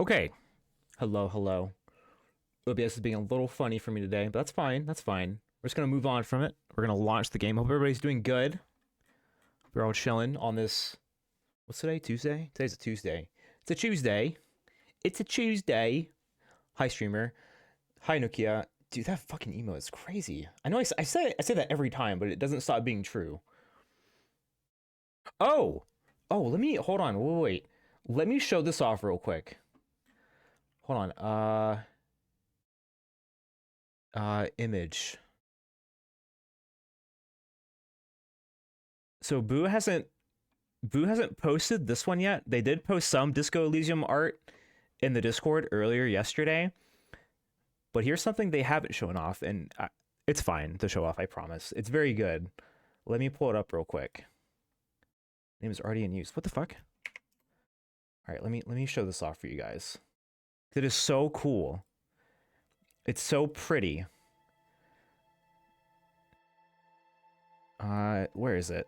Okay. Hello, hello. OBS is being a little funny for me today, but that's fine. That's fine. We're just gonna move on from it. We're gonna launch the game. Hope everybody's doing good. We're all chilling on this. What's today? Tuesday? Today's a Tuesday. It's a Tuesday. It's a Tuesday. Hi, streamer. Hi, Nokia. Dude, that fucking emote is crazy. I know I say that every time, but it doesn't stop being true. Oh! Oh, let me... Hold on. Wait. Let me show this off real quick. Hold on. Image. So Boo hasn't posted this one yet. They did post some Disco Elysium art in the Discord earlier yesterday. But here's something they haven't shown off, and it's fine to show off, I promise. It's very good. Let me pull it up real quick. Name is already in use. What the fuck? All right, let me show this off for you guys. It is so cool. It's so pretty. Where is it?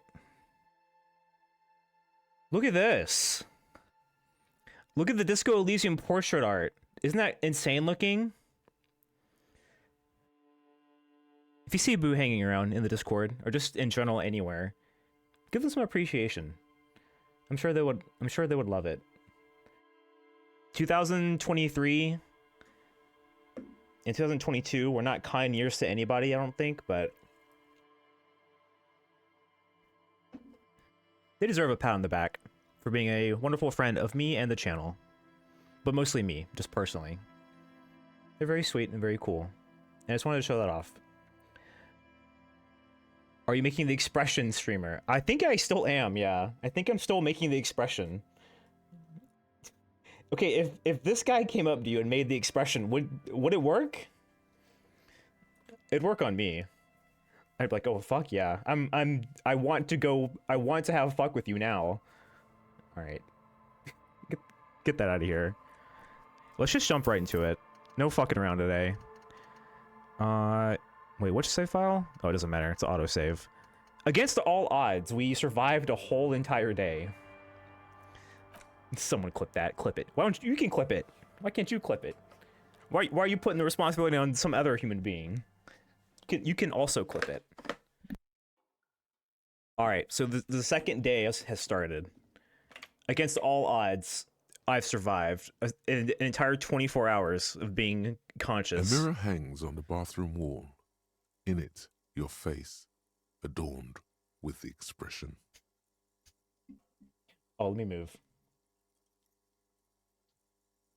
Look at this. Look at the Disco Elysium portrait art. Isn't that insane looking? If you see Boo hanging around in the Discord, or just in general anywhere, give them some appreciation. I'm sure they would love it. 2023 and 2022 were not kind years to anybody, I don't think, but they deserve a pat on the back for being a wonderful friend of me and the channel. But mostly me, just personally. They're very sweet and very cool. And I just wanted to show that off. Are you making the expression, streamer? I think I still am, yeah. I think I'm still making the expression. Okay, if this guy came up to you and made the expression, would it work? It'd work on me. I'd be like, oh fuck yeah. I want to have fuck with you now. Alright. Get that out of here. Let's just jump right into it. No fucking around today. Wait, which save file? Oh, it doesn't matter. It's autosave. Against all odds, we survived a whole entire day. Someone clip that. Clip it. Why don't you can clip it. Why can't you clip it? Why are you putting the responsibility on some other human being? You can also clip it. Alright, so the second day has started. Against all odds, I've survived an entire 24 hours of being conscious. A mirror hangs on the bathroom wall. In it, your face, adorned with the expression. Oh, let me move.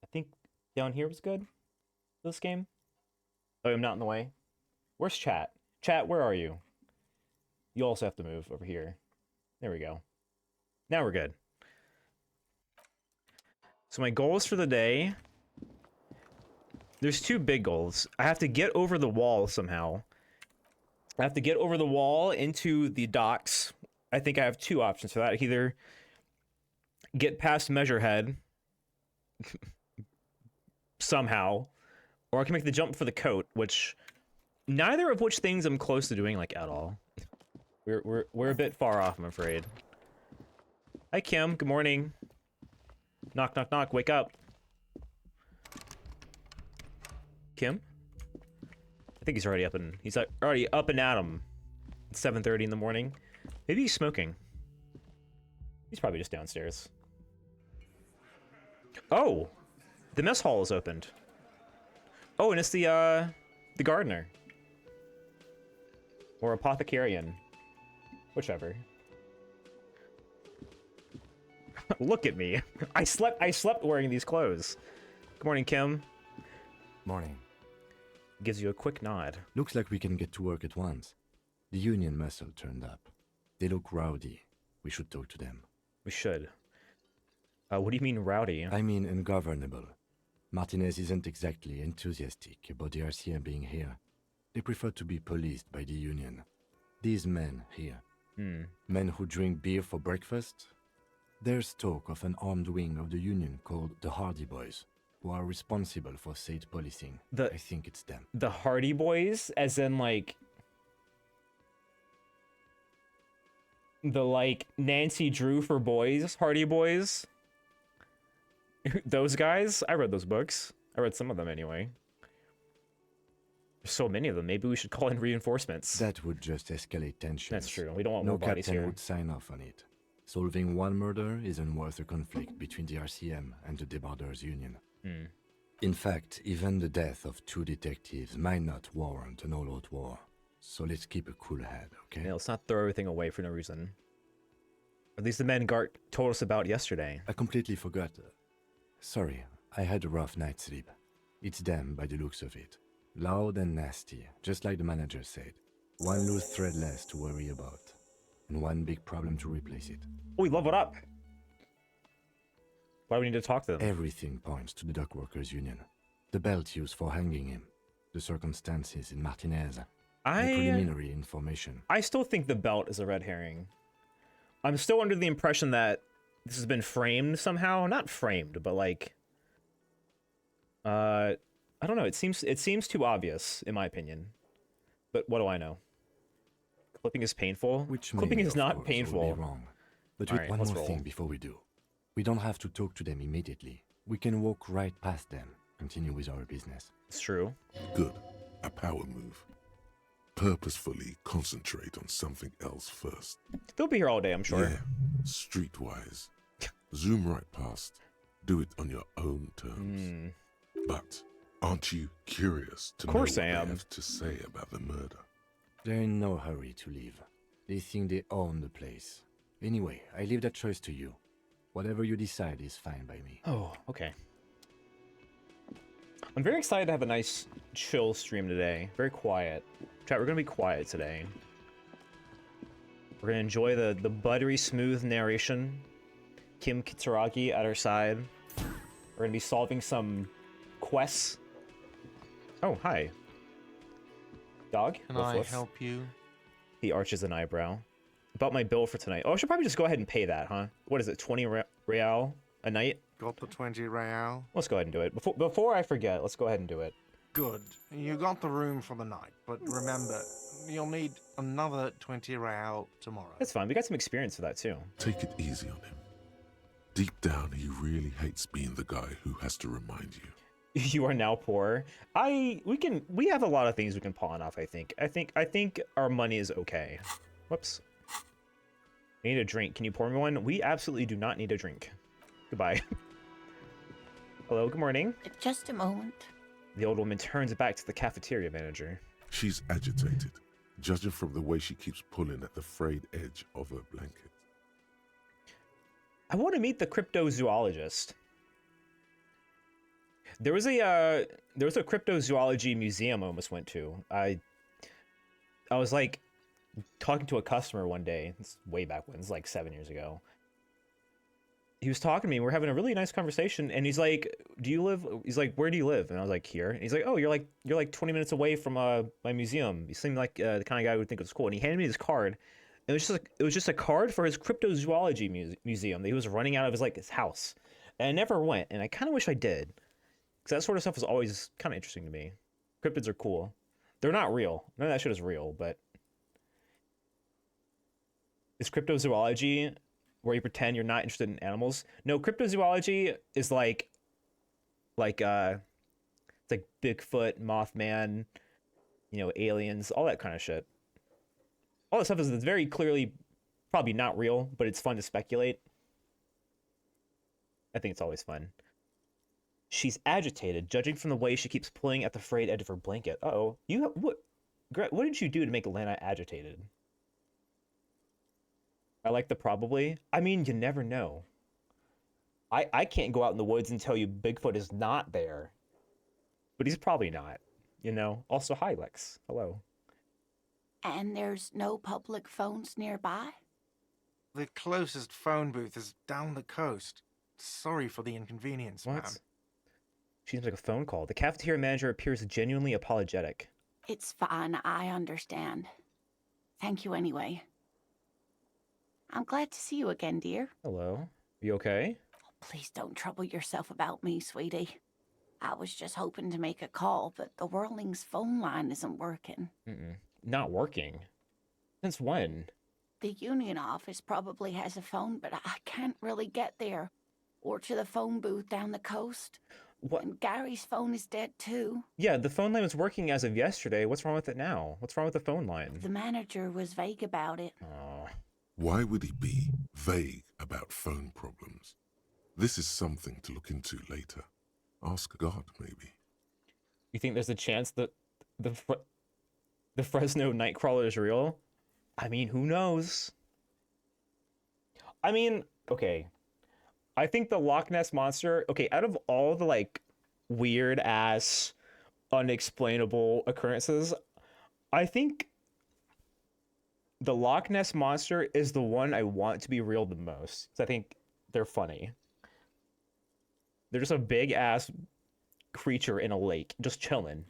I think down here was good for this game. Oh, I'm not in the way. Where's chat? Chat, where are you? You also have to move over here. There we go. Now we're good. So my goals for the day... There's two big goals. I have to get over the wall somehow. I have to get over the wall into the docks. I think I have two options for that. I can either get past Measurehead somehow, or I can make the jump for the coat, which neither of which things I'm close to doing like at all. We're a bit far off, I'm afraid. Hi Kim, good morning. Knock knock knock, wake up. Kim? I think he's already up and already up and at 'em. It's 7:30 in the morning. Maybe he's smoking. He's probably just downstairs. Oh, the mess hall is opened. Oh, and it's the gardener or apothecarian, whichever. Look at me. I slept wearing these clothes. Good morning, Kim. Morning. Gives you a quick nod. Looks like we can get to work at once. The union muscle turned up. They look rowdy. We should talk to them. We should. What do you mean rowdy? I mean ungovernable. Martinez isn't exactly enthusiastic about the RCM being here. They prefer to be policed by the union. These men here. Men who drink beer for breakfast. There's talk of an armed wing of the union called the Hardy Boys, who are responsible for state policing. I think it's them. The Hardy Boys, as in like the Nancy Drew for boys, Hardy Boys. Those guys? I read those books. I read some of them anyway. There's so many of them. Maybe we should call in reinforcements. That would just escalate tensions. That's true. We don't want No more bodies captain here. would sign off on it. Solving one murder isn't worth a conflict between the RCM and the Debarders Union. In fact, even the death of 2 detectives might not warrant an all-out war. So let's keep a cool head, okay? Yeah, let's not throw everything away for no reason. At least the men Gart told us about yesterday. I completely forgot. Sorry, I had a rough night's sleep. It's them by the looks of it. Loud and nasty, just like the manager said. One loose thread less to worry about. And one big problem to replace it. Oh, we leveled up! Why do we need to talk to them? Everything points to the Dock Workers Union. The belt used for hanging him. The circumstances in Martinez. And preliminary information. I still think the belt is a red herring. I'm still under the impression that this has been framed somehow. Not framed, but like... I don't know. It seems too obvious, in my opinion. But what do I know? Clipping is painful. Clipping is not painful. Be wrong. But wait, one more thing before we do. We don't have to talk to them immediately. We can walk right past them. Continue with our business. It's true. Good. A power move. Purposefully concentrate on something else first. They'll be here all day, I'm sure. Yeah, streetwise. Zoom right past. Do it on your own terms. But aren't you curious to know what they have to say about the murder? They're in no hurry to leave. They think they own the place. Anyway, I leave that choice to you. Whatever you decide is fine by me. Oh, okay. I'm very excited to have a nice, chill stream today. Very quiet. Chat, we're going to be quiet today. We're going to enjoy the buttery smooth narration. Kim Kitsuragi at our side. We're going to be solving some quests. Oh, hi. Dog? Can I help you? He arches an eyebrow. About my bill for tonight. Oh, I should probably just go ahead and pay that, huh? What is it, 20 real a night? Got the 20 real? Let's go ahead and do it. Before I forget, let's go ahead and do it. Good. You got the room for the night, but remember, you'll need another 20 real tomorrow. That's fine. We got some experience for that, too. Take it easy on him. Deep down, he really hates being the guy who has to remind you. You are now poor. We have a lot of things we can pawn off, I think. I think our money is okay. Whoops. I need a drink. Can you pour me one? We absolutely do not need a drink. Goodbye. Hello, good morning. Just a moment. The old woman turns back to the cafeteria manager. She's agitated, judging from the way she keeps pulling at the frayed edge of her blanket. I want to meet the cryptozoologist. There was a cryptozoology museum I almost went to. I was like talking to a customer one day. It's way back when. It's like 7 years ago. He was talking to me. We're having a really nice conversation, and he's like, "Do you live?" He's like, "Where do you live?" And I was like, "Here." And he's like, "Oh, you're like 20 minutes away from my museum." He seemed like the kind of guy who would think it was cool. And he handed me his card. And it was just a card for his cryptozoology museum that he was running out of his house. And I never went, and I kind of wish I did, because that sort of stuff is always kind of interesting to me. Cryptids are cool. They're not real. None of that shit is real, but is cryptozoology where you pretend you're not interested in animals? No, cryptozoology is like it's like Bigfoot, Mothman, aliens, all that kind of shit. All that stuff is very clearly probably not real, but it's fun to speculate. I think it's always fun. She's agitated, judging from the way she keeps pulling at the frayed edge of her blanket. Uh-oh. What did you do to make Lana agitated? I like the probably. I mean, you never know. I can't go out in the woods and tell you Bigfoot is not there. But he's probably not, Also, hi, Lex. Hello. And there's no public phones nearby? The closest phone booth is down the coast. Sorry for the inconvenience, ma'am. Seems like a phone call. The cafeteria manager appears genuinely apologetic. It's fine, I understand. Thank you anyway. I'm glad to see you again, dear. Hello. You okay? Please don't trouble yourself about me, sweetie. I was just hoping to make a call, but the Whirling's phone line isn't working. Not working? Since when? The union office probably has a phone, but I can't really get there. Or to the phone booth down the coast. What? And Gary's phone is dead too. Yeah, the phone line was working as of yesterday. What's wrong with it now? What's wrong with the phone line? The manager was vague about it. Oh. Why would he be vague about phone problems? This is something to look into later. Ask God, maybe. You think there's a chance that the Fresno Nightcrawler is real? I mean, who knows? I mean, okay. I think the Loch Ness Monster, okay, out of all the, like, weird-ass, unexplainable occurrences, I think the Loch Ness Monster is the one I want to be real the most. 'Cause I think they're funny. They're just a big-ass creature in a lake, just chilling.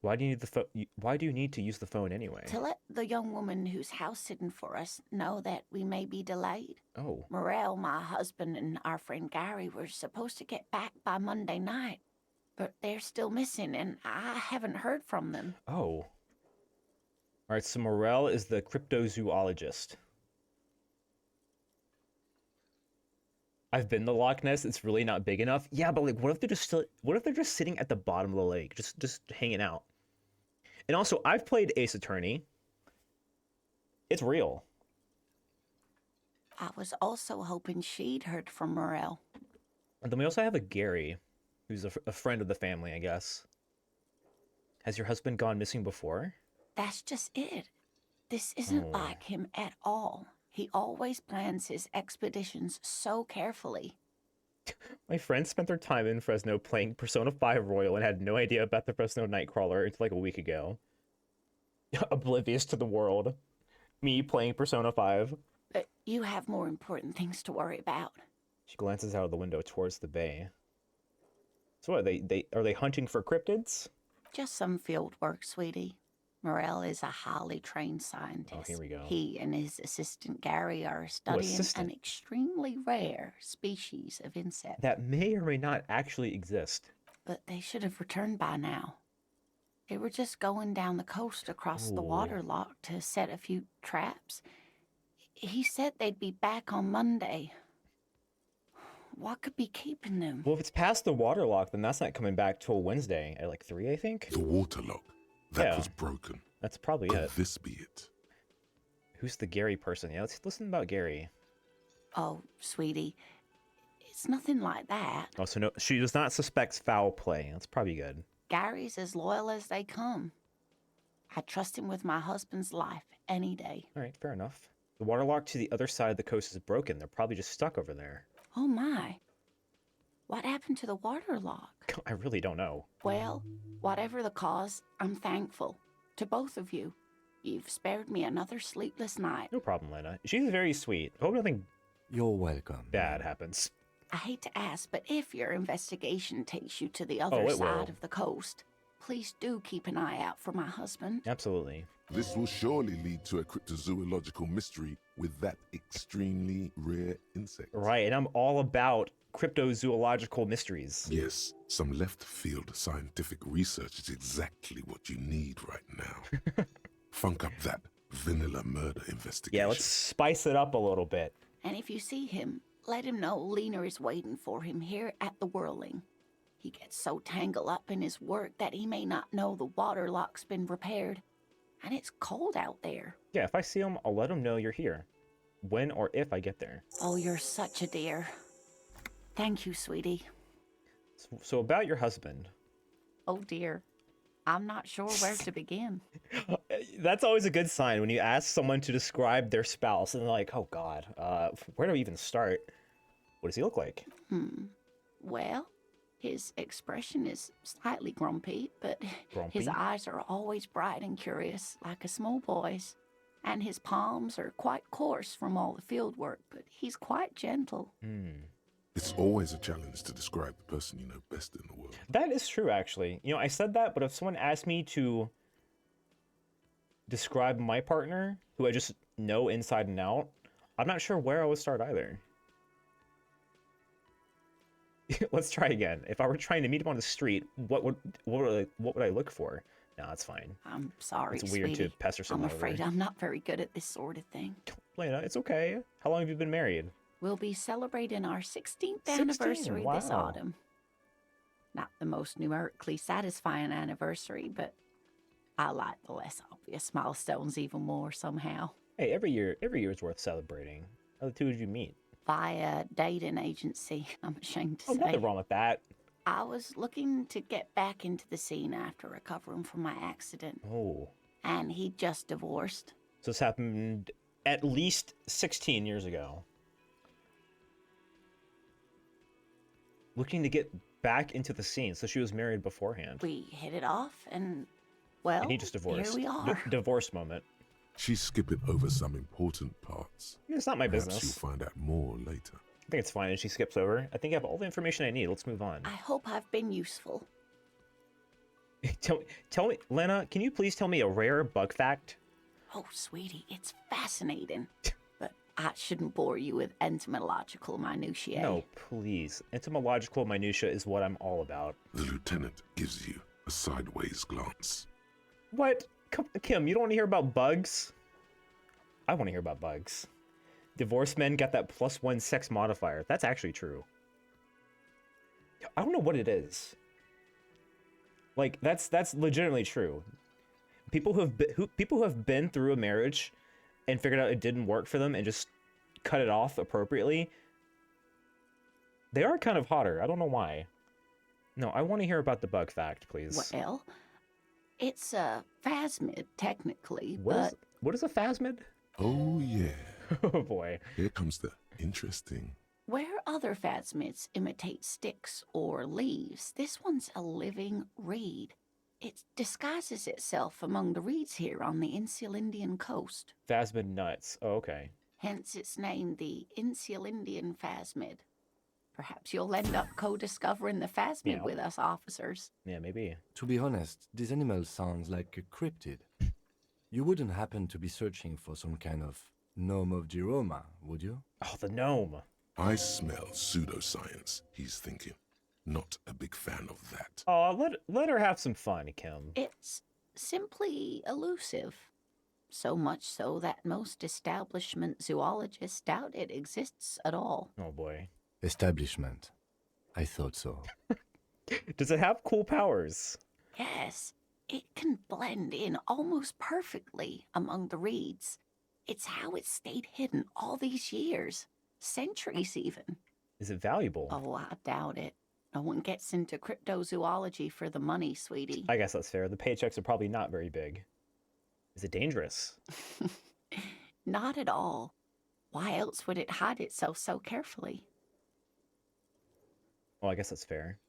Why do you need the phone? Why do you need to use the phone anyway? To let the young woman who's house sitting for us know that we may be delayed. Oh. Morel, my husband, and our friend Gary were supposed to get back by Monday night, but they're still missing, and I haven't heard from them. Oh. All right, so Morel is the cryptozoologist. I've been to Loch Ness. It's really not big enough. Yeah, but like, what if they're just sitting at the bottom of the lake, just hanging out? And also, I've played Ace Attorney. It's real. I was also hoping she'd heard from Morel. And then we also have a Gary, who's a friend of the family, I guess. Has your husband gone missing before? That's just it. This isn't like him at all. He always plans his expeditions so carefully. My friends spent their time in Fresno playing Persona 5 Royal and had no idea about the Fresno Nightcrawler until like a week ago. Oblivious to the world. Me playing Persona 5. But you have more important things to worry about. She glances out of the window towards the bay. So what, are they hunting for cryptids? Just some field work, sweetie. Morel is a highly trained scientist. Oh, here we go. He and his assistant Gary are studying an extremely rare species of insect. That may or may not actually exist. But they should have returned by now. They were just going down the coast across the water lock to set a few traps. He said they'd be back on Monday. What could be keeping them? Well, if it's past the water lock, then that's not coming back till Wednesday at like 3, I think. The water lock. That was broken. That's probably Could it. this be it? Who's the Gary person? Yeah, let's listen about Gary. Oh, sweetie, it's nothing like that. Oh, so no, she does not suspect foul play. That's probably good. Gary's as loyal as they come. I trust him with my husband's life any day. All right, fair enough. The water lock to the other side of the coast is broken. They're probably just stuck over there. Oh my. What happened to the water lock? I really don't know. Well, whatever the cause, I'm thankful. To both of you. You've spared me another sleepless night. No problem, Lena. She's very sweet. I hope nothing You're welcome. bad happens. I hate to ask, but if your investigation takes you to the other side of the coast, please do keep an eye out for my husband. Absolutely. This will surely lead to a cryptozoological mystery with that extremely rare insect. Right, and I'm all about cryptozoological mysteries. Yes, some left-field scientific research is exactly what you need right now. Funk up that vanilla murder investigation. Yeah, let's spice it up a little bit. And if you see him, let him know Lena is waiting for him here at the Whirling. He gets so tangled up in his work that he may not know the water lock's been repaired. And it's cold out there. Yeah, if I see him, I'll let him know you're here. When or if I get there. Oh, you're such a dear. Thank you, sweetie. So about your husband. Oh, dear. I'm not sure where to begin. That's always a good sign when you ask someone to describe their spouse and they're like, oh God, where do we even start? What does he look like? Well, his expression is slightly grumpy, but his eyes are always bright and curious, like a small boy's. And his palms are quite coarse from all the field work, but he's quite gentle. It's always a challenge to describe the person you know best in the world. That is true, actually. You know, I said that, but if someone asked me to describe my partner, who I just know inside and out, I'm not sure where I would start either. Let's try again. If I were trying to meet him on the street, what would I look for? No, that's fine. I'm sorry, It's weird sweetie. to pester I'm someone afraid over. I'm not very good at this sort of thing. Lena, it's okay. How long have you been married? We'll be celebrating our 16th anniversary this wow. autumn. Not the most numerically satisfying anniversary, but I like the less obvious milestones even more somehow. Hey, every year is worth celebrating. How the two did you meet? Via dating agency, I'm ashamed to say. Nothing wrong with that. I was looking to get back into the scene after recovering from my accident. Oh. And he just divorced. So this happened at least 16 years ago. Looking to get back into the scene, so she was married beforehand. We hit it off, and, well, and he just divorced. Here we are. Divorce moment. She's skipping over some important parts. It's not my Perhaps business. You'll find out more later. I think it's fine, and she skips over. I think I have all the information I need. Let's move on. I hope I've been useful. Tell me, Lena, can you please tell me a rare bug fact? Oh, sweetie, it's fascinating. But I shouldn't bore you with entomological minutiae. No, please. Entomological minutia is what I'm all about. The lieutenant gives you a sideways glance. What? Kim, you don't want to hear about bugs? I want to hear about bugs. Divorced men got that +1 sex modifier. That's actually true. I don't know what it is. Like, that's legitimately true. People who have been through a marriage and figured out it didn't work for them and just cut it off appropriately, they are kind of hotter. I don't know why. No, I want to hear about the bug fact, please. Well, it's a phasmid, technically, but... What is a phasmid? Oh, yeah. Oh, boy. Here comes the interesting. Where other phasmids imitate sticks or leaves, this one's a living reed. It disguises itself among the reeds here on the Insulindian coast. Phasmid nuts. Oh, okay. Hence its name, the Insulindian phasmid. Perhaps you'll end up co-discovering the phasmid with us officers. Yeah, maybe. To be honest, this animal sounds like a cryptid. You wouldn't happen to be searching for some kind of gnome of Jeroma, would you? Oh, the gnome. I smell pseudoscience, he's thinking. Not a big fan of that. Oh, let her have some fun, Kim. It's simply elusive. So much so that most establishment zoologists doubt it exists at all. Oh, boy. Establishment. I thought so. Does it have cool powers? Yes, it can blend in almost perfectly among the reeds. It's how it stayed hidden all these years. Centuries, even. Is it valuable? Oh, I doubt it. No one gets into cryptozoology for the money, sweetie. I guess that's fair. The paychecks are probably not very big. Is it dangerous? Not at all. Why else would it hide itself so carefully? Well, I guess that's fair.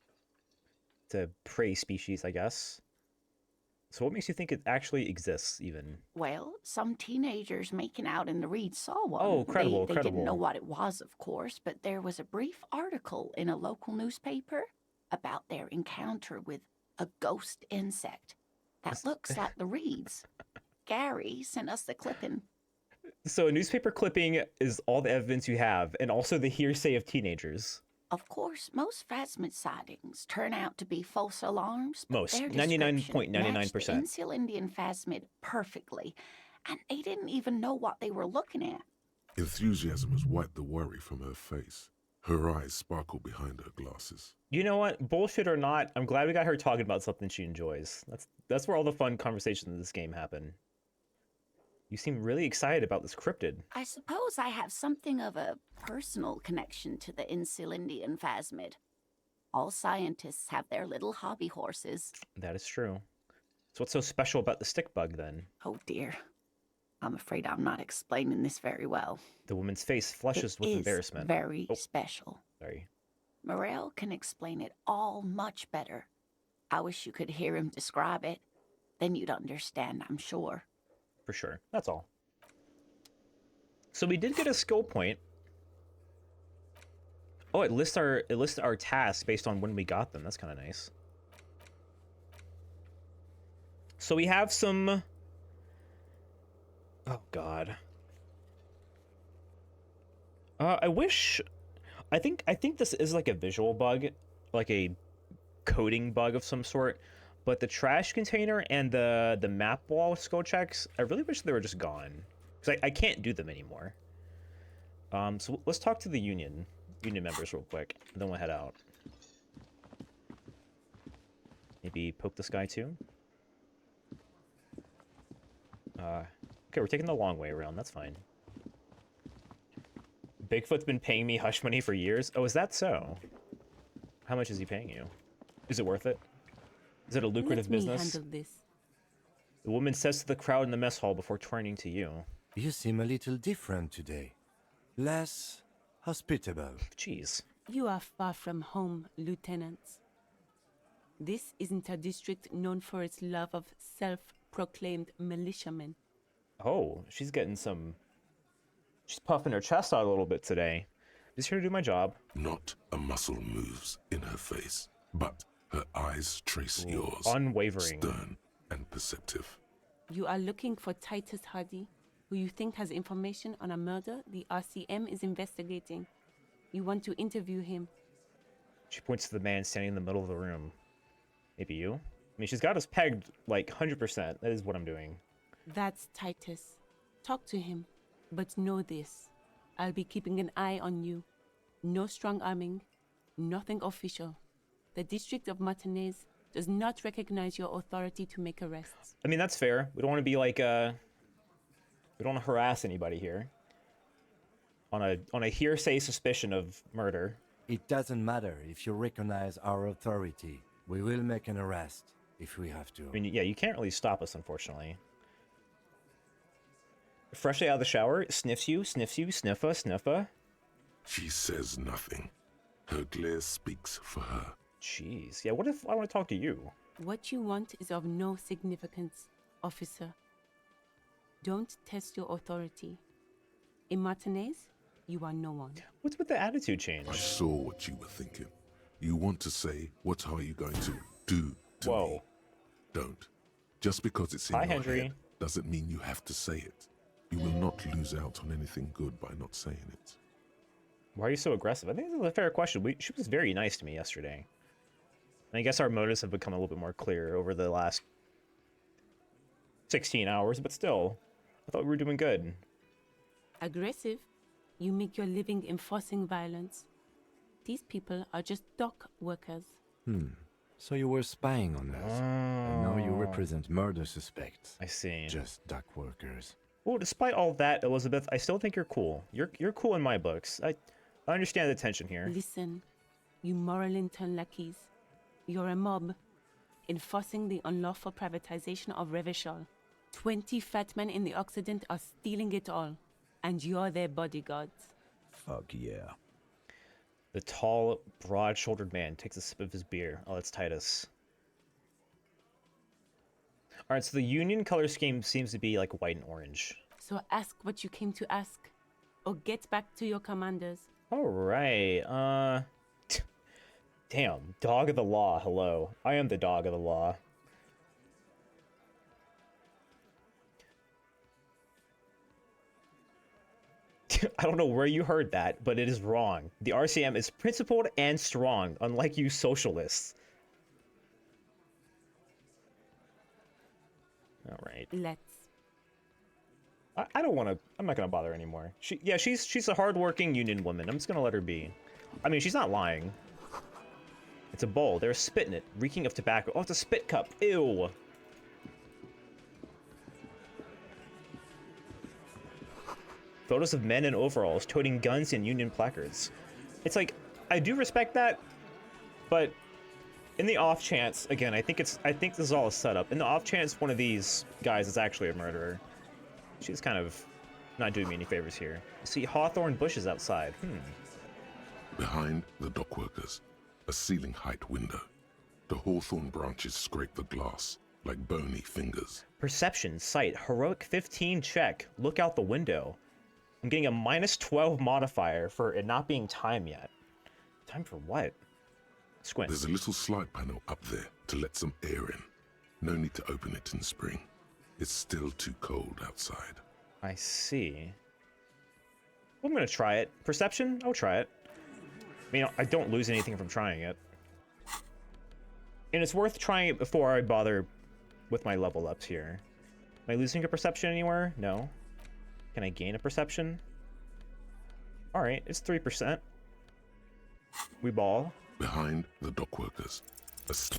It's a prey species, I guess. So what makes you think it actually exists, even? Well, some teenagers making out in the reeds saw one. Oh, credible, They credible. didn't know what it was, of course, but there was a brief article in a local newspaper about their encounter with a ghost insect that looks like the reeds. Gary sent us the clipping. So a newspaper clipping is all the evidence you have, and also the hearsay of teenagers. Of course, most phasmid sightings turn out to be false alarms. But Most. their 99.99%. description matched the Insulindian phasmid perfectly, and they didn't even know what they were looking at. Enthusiasm has wiped the worry from her face. Her eyes sparkle behind her glasses. You know what? Bullshit or not, I'm glad we got her talking about something she enjoys. That's where all the fun conversations in this game happen. You seem really excited about this cryptid. I suppose I have something of a personal connection to the Insulindian phasmid. All scientists have their little hobby horses. That is true. So what's so special about the stick bug, then? Oh dear. I'm afraid I'm not explaining this very well. The woman's face flushes with embarrassment. Very special. Sorry. Morel can explain it all much better. I wish you could hear him describe it. Then you'd understand, I'm sure. For sure. That's all. So we did get a skill point. Oh, it lists our tasks based on when we got them. That's kind of nice. So we have some... Oh, God. I think this is like a visual bug, like a coding bug of some sort. But the trash container and the map wall skill checks, I really wish they were just gone. Because I can't do them anymore. So let's talk to the union members real quick, and then we'll head out. Maybe poke this guy too. Okay, we're taking the long way around. That's fine. Bigfoot's been paying me hush money for years. Oh, is that so? How much is he paying you? Is it worth it? Is it a lucrative business? Let me handle this. The woman says to the crowd in the mess hall before turning to you. You seem a little different today. Less hospitable. Jeez. You are far from home, lieutenants. This isn't a district known for its love of self-proclaimed militiamen. Oh, she's getting some... She's puffing her chest out a little bit today. Just here to do my job. Not a muscle moves in her face, but her eyes trace yours. Unwavering. Stern and perceptive. You are looking for Titus Hardy, who you think has information on a murder the RCM is investigating. You want to interview him. She points to the man standing in the middle of the room. Maybe you? I mean, she's got us pegged, like, 100%. That is what I'm doing. That's Titus. Talk to him. But know this. I'll be keeping an eye on you. No strong arming. Nothing official. The District of Martinez does not recognize your authority to make arrests. I mean, that's fair. We don't want to be like, we don't want to harass anybody here. On a hearsay suspicion of murder. It doesn't matter if you recognize our authority. We will make an arrest if we have to. I mean, yeah, you can't really stop us, unfortunately. Freshly out of the shower, sniffs you, sniffa. She says nothing. Her glare speaks for her. Jeez. Yeah, what if I want to talk to you? What you want is of no significance, officer. Don't test your authority. In Martinez, you are no one. What's with the attitude change? I saw what you were thinking. You want to say, what are you going to do to me? Don't. Just because it's in your head doesn't mean you have to say it. You will not lose out on anything good by not saying it. Why are you so aggressive? I think this is a fair question. She was very nice to me yesterday. And I guess our motives have become a little bit more clear over the last 16 hours, but still, I thought we were doing good. Aggressive? You make your living enforcing violence. These people are just dock workers. So you were spying on us. And now you represent murder suspects. I see. Just dock workers. Well, despite all that, Elizabeth, I still think you're cool. You're cool in my books. I understand the tension here. Listen, you Morrilinton lackeys. You're a mob, enforcing the unlawful privatization of Revachol. 20 fat men in the Occident are stealing it all, and you're their bodyguards. Fuck yeah. The tall, broad-shouldered man takes a sip of his beer. Oh, that's Titus. All right, so the Union color scheme seems to be like white and orange. So ask what you came to ask, or get back to your commanders. All right, damn, dog of the law, hello. I am the dog of the law. I don't know where you heard that, but it is wrong. The RCM is principled and strong, unlike you socialists. All right. Let's. I don't want to. I'm not gonna bother anymore. She's a hardworking union woman. I'm just gonna let her be. I mean, she's not lying. It's a bowl. They're spitting it, reeking of tobacco. Oh, it's a spit cup. Ew. Photos of men in overalls toting guns and union placards. It's like, I do respect that, but in the off chance, again, I think this is all a setup. In the off chance one of these guys is actually a murderer, she's kind of not doing me any favors here. See hawthorn bushes outside. Behind the dock workers, a ceiling height window. The hawthorn branches scrape the glass like bony fingers. Perception, sight, heroic 15 check. Look out the window. I'm getting a -12 modifier for it not being time yet. Time for what? Squint. There's a little slide panel up there to let some air in. No need to open it in spring. It's still too cold outside. I see. Well, I'm gonna try it. Perception? I'll try it. I mean, I don't lose anything from trying it. And it's worth trying it before I bother with my level ups here. Am I losing a perception anywhere? No. Can I gain a perception? All right, it's 3%. We ball. Behind the dock workers,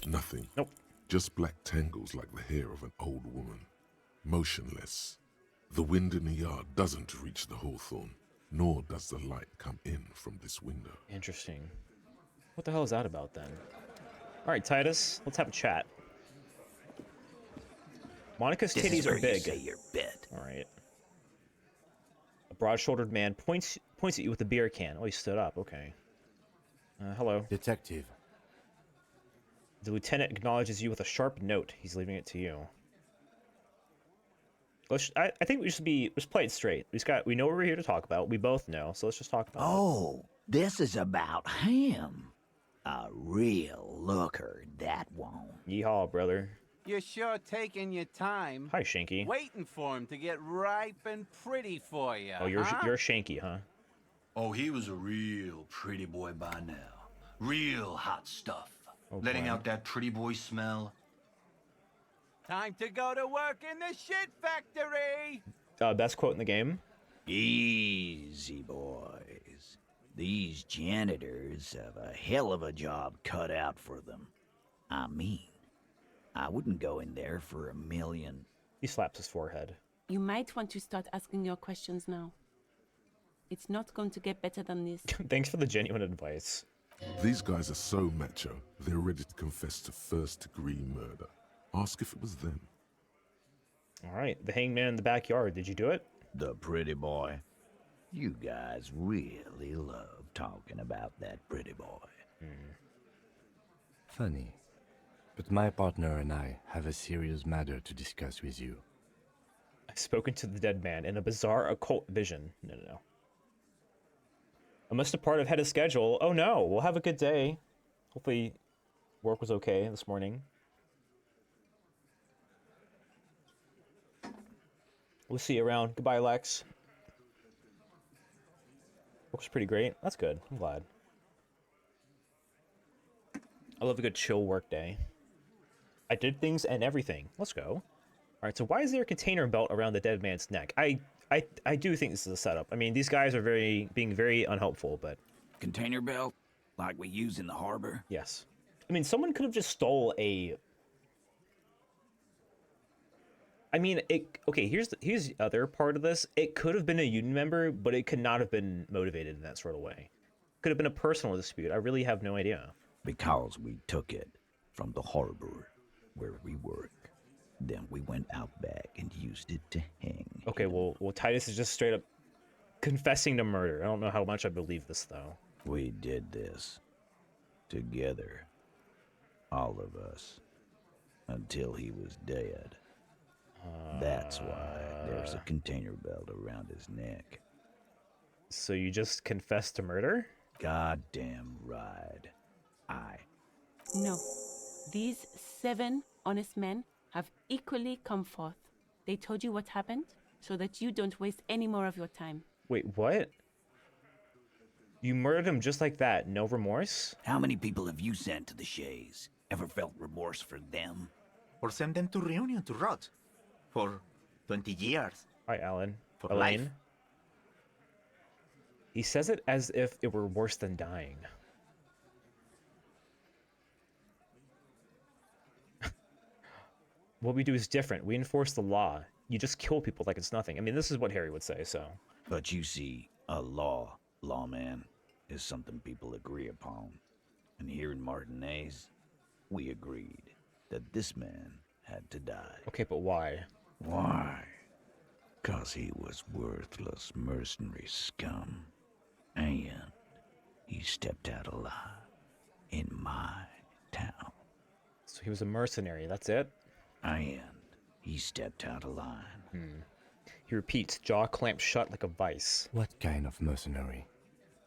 nothing. Nope. Just black tangles like the hair of an old woman. Motionless. The wind in the yard doesn't reach the hawthorn, nor does the light come in from this window. Interesting. What the hell is that about then? All right, Titus, let's have a chat. Monica's titties are big. Say your bed. All right. A broad-shouldered man points at you with a beer can. Oh, he stood up. Okay. Hello. Detective. The lieutenant acknowledges you with a sharp note. He's leaving it to you. I think let's play it straight. We know what we're here to talk about. We both know, so let's just talk about it. Oh, this is about him. A real looker, that one. Yeehaw, brother. You're sure taking your time. Hi, Shanky. Waiting for him to get ripe and pretty for you. Oh, you're Shanky, huh? Oh, he was a real pretty boy by now. Real hot stuff. Oh, Letting boy. out that pretty boy smell. Time to go to work in the shit factory. Best quote in the game. Easy, boys. These janitors have a hell of a job cut out for them. I mean, I wouldn't go in there for $1 million. He slaps his forehead. You might want to start asking your questions now. It's not going to get better than this. Thanks for the genuine advice. These guys are so macho, they're ready to confess to first-degree murder. Ask if it was them. All right, the hangman in the backyard. Did you do it? The pretty boy. You guys really love talking about that pretty boy. Funny. But my partner and I have a serious matter to discuss with you. I've spoken to the dead man in a bizarre occult vision. No. I must depart. I've had a schedule. Oh no, we'll have a good day. Hopefully work was okay this morning. We'll see you around. Goodbye, Lex. Work's pretty great. That's good. I'm glad. I love a good chill work day. I did things and everything. Let's go. All right, so why is there a container belt around the dead man's neck? I do think this is a setup. I mean, these guys are being very unhelpful, but... Container belt? Like we use in the harbor? Yes. I mean, someone could have just stole a... I mean, okay, here's the other part of this. It could have been a union member, but it could not have been motivated in that sort of way. Could have been a personal dispute. I really have no idea. Because we took it from the harbor where we work. Then we went out back and used it to hang. Okay, well, Titus is just straight up confessing to murder. I don't know how much I believe this, though. We did this together. All of us. Until he was dead. That's why there's a container belt around his neck. So you just confessed to murder? Goddamn right. No. These 7 honest men have equally come forth. They told you what happened so that you don't waste any more of your time. Wait, what? You murdered him just like that, no remorse? How many people have you sent to the Shays? Ever felt remorse for them? Or send them to Reunion to rot? For 20 years? Hi, Alan. For Elaine. life. He says it as if it were worse than dying. What we do is different. We enforce the law. You just kill people like it's nothing. I mean, this is what Harry would say, so... But you see, a lawman, is something people agree upon. And here in Martinez, we agreed that this man had to die. Okay, but why? Why? 'Cause he was worthless mercenary scum. And he stepped out alive in my town. So he was a mercenary, that's it? And he stepped out of line. He repeats, jaw clamped shut like a vice. What kind of mercenary?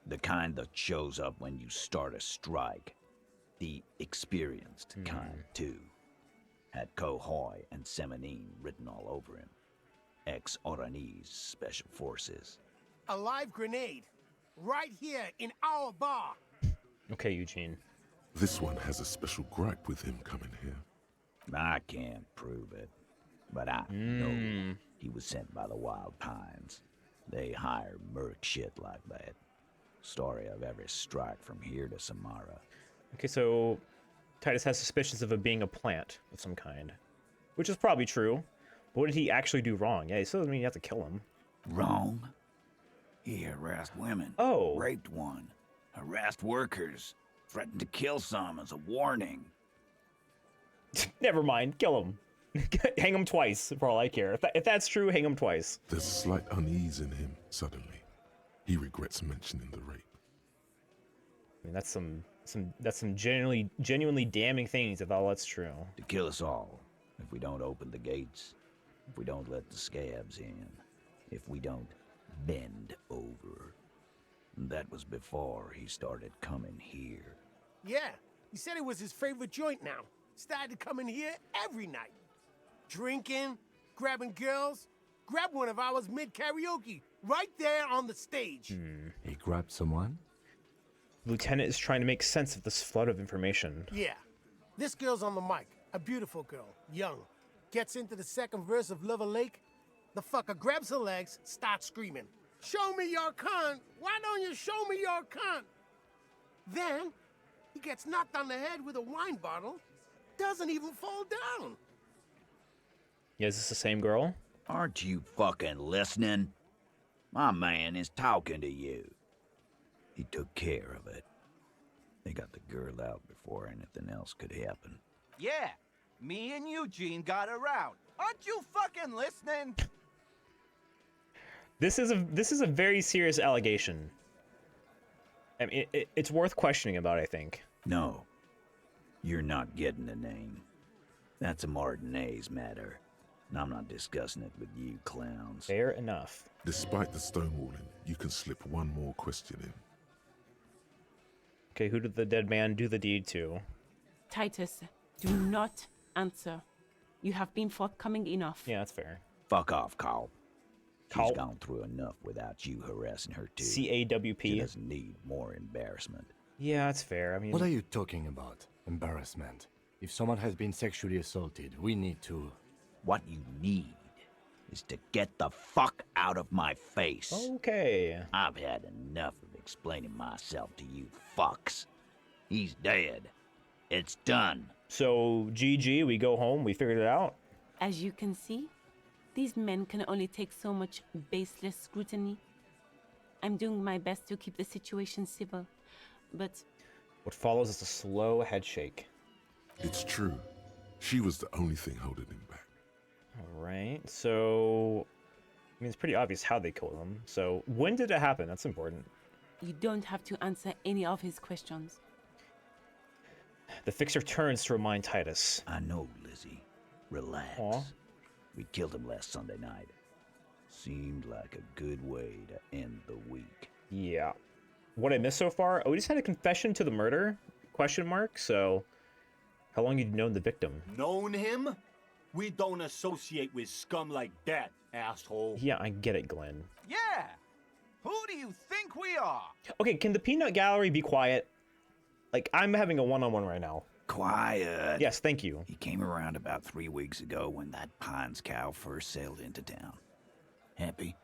The kind that shows up when you start a strike. The experienced kind, too. Had Cohoy and Semenine written all over him. Ex-Oranese Special Forces. A live grenade, right here in our bar. Okay, Eugene. This one has a special gripe with him coming here. I can't prove it, but I know he was sent by the Wild Pines. They hire merc shit like that. Story of every strike from here to Samara. Okay, so Titus has suspicions of it being a plant of some kind, which is probably true. But what did he actually do wrong? Yeah, it still doesn't mean you have to kill him. Wrong? He harassed women. Oh. Raped one. Harassed workers. Threatened to kill some as a warning. Never mind, kill him. Hang him twice, for all I care. If that's true, hang him twice. There's a slight unease in him, suddenly. He regrets mentioning the rape. I mean, that's some genuinely damning things if all that's true. To kill us all, if we don't open the gates, if we don't let the scabs in, if we don't bend over. That was before he started coming here. Yeah, he said it was his favorite joint now. Started to come in here every night. Drinking, grabbing girls. Grab one of ours mid-karaoke, right there on the stage. He grabbed someone? Lieutenant is trying to make sense of this flood of information. Yeah. This girl's on the mic. A beautiful girl. Young. Gets into the second verse of Lover Lake. The fucker grabs her legs, starts screaming. Show me your cunt! Why don't you show me your cunt? Then, he gets knocked on the head with a wine bottle. Doesn't even fall down. Yeah, is this the same girl? Aren't you fucking listening? My man is talking to you. He took care of it. They got the girl out before anything else could happen. Yeah, me and Eugene got around. Aren't you fucking listening? This is a very serious allegation. I mean, it's worth questioning about, I think. No, you're not getting the name. That's a Martinez matter. And I'm not discussing it with you clowns. Fair enough. Despite the stonewalling, you can slip one more question in. Okay, who did the dead man do the deed to? Titus, do not answer. You have been forthcoming enough. Yeah, that's fair. Fuck off, Carl. Carl? She's gone through enough without you harassing her too. C-A-W-P. She doesn't need more embarrassment. Yeah, that's fair. I mean, What are you talking about? Embarrassment. If someone has been sexually assaulted, we need to... What you need is to get the fuck out of my face. Okay. I've had enough of explaining myself to you fucks. He's dead. It's done. So, GG, we go home, we figured it out? As you can see, these men can only take so much baseless scrutiny. I'm doing my best to keep the situation civil, but... What follows is a slow head shake. It's true. She was the only thing holding him back. Alright, so... I mean, it's pretty obvious how they killed him. So, when did it happen? That's important. You don't have to answer any of his questions. The fixer turns to remind Titus. I know, Lizzie. Relax. Aw. We killed him last Sunday night. Seemed like a good way to end the week. Yeah. What I missed so far? Oh, we just had a confession to the murder? Question mark. So, how long had you known the victim? Known him? We don't associate with scum like that, asshole. Yeah, I get it, Glenn. Yeah. Who do you think we are? Okay, can the peanut gallery be quiet? Like, I'm having a one-on-one right now. Quiet. Yes, thank you. He came around about 3 weeks ago when that Pines cow first sailed into town. Happy?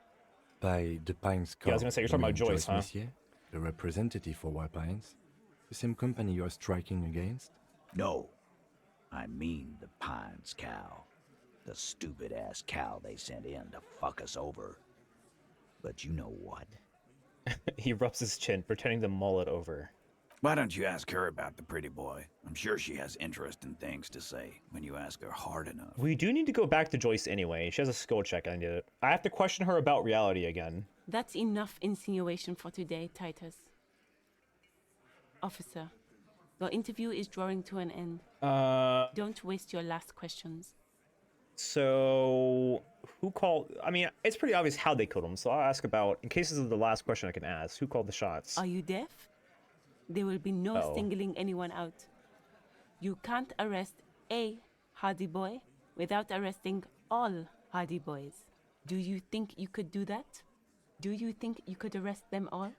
By the Pines Cow. Yeah, I was gonna say, you're talking about you mean Joyce, huh? Messier, the representative for White Pines? The same company you are striking against? No. I mean the Pines cow. The stupid-ass cow they sent in to fuck us over. But you know what? He rubs his chin, pretending to mull it over. Why don't you ask her about the pretty boy? I'm sure she has interesting things to say when you ask her hard enough. We do need to go back to Joyce anyway. She has a skill check I need. I have to question her about reality again. That's enough insinuation for today, Titus. Officer, your interview is drawing to an end. Don't waste your last questions. So, who called... I mean, it's pretty obvious how they killed him, so I'll ask about... In case this is the last question I can ask, who called the shots? Are you deaf? There will be no singling anyone out. You can't arrest a Hardy Boy without arresting all Hardy Boys. Do you think you could do that? Do you think you could arrest them all?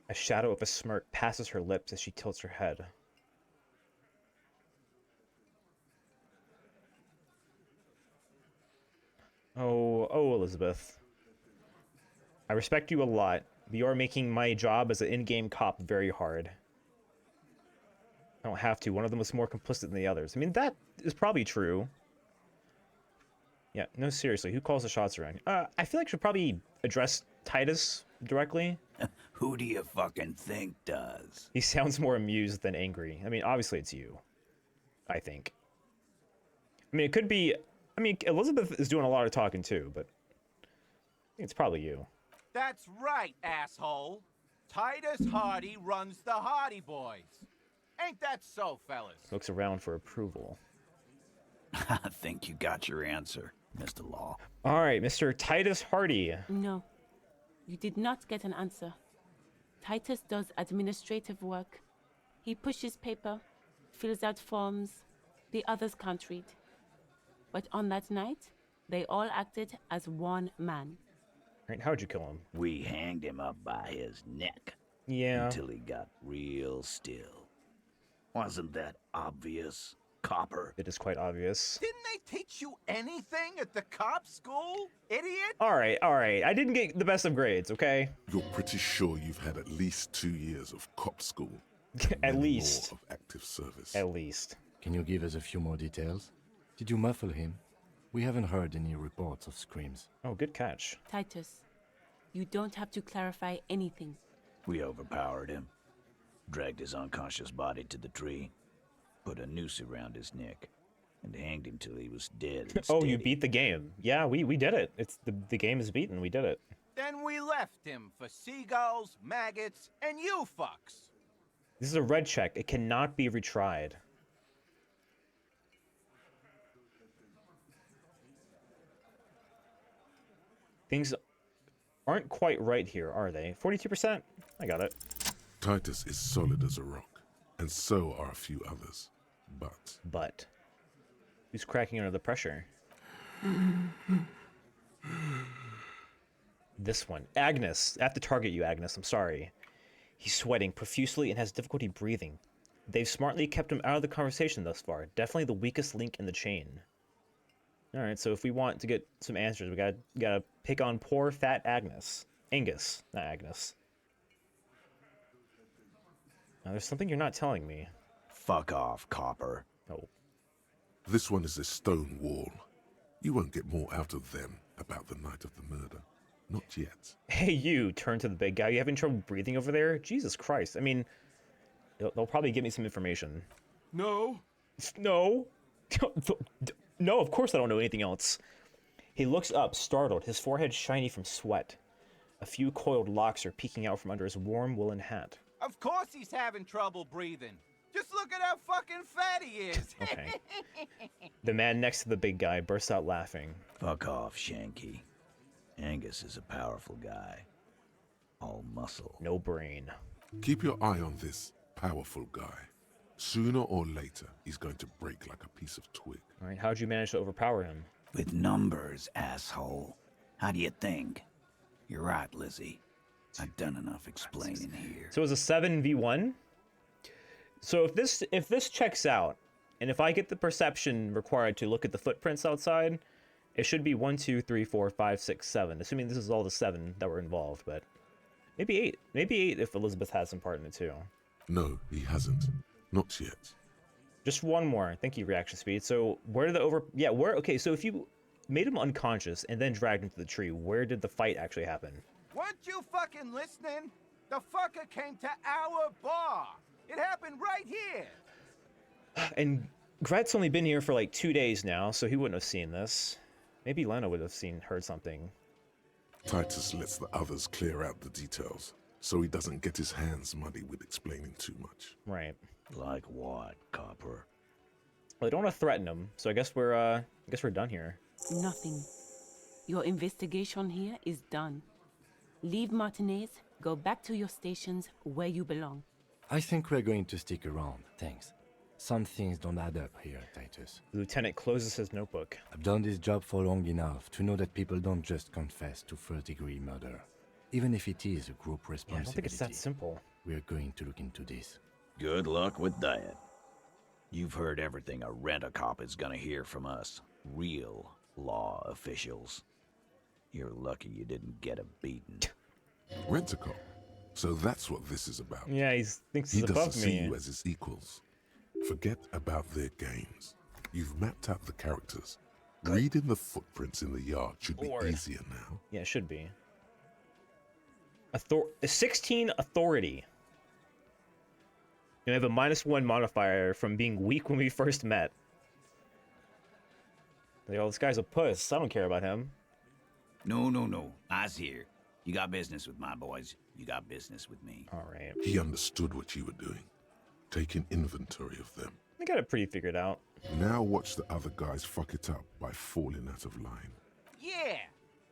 A shadow of a smirk passes her lips as she tilts her head. Oh, Elizabeth. I respect you a lot, You're making my job as an in-game cop very hard. I don't have to. One of them was more complicit than the others. I mean, that is probably true. Yeah, no, seriously, who calls the shots around? I feel like I should probably address Titus directly. Who do you fucking think does? He sounds more amused than angry. I mean, obviously it's you. I think. I mean, it could be... I mean, Elizabeth is doing a lot of talking too, but... I think it's probably you. That's right, asshole. Titus Hardy runs the Hardy Boys. Ain't that so, fellas? Looks around for approval. I think you got your answer, Mr. Law. All right, Mr. Titus Hardy. No, you did not get an answer. Titus does administrative work. He pushes paper, fills out forms. The others can't read. But on that night, they all acted as one man. Right, how'd you kill him? We hanged him up by his neck. Yeah. Until he got real still. Wasn't that obvious, Copper? It is quite obvious. Didn't they teach you anything at the cop school, idiot? All right. I didn't get the best of grades, okay? You're pretty sure you've had at least 2 years of cop school. At least. More of active service. At least. Can you give us a few more details? Did you muffle him? We haven't heard any reports of screams. Oh, good catch. Titus, you don't have to clarify anything. We overpowered him, dragged his unconscious body to the tree, put a noose around his neck, and hanged him till he was dead. Oh, you beat the game. Yeah, we did it. It's the game is beaten. We did it. Then we left him for seagulls, maggots, and you fucks. This is a red check. It cannot be retried. Things aren't quite right here, are they? 42%? I got it. Titus is solid as a rock, and so are a few others. But... Who's cracking under the pressure? This one. Agnes. I have to target you, Agnes. I'm sorry. He's sweating profusely and has difficulty breathing. They've smartly kept him out of the conversation thus far. Definitely the weakest link in the chain. Alright, so if we want to get some answers, we gotta pick on poor fat Agnes. Angus, not Agnes. Now there's something you're not telling me. Fuck off, Copper. Oh. This one is a stone wall. You won't get more out of them about the night of the murder. Not yet. Hey, you, turn to the big guy. You having trouble breathing over there? Jesus Christ. I mean, they'll probably give me some information. No. No. No, of course I don't know anything else. He looks up, startled, his forehead shiny from sweat. A few coiled locks are peeking out from under his warm woolen hat. Of course he's having trouble breathing. Just look at how fucking fat he is. Okay. The man next to the big guy bursts out laughing. Fuck off, Shanky. Angus is a powerful guy. All muscle. No brain. Keep your eye on this powerful guy. Sooner or later, he's going to break like a piece of twig. All right, how'd you manage to overpower him? With numbers, asshole. How do you think? You're right, Lizzie. I've done enough explaining here. So it was a 7v1? So if this checks out, and if I get the perception required to look at the footprints outside, it should be 1, 2, 3, 4, 5, 6, 7. Assuming this is all the 7 that were involved, but maybe 8. Maybe 8 if Elizabeth has some part in it too. No, he hasn't. Not yet. Just one more. Thank you, reaction speed. So where did the okay, so if you made him unconscious and then dragged him to the tree, where did the fight actually happen? Weren't you fucking listening? The fucker came to our bar. It happened right here. And Gret's only been here for like 2 days now, so he wouldn't have seen this. Maybe Lena would have heard something. Titus lets the others clear out the details, so he doesn't get his hands muddy with explaining too much. Right. Like what, Copper? Well, I don't want to threaten him, so I guess we're done here. Nothing. Your investigation here is done. Leave Martinez, go back to your stations where you belong. I think we're going to stick around, thanks. Some things don't add up here, Titus. The lieutenant closes his notebook. I've done this job for long enough to know that people don't just confess to first-degree murder. Even if it is a group responsibility. Yeah, I don't think it's that simple. We're going to look into this. Good luck with that. You've heard everything a rent-a-cop is gonna hear from us. Real law officials. You're lucky you didn't get a beating. Rent-a-cop. So that's what this is about. Yeah, he thinks he's he above doesn't me. see you as his equals. Forget about their games. You've mapped out the characters. Reading the footprints in the yard should be easier now. Yeah, it should be. 16 authority. You have a -1 modifier from being weak when we first met. Like, oh, this guy's a puss. I don't care about him. No. I's here. You got business with my boys. You got business with me. All right. He understood what you were doing, taking inventory of them. I got it pretty figured out. Now watch the other guys fuck it up by falling out of line. Yeah!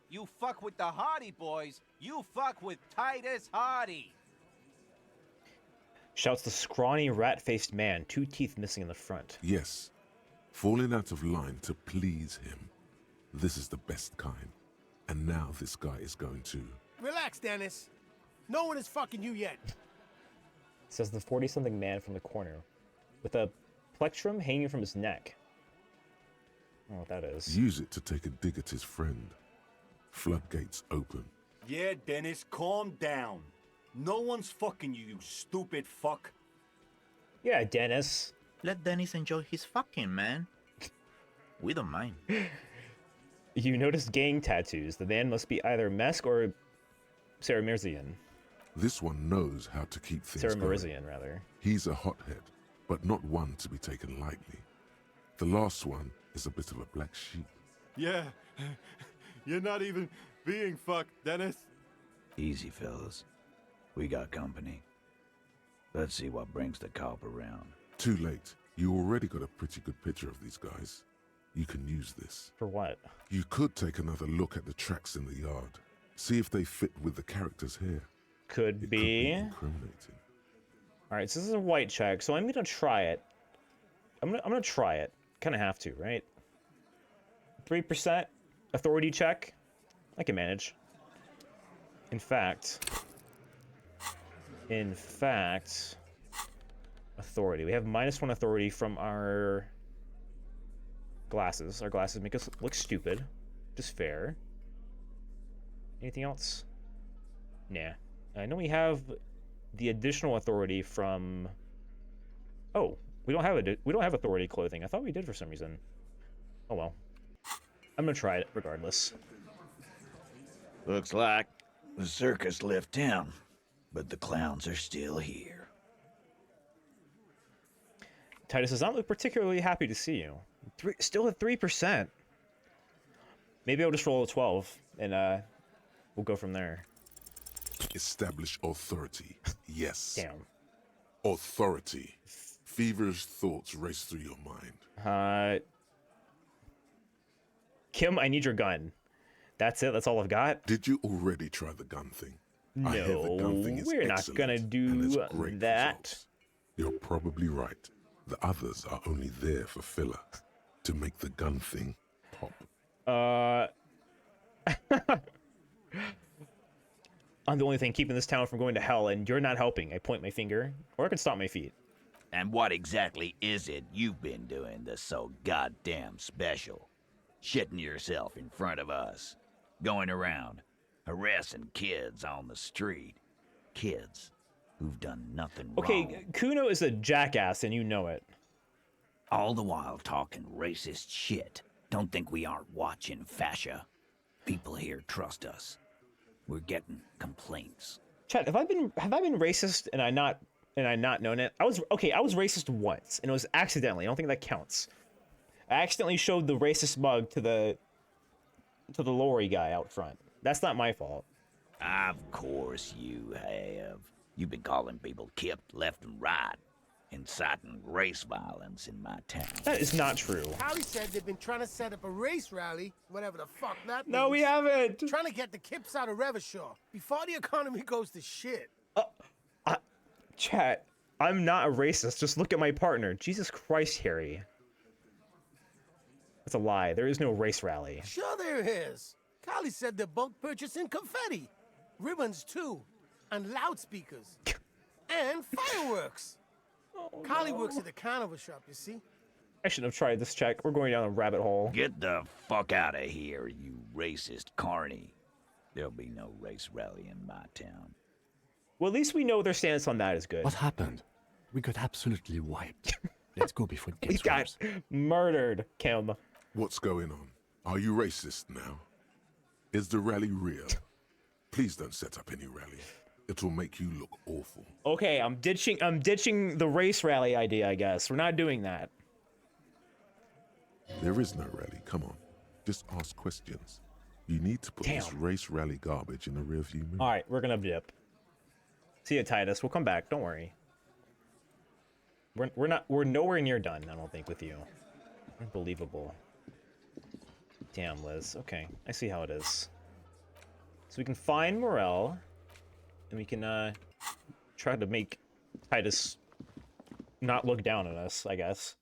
You fuck with the Hardy Boys, you fuck with Titus Hardy! Shouts the scrawny, rat-faced man, 2 teeth missing in the front. Yes, falling out of line to please him. This is the best kind. And now this guy is going to... Relax, Dennis. No one is fucking you yet. Says the 40-something man from the corner, with a plectrum hanging from his neck. I don't know what that is. Use it to take a dig at his friend. Floodgates open. Yeah, Dennis, calm down. No one's fucking you, you stupid fuck. Yeah, Dennis. Let Dennis enjoy his fucking, man. We don't mind. You notice gang tattoos. The man must be either Mesk or Ceremerzian. This one knows how to keep things Ceremerzian, rather. He's a hothead, but not one to be taken lightly. The last one is a bit of a black sheep. Yeah, you're not even being fucked, Dennis. Easy, fellas. We got company. Let's see what brings the cop around. Too late. You already got a pretty good picture of these guys. You can use this. For what? You could take another look at the tracks in the yard. See if they fit with the characters here. Could be incriminating. All right, so this is a white check, so I'm gonna try it. I'm gonna try it. Kind of have to, right? 3% authority check. I can manage. In fact, authority. We have -1 authority from our glasses. Our glasses make us look stupid. Just fair. Anything else? Nah. I know we have the additional authority from... Oh, we don't have authority clothing. I thought we did for some reason. Oh well. I'm gonna try it regardless. Looks like the circus left town, but the clowns are still here. Titus does not look particularly happy to see you. Still at 3%. Maybe I'll just roll a 12 and we'll go from there. Establish authority. Yes. Damn. Authority. Feverish thoughts race through your mind. Kim, I need your gun. That's it. That's all I've got. Did you already try the gun thing? No, I hear the gun thing is we're not gonna do that. Results. You're probably right. The others are only there for filler, to make the gun thing pop. I'm the only thing keeping this town from going to hell, and you're not helping. I point my finger, or I can stomp my feet. And what exactly is it you've been doing that's so goddamn special? Shitting yourself in front of us. Going around, harassing kids on the street. Kids who've done nothing wrong. Okay, Kuno is a jackass, and you know it. All the while talking racist shit. Don't think we aren't watching, fascia. People here trust us. We're getting complaints. Chad, have I been racist and I not known it? I was racist once, and it was accidentally. I don't think that counts. I accidentally showed the racist mug to the lorry guy out front. That's not my fault. Of course you have. You've been calling people Kip left and right, inciting race violence in my town. That is not true. Holly said they've been trying to set up a race rally, whatever the fuck that means. No, we haven't. Trying to get the Kips out of Revachol before the economy goes to shit. Chat, I'm not a racist. Just look at my partner. Jesus Christ, Harry. That's a lie. There is no race rally. Sure there is. Carly said they're bulk purchasing confetti, ribbons too, and loudspeakers, and fireworks. Carly works at the carnival shop, you see. I shouldn't have tried this check. We're going down a rabbit hole. Get the fuck out of here, you racist carny. There'll be no race rally in my town. Well, at least we know their stance on that is good. What happened? We got absolutely wiped. Let's go before it gets worse. We got murdered, Kim. What's going on? Are you racist now? Is the rally real? Please don't set up any rally. It'll make you look awful. Okay, I'm ditching the race rally idea, I guess. We're not doing that. There is no rally. Come on. Just ask questions. You need to put this race rally garbage in the rearview mirror. All right, we're gonna dip. See you, Titus. We'll come back. Don't worry. We're nowhere near done, I don't think, with you. Unbelievable. Damn, Liz. Okay, I see how it is. So we can find Morel, and we can try to make Titus not look down on us, I guess.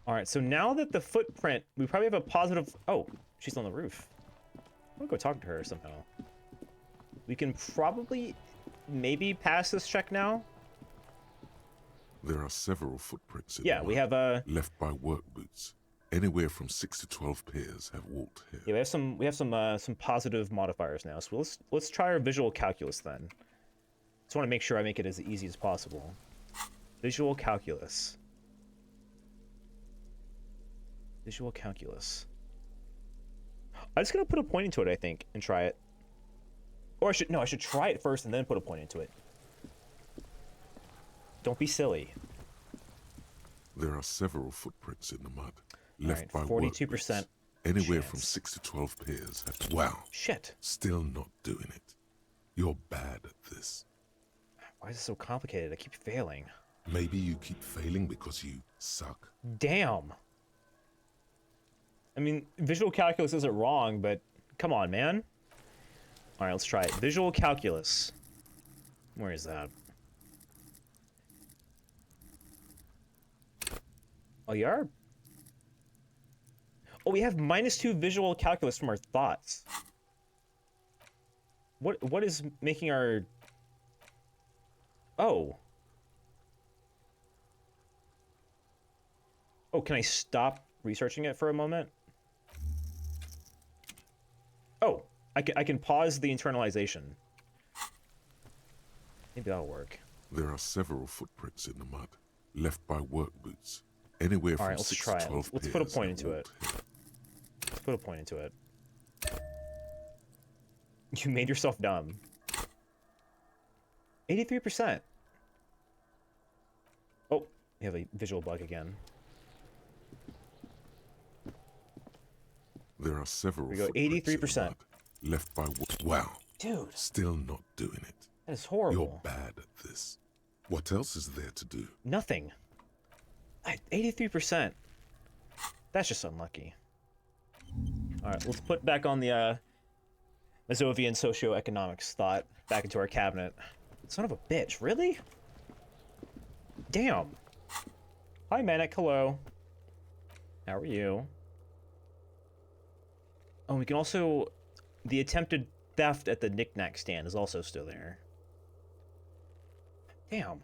All right, so now that the footprint, we probably have a positive... Oh, she's on the roof. I'm gonna go talk to her somehow. We can probably maybe pass this check now. There are several footprints in yeah, we have left by work boots. Anywhere from 6 to 12 pairs have walked here. Yeah, we have some positive modifiers now. So let's try our visual calculus then. Just want to make sure I make it as easy as possible. Visual calculus. Visual calculus. I'm just gonna put a point into it, I think, and try it. Or I should try it first and then put a point into it. Don't be silly. There are several footprints in the mud. Left by 42%. Anywhere from 6 to 12 pairs. Wow. Shit. Still not doing it. You're bad at this. Why is it so complicated? I keep failing. Maybe you keep failing because you suck. Damn. I mean, visual calculus isn't wrong, but come on, man. All right, let's try it. Visual calculus. Where is that? Oh, you are? Oh, we have -2 visual calculus from our thoughts. What is making our... Oh. Oh, can I stop researching it for a moment? Oh, I can pause the internalization. Maybe that'll work. There are several footprints in the mud, left by work boots. Anywhere from 6 to 12 pairs. Let's put a point into it. Let's put a point into it. You made yourself dumb. 83%. Oh, we have a visual bug again. There are several. We go 83%. Left by wow. Dude. Still not doing it. That is horrible. You're bad at this. What else is there to do? Nothing. 83%. That's just unlucky. All right, let's put back on the Mazovian socioeconomics thought back into our cabinet. Son of a bitch, really? Damn. Hi, Manic. Hello. How are you? Oh, we can also... The attempted theft at the knick-knack stand is also still there. Damn.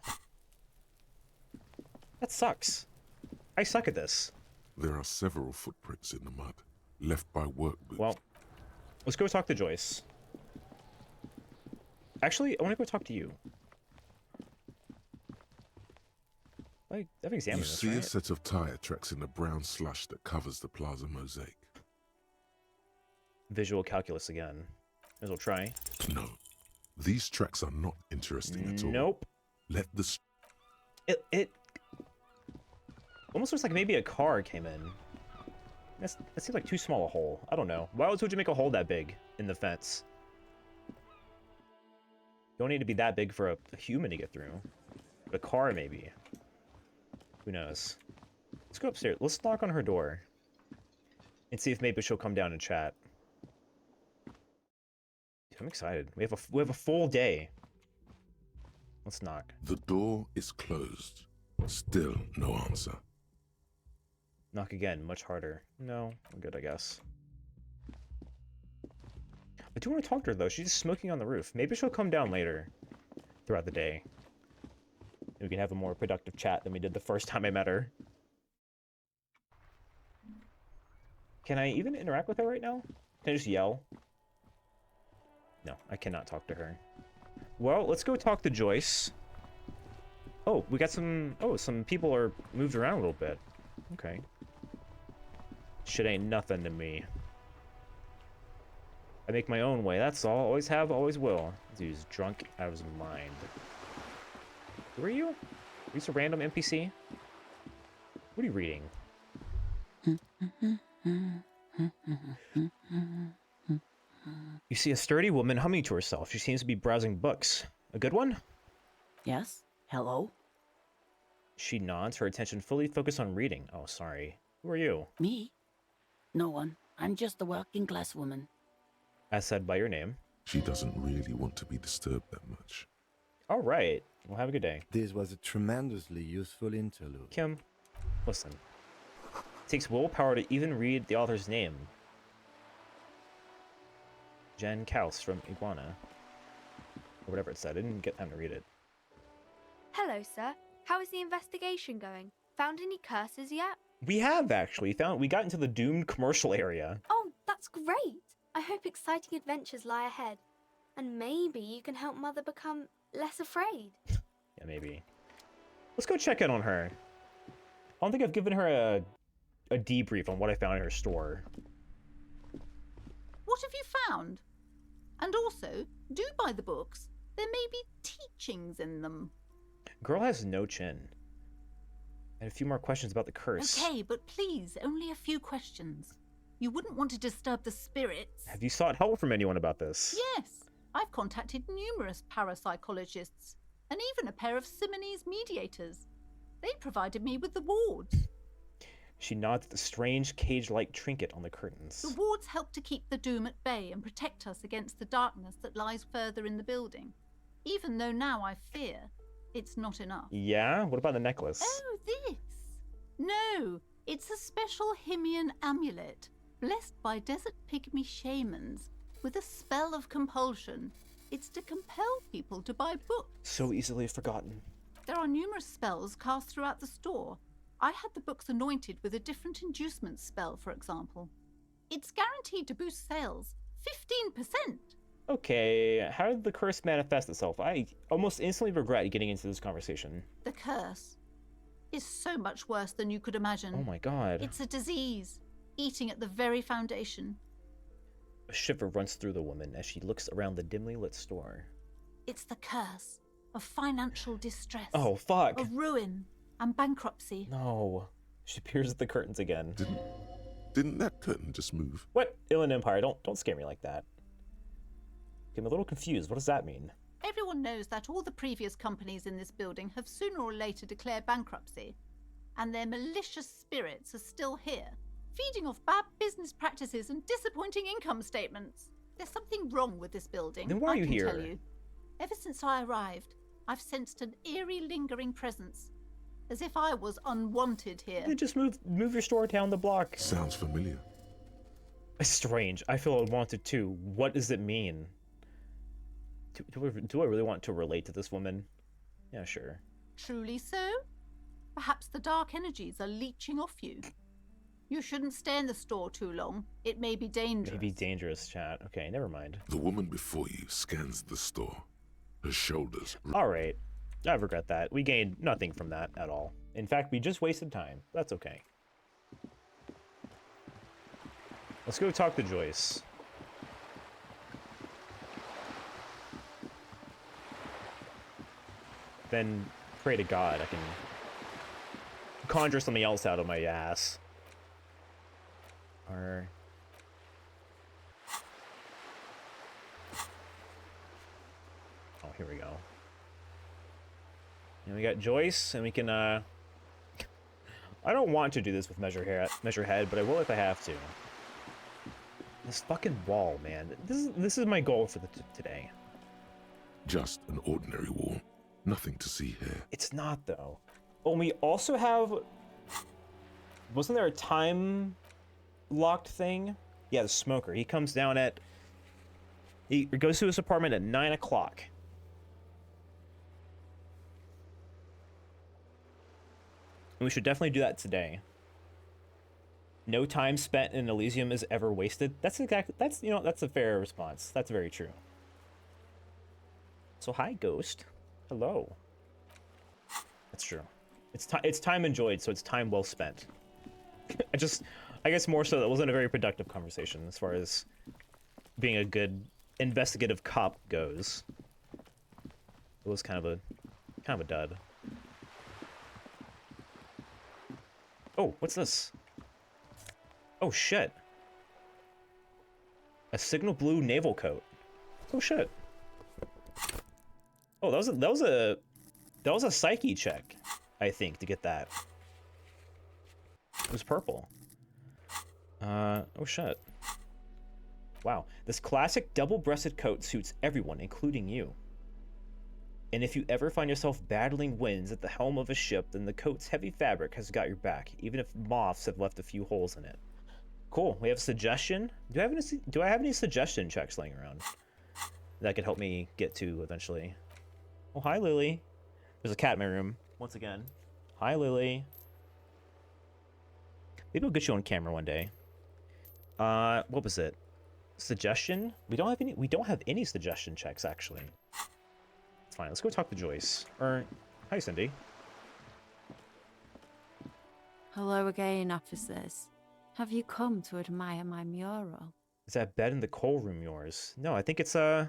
That sucks. I suck at this. There are several footprints in the mud, left by work boots. Well, let's go talk to Joyce. Actually, I want to go talk to you. I've examined this, You see right? a set of tire tracks in the brown slush that covers the plaza mosaic. Visual calculus again. As we'll try. No. These tracks are not interesting at all. Nope. Let the... It almost looks like maybe a car came in. That seems like too small a hole. I don't know. Why would you make a hole that big in the fence? Don't need to be that big for a human to get through. But a car, maybe. Who knows? Let's go upstairs. Let's knock on her door. And see if maybe she'll come down and chat. I'm excited. We have a full day. Let's knock. The door is closed. Still no answer. Knock again, much harder. No, we're good, I guess. I do want to talk to her, though. She's smoking on the roof. Maybe she'll come down later throughout the day. We can have a more productive chat than we did the first time I met her. Can I even interact with her right now? Can I just yell? No, I cannot talk to her. Well, let's go talk to Joyce. Oh, we got some... Oh, some people are moved around a little bit. Okay. Shit ain't nothing to me. I make my own way, that's all. Always have, always will. Dude's drunk out of his mind. Who are you? Are you just a random NPC? What are you reading? You see a sturdy woman humming to herself. She seems to be browsing books. A good one? Yes? Hello? She nods, her attention fully focused on reading. Oh, sorry. Who are you? Me? No one. I'm just a working class woman. As said by your name. She doesn't really want to be disturbed that much. All right. Well, have a good day. This was a tremendously useful interlude. Kim, listen. It takes willpower to even read the author's name. Jen Kaus from Iguana. Or whatever it said. I didn't get time to read it. Hello, sir. How is the investigation going? Found any curses yet? We have actually we got into the doomed commercial area. Oh, that's great. I hope exciting adventures lie ahead. And maybe you can help Mother become less afraid. Yeah, maybe. Let's go check in on her. I don't think I've given her a debrief on what I found in her store. What have you found? And also, do buy the books. There may be teachings in them. Girl has no chin. And a few more questions about the curse. Okay, but please, only a few questions. You wouldn't want to disturb the spirits. Have you sought help from anyone about this? Yes, I've contacted numerous parapsychologists, and even a pair of Simonese mediators. They provided me with the wards. She nods at the strange cage-like trinket on the curtains. The wards help to keep the doom at bay and protect us against the darkness that lies further in the building. Even though now I fear it's not enough. Yeah? What about the necklace? Oh, this? No, it's a special Himian amulet, blessed by desert pygmy shamans, with a spell of compulsion. It's to compel people to buy books. So easily forgotten. There are numerous spells cast throughout the store. I had the books anointed with a different inducement spell, for example. It's guaranteed to boost sales 15%. Okay, how did the curse manifest itself? I almost instantly regret getting into this conversation. The curse is so much worse than you could imagine. Oh my god. It's a disease, eating at the very foundation. A shiver runs through the woman as she looks around the dimly lit store. It's the curse of financial distress. Oh, fuck. Of ruin and bankruptcy. No. She peers at the curtains again. Didn't that curtain just move? What? Inland Empire, don't scare me like that. I'm a little confused. What does that mean? Everyone knows that all the previous companies in this building have sooner or later declared bankruptcy, and their malicious spirits are still here, feeding off bad business practices and disappointing income statements. There's something wrong with this building. Then why are you here? I can tell you. Ever since I arrived, I've sensed an eerie, lingering presence, as if I was unwanted here. Then just move your store down the block. Sounds familiar. It's strange. I feel unwanted too. What does it mean? Do I really want to relate to this woman? Yeah, sure. Truly so? Perhaps the dark energies are leeching off you. You shouldn't stay in the store too long. It may be dangerous. Maybe dangerous, chat. Okay, never mind. The woman before you scans the store. Her shoulders. Alright. I regret that. We gained nothing from that at all. In fact, we just wasted time. That's okay. Let's go talk to Joyce. Then pray to God I can conjure something else out of my ass. Or... Oh, here we go. And we got Joyce, and we can, I don't want to do this with Measure Head, but I will if I have to. This fucking wall, man. This is my goal for today. Just an ordinary wall. Nothing to see here. It's not, though. Oh, we also have... Wasn't there a time-locked thing? Yeah, the smoker. He comes down at... He goes to his apartment at 9 o'clock. And we should definitely do that today. No time spent in Elysium is ever wasted. That's a fair response. That's very true. So hi, Ghost. Hello. That's true. It's time enjoyed, so it's time well spent. I guess more so that wasn't a very productive conversation as far as being a good investigative cop goes. It was kind of a dud. Oh, what's this? Oh shit. A signal blue naval coat. Oh shit. Oh, that was a psyche check, I think, to get that. It was purple. Oh shit. Wow. This classic double-breasted coat suits everyone, including you. And if you ever find yourself battling winds at the helm of a ship, then the coat's heavy fabric has got your back, even if moths have left a few holes in it. Cool. We have a suggestion. Do I have any suggestion checks laying around that could help me get to eventually? Oh, hi, Lily. There's a cat in my room once again. Hi, Lily. Maybe we'll get you on camera one day. What was it? Suggestion? We don't have any suggestion checks actually. It's fine. Let's go talk to Joyce. Hi, Cindy. Hello again, officers. Have you come to admire my mural? Is that bed in the coal room yours? No, I think it's the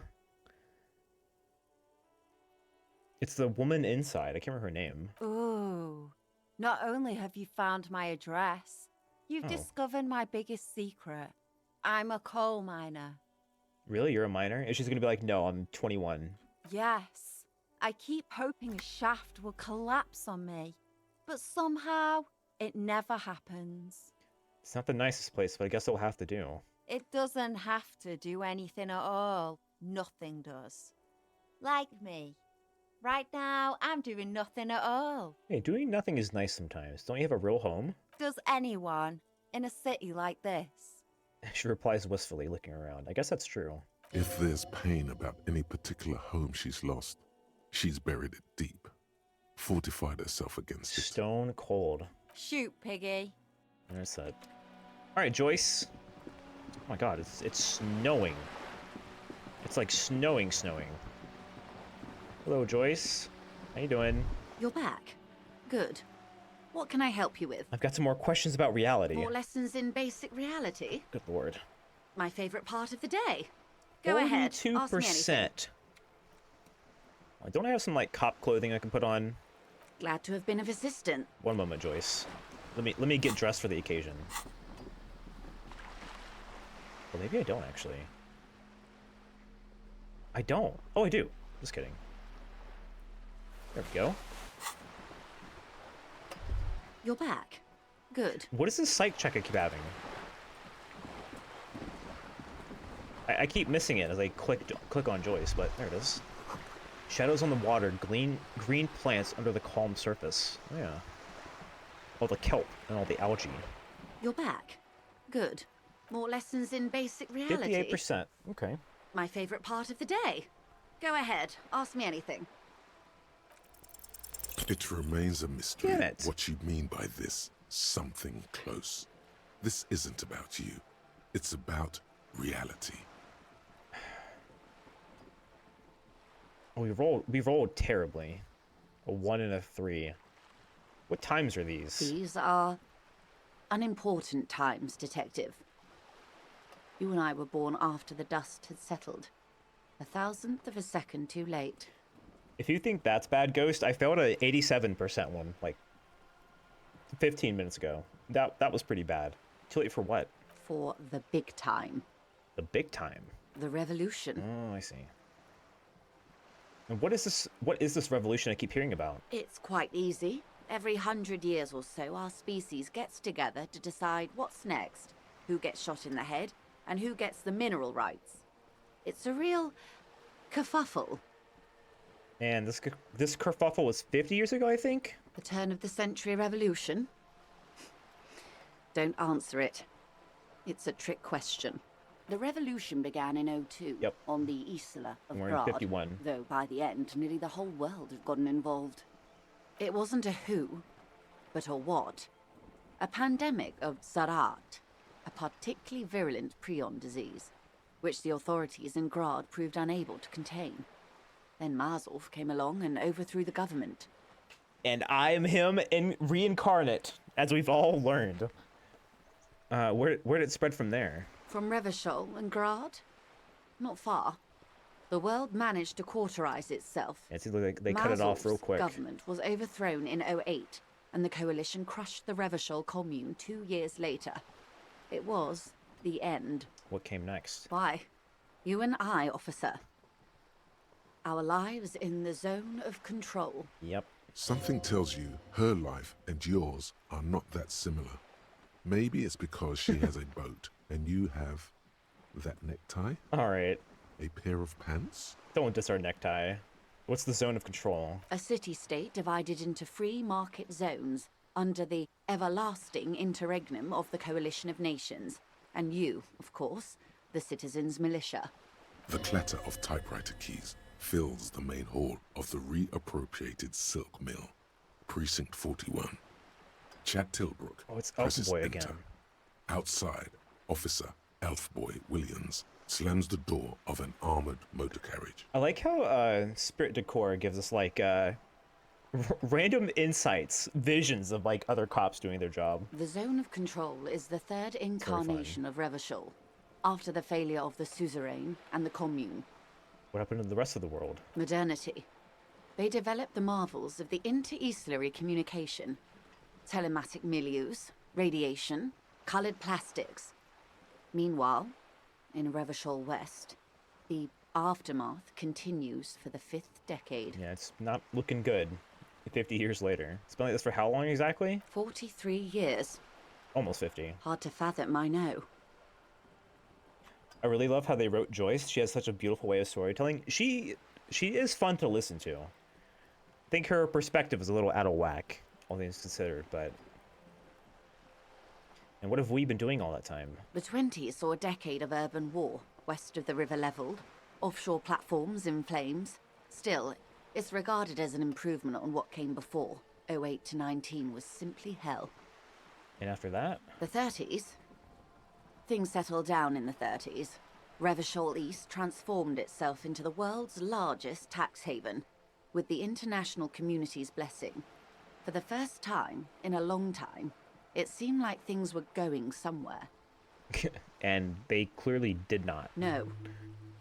woman inside. I can't remember her name. Ooh. Not only have you found my address, you've discovered my biggest secret. I'm a coal miner. Really? You're a miner? And she's gonna be like, no, I'm 21. Yes. I keep hoping a shaft will collapse on me, but somehow it never happens. It's not the nicest place, but I guess it'll have to do. It doesn't have to do anything at all. Nothing does. Like me. Right now, I'm doing nothing at all. Hey, doing nothing is nice sometimes. Don't you have a real home? Does anyone in a city like this? She replies wistfully, looking around. I guess that's true. If there's pain about any particular home she's lost, she's buried it deep. Fortified herself against it. Stone cold. Shoot, Piggy. There's that. Alright, Joyce. Oh my god, it's snowing. It's like snowing. Hello, Joyce. How you doing? You're back. Good. What can I help you with? I've got some more questions about reality. More lessons in basic reality? Good lord. My favorite part of the day. Go ahead. 42%. Don't I have some like cop clothing I can put on? Glad to have been of assistance. One moment, Joyce. Let me get dressed for the occasion. Well, maybe I don't actually. I don't. Oh, I do. Just kidding. There we go. You're back. Good. What is this psych check I keep having? I keep missing it as I click on Joyce, but there it is. Shadows on the water, green plants under the calm surface. Oh, yeah. All the kelp and all the algae. You're back. Good. More lessons in basic reality. 58%. Okay. My favorite part of the day. Go ahead. Ask me anything. It remains a mystery what you mean by this something close. This isn't about you. It's about reality. Oh, we rolled terribly. A 1 and a 3. What times are these? These are unimportant times, Detective. You and I were born after the dust had settled. 1,000th of a second too late. If you think that's bad, Ghost, I failed a 87% one, like 15 minutes ago. That was pretty bad. Too late for what? For the big time. The big time? The revolution. Oh, I see. And what is this revolution I keep hearing about? It's quite easy. Every 100 years or so, our species gets together to decide what's next, who gets shot in the head, and who gets the mineral rights. It's a real kerfuffle. And this kerfuffle was 50 years ago, I think? The turn of the century revolution? Don't answer it. It's a trick question. The revolution began in 02 on the Isla of We're in Brad, 51. though by the end, nearly the whole world had gotten involved. It wasn't a who, but a what. a pandemic of Zarat, a particularly virulent prion disease, which the authorities in Grad proved unable to contain. Then Marzolf came along and overthrew the government. And I am him in reincarnate, as we've all learned. Where did it spread from there? From Revachol and Grad? Not far. The world managed to cauterize itself. It seems like they cut it off real quick. Government was overthrown in 08, and the coalition crushed the Revachol commune 2 years later. It was the end. What came next? Why? You and I, officer. Our lives in the zone of control. Yep. Something tells you her life and yours are not that similar. Maybe it's because she has a boat and you have that necktie? All right. A pair of pants? Don't diss our necktie. What's the zone of control? A city-state divided into free market zones under the everlasting interregnum of the Coalition of Nations. And you, of course, the citizens' militia. The clatter of typewriter keys fills the main hall of the reappropriated silk mill. Precinct 41. Chad Tilbrook. Oh, it's presses Elfboy enter. again. Outside, Officer Elfboy Williams slams the door of an armored motor carriage. I like how Spirit Decor gives us like random insights, visions of like other cops doing their job. The zone of control is the third incarnation of Revachol, after the failure of the suzerain and the commune. What happened to the rest of the world? Modernity. They developed the marvels of the inter-easterly communication, telematic milieus, radiation, colored plastics. Meanwhile, in Revachol West, the aftermath continues for the 5th decade. Yeah, it's not looking good 50 years later. It's been like this for how long exactly? 43 years. Almost 50. Hard to fathom, I know. I really love how they wrote Joyce. She has such a beautiful way of storytelling. She is fun to listen to. I think her perspective is a little out of whack, all things considered, but... And what have we been doing all that time? The 20s saw a decade of urban war, west of the river leveled, offshore platforms in flames. Still, it's regarded as an improvement on what came before. 08 to 19 was simply hell. And after that? The 30s? Things settled down in the 30s. Revachol East transformed itself into the world's largest tax haven, with the international community's blessing. For the first time in a long time, it seemed like things were going somewhere. And they clearly did not. No.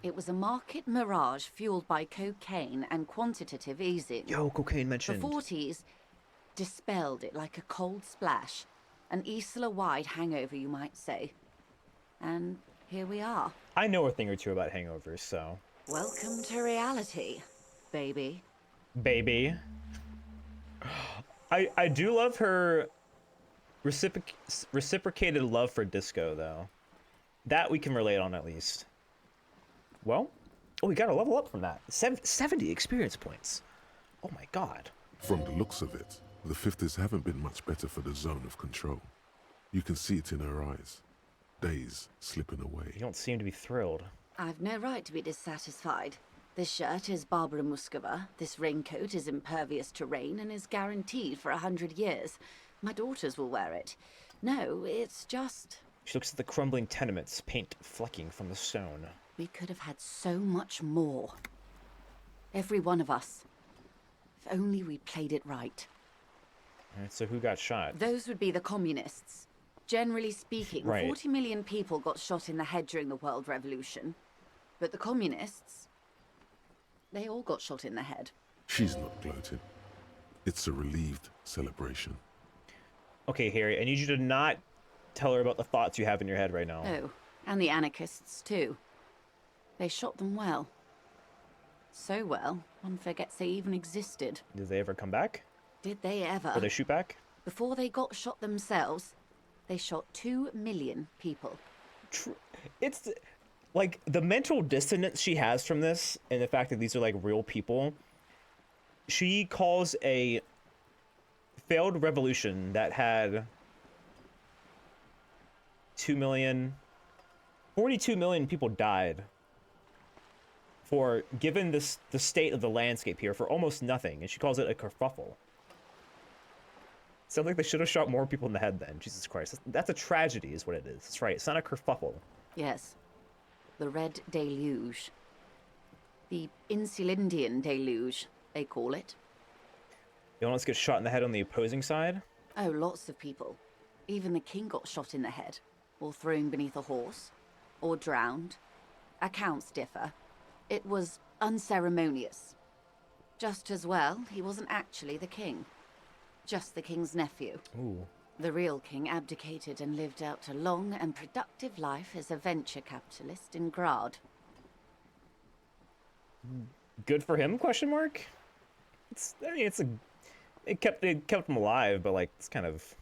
It was a market mirage fueled by cocaine and quantitative easing. Yo, cocaine mentioned. The 40s dispelled it like a cold splash. An Isla-wide hangover, you might say. And here we are. I know a thing or two about hangovers, so... Welcome to reality, baby. Baby. I do love her reciprocated love for disco, though. That we can relate on, at least. Well, oh, we got a level up from that. 70 experience points. Oh my god. From the looks of it, the 50s haven't been much better for the zone of control. You can see it in her eyes. Days slipping away. You don't seem to be thrilled. I've no right to be dissatisfied. This shirt is Barbara Muscova, this raincoat is impervious to rain and is guaranteed for 100 years. My daughters will wear it. No, it's just... She looks at the crumbling tenements, paint flecking from the stone. We could have had so much more. Every one of us. If only we played it right. Alright, so who got shot? Those would be the communists. Generally speaking, right. 40 million people got shot in the head during the World Revolution. But the communists, they all got shot in the head. She's not gloating. It's a relieved celebration. Okay, Harry, I need you to not tell her about the thoughts you have in your head right now. Oh, and the anarchists too. They shot them well. So well, one forgets they even existed. Did they ever come back? Did they ever? Did they shoot back? Before they got shot themselves, they shot 2 million people. It's like the mental dissonance she has from this and the fact that these are like real people. She calls a failed revolution that had 42 million people died for, given this the state of the landscape here, for almost nothing, and she calls it a kerfuffle. Sounds like they should have shot more people in the head then. Jesus Christ. That's a tragedy is what it is. That's right. It's not a kerfuffle. Yes. The Red Deluge. The Insulindian Deluge, they call it. You want to get shot in the head on the opposing side? Oh, lots of people. Even the king got shot in the head, or thrown beneath a horse, or drowned. Accounts differ. It was unceremonious. Just as well, he wasn't actually the king. Just the king's nephew. Ooh. The real king abdicated and lived out a long and productive life as a venture capitalist in Grad. Good for him? Question mark. It kept him alive, but like it's kind of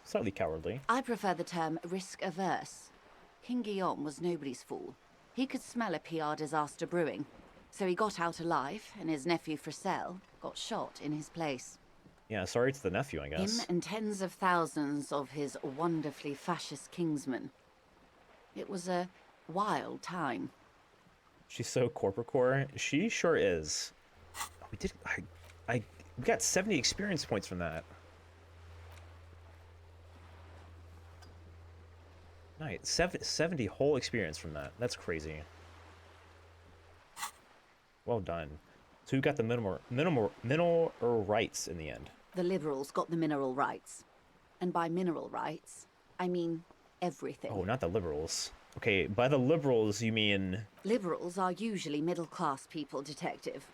slightly cowardly. I prefer the term risk-averse. King Guillaume was nobody's fool. He could smell a PR disaster brewing, so he got out alive, and his nephew Fricelle got shot in his place. Yeah, sorry to the nephew, I guess. Him and tens of thousands of his wonderfully fascist kingsmen. It was a wild time. She's so corporate core. She sure is. We got 70 experience points from that. Nice. 70 whole experience from that. That's crazy. Well done. So who got the mineral rights in the end? The liberals got the mineral rights. And by mineral rights, I mean everything. Oh, not the liberals. Okay, by the liberals you mean... Liberals are usually middle-class people, Detective.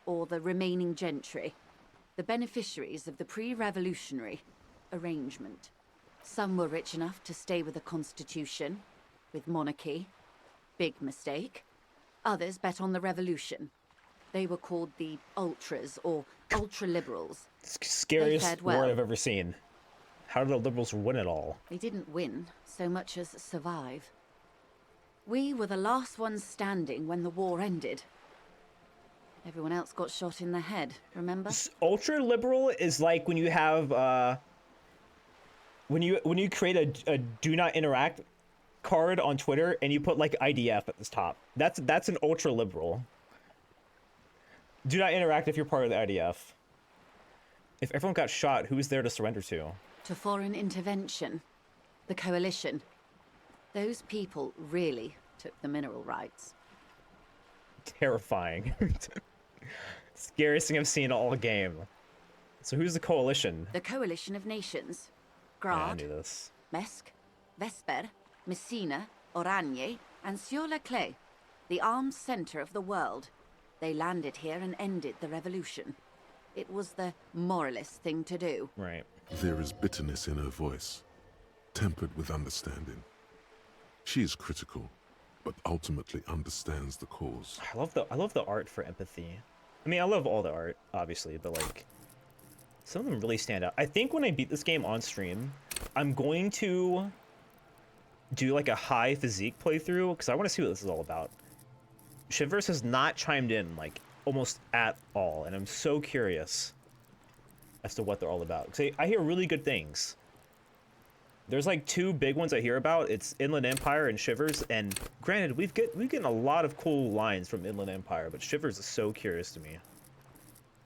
Or the remaining gentry. The beneficiaries of the pre-revolutionary arrangement. Some were rich enough to stay with the Constitution, with monarchy. Big mistake. Others bet on the revolution. They were called the ultras, or ultra-liberals. Scariest word I've ever seen. How did the liberals win it all? They didn't win so much as survive. We were the last ones standing when the war ended. Everyone else got shot in the head, remember? Ultra-liberal is like when you have, when you create a do not interact card on Twitter and you put like IDF at the top. That's an ultra-liberal. Do not interact if you're part of the IDF. If everyone got shot, who was there to surrender to? To foreign intervention. The coalition. Those people really took the mineral rights. Terrifying. Scariest thing I've seen all game. So who's the coalition? The coalition of nations. Yeah, I Grad, knew this. Mesk, Vesper, Messina, Oranje, and Sur-la-Clay. The armed center of the world. They landed here and ended the revolution. It was the moralist thing to do. Right. There is bitterness in her voice, tempered with understanding. She is critical, but ultimately understands the cause. I love the art for empathy. I mean, I love all the art, obviously, but like some of them really stand out. I think when I beat this game on stream, I'm going to do like a high physique playthrough because I want to see what this is all about. Shivers has not chimed in like almost at all, and I'm so curious as to what they're all about. Because I hear really good things. There's like two big ones I hear about. It's Inland Empire and Shivers, and granted, we've gotten a lot of cool lines from Inland Empire, but Shivers is so curious to me.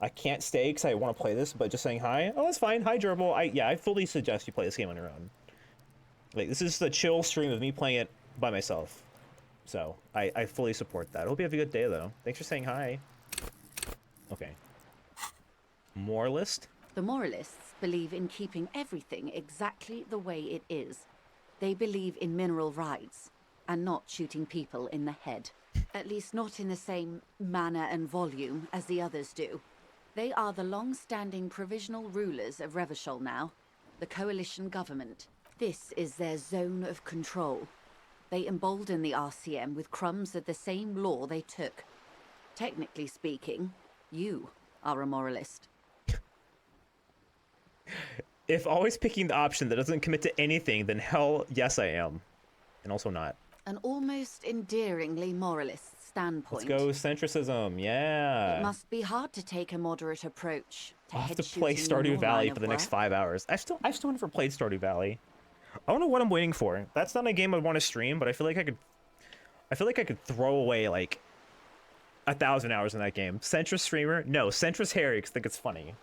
I can't stay because I want to play this, but just saying hi. Oh, that's fine. Hi, Gerbil. I fully suggest you play this game on your own. Like, this is the chill stream of me playing it by myself. So, I fully support that. I hope you have a good day, though. Thanks for saying hi. Okay. Moralist? The moralists believe in keeping everything exactly the way it is. They believe in mineral rights, and not shooting people in the head. At least not in the same manner and volume as the others do. They are the long-standing provisional rulers of Revachol now, the coalition government. This is their zone of control. They embolden the RCM with crumbs of the same law they took. Technically speaking, you are a moralist. If always picking the option that doesn't commit to anything, then hell, yes I am. And also not. An almost endearingly moralist standpoint. Let's go centricism, yeah. It must be hard to take a moderate approach to I'll have to head-shooting play in Stardew your Valley line for the of next work. 5 hours. I've still never played Stardew Valley. I don't know what I'm waiting for. That's not a game I'd want to stream, but I feel like I could throw away like 1,000 hours in that game. Centrist streamer? No, centrist Harry, because I think it's funny.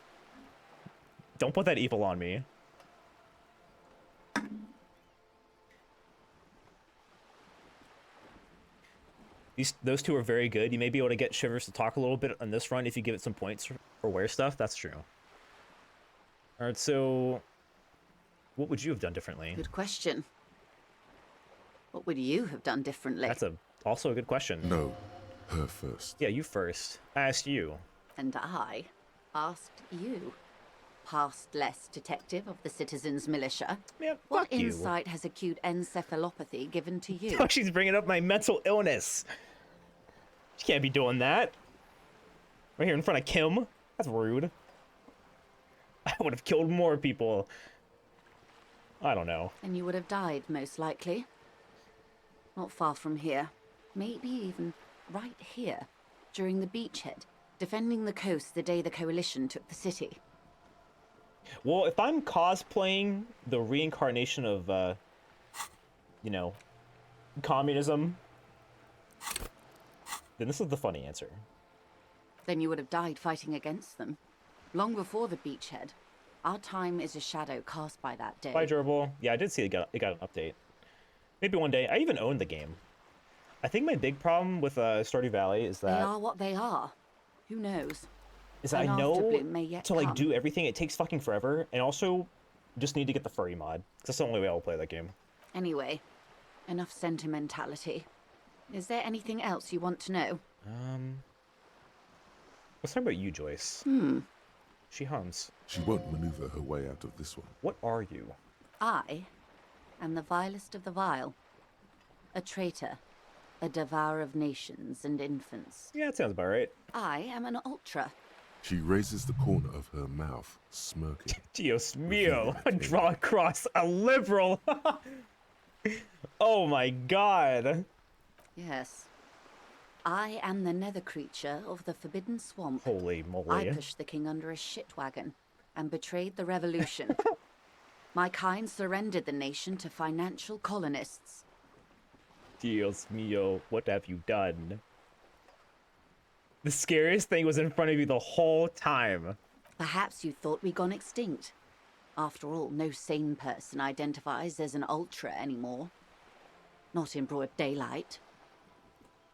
Don't put that evil on me. Those two are very good. You may be able to get Shivers to talk a little bit on this run if you give it some points for wear stuff. That's true. All right, so what would you have done differently? Good question. What would you have done differently? That's also a good question. No, her first. Yeah, you first. I asked you. And I asked you, past-less detective of the Citizens Militia. Yeah, what insight has acute encephalopathy given to you? Oh, she's bringing up my mental illness. She can't be doing that. Right here in front of Kim. That's rude. I would have killed more people. I don't know. And you would have died, most likely. Not far from here. Maybe even right here, during the beachhead, defending the coast the day the Coalition took the city. Well, if I'm cosplaying the reincarnation of, you know, communism, then this is the funny answer. Then you would have died fighting against them. Long before the beachhead. Our time is a shadow cast by that day. Bye, Gerbil. Yeah, I did see it got an update. Maybe one day. I even own the game. I think my big problem with Stardew Valley is that... They are what they are. Who knows? Is that I know to, like, do everything, it takes fucking forever, and also just need to get the furry mod. Because that's the only way I'll play that game. Anyway, enough sentimentality. Is there anything else you want to know? Let's talk about you, Joyce. She hums. She won't maneuver her way out of this one. What are you? I am the vilest of the vile. A traitor. A devourer of nations and infants. Yeah, that sounds about right. I am an ultra. She raises the corner of her mouth, smirking. Dios mio, draw across a liberal. Oh my god. Yes. I am the nether creature of the Forbidden Swamp. Holy moly. I pushed the king under a shit wagon and betrayed the revolution. My kind surrendered the nation to financial colonists. Dios mio, what have you done? The scariest thing was in front of you the whole time. Perhaps you thought we'd gone extinct. After all, no sane person identifies as an ultra anymore. Not in broad daylight.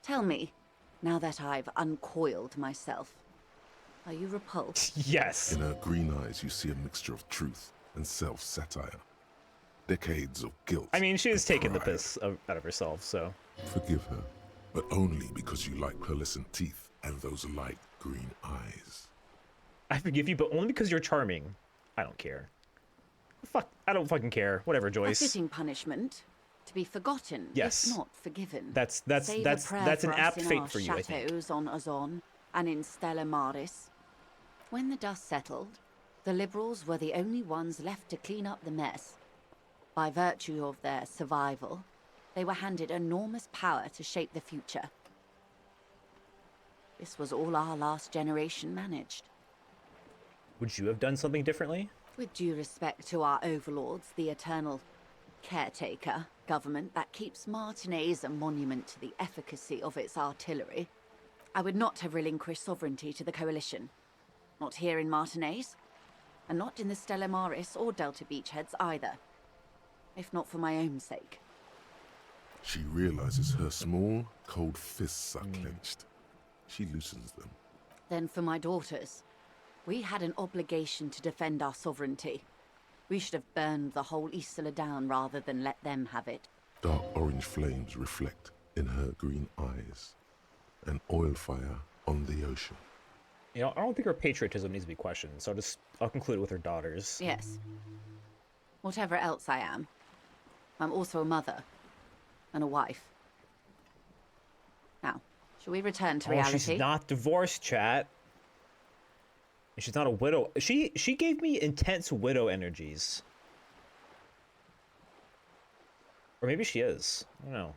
Tell me, now that I've uncoiled myself, are you repulsed? Yes. In her green eyes, you see a mixture of truth and self-satire. Decades of guilt. I mean, she is taking the piss out of herself, so. Forgive her, but only because you like pearlescent teeth and those light green eyes. I forgive you, but only because you're charming. I don't care. Fuck, I don't fucking care. Whatever, Joyce. A fitting punishment. To be forgotten, yes. if not forgiven. That's an apt fate for you, I think. Chateaus on Azon and in Stella Maris. When the dust settled, the liberals were the only ones left to clean up the mess. By virtue of their survival, they were handed enormous power to shape the future. This was all our last generation managed. Would you have done something differently? With due respect to our overlords, the eternal caretaker government that keeps Martinez a monument to the efficacy of its artillery, I would not have relinquished sovereignty to the Coalition. Not here in Martinez, and not in the Stella Maris or Delta Beachheads either. If not for my own sake. She realizes her small, cold fists are clenched. She loosens them. Then for my daughters. We had an obligation to defend our sovereignty. We should have burned the whole Isla down rather than let them have it. Dark orange flames reflect in her green eyes. An oil fire on the ocean. You know, I don't think her patriotism needs to be questioned, so I'll conclude with her daughters. Yes. Whatever else I am, I'm also a mother. And a wife. Now, shall we return to reality? She's not divorced, chat. And she's not a widow. She gave me intense widow energies. Or maybe she is. I don't know.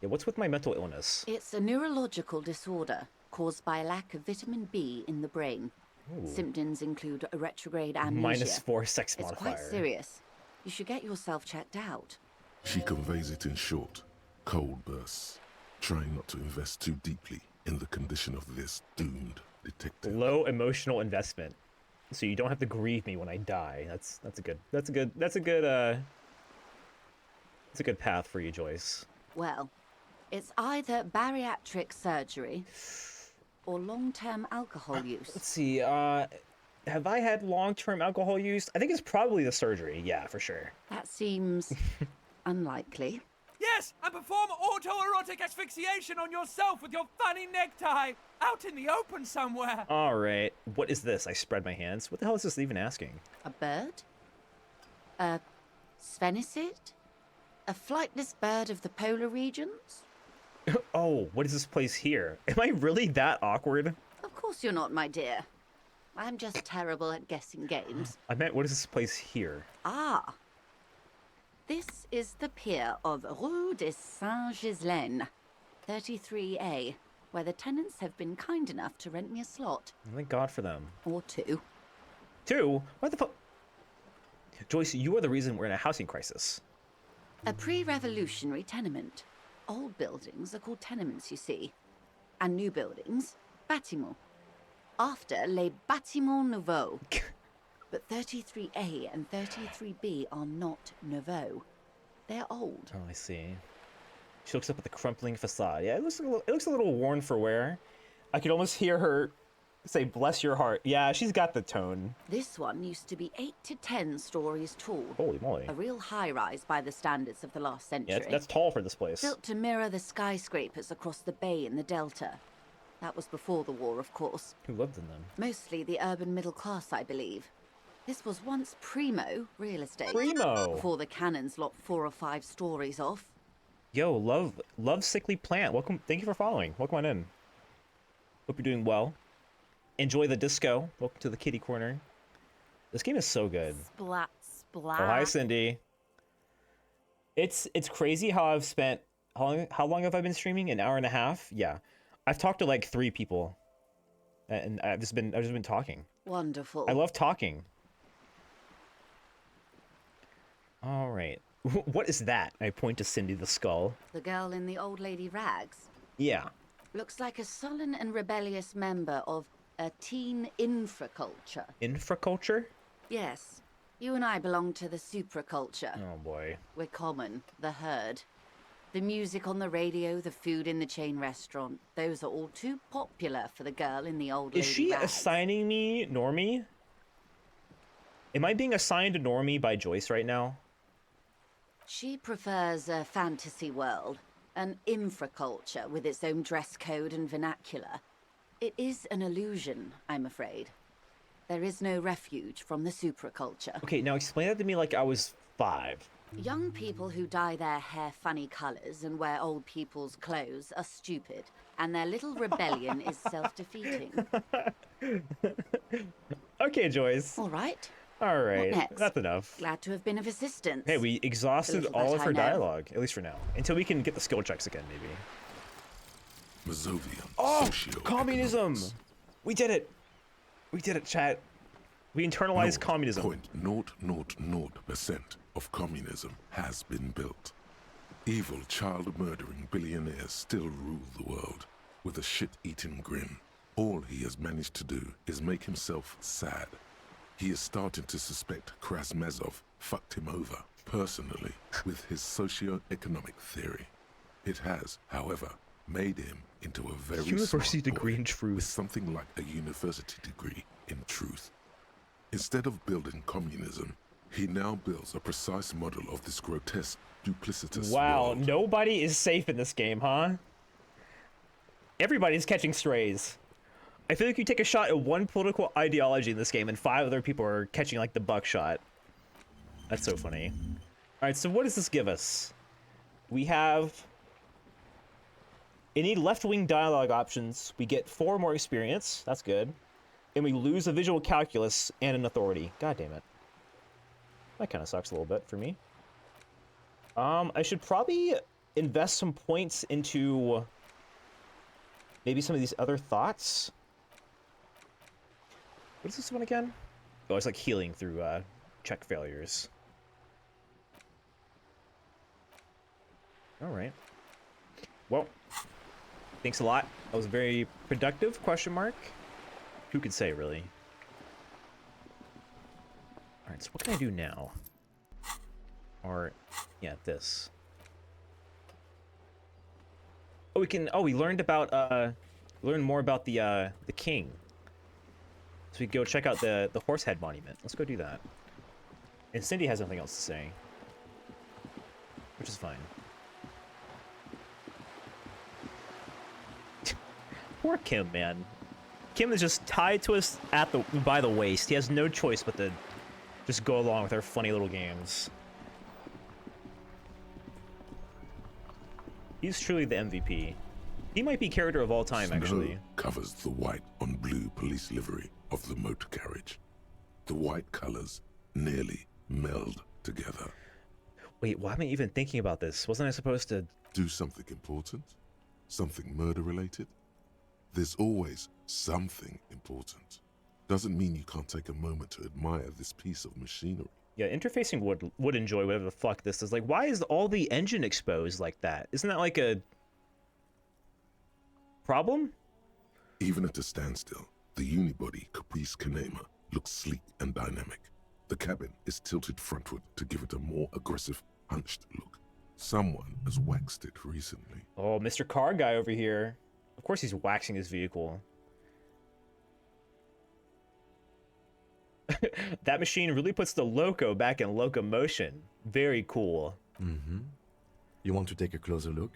Yeah, what's with my mental illness? It's a neurological disorder caused by a lack of vitamin B in the brain. Ooh. Symptoms include a retrograde amnesia. -4 sex modifier. It's quite serious. You should get yourself checked out. She conveys it in short, cold bursts, trying not to invest too deeply in the condition of this doomed detective. Low emotional investment, so you don't have to grieve me when I die. That's a good path for you, Joyce. Well, it's either bariatric surgery or long-term alcohol use. Let's see, have I had long-term alcohol use? I think it's probably the surgery, yeah, for sure. That seems unlikely. Yes, and perform autoerotic asphyxiation on yourself with your funny necktie out in the open somewhere. All right, what is this? I spread my hands. What the hell is this even asking? A bird? A sphenicid? A flightless bird of the polar regions? Oh, what is this place here? Am I really that awkward? Of course you're not, my dear. I'm just terrible at guessing games. I meant, what is this place here? Ah. This is the pier of Rue de Saint-Ghislain, 33A, where the tenants have been kind enough to rent me a slot. Thank God for them. Or two. Two? What the fuck? Joyce, you are the reason we're in a housing crisis. A pre-revolutionary tenement. Old buildings are called tenements, you see. And new buildings, bâtiments. After les bâtiments nouveaux. But 33A and 33B are not nouveau. They're old. Oh, I see. She looks up at the crumpling facade. Yeah, it looks a little worn for wear. I could almost hear her say, "Bless your heart." Yeah, she's got the tone. This one used to be 8 to 10 stories tall. Holy moly. A real high-rise by the standards of the last century. Yeah, that's tall for this place. Built to mirror the skyscrapers across the bay in the Delta. That was before the war, of course. Who lived in them? Mostly the urban middle class, I believe. This was once primo real estate. Primo! Before the cannons lopped 4 or 5 stories off. Yo, love sickly plant. Welcome. Thank you for following. Welcome on in. Hope you're doing well. Enjoy the disco. Welcome to the kitty corner. This game is so good. Splat, splat. Oh, hi, Cindy. It's crazy how I've spent. How long have I been streaming? An hour and a half? Yeah, I've talked to like 3 people, and I've just been talking. Wonderful. I love talking. All right. What is that? I point to Cindy the skull. The girl in the old lady rags. Yeah. Looks like a sullen and rebellious member of a teen infraculture. Infraculture? Yes. You and I belong to the supraculture. Oh boy. We're common, the herd. The music on the radio, the food in the chain restaurant, those are all too popular for the girl in the old lady Is she rags. assigning me normie? Am I being assigned a normie by Joyce right now? She prefers a fantasy world, an infraculture with its own dress code and vernacular. It is an illusion, I'm afraid. There is no refuge from the supraculture. Okay, now explain that to me like I was 5. Young people who dye their hair funny colors and wear old people's clothes are stupid, and their little rebellion is self-defeating. Okay, Joyce. All right. All right. What next? That's enough. Glad to have been of assistance. Hey, we exhausted little all that of I her know. dialogue, at least for now. Until we can get the skill checks again, maybe. Mazovian. Oh, communism! We did it! We did it, chat. We internalized communism. 0.000% of communism has been built. Evil, child-murdering billionaires still rule the world with a shit-eating grin. All he has managed to do is make himself sad. He is starting to suspect Krasmezov fucked him over, personally, with his socio-economic theory. It has, however, made him into a very University smart degree boy in truth. with something like a university degree in truth. Instead of building communism, he now builds a precise model of this grotesque, duplicitous Wow, world. nobody is safe in this game, huh? Everybody's catching strays. I feel like you take a shot at one political ideology in this game and 5 other people are catching like the buckshot. That's so funny. Alright, so what does this give us? We have any left-wing dialogue options. We get 4 more experience. That's good. And we lose a visual calculus and an authority. God damn it. That kind of sucks a little bit for me. I should probably invest some points into maybe some of these other thoughts. What is this one again? Oh, it's like healing through check failures. All right. Well, thanks a lot. That was very productive, question mark. Who could say, really? Alright, so what can I do now? Or, yeah, this. Oh, we can. Oh, we learned about. Learned more about the king. So we go check out the Horsehead Monument. Let's go do that. And Cindy has nothing else to say, which is fine. Poor Kim, man. Kim is just tied to us by the waist. He has no choice but to just go along with our funny little games. He's truly the MVP. He might be character of all time, Snow actually. Covers the white on blue police livery of the motor carriage. The white colors nearly meld together. Wait, why am I even thinking about this? Wasn't I supposed to do something important? Something murder related? There's always something important. Doesn't mean you can't take a moment to admire this piece of machinery. Yeah, interfacing would enjoy whatever the fuck this is. Like, why is all the engine exposed like that? Isn't that like a problem? Even at a standstill, the unibody Caprice Kanema looks sleek and dynamic. The cabin is tilted frontward to give it a more aggressive, hunched look. Someone has waxed it recently. Oh, Mr. Car Guy over here. Of course he's waxing his vehicle. That machine really puts the loco back in locomotion. Very cool. Mm-hmm. You want to take a closer look?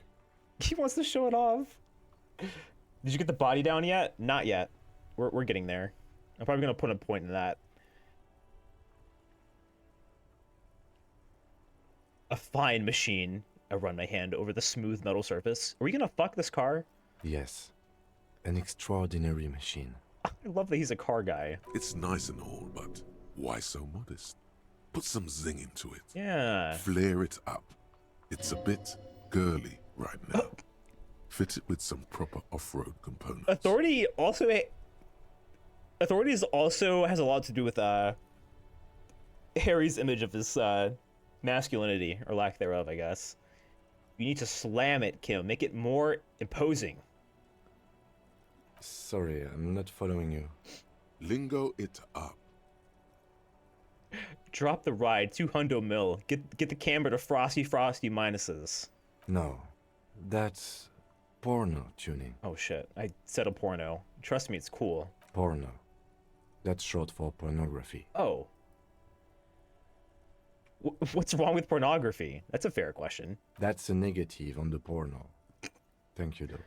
He wants to show it off. Did you get the body down yet? Not yet. We're getting there. I'm probably gonna put a point in that. A fine machine. I run my hand over the smooth metal surface. Are we gonna fuck this car? Yes. An extraordinary machine. I love that he's a car guy. It's nice and all, but why so modest? Put some zing into it. Yeah. Flare it up. It's a bit girly right now. Fit it with some proper off-road components. Authority also has a lot to do with Harry's image of his masculinity, or lack thereof, I guess. You need to slam it, Kim. Make it more imposing. Sorry, I'm not following you. Lingo it up. Drop the ride, 200 mil. Get the camber to frosty minuses. No, that's porno tuning. Oh shit, I said a porno. Trust me, it's cool. Porno. That's short for pornography. Oh. What's wrong with pornography? That's a fair question. That's a negative on the porno. Thank you, though.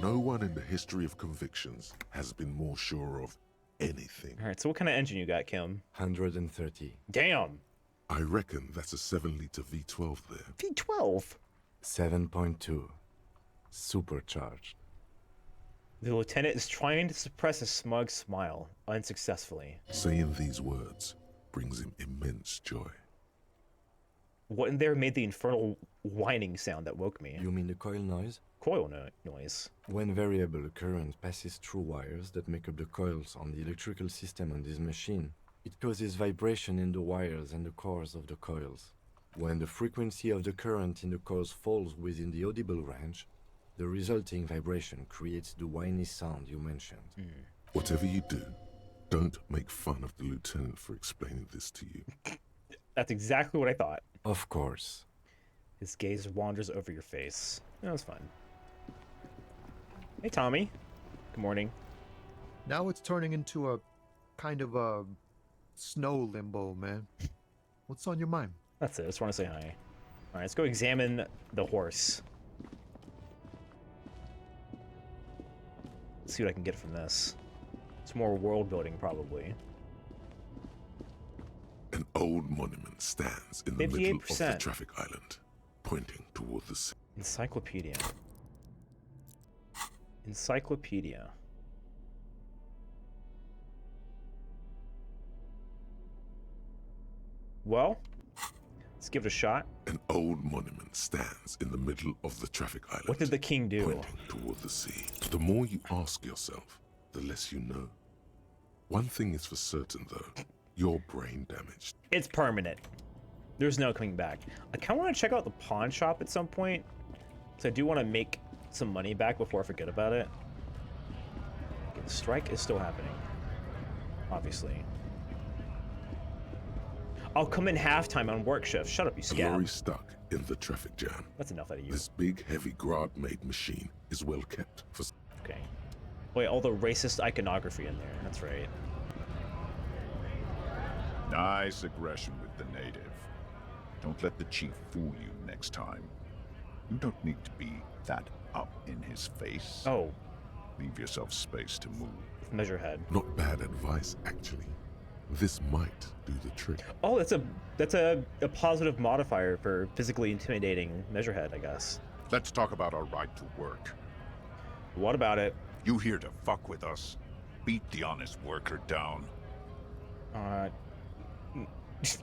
No one in the history of convictions has been more sure of anything. All right, so what kind of engine you got, Kim? 130. Damn. I reckon that's a 7-liter V12 there. V12? 7.2. Supercharged. The lieutenant is trying to suppress a smug smile, unsuccessfully. Saying these words brings him immense joy. What in there made the infernal whining sound that woke me? You mean the coil noise? Coil noise. When variable current passes through wires that make up the coils on the electrical system on this machine, it causes vibration in the wires and the cores of the coils. When the frequency of the current in the coils falls within the audible range, the resulting vibration creates the whiny sound you mentioned. Whatever you do, don't make fun of the lieutenant for explaining this to you. That's exactly what I thought. Of course. His gaze wanders over your face. That was fun. Hey, Tommy. Good morning. Now it's turning into a kind of a snow limbo, man. What's on your mind? That's it. I just want to say hi. All right, let's go examine the horse. Let's see what I can get from this. It's more world building, probably. An old monument stands in the middle of the 58%. traffic island, pointing toward the sea. Encyclopedia. Encyclopedia. Well, let's give it a shot. An old monument stands in the middle of the traffic island. What did the king do? Pointing toward the sea. The more you ask yourself, the less you know. One thing is for certain, though. You're brain damaged. It's permanent. There's no coming back. I kind of want to check out the pawn shop at some point. Because I do want to make some money back before I forget about it. Okay, the strike is still happening. obviously. I'll come in halftime on work shift. Shut up, you A scab. lorry stuck in the traffic jam. That's enough out of you. This big, heavy Grad-made machine is well kept for... Okay. Wait, all the racist iconography in there. That's right. Nice aggression with the native. Don't let the chief fool you next time. You don't need to be that up in his face. Oh. Leave yourself space to move. Measurehead. Not bad advice, actually. This might do the trick. Oh, that's a positive modifier for physically intimidating Measurehead, I guess. Let's talk about our right to work. What about it? You here to fuck with us? Beat the honest worker down.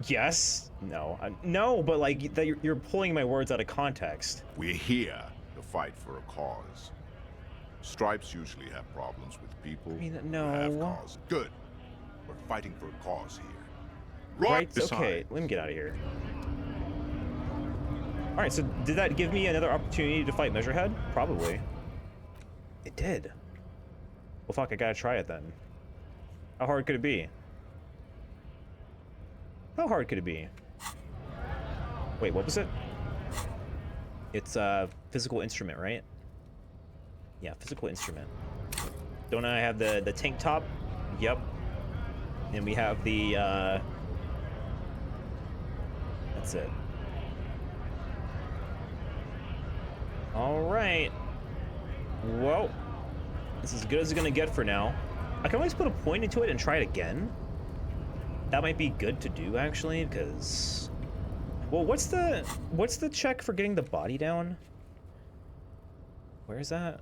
Yes. No. No, but like that you're pulling my words out of context. We're here to fight for a cause. Stripes usually have problems with people. I mean, no. Who have cause. Good. We're fighting for a cause here. Right. Okay. Let me get out of here. All right. So did that give me another opportunity to fight Measurehead? Probably. It did. Well, fuck. I gotta try it then. How hard could it be? How hard could it be? Wait, what was it? It's a physical instrument, right? Yeah, physical instrument. Don't I have the tank top? Yep. And we have the that's it. All right. Well, this is as good as it's gonna get for now. I can always put a point into it and try it again. That might be good to do, actually, because... Well, what's the check for getting the body down? Where is that?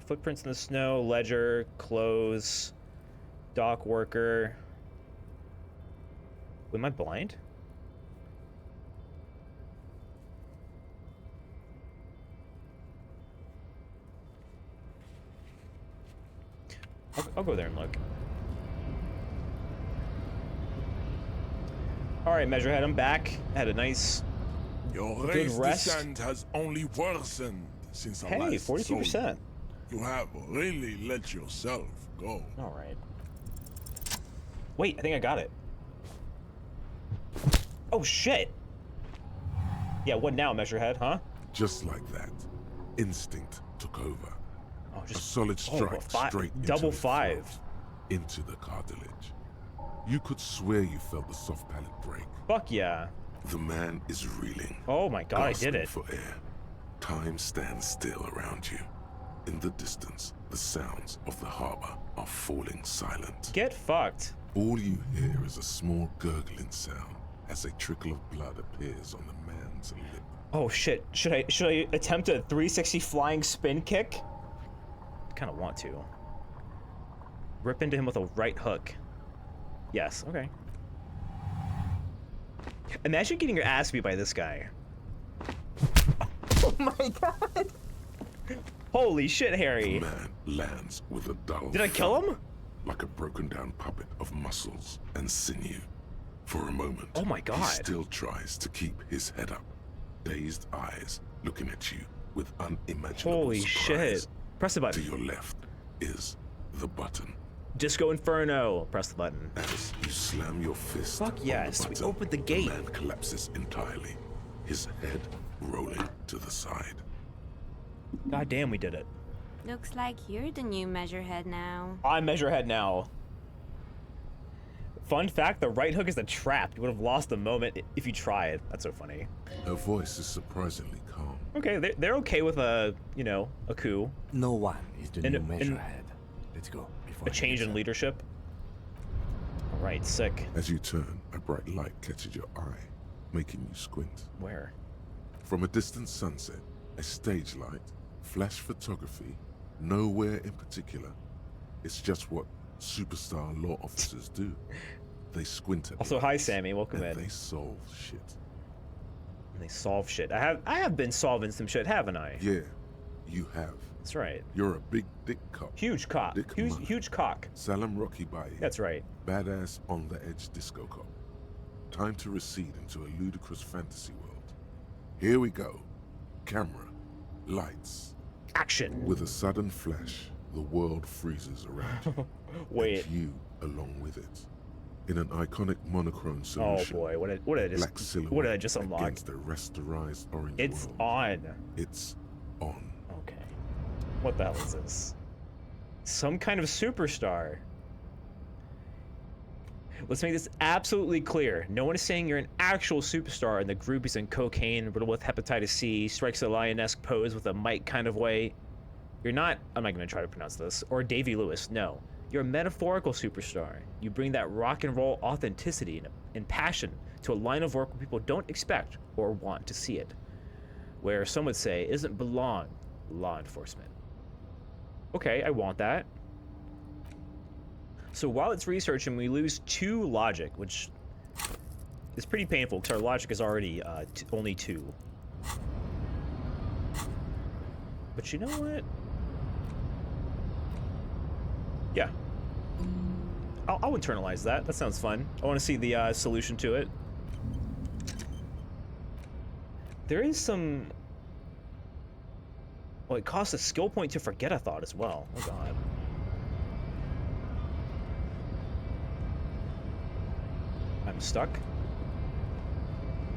Footprints in the snow, ledger, clothes, dock worker. Am I blind? I'll go there and look. All right, Measurehead, I'm back. Had a nice, Your good race rest. descent has only worsened since I Hey, last saw 42%. You have really let yourself go. All right. Wait, I think I got it. Oh shit! Yeah, what now, Measurehead? Huh? Just like that, instinct took over. Oh, just a solid strike straight into double the five throat, into the cartilage. You could swear you felt the soft palate break. Fuck yeah. The man is reeling. Oh my god, I did gasping it. for air. Time stands still around you. In the distance, the sounds of the harbor are falling silent. Get fucked. All you hear is a small gurgling sound as a trickle of blood appears on the man's lip. Oh shit! Should I attempt a 360 flying spin kick? I kind of want to. Rip into him with a right hook. Yes. Okay. Imagine getting your ass beat by this guy. Oh my god! Holy shit, Harry! The man lands with a dull Did I kill him? Like a broken down puppet of muscles and sinew. For a moment, oh my god, he still tries to keep his head up, dazed eyes looking at you with unimaginable Holy surprise. shit! Press the button. To your left is the button. Disco Inferno. Press the button. As you slam your fist Fuck yes, on the button, we opened the gate. The man collapses entirely, his head rolling to the side. God damn, we did it. Looks like you're the new Measurehead now. I'm Measurehead now. Fun fact, the right hook is a trap. You would have lost the moment if you tried. That's so funny. Her voice is surprisingly calm. Okay, they're okay with a, you know, a coup. No one is the new Measurehead. Let's go. A change in leadership. All right, sick. As you turn, a bright light catches your eye, making you squint. Where? From a distant sunset, a stage light, flash photography, nowhere in particular. It's just what superstar law officers do. They squint at Also, hi Sammy, welcome in. They solve shit. And they solve shit. I have been solving some shit, haven't I? Yeah, you have. That's right. You're a big dick cock. Huge cock. Huge cock. Salam Rocky Bai. That's right. Badass on the edge disco cop. Time to recede into a ludicrous fantasy world. Here we go. Camera. Lights. Action. With a sudden flash, the world freezes around you. Wait. And you along with it. In an iconic monochrome solution. Oh boy, what did I just unlock? Against the rasterized orange It's world. on. It's on. Okay. What the hell is this? Some kind of superstar. Let's make this absolutely clear. No one is saying you're an actual superstar and the groupies in cocaine, riddled with hepatitis C, strikes a lion-esque pose with a mic kind of way. You're not, I'm not going to try to pronounce this, or Davy Lewis, no. You're a metaphorical superstar. You bring that rock and roll authenticity and passion to a line of work where people don't expect or want to see it. Where some would say, isn't belong law enforcement. Okay, I want that. So while it's researching, we lose 2 logic, which is pretty painful because our logic is already only 2. But you know what? Yeah. I'll internalize that. That sounds fun. I want to see the solution to it. There is some... Well, it costs a skill point to forget a thought as well. Oh god. I'm stuck.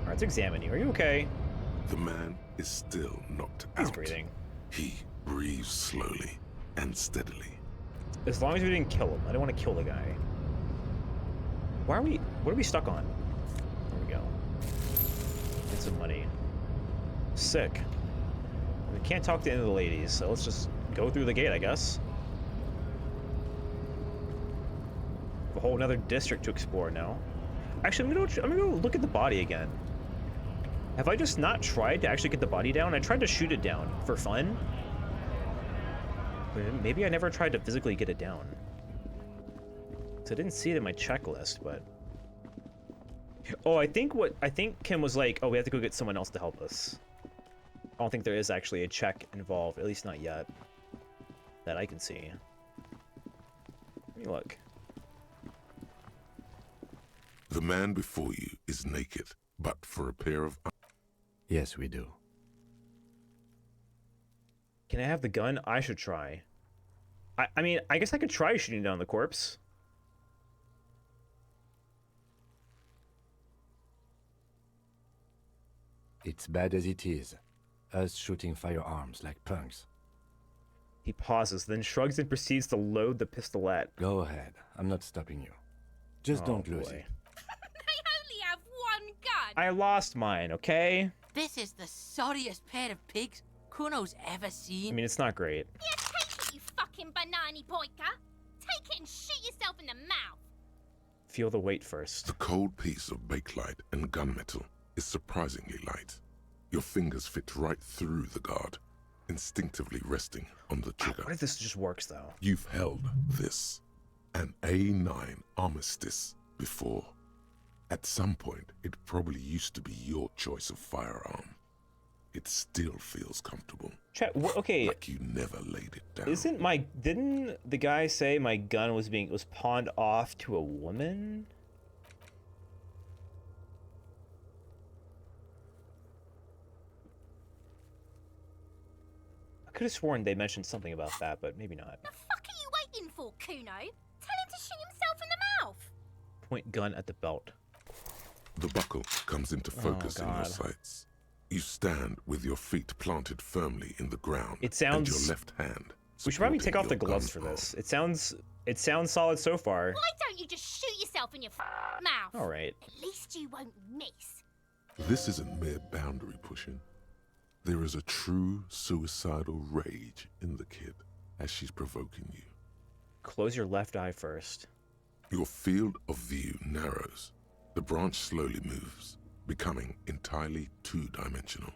Alright, let's examine you. Are you okay? The man is still knocked out. He's breathing. He breathes slowly and steadily. As long as we didn't kill him. I don't want to kill the guy. Why are we... What are we stuck on? There we go. Get some money. Sick. We can't talk to any of the ladies, so let's just go through the gate, I guess. A whole another district to explore now. Actually, I'm gonna go look at the body again. Have I just not tried to actually get the body down? I tried to shoot it down for fun. But maybe I never tried to physically get it down. So I didn't see it in my checklist, but... Oh, I think Kim was like, oh, we have to go get someone else to help us. I don't think there is actually a check involved, at least not yet. That I can see. Let me look. The man before you is naked, but for a pair of... Yes, we do. Can I have the gun? I should try. I mean, I guess I could try shooting down the corpse. It's bad as it is. Us shooting firearms like punks. He pauses, then shrugs and proceeds to load the pistolette. Go ahead. I'm not stopping you. Just don't lose it. They only have one gun! I lost mine, okay? This is the sorriest pair of pigs Kuno's ever seen. I mean, it's not great. Yeah, take it, you fucking banana poika! Take it and shoot yourself in the mouth! Feel the weight first. The cold piece of bakelite and gunmetal is surprisingly light. Your fingers fit right through the guard, instinctively resting on the trigger. What if this just works, though? You've held this, an A9 armistice, before. At some point, it probably used to be your choice of firearm. It still feels comfortable. Chat, okay. Like you never laid it down. Didn't the guy say my gun was pawned off to a woman? I could have sworn they mentioned something about that, but maybe not. The fuck are you waiting for, Kuno? Tell him to shoot himself in the mouth! Point gun at the belt. The buckle comes into focus in your sights. You stand with your feet planted firmly in the ground. It sounds... And your left hand. We should probably take off the gloves for this. It sounds solid so far. Why don't you just shoot yourself in your mouth? All right. At least you won't miss. This isn't mere boundary pushing. There is a true suicidal rage in the kid as she's provoking you. Close your left eye first. Your field of view narrows. The branch slowly moves, becoming entirely two-dimensional.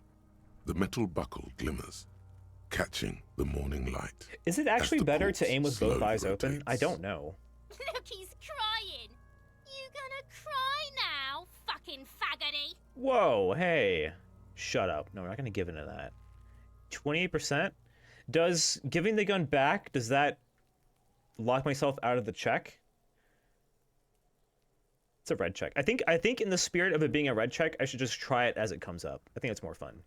The metal buckle glimmers, catching the morning light. Is it actually better to aim with both eyes open? I don't know. Look, he's crying. You gonna cry now, fucking faggoty? Whoa, hey. Shut up. No, we're not gonna give into that. 28%? Does giving the gun back, does that lock myself out of the check? It's a red check. I think in the spirit of it being a red check, I should just try it as it comes up. I think it's more fun.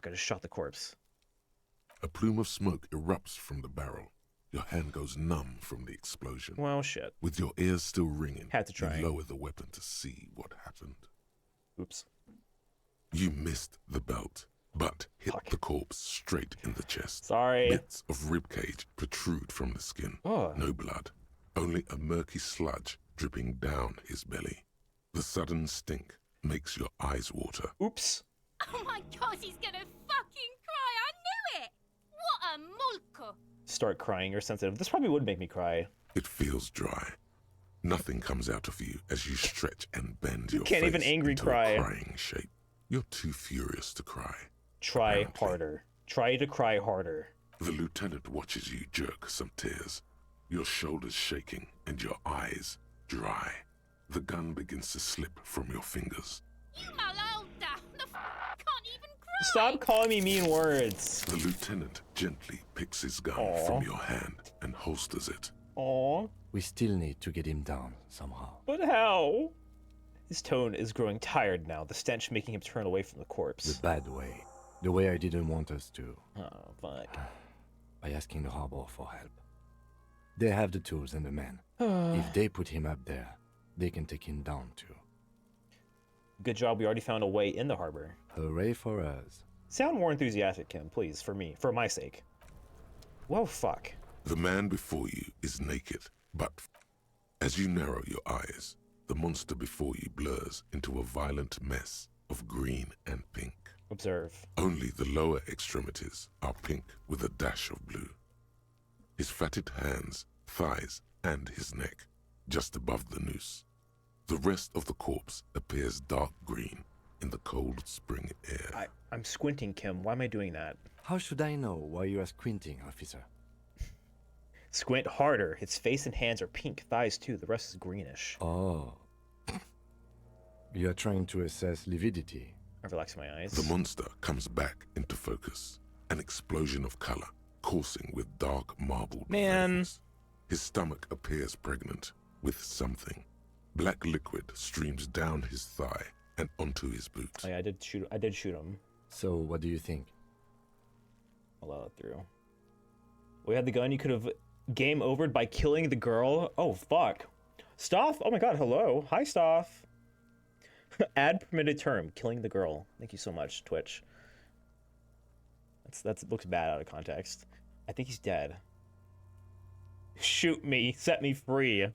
Fuck, I just shot the corpse. A plume of smoke erupts from the barrel. Your hand goes numb from the explosion. Well, shit. With your ears still ringing, Had to try. you lower the weapon to see what happened. Oops. You missed the belt, but hit the corpse straight in the chest. Sorry. Bits of ribcage protrude from the skin. Oh. No blood, only a murky sludge dripping down his belly. The sudden stink makes your eyes water. Oops. Oh my god, he's gonna fucking cry! I knew it! What a mulko! Start crying or sensitive. This probably would make me cry. It feels dry. Nothing comes out of you as you stretch and bend your can't face even angry into cry. a crying shape. You're too furious to cry. Try harder. Try to cry harder. The lieutenant watches you jerk some tears, your shoulders shaking and your eyes dry. The gun begins to slip from your fingers. You malolda! The can't even cry! Stop calling me mean words. The lieutenant gently picks his gun from your hand and holsters it. Aww. We still need to get him down somehow. But how? His tone is growing tired now, the stench making him turn away from the corpse. The bad way. The way I didn't want us to. Oh, fuck. By asking the harbor for help. They have the tools and the men. If they put him up there, they can take him down too. Good job, we already found a way in the harbor. Hooray for us. Sound more enthusiastic, Kim, please, for me, for my sake. Whoa, fuck. The man before you is naked, but as you narrow your eyes, the monster before you blurs into a violent mess of green and pink. Observe. Only the lower extremities are pink with a dash of blue. His fatted hands, thighs, and his neck, just above the noose. The rest of the corpse appears dark green in the cold spring air. I'm squinting, Kim. Why am I doing that? How should I know why you are squinting, officer? Squint harder. His face and hands are pink, thighs too. The rest is greenish. Oh. You are trying to assess lividity. I relax my eyes. The monster comes back into focus. An explosion of color, coursing with dark marbled veins. His stomach appears pregnant with something. Black liquid streams down his thigh and onto his boot. Oh, yeah, I did shoot him. So, what do you think? I'll allow it through. We had the gun. You could have game overed by killing the girl. Oh, fuck. Stoff? Oh my god, hello. Hi, Stoff. Add permitted term, killing the girl. Thank you so much, Twitch. That looks bad out of context. I think he's dead. Shoot me. Set me free.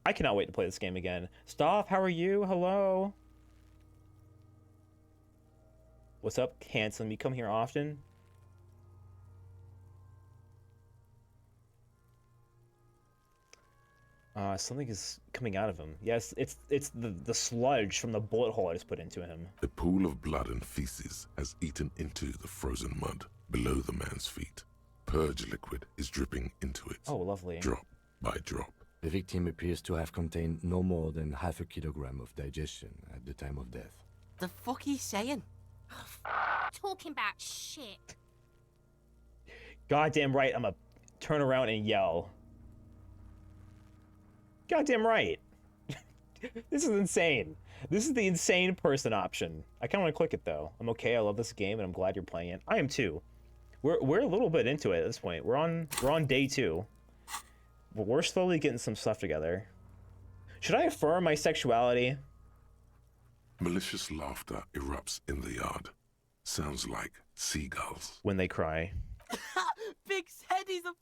I cannot wait to play this game again. Stoff, how are you? Hello. What's up, handsome? You come here often? Something is coming out of him. Yes, it's the sludge from the bullet hole I just put into him. A pool of blood and feces has eaten into the frozen mud below the man's feet. Purge liquid is dripping into it. Oh, lovely. Drop by drop. The victim appears to have contained no more than half a kilogram of digestion at the time of death. The fuck he's saying? Talking about shit. Goddamn right, I'm gonna turn around and yell. Goddamn right. This is insane. This is the insane person option. I kind of want to click it though. I'm okay. I love this game, and I'm glad you're playing it. I am too. We're a little bit into it at this point. We're on day 2. We're slowly getting some stuff together. Should I affirm my sexuality? Malicious laughter erupts in the yard. Sounds like seagulls. When they cry. Big said he's a...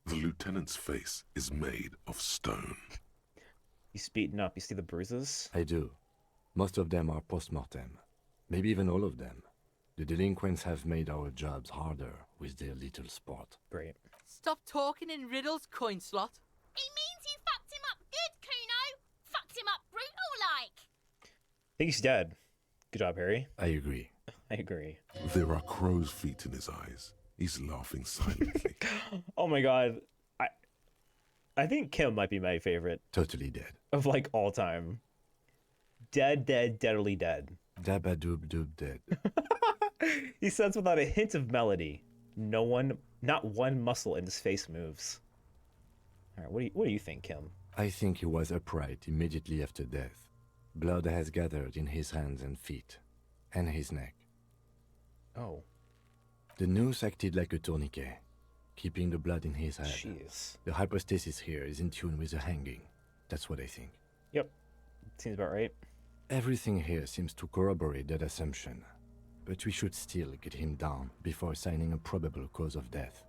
The lieutenant's face is made of stone. He's beaten up. You see the bruises? I do. Most of them are post-mortem. Maybe even all of them. The delinquents have made our jobs harder with their little sport. Great. Stop talking in riddles, coin slot. He means you fucked him up good, Kuno. Fucked him up brutal like. I think he's dead. Good job, Harry. I agree. I agree. There are crow's feet in his eyes. He's laughing silently. Oh my god. I think Kim might be my favorite. Totally dead. Of like all time. Dead, deadly dead. Dabba doob doob dead. He says without a hint of melody. Not one muscle in his face moves. All right, what do you think, Kim? I think he was upright immediately after death. Blood has gathered in his hands and feet. and his neck. Oh. The noose acted like a tourniquet, keeping the blood in his head. Jeez. The hypostasis here is in tune with the hanging. That's what I think. Yep. Seems about right. Everything here seems to corroborate that assumption, but we should still get him down before assigning a probable cause of death.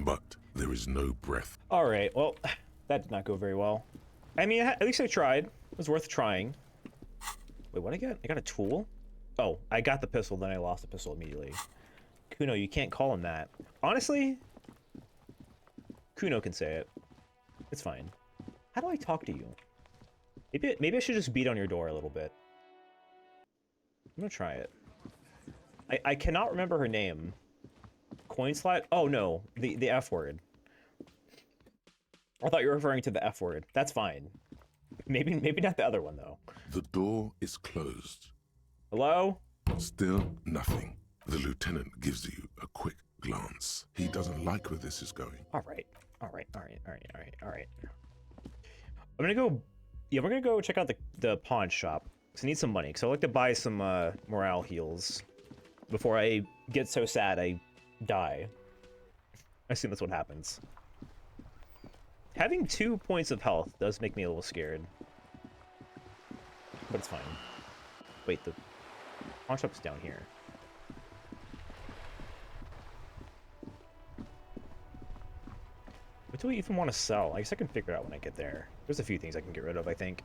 But there is no breath. All right, well, that did not go very well. I mean, at least I tried. It was worth trying. Wait, what I get? I got a tool? Oh, I got the pistol, then I lost the pistol immediately. Kuno, you can't call him that. Honestly, Kuno can say it. It's fine. How do I talk to you? Maybe I should just beat on your door a little bit. I'm gonna try it. I cannot remember her name. Coin slot? Oh no, the F word. I thought you were referring to the F word. That's fine. Maybe not the other one though. The door is closed. Hello? Still nothing. The lieutenant gives you a quick glance. He doesn't like where this is going. All right. I'm gonna go. Yeah, we're gonna go check out the pawn shop. Cause I need some money. Cause I like to buy some morale heals before I get so sad I die. I assume that's what happens. Having 2 points of health does make me a little scared, but it's fine. Wait, the pawn shop's down here. What do we even want to sell? I guess I can figure it out when I get there. There's a few things I can get rid of, I think.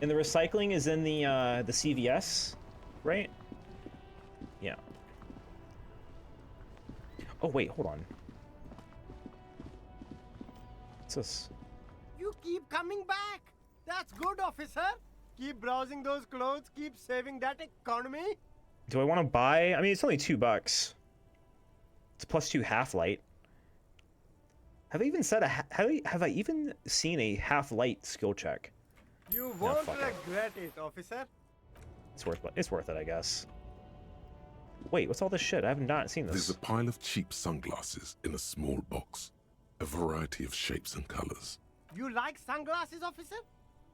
And the recycling is in the CVS, right? Yeah. Oh wait, hold on. What's this? You keep coming back. That's good, officer. Keep browsing those clothes. Keep saving that economy. Do I want to buy? I mean, it's only $2. It's +2 half-light. Have I even said have I even seen a half-light skill check? You won't regret it, officer. It's worth it, I guess. Wait, what's all this shit? I have not seen this. There's a pile of cheap sunglasses in a small box. A variety of shapes and colors. You like sunglasses, officer?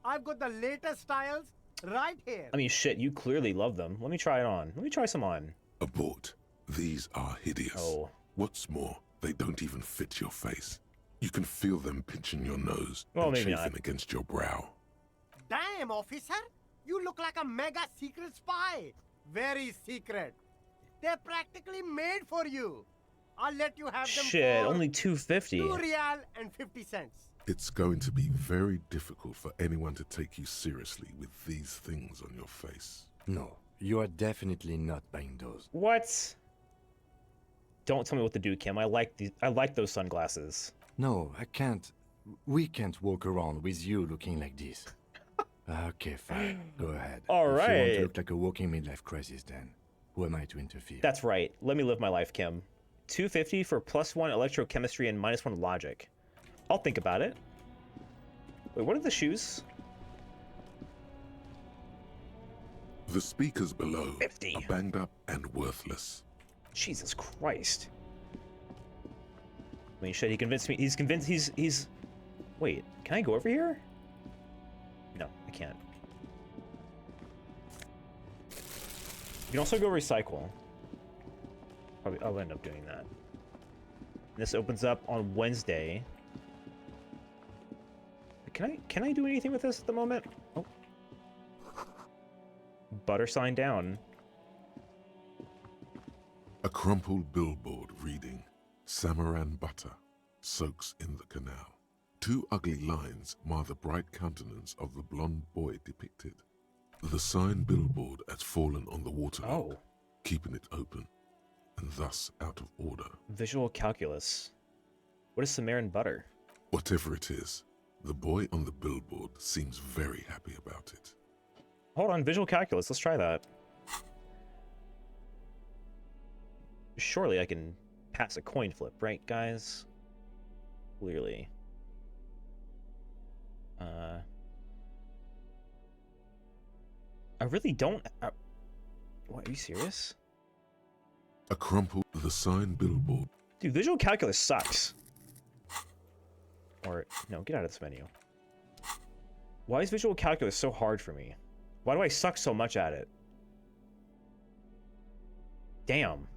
I've got the latest styles right here. I mean, shit, you clearly love them. Let me try it on. Let me try some on. Abort. These are hideous. Oh. What's more, they don't even fit your face. You can feel them pinching your nose and chafing not. against your brow. Damn, officer! You look like a mega secret spy. Very secret. They're practically made for you. I'll let you have them Shit, for only $2.50. $2.50. It's going to be very difficult for anyone to take you seriously with these things on your face. No, you are definitely not buying those. What? Don't tell me what to do, Kim. I like those sunglasses. No, I can't. We can't walk around with you looking like this. Okay, fine. Go ahead. All right. If you want to look like a walking midlife crisis, then who am I to interfere? That's right. Let me live my life, Kim. $2.50 for +1 electrochemistry and -1 logic. I'll think about it. Wait, what are the shoes? The speakers below 50. are banged up and worthless. Jesus Christ. I mean, shit, he convinced me. He's convinced he's... Wait, can I go over here? No, I can't. You can also go recycle. Probably, I'll end up doing that. This opens up on Wednesday. Can I do anything with this at the moment? Oh. Butter sign down. A crumpled billboard reading, Samaran butter soaks in the canal. 2 ugly lines mar the bright countenance of the blonde boy depicted. The sign billboard has fallen on the water, keeping it open, and thus out of order. Visual calculus. What is Samaran butter? Whatever it is, the boy on the billboard seems very happy about it. Hold on, visual calculus. Let's try that. Surely I can pass a coin flip, right, guys? Clearly. I really don't... what, are you serious? A crumpled the sign billboard. Dude, visual calculus sucks. Or, no, get out of this menu. Why is visual calculus so hard for me? Why do I suck so much at it? Damn.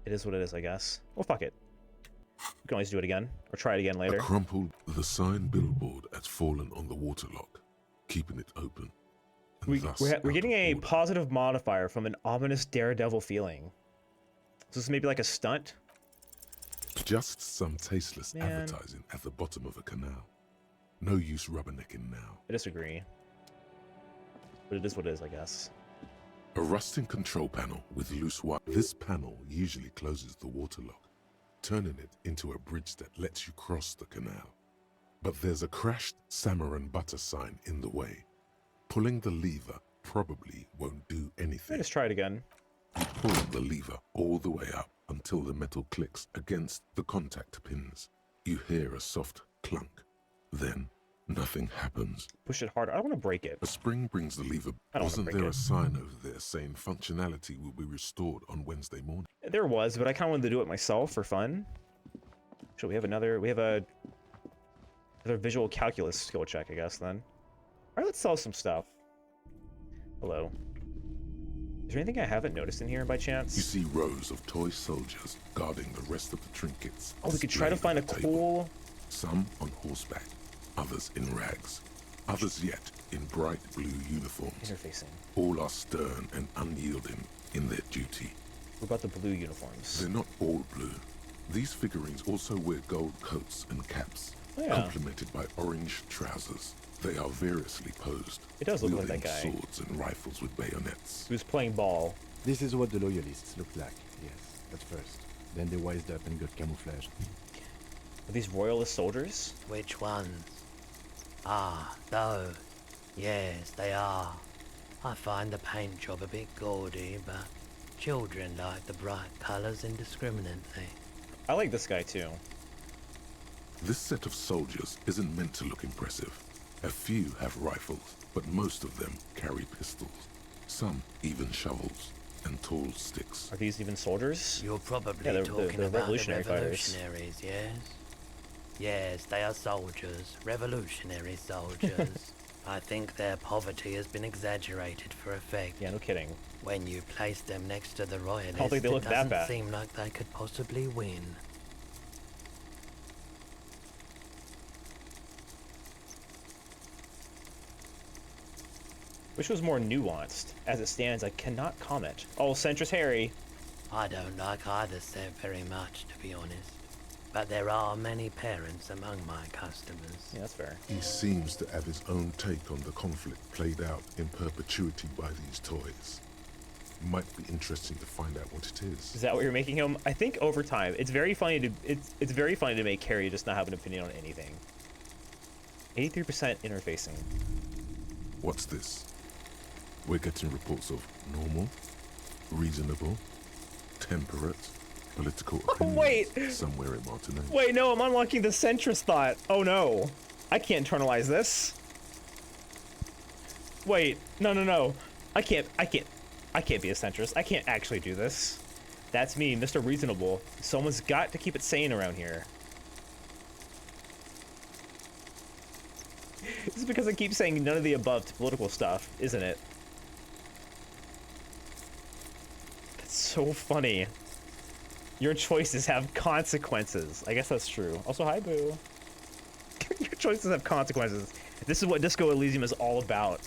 It is what it is, I guess. Well, fuck it. We can always do it again, or try it again later. The sign billboard has fallen on the waterlock, keeping it open. We're getting a positive modifier from an ominous daredevil feeling. So this is maybe like a stunt? Just some tasteless advertising at the bottom of a canal. No use rubbernecking now. I disagree. But it is what it is, I guess. A rusting control panel with loose wire. This panel usually closes the waterlock, turning it into a bridge that lets you cross the canal. But there's a crashed salmon and butter sign in the way. Pulling the lever probably won't do anything. Let's try it again. You pull the lever all the way up until the metal clicks against the contact pins. You hear a soft clunk. Then, nothing happens. Push it harder. I don't want to break it. A spring brings the lever. Wasn't there a sign over there saying functionality will be restored on Wednesday morning? There was, but I kind of wanted to do it myself for fun. So we have another visual calculus skill check, I guess, then. Alright, let's sell some stuff. Hello. Is there anything I haven't noticed in here by chance? You see rows of toy soldiers guarding the rest of the trinkets. Oh, we could try to find a cool... Some on horseback, others in rags, others yet in bright blue uniforms. Interfacing. All are stern and unyielding in their duty. What about the blue uniforms? They're not all blue. These figurines also wear gold coats and caps, complemented by orange trousers. They are variously posed. It does look like that guy. Swords and rifles with bayonets. Who's playing ball. This is what the loyalists looked like, yes, at first. Then they wised up and got camouflaged. Are these royalist soldiers? Which ones? Ah, those. Yes, they are. I find the paint job a bit gaudy, but children like the bright colours indiscriminately. I like this guy too. This set of soldiers isn't meant to look impressive. A few have rifles, but most of them carry pistols. Some even shovels and tall sticks. Are these even soldiers? You're probably they're talking they're about revolutionary the fighters. revolutionaries, yes? Yes, they are soldiers, revolutionary soldiers. I think their poverty has been exaggerated for effect. Yeah, no kidding. When you place them next to the royalists, I don't think they look it that doesn't bad. seem like they could possibly win. Which was more nuanced. As it stands, I cannot comment. Oh, Centrist Harry. I don't like either set very much, to be honest. But there are many parents among my customers. Yeah, that's fair. He seems to have his own take on the conflict played out in perpetuity by these toys. Might be interesting to find out what it is. Is that what you're making him? I think over time, it's very funny to it's very funny to make Harry just not have an opinion on anything. 83% interfacing. What's this? We're getting reports of normal, reasonable, temperate, political opinions wait! Somewhere in Martinez. Wait, no, I'm unlocking the centrist thought. Oh no. I can't internalize this. Wait, no. I can't be a centrist. I can't actually do this. That's me, Mr. Reasonable. Someone's got to keep it sane around here. This is because I keep saying none of the above to political stuff, isn't it? That's so funny. Your choices have consequences. I guess that's true. Also, hi, Boo. Your choices have consequences. This is what Disco Elysium is all about.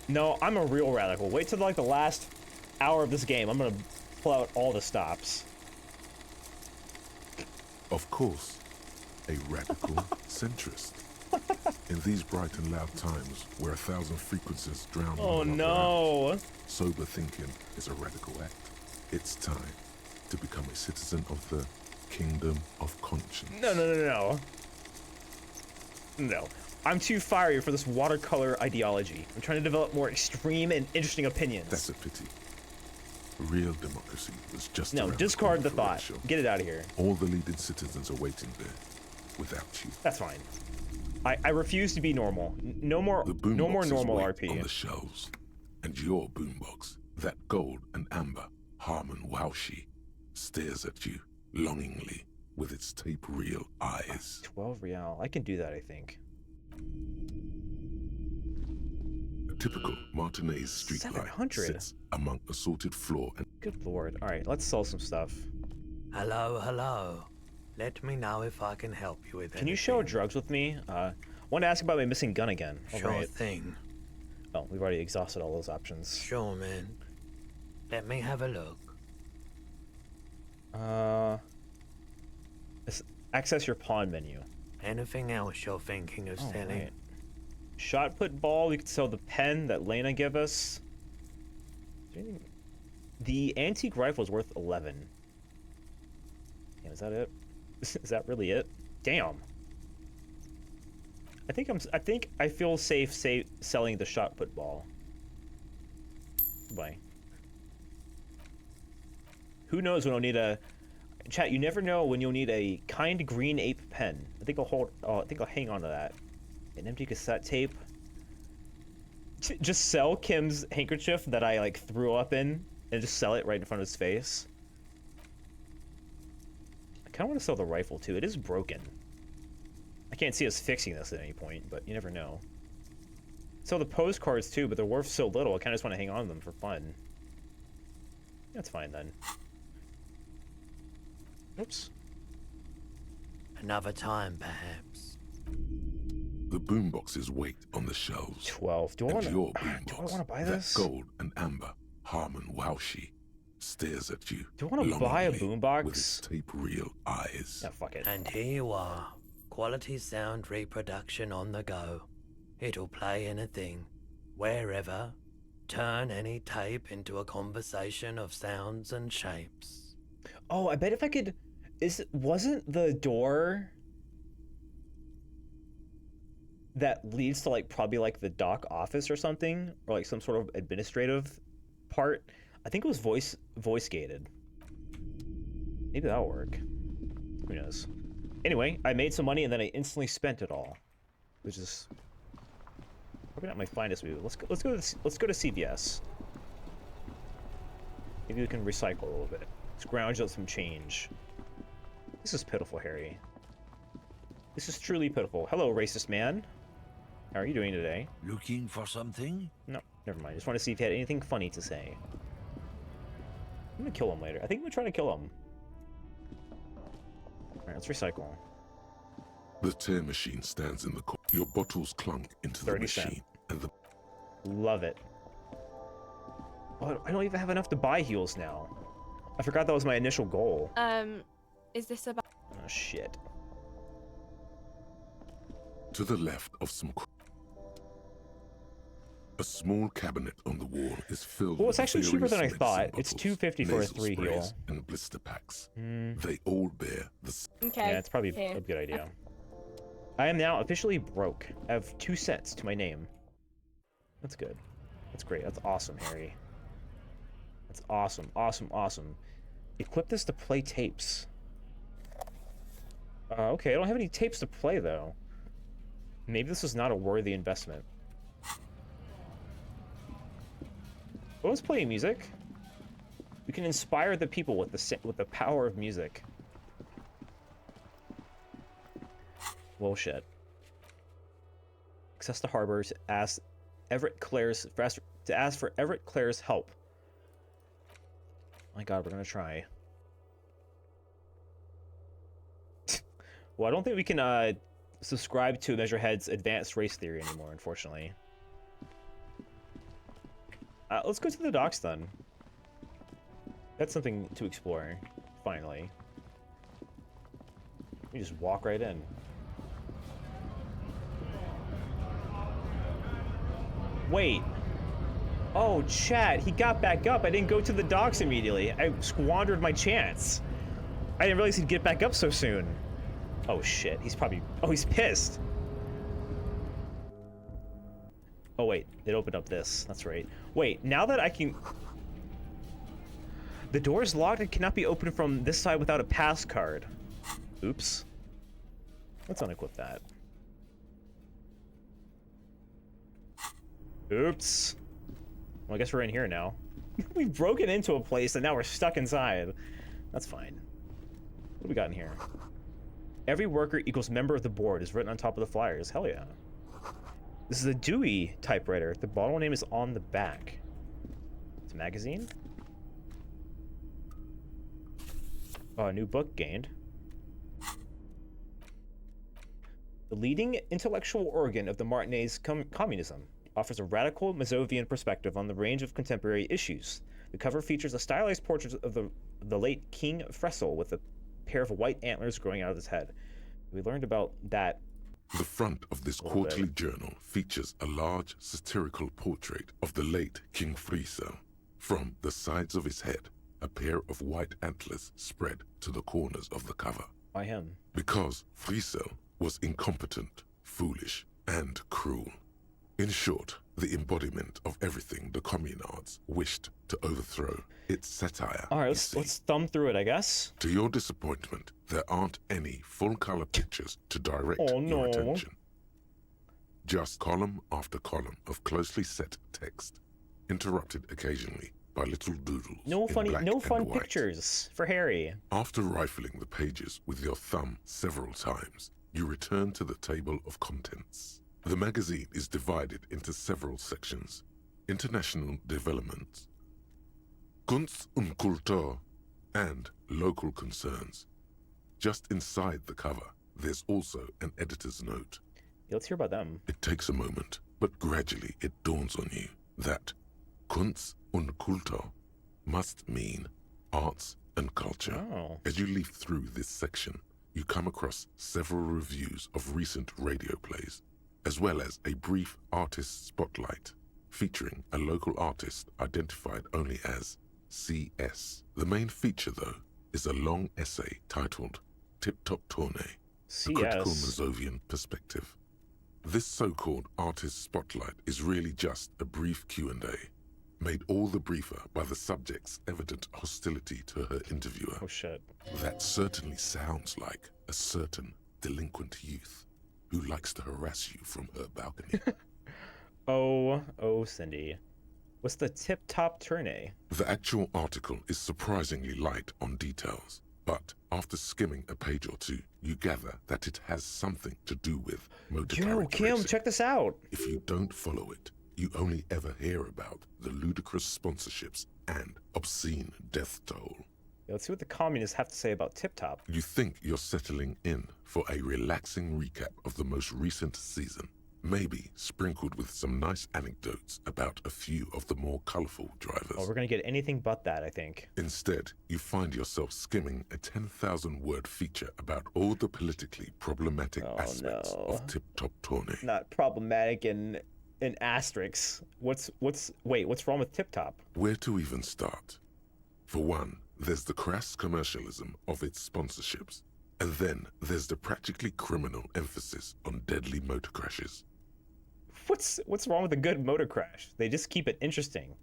No, I'm a real radical. Wait till like the last hour of this game. I'm gonna pull out all the stops. Of course, a radical centrist. In these bright and loud times, where 1,000 frequencies drown Oh no! Sober thinking is a radical act. It's time to become a citizen of the kingdom of conscience. No. I'm too fiery for this watercolor ideology. I'm trying to develop more extreme and interesting opinions. That's a pity. Real democracy was just no. Discard the thought. Get it out of here. All the leading citizens are waiting there, without you. That's fine. I refuse to be normal. No more normal RP. On the shelves, and your boombox, that gold and amber Harmon Waushi, stares at you longingly with its tape reel eyes. 12 real. I can do that, I think. typical Martinez street light 700. sits among assorted floor and... Good lord. All right, let's sell some stuff. Hello. Let me know if I can help you with anything. Can you share drugs with me? Want to ask about my missing gun again. Sure thing. Oh, we've already exhausted all those options. Sure, man. Let me have a look. Access your pawn menu. Anything else you're thinking of selling? Right. Shot put ball. We could sell the pen that Lena gave us. The antique rifle is worth 11. Damn, is that it? Is that really it? Damn. I think I feel safe selling the shot put ball. Goodbye. Who knows when I'll need a... Chat, you never know when you'll need a kind green ape pen. I think I'll hang on to that. An empty cassette tape. Just sell Kim's handkerchief that I like threw up in and just sell it right in front of his face. I kind of want to sell the rifle too. It is broken. I can't see us fixing this at any point, but you never know. Sell the postcards too, but they're worth so little. I kind of just want to hang on to them for fun. That's fine then. Oops. Another time, perhaps. The boomboxes wait on the shelves. 12. Do I want to buy this? That gold and amber Harmon Waushi stares at you. Do I want to buy a boombox? With its tape reel eyes. Yeah, fuck it. And here you are. Quality sound reproduction on the go. It'll play anything, wherever. Turn any tape into a conversation of sounds and shapes. Oh, I bet if I could... Wasn't the door that leads to like probably like the dock office or something, or like some sort of administrative part? I think it was voice gated. Maybe that'll work. Who knows? Anyway, I made some money and then I instantly spent it all, which is probably not my finest move. Let's go to CVS. Maybe we can recycle a little bit. Scrounge out some change. This is pitiful, Harry. This is truly pitiful. Hello, racist man. How are you doing today? Looking for something? No, never mind. Just want to see if you had anything funny to say. I'm gonna kill him later. I think I'm gonna try to kill him. Alright, let's recycle. The tear machine stands in the corner. Your bottles clunk into the machine. And the... Love it. Oh, I don't even have enough to buy heals now. I forgot that was my initial goal. Is this about... Oh, shit. To the left of a small cabinet on the wall is filled well, it's with actually cheaper than I thought. bottles, It's $2.50 for a 3 heal. And blister packs. They all bear the... Okay. Yeah, it's probably a good idea. I am now officially broke. I have 2 cents to my name. That's good. That's great. That's awesome, Harry. That's awesome. Awesome. Equip this to play tapes. Okay, I don't have any tapes to play, though. Maybe this is not a worthy investment. Well, let's play music. We can inspire the people with the power of music. Well, shit. Access the harbor to ask Everett Clare's help. My God, we're gonna try. Well, I don't think we can subscribe to Measurehead's advanced race theory anymore, unfortunately. Let's go to the docks then. That's something to explore, finally. We just walk right in. Wait. Oh, chat, he got back up. I didn't go to the docks immediately. I squandered my chance. I didn't realize he'd get back up so soon. Oh, shit. He's probably... Oh, he's pissed. Oh, wait. It opened up this. That's right. Wait, now that I can... The door is locked and cannot be opened from this side without a pass card. Oops. Let's unequip that. Oops. Well, I guess we're in here now. We've broken into a place and now we're stuck inside. That's fine. What do we got in here? Every worker equals member of the board is written on top of the flyers. Hell yeah. This is a Dewey typewriter. The model name is on the back. It's a magazine. Oh, a new book gained. The leading intellectual organ of the Martinez communism offers a radical Mazovian perspective on the range of contemporary issues. The cover features a stylized portrait of the late King Fressel with a pair of white antlers growing out of his head. We learned about that. The front of this quarterly journal features a large satirical portrait of the late King Fressel. From the sides of his head, a pair of white antlers spread to the corners of the cover. By him. Because Fressel was incompetent, foolish, and cruel. In short, the embodiment of everything the communards wished to overthrow. It's satire. All right, let's thumb through it, I guess. To your disappointment, there aren't any full-color pictures to direct your attention. Just column after column of closely set text, interrupted occasionally by little doodles. No fun white. pictures for Harry. After rifling the pages with your thumb several times, you return to the table of contents. The magazine is divided into several sections: international development, Kunst und Kultur, and local concerns. Just inside the cover, there's also an editor's note. Yeah, let's hear about them. It takes a moment, but gradually it dawns on you that Kunst und Kultur must mean arts and culture. Oh. As you leaf through this section, you come across several reviews of recent radio plays, as well as a brief artist spotlight featuring a local artist identified only as CS. The main feature, though, is a long essay titled Tip Top Tournée, a critical Mazovian perspective. This so-called artist spotlight is really just a brief Q&A, made all the briefer by the subject's evident hostility to her interviewer. Oh shit. That certainly sounds like a certain delinquent youth who likes to harass you from her balcony. Oh, Cindy. What's the tip-top tournée? The actual article is surprisingly light on details, but after skimming a page or two, you gather that it has something to do with motor carriage Kim, racing. check this out. If you don't follow it, you only ever hear about the ludicrous sponsorships and obscene death toll. Yeah, let's see what the communists have to say about Tip Top. You think you're settling in for a relaxing recap of the most recent season, maybe sprinkled with some nice anecdotes about a few of the more colorful drivers. Oh, we're gonna get anything but that, I think. Instead, you find yourself skimming a 10,000-word feature about all the politically problematic aspects of Tip Top Tournée. Not problematic in asterisks. What's wrong with Tip Top? Where to even start? For one, there's the crass commercialism of its sponsorships, and then there's the practically criminal emphasis on deadly motor crashes. What's wrong with a good motor crash? They just keep it interesting.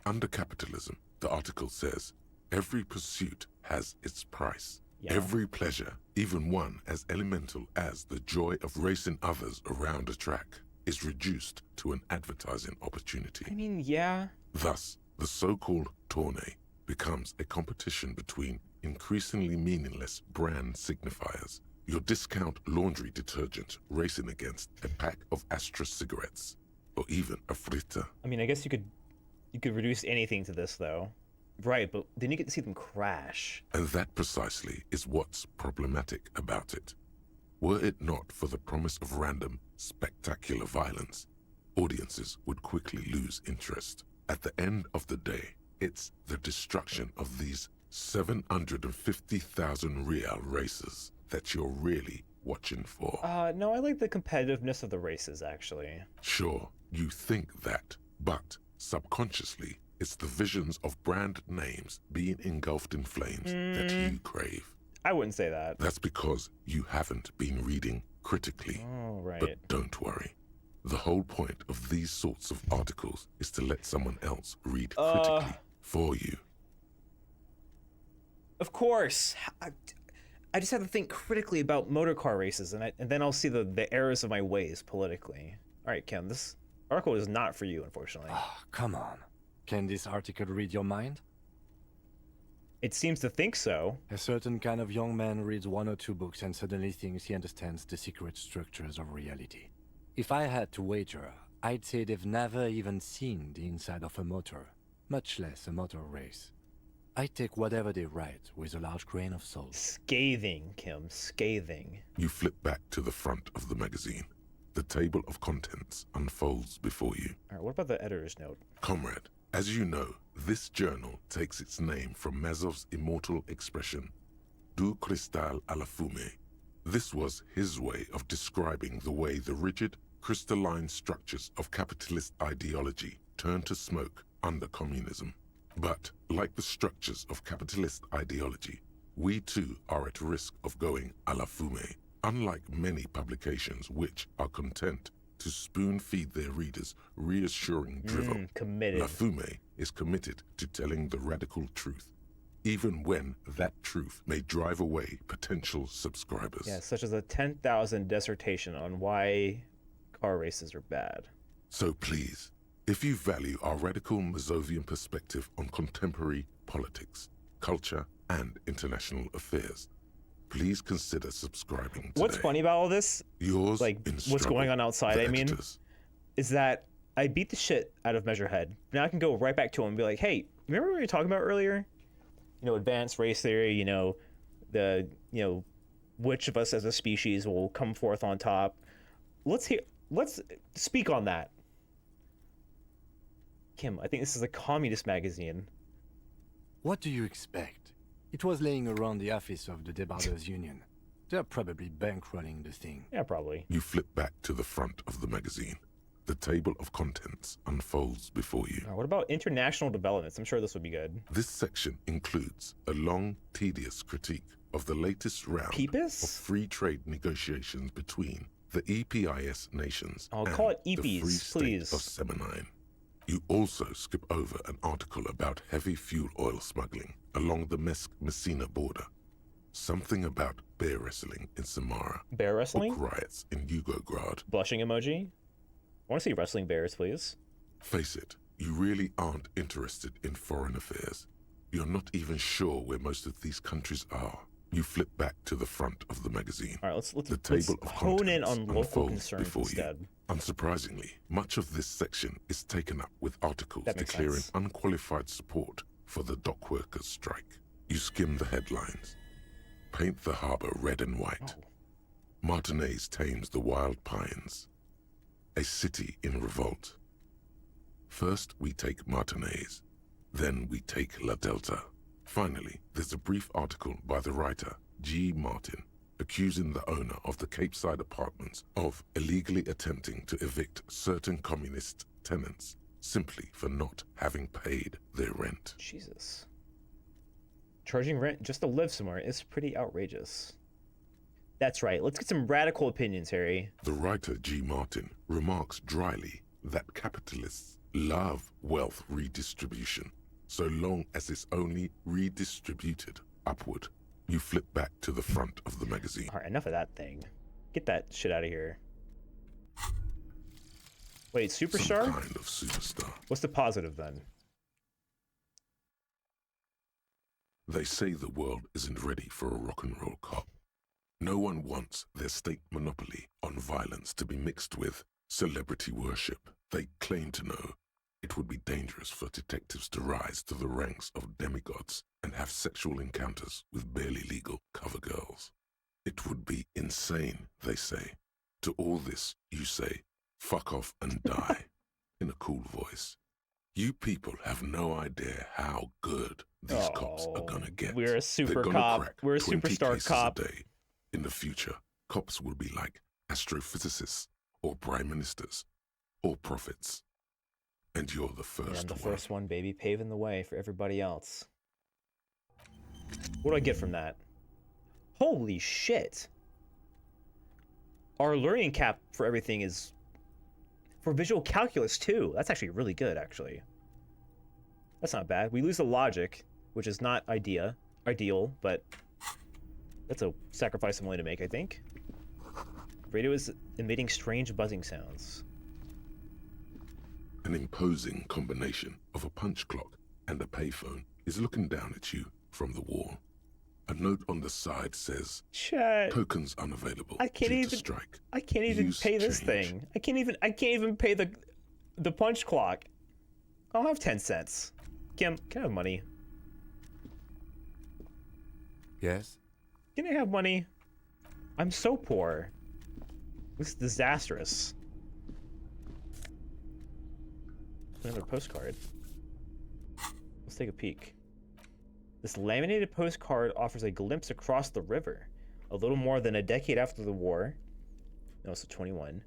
Under capitalism, the article says, every pursuit has its price. Yeah. Every pleasure, even one as elemental as the joy of racing others around a track, is reduced to an advertising opportunity. I mean, yeah. Thus, the so-called tournée becomes a competition between increasingly meaningless brand signifiers. Your discount laundry detergent racing against a pack of Astra cigarettes, or even a Fritta. I mean, I guess you could reduce anything to this, though. Right, but then you get to see them crash. And that precisely is what's problematic about it. Were it not for the promise of random, spectacular violence, audiences would quickly lose interest. At the end of the day, it's the destruction of these 750,000 real races that you're really watching for. No, I like the competitiveness of the races, actually. Sure, you think that, but subconsciously, it's the visions of brand names being engulfed in flames that you crave. I wouldn't say that. That's because you haven't been reading critically. Oh, right. But don't worry. The whole point of these sorts of articles is to let someone else read critically for you. Of course. I just have to think critically about motor car races, and then I'll see the errors of my ways politically. All right, Ken, this article is not for you, unfortunately. Oh, come on. Can this article read your mind? It seems to think so. A certain kind of young man reads one or two books and suddenly thinks he understands the secret structures of reality. If I had to wager, I'd say they've never even seen the inside of a motor, much less a motor race. I take whatever they write with a large grain of salt. Scathing, Kim, scathing. You flip back to the front of the magazine. The table of contents unfolds before you. All right, what about the editor's note? Comrade, as you know, this journal takes its name from Mazov's immortal expression, Du cristal à la fumée. This was his way of describing the way the rigid, crystalline structures of capitalist ideology turn to smoke under communism. But, like the structures of capitalist ideology, we too are at risk of going à la fumée. Unlike many publications which are content to spoon-feed their readers reassuring drivel, committed. La Fumée is committed to telling the radical truth, even when that truth may drive away potential subscribers. Yeah, such as a 10,000 dissertation on why car races are bad. So please, if you value our radical Mazovian perspective on contemporary politics, culture, and international affairs, please consider subscribing today. What's funny about all this, Yours like what's going on outside, I mean, is that I beat the shit out of Measurehead. Now I can go right back to him and be like, hey, remember what we were talking about earlier? You know, advanced race theory, you know, which of us as a species will come forth on top. Let's speak on that. Kim, I think this is a communist magazine. What do you expect? It was laying around the office of the Debarders Union. They're probably bankrolling the thing. Yeah, probably. You flip back to the front of the magazine. The table of contents unfolds before you. What about international developments? I'm sure this would be good. This section includes a long, tedious critique of the latest round of free trade negotiations between the EPIS nations and call it the EPs, Free State please. of Semenine. You also skip over an article about heavy fuel oil smuggling along the Messina border. Something about bear wrestling in Samara. Bear wrestling? Book riots in Yugograd. Blushing emoji? I want to see wrestling bears, please. Face it, you really aren't interested in foreign affairs. You're not even sure where most of these countries are. You flip back to the front of the magazine. All right, let's the table of hone in contents on local unfolds concerns before instead. you. Unsurprisingly, much of this section is taken up with articles That makes declaring sense. unqualified support for the dock workers' strike. You skim the headlines. Paint the harbor red and white. Martinez tames the wild pines. A city in revolt. First we take Martinez, then we take La Delta. Finally, there's a brief article by the writer, G. Martin, accusing the owner of the Cape Side apartments of illegally attempting to evict certain communist tenants simply for not having paid their rent. Jesus. Charging rent just to live somewhere is pretty outrageous. That's right, let's get some radical opinions, Harry. The writer G. Martin remarks dryly that capitalists love wealth redistribution, so long as it's only redistributed upward. You flip back to the front of the magazine. All right, enough of that thing. Get that shit out of here. Wait, superstar? Some kind of superstar. What's the positive then? They say the world isn't ready for a rock and roll cop. No one wants their state monopoly on violence to be mixed with celebrity worship. They claim to know it would be dangerous for detectives to rise to the ranks of demigods and have sexual encounters with barely legal cover girls. It would be insane, they say. To all this, you say, fuck off and die, in a cool voice. You people have no idea how good these cops are gonna get. We're a super They're gonna cop. crack We're a 20 superstar cases cop. a day. In the future, cops will be like astrophysicists, or prime ministers, or prophets. And you're the first I'm the first one, baby, paving the way for everybody else. What do I get from that? Holy shit! Our learning cap for everything is for visual calculus too. That's actually really good, actually. That's not bad. We lose the logic, which is not ideal, but that's a sacrifice I'm willing to make, I think. Radio is emitting strange buzzing sounds. An imposing combination of a punch clock and a payphone is looking down at you from the wall. A note on the side says, Chat. Tokens unavailable. I can't due even to strike. I can't even Use pay this change. thing. I can't even pay the punch clock. I don't have 10 cents. Can I have money? Yes? Can I have money? I'm so poor. This is disastrous. Another postcard. Let's take a peek. This laminated postcard offers a glimpse across the river. A little more than a decade after the war, no, so 21,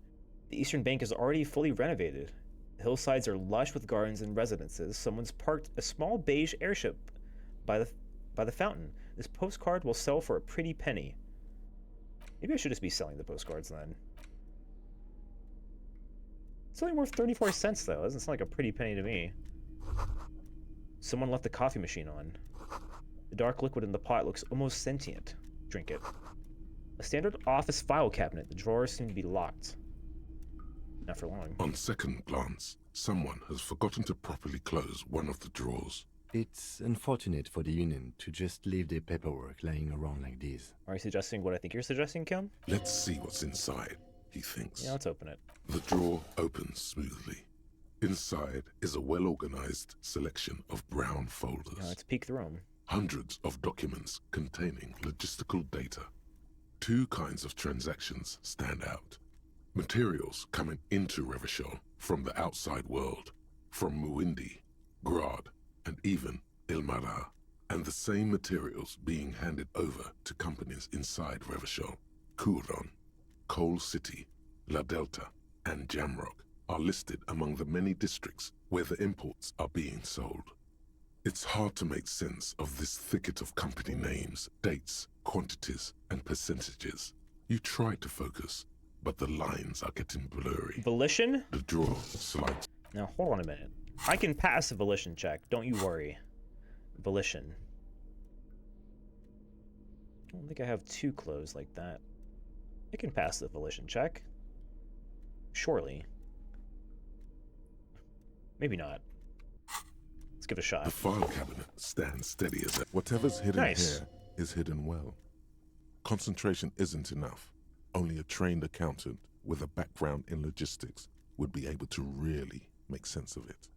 the Eastern Bank is already fully renovated. The hillsides are lush with gardens and residences. Someone's parked a small beige airship by the fountain. This postcard will sell for a pretty penny. Maybe I should just be selling the postcards then. It's only worth 34 cents though. Doesn't sound like a pretty penny to me. Someone left the coffee machine on. The dark liquid in the pot looks almost sentient. Drink it. A standard office file cabinet. The drawers seem to be locked. Not for long. On second glance, someone has forgotten to properly close one of the drawers. It's unfortunate for the Union to just leave their paperwork lying around like this. Are you suggesting what I think you're suggesting, Kim? Let's see what's inside, he thinks. Yeah, let's open it. The drawer opens smoothly. Inside is a well-organized selection of brown folders. Now let's peek through them. Hundreds of documents containing logistical data. Two kinds of transactions stand out. Materials coming into Revachol from the outside world, from Muindi, Grad, and even Ilmara, and the same materials being handed over to companies inside Revachol. Kuron, Coal City, La Delta, and Jamrock are listed among the many districts where the imports are being sold. It's hard to make sense of this thicket of company names, dates, quantities, and percentages. You try to focus, but the lines are getting blurry. Volition? The drawer slides. Now, hold on a minute. I can pass a volition check. Don't you worry. Volition. I don't think I have two clothes like that. I can pass the volition check. Surely. Maybe not. Let's give it a shot. The file cabinet stands steady as whatever's hidden Nice. here is hidden well. Concentration isn't enough. Only a trained accountant with a background in logistics would be able to really make sense of it.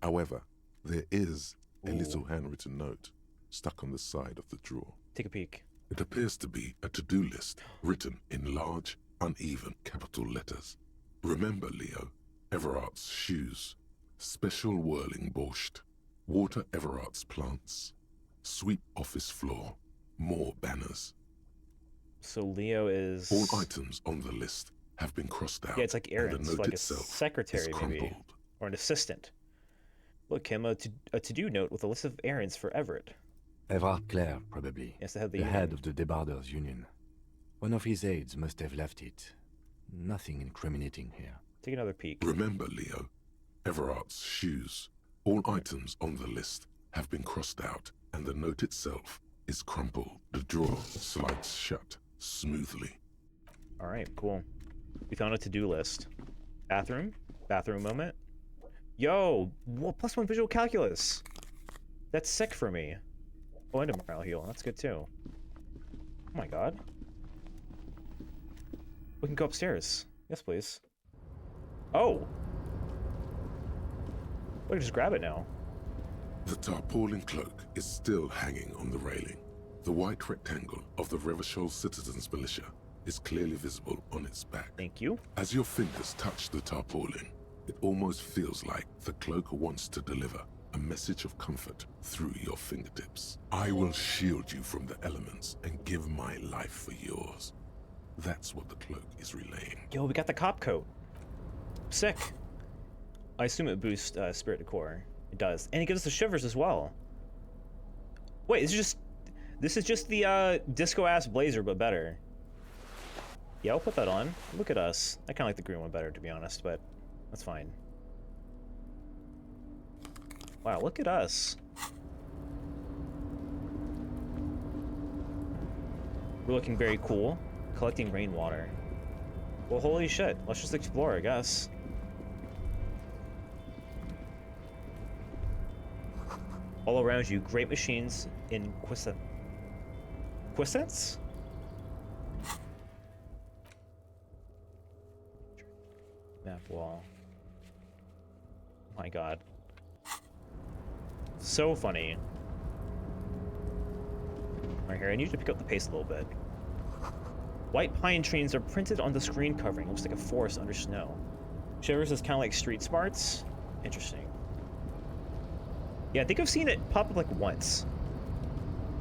However, there is a little handwritten note stuck on the side of the drawer. Take a peek. It appears to be a to-do list written in large, uneven capital letters. Remember, Leo, Everart's shoes, special whirling borscht, water Everart's plants, sweep office floor, more banners. So Leo is... All items on the list have been crossed out. Yeah, it's like and the errands, note like a itself secretary is maybe, crumpled. or an assistant. Look, Kim, a to-do note with a list of errands for Everett. Everard Clare, probably. Yes, the head of the the union. head of the Debarders Union. One of his aides must have left it. Nothing incriminating here. Take another peek. Remember, Leo, Everart's shoes. All items on the list have been crossed out, and the note itself is crumpled. The drawer slides shut smoothly. All right, cool. We found a to-do list. Bathroom? Bathroom moment? Yo, well, +1 visual calculus. That's sick for me. Oh, and a morale heal. That's good too. Oh my god. We can go upstairs. Yes, please. Oh! We can just grab it now. The tarpaulin cloak is still hanging on the railing. The white rectangle of the Revachol Citizens Militia is clearly visible on its back. Thank you. As your fingers touch the tarpaulin, it almost feels like the cloak wants to deliver a message of comfort through your fingertips. I will shield you from the elements and give my life for yours. That's what the cloak is relaying. Yo, we got the cop coat. Sick. I assume it boosts spirit decor. It does. And it gives us the shivers as well. Wait, this is just the disco-ass blazer, but better. Yeah, I'll put that on. Look at us. I kind of like the green one better, to be honest, but that's fine. Wow, look at us. We're looking very cool. Collecting rainwater. Well, holy shit. Let's just explore, I guess. All around you, great machines in Quiescence? Map wall. Oh my god. So funny. Right here, I need to pick up the pace a little bit. White pine trees are printed on the screen covering. Looks like a forest under snow. Shivers is kind of like street smarts. Interesting. Yeah, I think I've seen it pop up like once.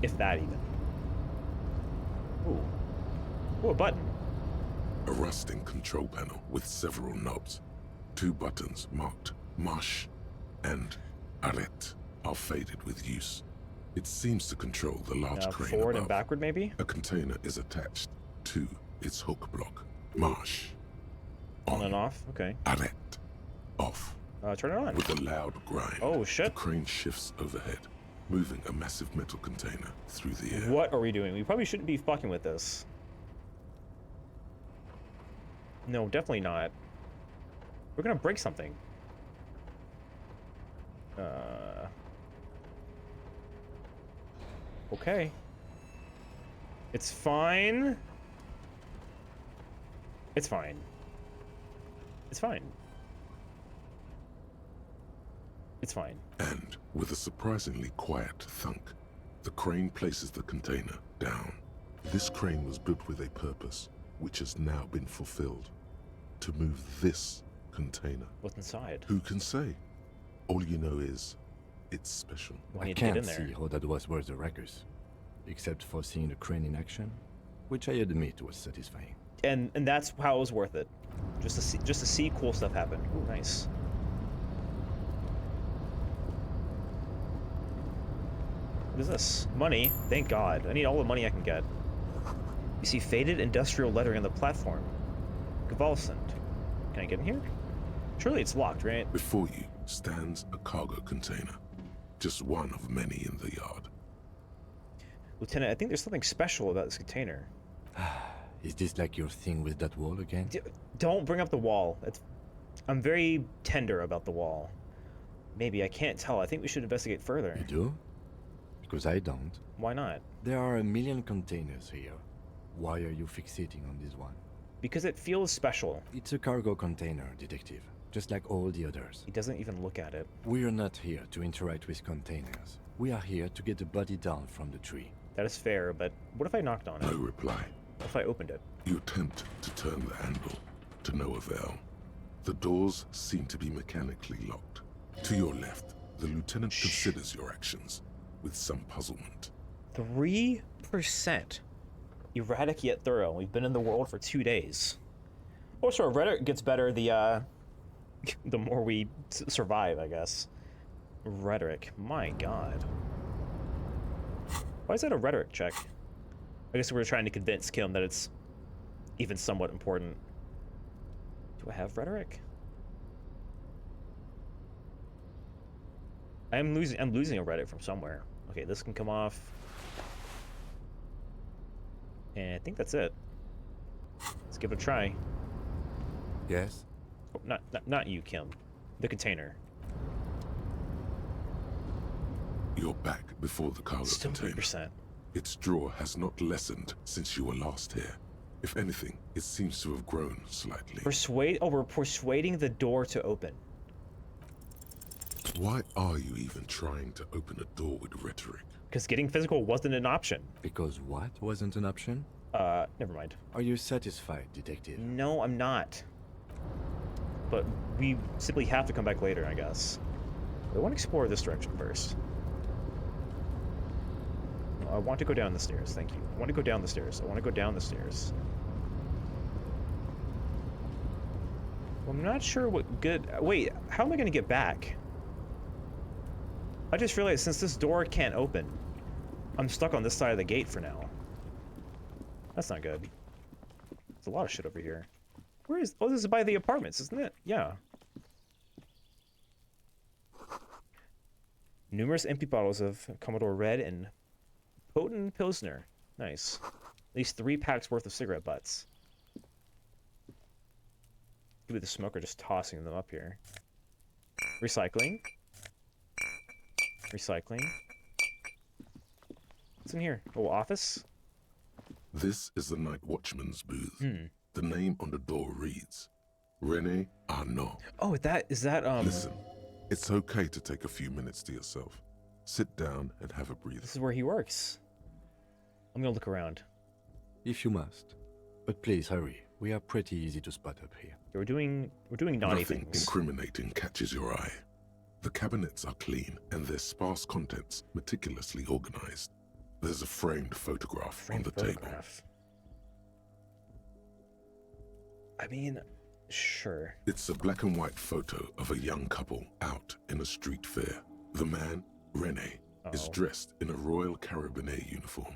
If that even. Ooh. Ooh, a button. A rusting control panel with several knobs. 2 buttons marked Marsh and Arrête are faded with use. It seems to control the large crane forward above. and backward, maybe? A container is attached to its hook block. Marsh. On and off? Okay. Arrête. Off. Turn it on. With a loud grind. Oh, shit. The crane shifts overhead, moving a massive metal container through the air. What are we doing? We probably shouldn't be fucking with this. No, definitely not. We're gonna break something. Okay. It's fine. It's fine. It's fine. It's fine. And with a surprisingly quiet thunk, the crane places the container down. This crane was built with a purpose, which has now been fulfilled. To move this container. What's inside? Who can say? All you know is, it's special. I can't see how that was worth the ruckus, except for seeing the crane in action, which I admit was satisfying. And that's how it was worth it. Just to see cool stuff happen. Ooh, nice. What is this? Money. Thank God. I need all the money I can get. You see faded industrial lettering on the platform. Gevalsend. Can I get in here? Surely it's locked, right? Before you stands a cargo container. Just one of many in the yard. Lieutenant, I think there's something special about this container. Is this like your thing with that wall again? Don't bring up the wall. I'm very tender about the wall. Maybe, I can't tell. I think we should investigate further. You do? Because I don't. Why not? There are a million containers here. Why are you fixating on this one? Because it feels special. It's a cargo container, detective. Just like all the others. He doesn't even look at it. We're not here to interact with containers. We are here to get the body down from the tree. That is fair, but what if I knocked on it? No reply. What if I opened it? You attempt to turn the handle, to no avail. The doors seem to be mechanically locked. To your left, the lieutenant considers your actions with some puzzlement. 3%. Erratic yet thorough. We've been in the world for 2 days. Oh, sure. Rhetoric gets better the more we survive, I guess. Rhetoric. My God. Why is that a rhetoric check? I guess we're trying to convince Kim that it's even somewhat important. Do I have rhetoric? I'm losing a rhetoric from somewhere. Okay, this can come off. And I think that's it. Let's give it a try. Yes? Oh, not you, Kim. The container. You're back before the cargo Still container. 3%. Its draw has not lessened since you were last here. If anything, it seems to have grown slightly. We're persuading the door to open. Why are you even trying to open a door with rhetoric? Because getting physical wasn't an option. Because what wasn't an option? Never mind. Are you satisfied, detective? No, I'm not. But we simply have to come back later, I guess. I want to explore this direction first. I want to go down the stairs, thank you. I want to go down the stairs. I want to go down the stairs. I'm not sure what good... Wait, how am I going to get back? I just realized since this door can't open, I'm stuck on this side of the gate for now. That's not good. There's a lot of shit over here. Where is... Oh, this is by the apartments, isn't it? Yeah. Numerous empty bottles of Commodore Red and potent Pilsner. Nice. At least 3 packs worth of cigarette butts. Maybe the smoker just tossing them up here. Recycling. Recycling. What's in here? Oh, office? This is the night watchman's booth. The name on the door reads, René Arnaud. Oh, is that Listen, it's okay to take a few minutes to yourself. Sit down and have a breather. This is where he works. I'm gonna look around. If you must. But please hurry. We are pretty easy to spot up here. We're doing naughty Nothing things. incriminating catches your eye. The cabinets are clean and their sparse contents meticulously organized. There's a framed photograph on the table. I mean, sure. It's a black and white photo of a young couple out in a street fair. The man, René, is dressed in a Royal Carabinier uniform.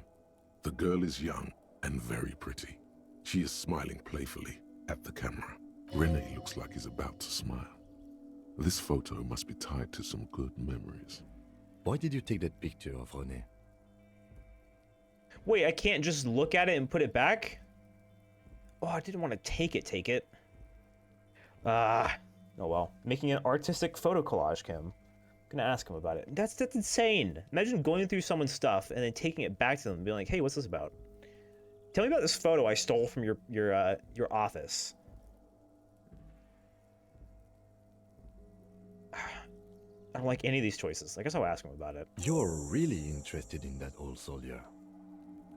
The girl is young and very pretty. She is smiling playfully at the camera. René looks like he's about to smile. This photo must be tied to some good memories. Why did you take that picture of René? Wait, I can't just look at it and put it back? Oh, I didn't want to take it. Oh well. Making an artistic photo collage, Kim. I'm gonna ask him about it. That's insane. Imagine going through someone's stuff and then taking it back to them and being like, hey, what's this about? Tell me about this photo I stole from your office. I don't like any of these choices. I guess I'll ask him about it. You're really interested in that old soldier.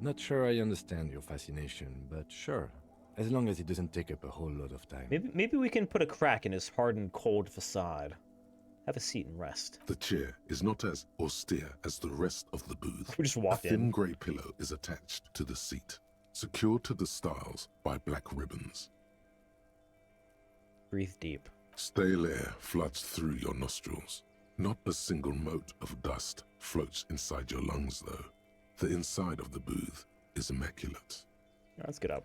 Not sure I understand your fascination, but sure. As long as it doesn't take up a whole lot of time. Maybe we can put a crack in his hardened, cold facade. Have a seat and rest. The chair is not as austere as the rest of the booth. We just walked in. A thin grey pillow is attached to the seat, secured to the stiles by black ribbons. Breathe deep. Stale air floods through your nostrils. Not a single mote of dust floats inside your lungs, though. The inside of the booth is immaculate. Let's get up.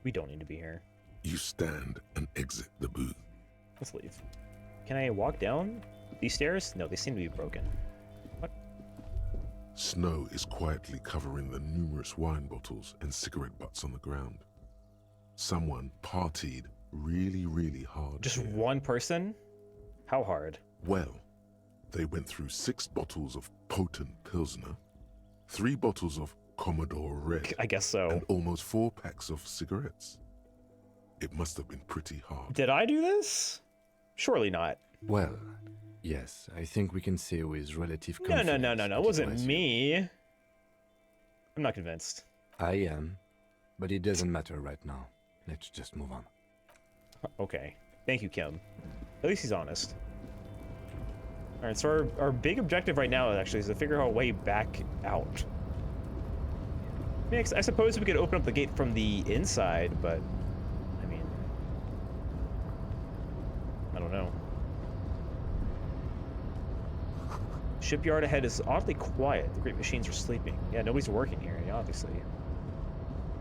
We don't need to be here. You stand and exit the booth. Let's leave. Can I walk down these stairs? No, they seem to be broken. What? Snow is quietly covering the numerous wine bottles and cigarette butts on the ground. Someone partied really, really hard. Just here. one person? How hard? Well, they went through 6 bottles of potent Pilsner, 3 bottles of Commodore Red. I guess so. And almost 4 packs of cigarettes. It must have been pretty hard. Did I do this? Surely not. Well, yes, I think we can say with relative No, confidence. it wasn't me. I'm not convinced. I am, but it doesn't matter right now. Let's just move on. Okay. Thank you, Kim. At least he's honest. Alright, so our big objective right now actually is to figure out a way back out. I suppose we could open up the gate from the inside, but I mean, I don't know. Shipyard ahead is oddly quiet. The great machines are sleeping. Yeah, nobody's working here, obviously.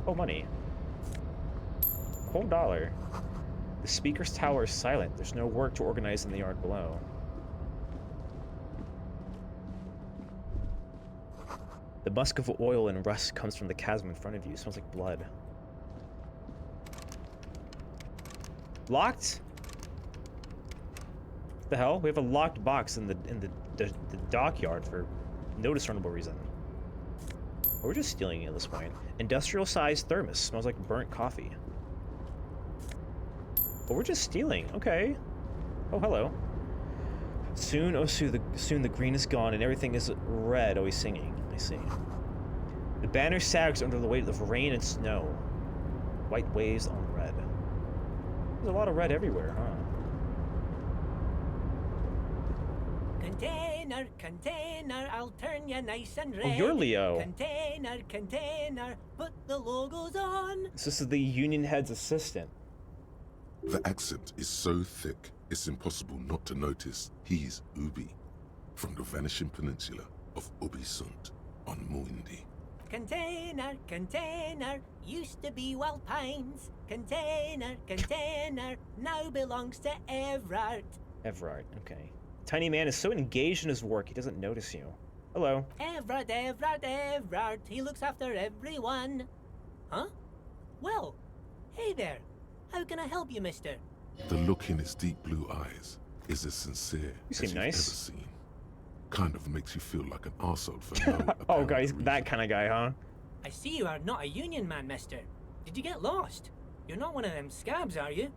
Oh, money. Whole $1. The speaker's tower is silent. There's no work to organize in the yard below. The musk of oil and rust comes from the chasm in front of you. It smells like blood. Locked? What the hell? We have a locked box in the dockyard for no discernible reason. Or we're just stealing it at this point. Industrial-sized thermos. Smells like burnt coffee. But we're just stealing. Okay. Oh, hello. Soon, oh soon the green is gone and everything is red. Oh, he's singing. I see. The banner sags under the weight of rain and snow. White waves on red. There's a lot of red everywhere, huh? Container, I'll turn you nice and red. Oh, you're Leo. Container, put the logos on. This is the union head's assistant. The accent is so thick, it's impossible not to notice he's Ubi, from the vanishing peninsula of Ubisunt on Muindi. Container, used to be Wild Pines. Container, now belongs to Everard. Everard, okay. Tiny man is so engaged in his work, he doesn't notice you. Hello. Everard, he looks after everyone. Huh? Well, hey there. How can I help you, mister? The look in his deep blue eyes is as sincere as you've ever seen. Kind of makes you feel like an arsehole for no Oh, guys, that kind of guy, huh? I see you are not a union man, mister. Did you get lost? You're not one of them scabs, are you?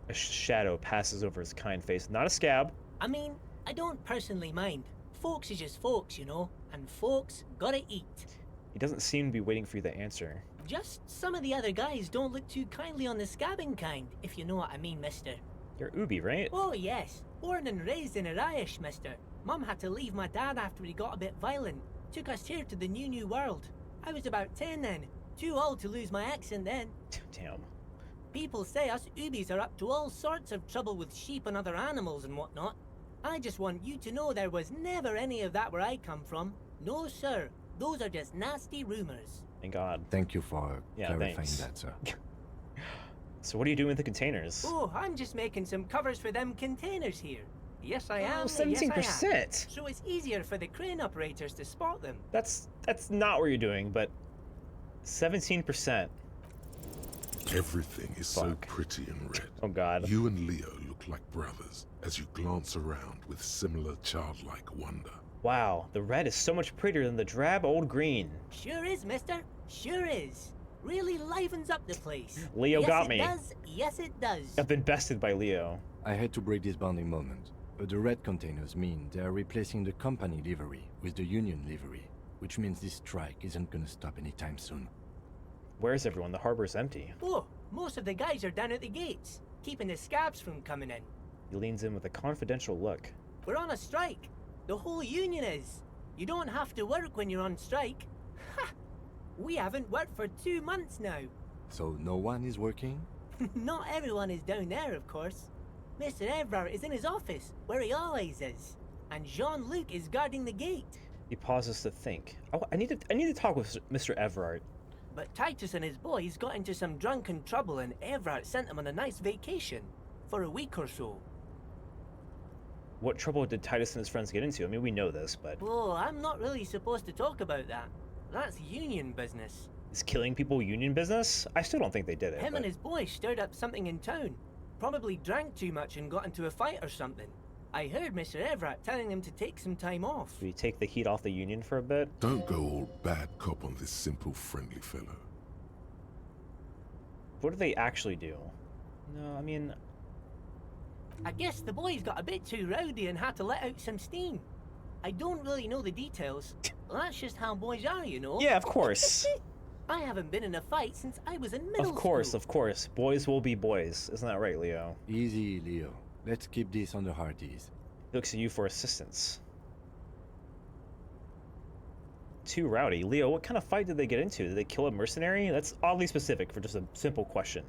A shadow passes over his kind face. Not a scab. I mean, I don't personally mind. Folks is just folks, you know, and folks gotta eat. He doesn't seem to be waiting for you to answer. Just some of the other guys don't look too kindly on the scabbing kind, if you know what I mean, mister. You're Ubi, right? Oh, yes. Born and raised in Arish, mister. Mum had to leave my dad after he got a bit violent. Took us here to the new world. I was about 10 then. Too old to lose my accent then. Damn. People say us Ubis are up to all sorts of trouble with sheep and other animals and whatnot. I just want you to know there was never any of that where I come from. No, sir. Those are just nasty rumors. Thank God. Thank you for clarifying thanks. that, sir. So what are you doing with the containers? Oh, I'm just making some covers for them containers here. Yes, I am. 17%. Yes, I am. So it's easier for the crane operators to spot them. That's not what you're doing, but 17%. Everything is so pretty and red. Oh God. You and Leo look like brothers as you glance around with similar childlike wonder. Wow, the red is so much prettier than the drab old green. Sure is, mister. Sure is. Really livens up the place. Leo got me. Yes, it does. Yes, it does. I've been bested by Leo. I had to break this bonding moment, but the red containers mean they are replacing the company livery with the union livery, which means this strike isn't gonna stop anytime soon. Where's everyone? The harbor's empty. Oh, most of the guys are down at the gates, keeping the scabs from coming in. He leans in with a confidential look. We're on a strike. The whole union is. You don't have to work when you're on strike. Ha! We haven't worked for 2 months now. So no one is working? Not everyone is down there, of course. Mr. Everard is in his office, where he always is. And Jean-Luc is guarding the gate. He pauses to think. Oh, I need to talk with Mr. Everard. But Titus and his boys got into some drunken trouble and Everard sent them on a nice vacation. For a week or so. What trouble did Titus and his friends get into? I mean, we know this, but... Oh, I'm not really supposed to talk about that. That's union business. Is killing people union business? I still don't think they did it. Him and his boys stirred up something in town. Probably drank too much and got into a fight or something. I heard Mr. Everett telling them to take some time off. Will you take the heat off the union for a bit? Don't go all bad cop on this simple, friendly fellow. What do they actually do? No, I mean... I guess the boys got a bit too rowdy and had to let out some steam. I don't really know the details. That's just how boys are, you know. Yeah, of course. I haven't been in a fight since I was in middle school. Of course. Boys will be boys. Isn't that right, Leo? Easy, Leo. Let's keep this on the hard ease. He looks at you for assistance. Too rowdy. Leo, what kind of fight did they get into? Did they kill a mercenary? That's oddly specific for just a simple question.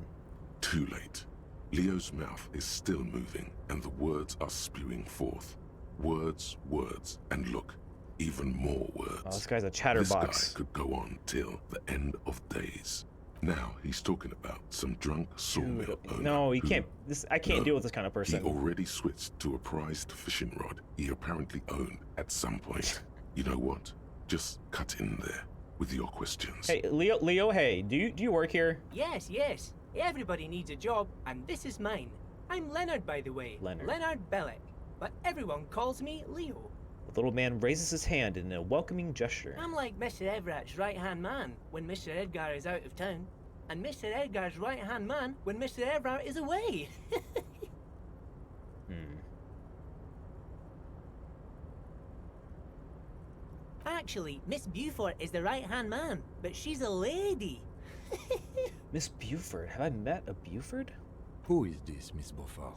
Too late. Leo's mouth is still moving, and the words are spewing forth. Words, and look, even more words. Oh, this guy's a chatterbox. This guy could go on till the end of days. Now he's talking about some drunk sawmill owner. No, he can't. I can't deal with this kind of person. He already switched to a prized fishing rod he apparently owned at some point. You know what? Just cut in there with your questions. Hey, Leo, hey, do you work here? Yes. Everybody needs a job, and this is mine. I'm Leonard, by the way. Leonard Bellick. But everyone calls me Leo. The little man raises his hand in a welcoming gesture. I'm like Mr. Everett's right-hand man when Mr. Edgar is out of town, and Mr. Edgar's right-hand man when Mr. Everett is away. Actually, Miss Beaufort is the right-hand man, but she's a lady. Miss Buford? Have I met a Buford? Who is this, Miss Beaufort?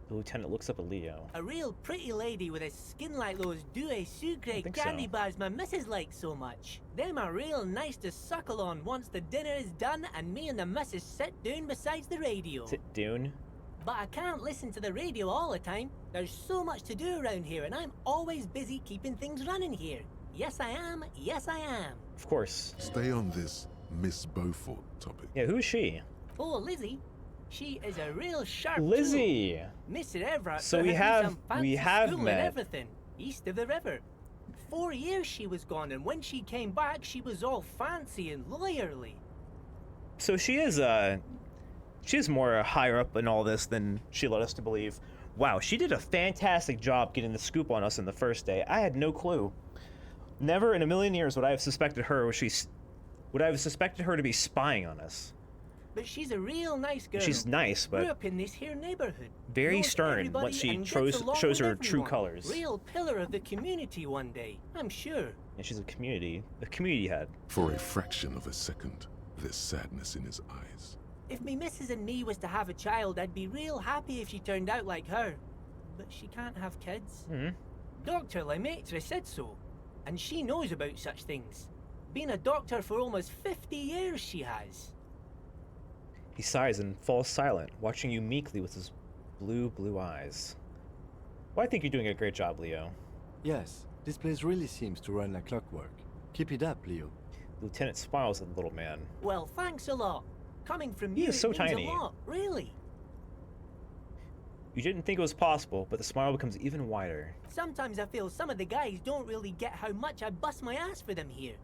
The lieutenant looks up at Leo. A real pretty lady with a skin like those Douai Sucre candy bars my missus likes so much. Them are real nice to suckle on once the dinner is done and me and the missus sit down beside the radio. Sit down? But I can't listen to the radio all the time. There's so much to do around here and I'm always busy keeping things running here. Yes, I am. Yes, I am. Of course. Stay on this Miss Beaufort topic. Yeah, who's she? Oh, Lizzie. She is a real sharp Lizzie. Mr. Everett. So we have met. And everything east of the river. 4 years she was gone, and when she came back, she was all fancy and lawyerly. So she's more higher up in all this than she led us to believe. Wow, she did a fantastic job getting the scoop on us in the first day. I had no clue. Never in a million years would I have suspected her. Was she Would I have suspected her to be spying on us? But she's a real nice girl. She's nice, but grew up in this here neighborhood. very Knows stern everybody once she and gets shows along her with true everyone. colors. Real pillar of the community one day, I'm sure. And she's a community head. For a fraction of a second, there's sadness in his eyes. If me missus and me was to have a child, I'd be real happy if she turned out like her. But she can't have kids. Dr. Lemaitre said so, and she knows about such things. Been a doctor for almost 50 years, she has. He sighs and falls silent, watching you meekly with his blue eyes. Well, I think you're doing a great job, Leo. Yes, this place really seems to run like clockwork. Keep it up, Leo. The lieutenant smiles at the little man. Well, thanks a lot. Coming from He you, is so it means tiny. a lot, really. You didn't think it was possible, but the smile becomes even wider. Sometimes I feel some of the guys don't really get how much I bust my ass for them here.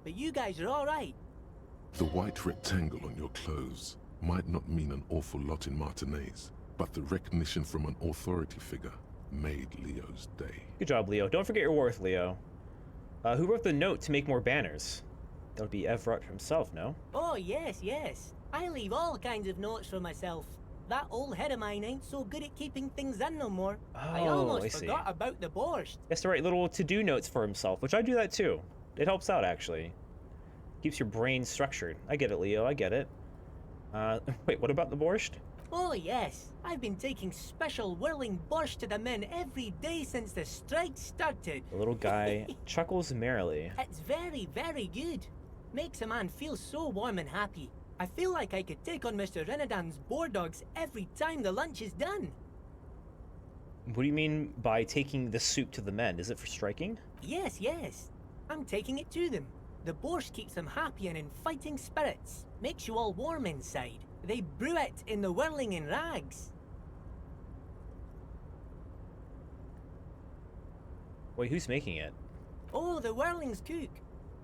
But you guys are all right. The white rectangle on your clothes might not mean an awful lot in Martinez, but the recognition from an authority figure made Leo's day. Good job, Leo. Don't forget your worth, Leo. Who wrote the note to make more banners? That would be Everett himself, no? Oh, yes, yes. I leave all kinds of notes for myself. That old head of mine ain't so good at keeping things in no more. I almost forgot about the borscht. He has to write little to-do notes for himself, which I do that too. It helps out, actually. Keeps your brain structured. I get it, Leo. I get it. Wait, what about the borscht? Oh, yes. I've been taking special whirling borscht to the men every day since the strike started. The little guy chuckles merrily. It's very, very good. Makes a man feel so warm and happy. I feel like I could take on Mr. Renadan's boar dogs every time the lunch is done. What do you mean by taking the soup to the men? Is it for striking? Yes, yes. I'm taking it to them. The borscht keeps them happy and in fighting spirits. Makes you all warm inside. They brew it in the whirling in rags. Wait, who's making it? Oh, the whirling's cook.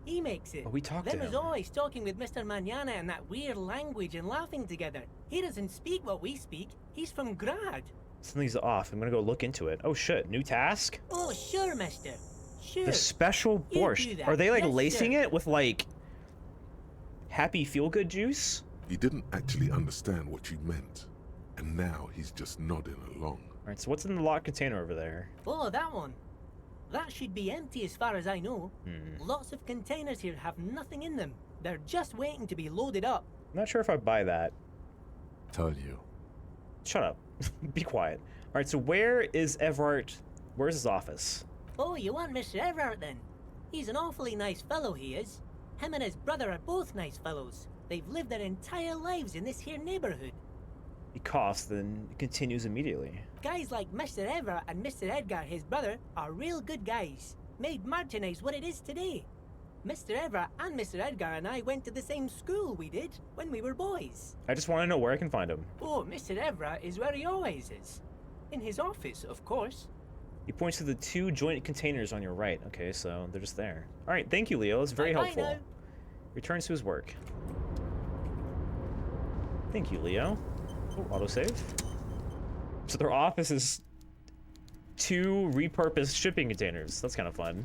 He makes it. Oh, we talked to Them him. is always talking with Mr. Manana in that weird language and laughing together. He doesn't speak what we speak. He's from Grad. Something's off. I'm gonna go look into it. Oh shit, new task? Oh, sure, mister. Sure. The special You borscht. do that. Are they like Yes, lacing sir. it with like happy feel-good juice? He didn't actually understand what you meant, and now he's just nodding along. Alright, so what's in the locked container over there? Oh, that one. That should be empty as far as I know. Lots of containers here have nothing in them. They're just waiting to be loaded up. I'm not sure if I buy that. Told you. Shut up. Be quiet. Alright, so where is Everett? Where's his office? Oh, you want Mr. Everett then? He's an awfully nice fellow, he is. Him and his brother are both nice fellows. They've lived their entire lives in this here neighborhood. He coughs, then continues immediately. Guys like Mr. Everett and Mr. Edgar, his brother, are real good guys. Made Martinez what it is today. Mr. Everett and Mr. Edgar and I went to the same school we did when we were boys. I just want to know where I can find him. Oh, Mr. Everett is where he always is. In his office, of course. He points to the two joint containers on your right. Okay, so they're just there. Alright, thank you, Leo. That's very Bye-bye helpful. now. Returns to his work. Thank you, Leo. Oh, autosave. So their office is two repurposed shipping containers. That's kind of fun.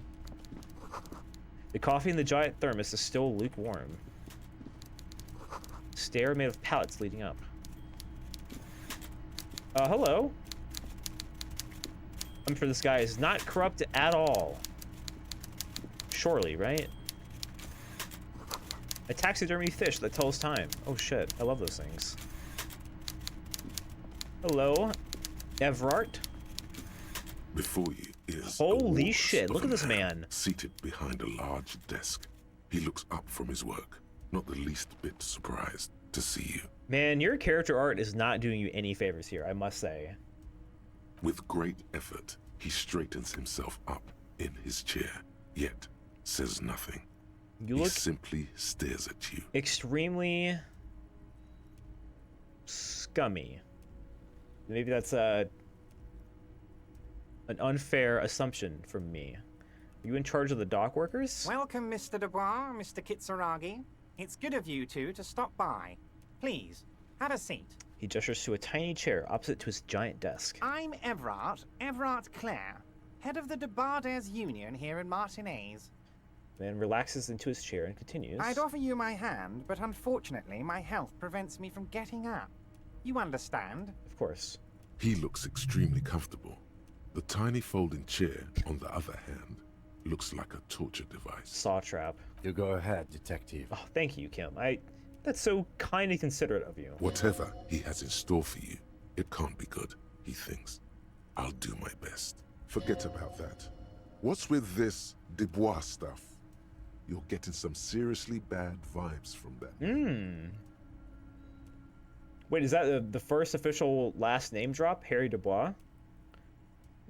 The coffee in the giant thermos is still lukewarm. Stair made of pallets leading up. Hello? I'm sure this guy is not corrupt at all. Surely, right? A taxidermy fish that tells time. Oh shit, I love those things. Hello, Everett. Before you is Holy shit, look at this man. Seated behind a large desk. He looks up from his work, not the least bit surprised to see you. Man, your character art is not doing you any favors here, I must say. With great effort, he straightens himself up in his chair, yet says nothing. You He look simply stares at you. extremely scummy. Maybe that's an unfair assumption from me. Are you in charge of the dock workers? Welcome, Mr. Dubois, Mr. Kitsuragi. It's good of you two to stop by. Please, have a seat. He gestures to a tiny chair opposite to his giant desk. I'm Everett Clare, head of the Debarders Union here in Martinez. Man relaxes into his chair and continues. I'd offer you my hand, but unfortunately my health prevents me from getting up. You understand? Of course. He looks extremely comfortable. The tiny folding chair, on the other hand, looks like a torture device. Saw trap. You go ahead, detective. Oh, thank you, Kim. That's so kindly considerate of you. Whatever he has in store for you, it can't be good, he thinks. I'll do my best. Forget about that. What's with this Dubois stuff? You're getting some seriously bad vibes from that. Wait, is that the first official last name drop? Harry Dubois?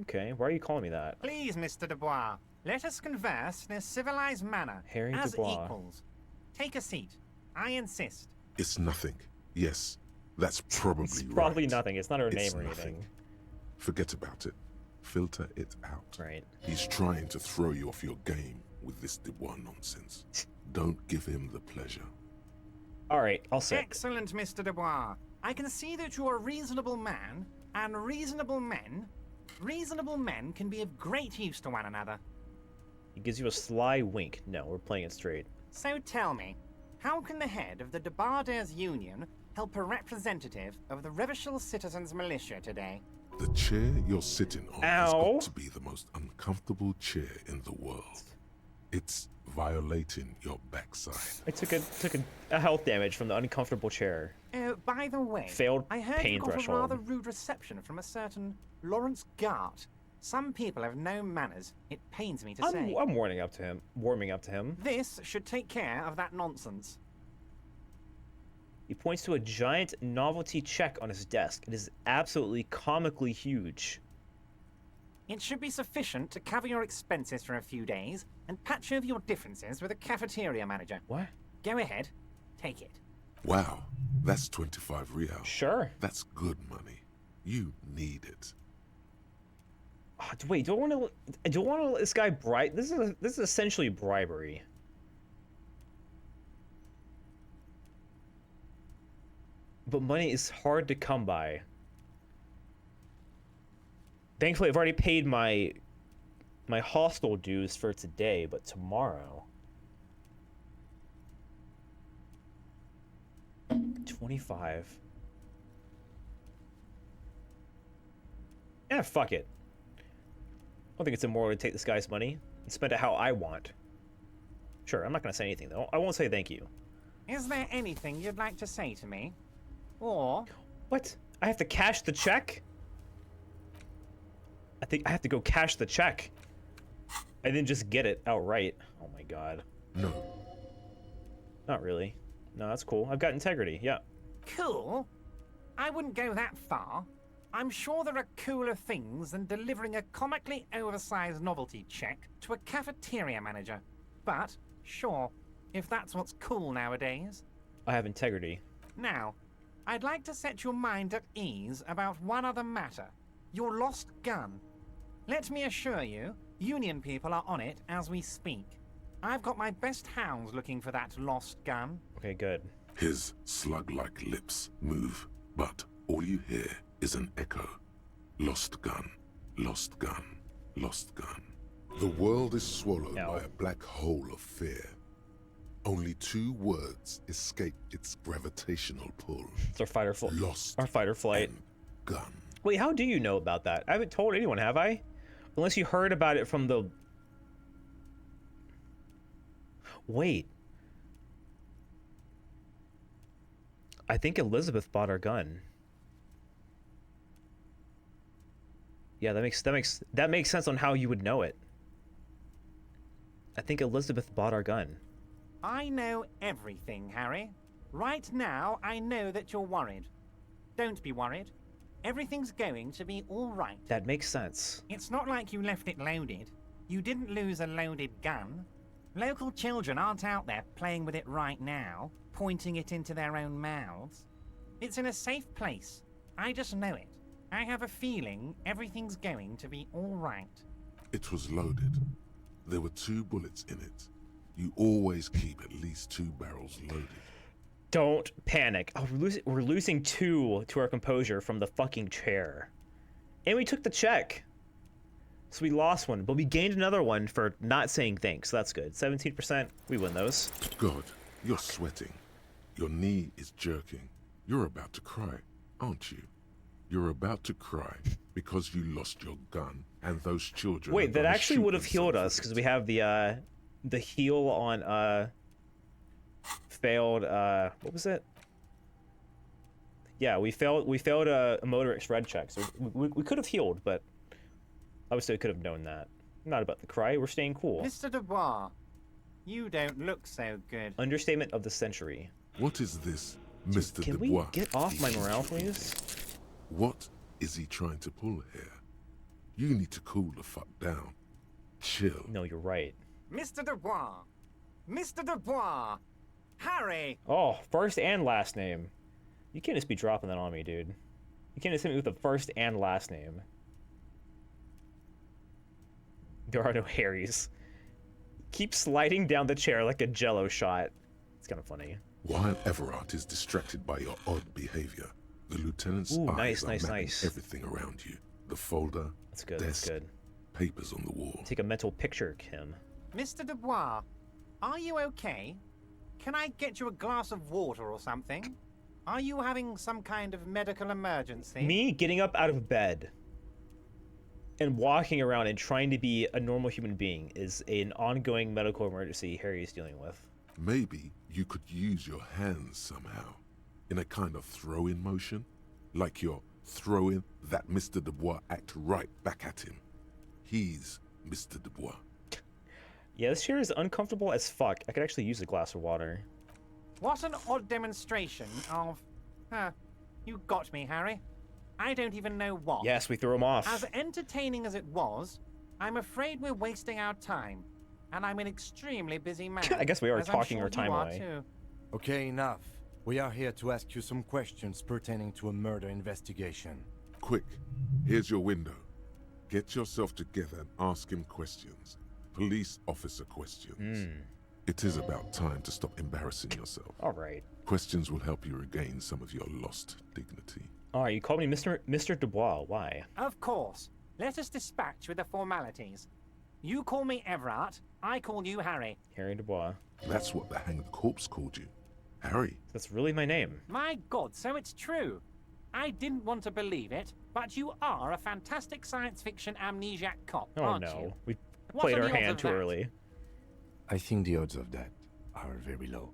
Okay, why are you calling me that? Please, Mr. Dubois, let us converse in a civilized manner. Harry as Dubois. Equals. Take a seat. I insist. It's nothing. Yes, that's probably It's probably right. nothing. It's not her It's name or nothing. anything. Forget about it. Filter it out. Right. He's trying to throw you off your game with this Dubois nonsense. Don't give him the pleasure. All right, I'll sit. Excellent, Mr. Dubois. I can see that you're a reasonable man, and reasonable men can be of great use to one another. He gives you a sly wink. No, we're playing it straight. So tell me, how can the head of the Debarders Union help a representative of the Revachol Citizens Militia today? The chair you're sitting on has got to be the most uncomfortable chair in the world. It's violating your backside. I took a health damage from the uncomfortable chair. Oh, by the way, Failed I heard pain you got threshold. a rather rude reception from a certain Lawrence Gart. Some people have no manners. It pains me to say. I'm warming up to him. This should take care of that nonsense. He points to a giant novelty check on his desk. It is absolutely comically huge. It should be sufficient to cover your expenses for a few days and patch over your differences with a cafeteria manager. What? Go ahead. Take it. Wow, that's 25 real. Sure. That's good money. You need it. Oh, wait, do I want to let this guy bribe? This is essentially bribery. But money is hard to come by. Thankfully, I've already paid my hostel dues for today, but tomorrow. 25. Yeah, fuck it. I don't think it's immoral to take this guy's money and spend it how I want. Sure, I'm not going to say anything, though. I won't say thank you. Is there anything you'd like to say to me? Or... What? I have to cash the check? I think I have to go cash the check. I didn't just get it outright. Oh my god. No. Not really. No, that's cool. I've got integrity, yeah. Cool? I wouldn't go that far. I'm sure there are cooler things than delivering a comically oversized novelty check to a cafeteria manager. But, sure, if that's what's cool nowadays. I have integrity. Now, I'd like to set your mind at ease about one other matter. Your lost gun. Let me assure you, Union people are on it as we speak. I've got my best hounds looking for that lost gun. Okay, good. His slug-like lips move, but all you hear is an echo. Lost gun, lost gun, lost gun. The world is swallowed by a black hole of fear. Only two words escape its gravitational pull. It's our fight or flight. Lost. Our fight or flight. Gun. Wait, how do you know about that? I haven't told anyone, have I? Unless you heard about it from the... Wait. I think Elizabeth bought our gun. Yeah, that makes sense on how you would know it. I think Elizabeth bought our gun. I know everything, Harry. Right now, I know that you're worried. Don't be worried. Everything's going to be all right. That makes sense. It's not like you left it loaded. You didn't lose a loaded gun. Local children aren't out there playing with it right now, pointing it into their own mouths. It's in a safe place. I just know it. I have a feeling everything's going to be all right. It was loaded. There were 2 bullets in it. You always keep at least 2 barrels loaded. Don't panic. Oh, we're losing 2 to our composure from the fucking chair. And we took the check. So we lost one, but we gained another one for not saying thanks. So that's good. 17%. We win those. God, you're sweating. Your knee is jerking. You're about to cry, aren't you? You're about to cry because you lost your gun and those children. Wait, that actually would have healed us because we have the heal on failed what was it? Yeah, we failed a motorist red check, so we could have healed, but obviously we could have known that. Not about the cry, we're staying cool. Mr. Dubois, you don't look so good. Understatement of the century. What is this, Mr. Can Dubois? we get off my morale, please? What is he trying to pull here? You need to cool the fuck down. Chill. No, you're right. Mr. Dubois! Mr. Dubois! Harry! Oh, first and last name. You can't just be dropping that on me, dude. You can't just hit me with the first and last name. There are no Harrys. Keep sliding down the chair like a jello shot. It's kind of funny. While Everard is distracted by your odd behavior, the lieutenant's eyes are mapping everything around you. The folder, that's good, desk, that's good. Papers on the wall. Take a mental picture, Kim. Mr. Dubois, are you okay? Can I get you a glass of water or something? Are you having some kind of medical emergency? Me getting up out of bed and walking around and trying to be a normal human being is an ongoing medical emergency Harry is dealing with. Maybe you could use your hands somehow, in a kind of throw-in motion, like you're throwing that Mr. Dubois act right back at him. He's Mr. Dubois. Yeah, this chair is uncomfortable as fuck. I could actually use a glass of water. What an odd demonstration of... you got me, Harry. I don't even know what. Yes, we threw him off. As entertaining as it was, I'm afraid we're wasting our time. And I'm an extremely busy man. I guess we are talking our time away. Too. Okay, enough. We are here to ask you some questions pertaining to a murder investigation. Quick, here's your window. Get yourself together and ask him questions. Police officer questions. It is about time to stop embarrassing yourself. All right. Questions will help you regain some of your lost dignity. All right, you called me Mr. Dubois. Why? Of course. Let us dispatch with the formalities. You call me Everard, I call you Harry. Harry Dubois. That's what the hanged corpse called you. Harry. That's really my name. My God, so it's true. I didn't want to believe it, but you are a fantastic science fiction amnesiac cop, aren't you? We played our hand too early. I think the odds of that are very low.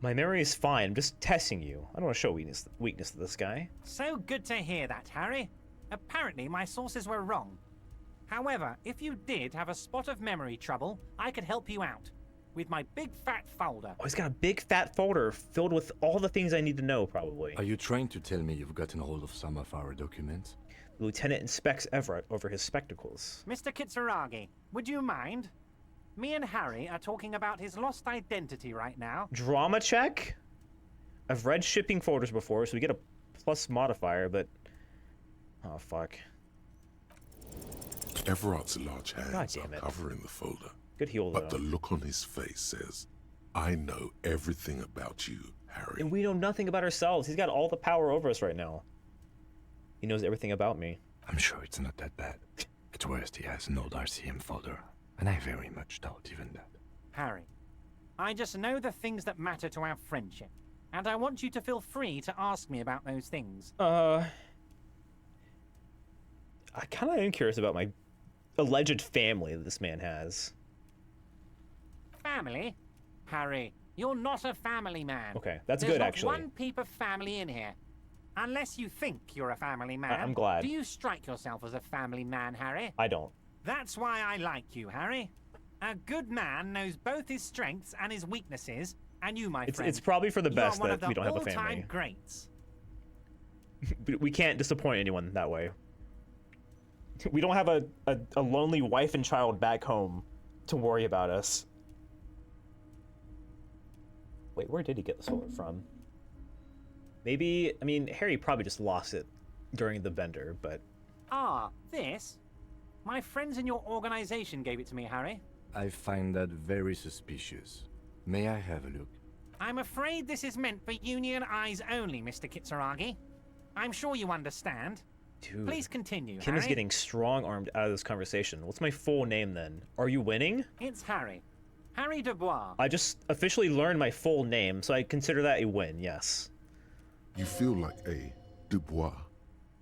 My memory is fine. I'm just testing you. I don't want to show weakness to this guy. So good to hear that, Harry. Apparently, my sources were wrong. However, if you did have a spot of memory trouble, I could help you out. With my big fat folder. Oh, he's got a big fat folder filled with all the things I need to know, probably. Are you trying to tell me you've gotten hold of some of our documents? The lieutenant inspects Everett over his spectacles. Mr. Kitsuragi, would you mind? Me and Harry are talking about his lost identity right now. Drama check? I've read shipping folders before, so we get a plus modifier, but... Oh, fuck. Everard's large hands are covering the folder. Good heal, but the look on his face says, I know everything about you, Harry. And we know nothing about ourselves. He's got all the power over us right now. He knows everything about me. I'm sure it's not that bad. At worst, he has an old RCM folder. And I very much doubt even that. Harry, I just know the things that matter to our friendship. And I want you to feel free to ask me about those things. I kind of am curious about my alleged family that this man has. Family? Harry, you're not a family man. Okay, that's There's good, not actually. one peep of family in here. Unless you think you're a family man. I'm glad. Do you strike yourself as a family man, Harry? I don't. That's why I like you, Harry. A good man knows both his strengths and his weaknesses, and you, my friend. It's probably for the best that we don't have a family. all-time greats. We can't disappoint anyone that way. We don't have a lonely wife and child back home to worry about us. Wait, where did he get this folder from? Maybe, I mean, Harry probably just lost it during the vendor, but... Ah, this? My friends in your organization gave it to me, Harry. I find that very suspicious. May I have a look? I'm afraid this is meant for Union eyes only, Mr. Kitsuragi. I'm sure you understand. Dude. Please continue, Kim Harry. is getting strong-armed out of this conversation. What's my full name then? Are you winning? It's Harry. Harry Dubois. I just officially learned my full name, so I consider that a win, yes. You feel like a Dubois,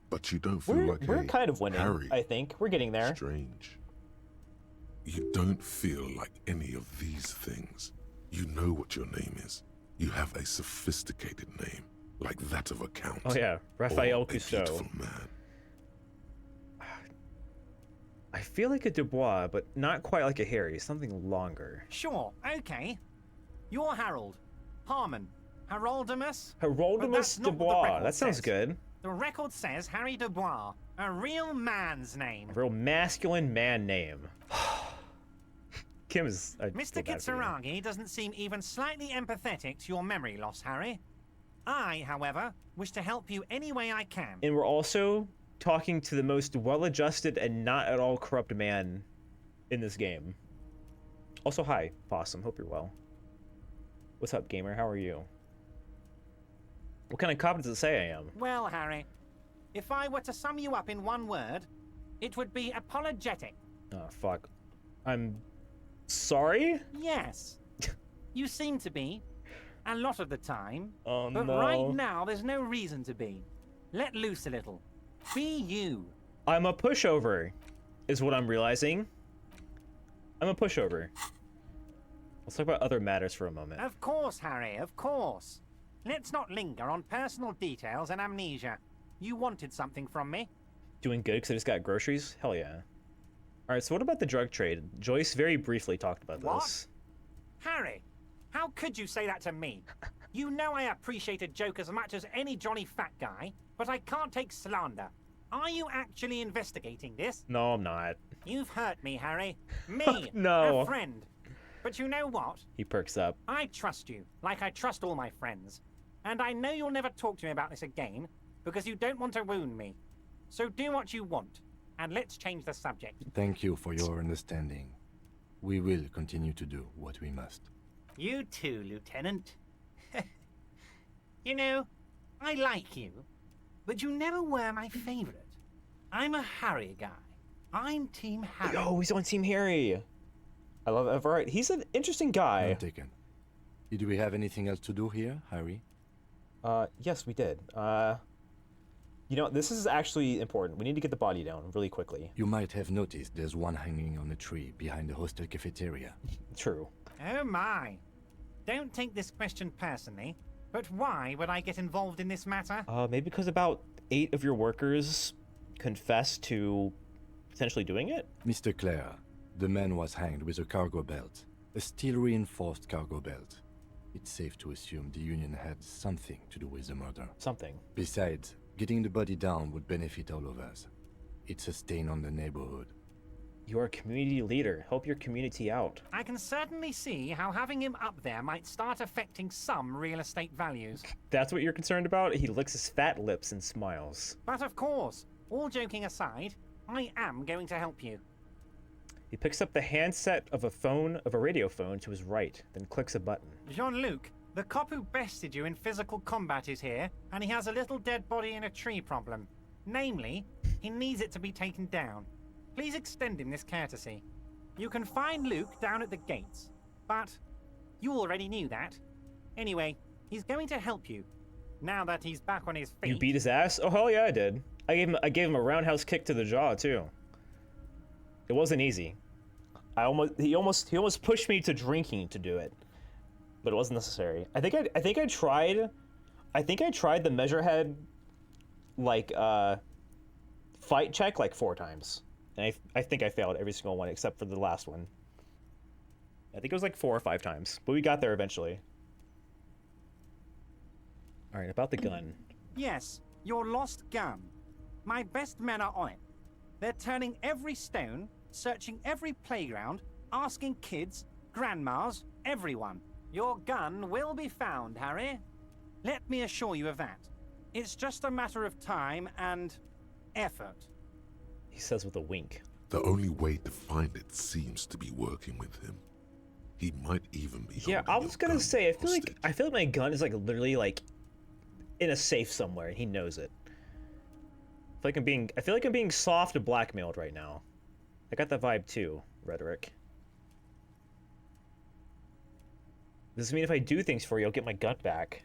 but you don't feel like we're a kind of winning, Harry. I think. We're getting there. Strange. You don't feel like any of these things. You know what your name is. You have a sophisticated name, like that of a count. Oh yeah, Raphael or Cousteau. A beautiful man. I feel like a Dubois, but not quite like a Harry. Something longer. Sure, okay. You're Harold. Harmon. Haroldamus? Heroldamus Dubois. That sounds good. The record says Harry Dubois. A real man's name. A real masculine man name. Kim is... Mr. Kitsuragi doesn't seem even slightly empathetic to your memory loss, Harry. I, however, wish to help you any way I can. And we're also talking to the most well-adjusted and not at all corrupt man in this game. Also, hi, Possum. Hope you're well. What's up, gamer? How are you? What kind of cop does it say I am? Well, Harry, if I were to sum you up in one word, it would be apologetic. Oh, fuck. I'm sorry? Yes. You seem to be. A lot of the time. Oh, but no. right now, there's no reason to be. Let loose a little. Be you. I'm a pushover, is what I'm realizing. I'm a pushover. Let's talk about other matters for a moment. Of course, Harry, of course. Let's not linger on personal details and amnesia. You wanted something from me. Doing good because I just got groceries? Hell yeah. Alright, so what about the drug trade? Joyce very briefly talked about What? this. Harry, how could you say that to me? You know I appreciate a joke as much as any jolly fat guy, but I can't take slander. Are you actually investigating this? No, I'm not. You've hurt me, Harry. Me, No. a friend. But you know what? He perks up. I trust you, like I trust all my friends. And I know you'll never talk to me about this again, because you don't want to wound me. So do what you want, and let's change the subject. Thank you for your understanding. We will continue to do what we must. You too, Lieutenant. You know, I like you, but you never were my favorite. I'm a Harry guy. I'm Team Harry. Oh, he's on Team Harry. I love Everett. He's an interesting guy. Well taken. Did we have anything else to do here, Harry? Yes, we did. You know, this is actually important. We need to get the body down really quickly. You might have noticed there's one hanging on a tree behind the hostel cafeteria. True. Oh my. Don't take this question personally, but why would I get involved in this matter? Maybe because about 8 of your workers confessed to potentially doing it? Mr. Clare, the man was hanged with a cargo belt. A steel-reinforced cargo belt. It's safe to assume the Union had something to do with the murder. Something. Besides, getting the body down would benefit all of us. It's a stain on the neighborhood. You're a community leader. Help your community out. I can certainly see how having him up there might start affecting some real estate values. That's what you're concerned about? He licks his fat lips and smiles. But of course, all joking aside, I am going to help you. He picks up the handset of a radio phone to his right, then clicks a button. Jean-Luc, the cop who bested you in physical combat is here, and he has a little dead body in a tree problem. Namely, he needs it to be taken down. Please extend him this courtesy. You can find Luke down at the gates, but you already knew that. Anyway, he's going to help you. Now that he's back on his feet. You beat his ass? Oh, hell yeah, I did. I gave him a roundhouse kick to the jaw, too. It wasn't easy. He almost pushed me to drinking to do it, but it wasn't necessary. I think I tried the Measurehead like fight check like 4 times, and I think I failed every single one except for the last one. I think it was like 4 or 5 times, but we got there eventually. All right, about the gun. Yes, your lost gun. My best men are on it. They're turning every stone, searching every playground, asking kids, grandmas, everyone. Your gun will be found, Harry. Let me assure you of that. It's just a matter of time and effort. He says with a wink. The only way to find it seems to be working with him. He might even be. Yeah, I was gonna say, I feel like my gun is like literally like in a safe somewhere, and he knows it. I feel like I'm being soft and blackmailed right now. I got that vibe too, Rhetoric. Does this mean if I do things for you, I'll get my gun back?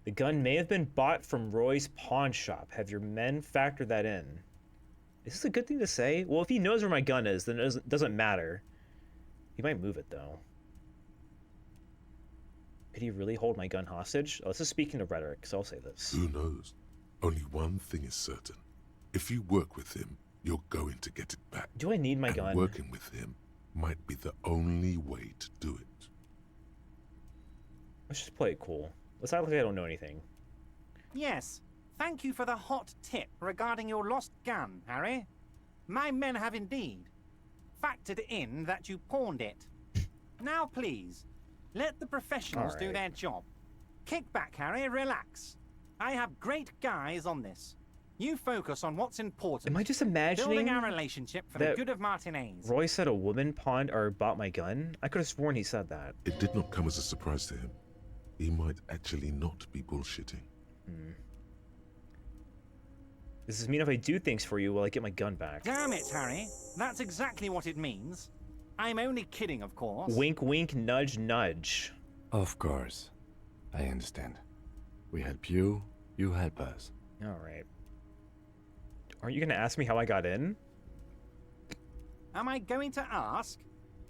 The gun may have been bought from Roy's pawn shop. Have your men factor that in? Is this a good thing to say? Well, if he knows where my gun is, then it doesn't matter. He might move it, though. Could he really hold my gun hostage? Oh, this is speaking of Rhetoric, so I'll say this. Who knows? Only one thing is certain. If you work with him, you're going to get it back. Do I need my gun? Working with him might be the only way to do it. Let's just play it cool. Let's act like I don't know anything. Yes, thank you for the hot tip regarding your lost gun, Harry. My men have indeed factored in that you pawned it. Now please, let the professionals do their job. Kick back, Harry, relax. I have great guys on this. You focus on what's important. Am I just imagining building our relationship for the good of Martinez? Roy said a woman pawned or bought my gun? I could have sworn he said that. It did not come as a surprise to him. He might actually not be bullshitting. Does this mean if I do things for you, will I get my gun back? Damn it, Harry. That's exactly what it means. I'm only kidding, of course. Wink, wink, nudge, nudge. Of course. I understand. We help you, you help us. Alright. Aren't you going to ask me how I got in? Am I going to ask?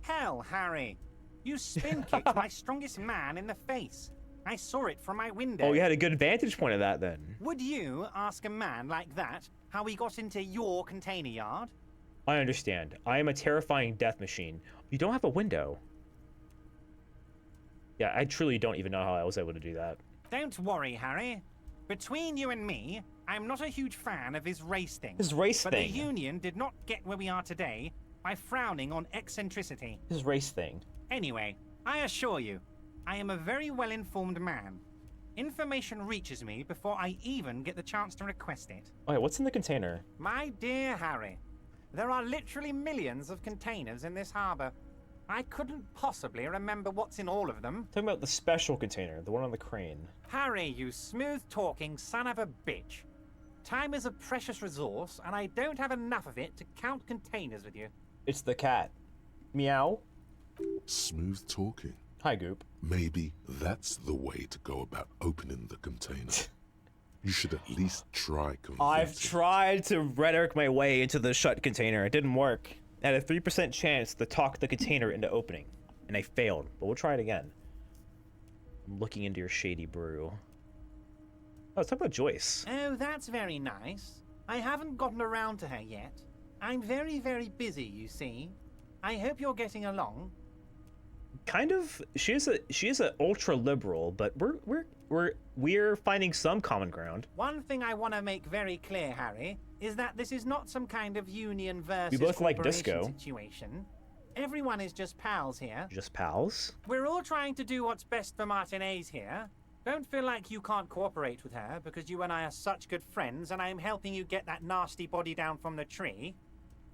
Hell, Harry. You spin-kicked my strongest man in the face. I saw it from my window. Oh, you had a good vantage point of that, then. Would you ask a man like that how he got into your container yard? I understand. I am a terrifying death machine. You don't have a window. Yeah, I truly don't even know how I was able to do that. Don't worry, Harry. Between you and me, I'm not a huge fan of his race thing. His race but thing? The Union did not get where we are today by frowning on eccentricity. His race thing. Anyway, I assure you, I am a very well-informed man. Information reaches me before I even get the chance to request it. Okay, what's in the container? My dear Harry, there are literally millions of containers in this harbor. I couldn't possibly remember what's in all of them. Talking about the special container, the one on the crane. Harry, you smooth-talking son of a bitch. Time is a precious resource, and I don't have enough of it to count containers with you. It's the cat. Meow. Smooth talking. Hi, Goop. Maybe that's the way to go about opening the container. You should at least try convincing. I've tried to rhetoric my way into the shut container. It didn't work. I had a 3% chance to talk the container into opening, and I failed. But we'll try it again. I'm looking into your shady brew. Oh, let's talk about Joyce. Oh, that's very nice. I haven't gotten around to her yet. I'm very, very busy, you see. I hope you're getting along. Kind of. She is a ultra liberal, but we're finding some common ground. One thing I want to make very clear, Harry, is that this is not some kind of union versus we both like corporation disco situation. Everyone is just pals here. Just pals? We're all trying to do what's best for Martinez here. Don't feel like you can't cooperate with her because you and I are such good friends and I'm helping you get that nasty body down from the tree.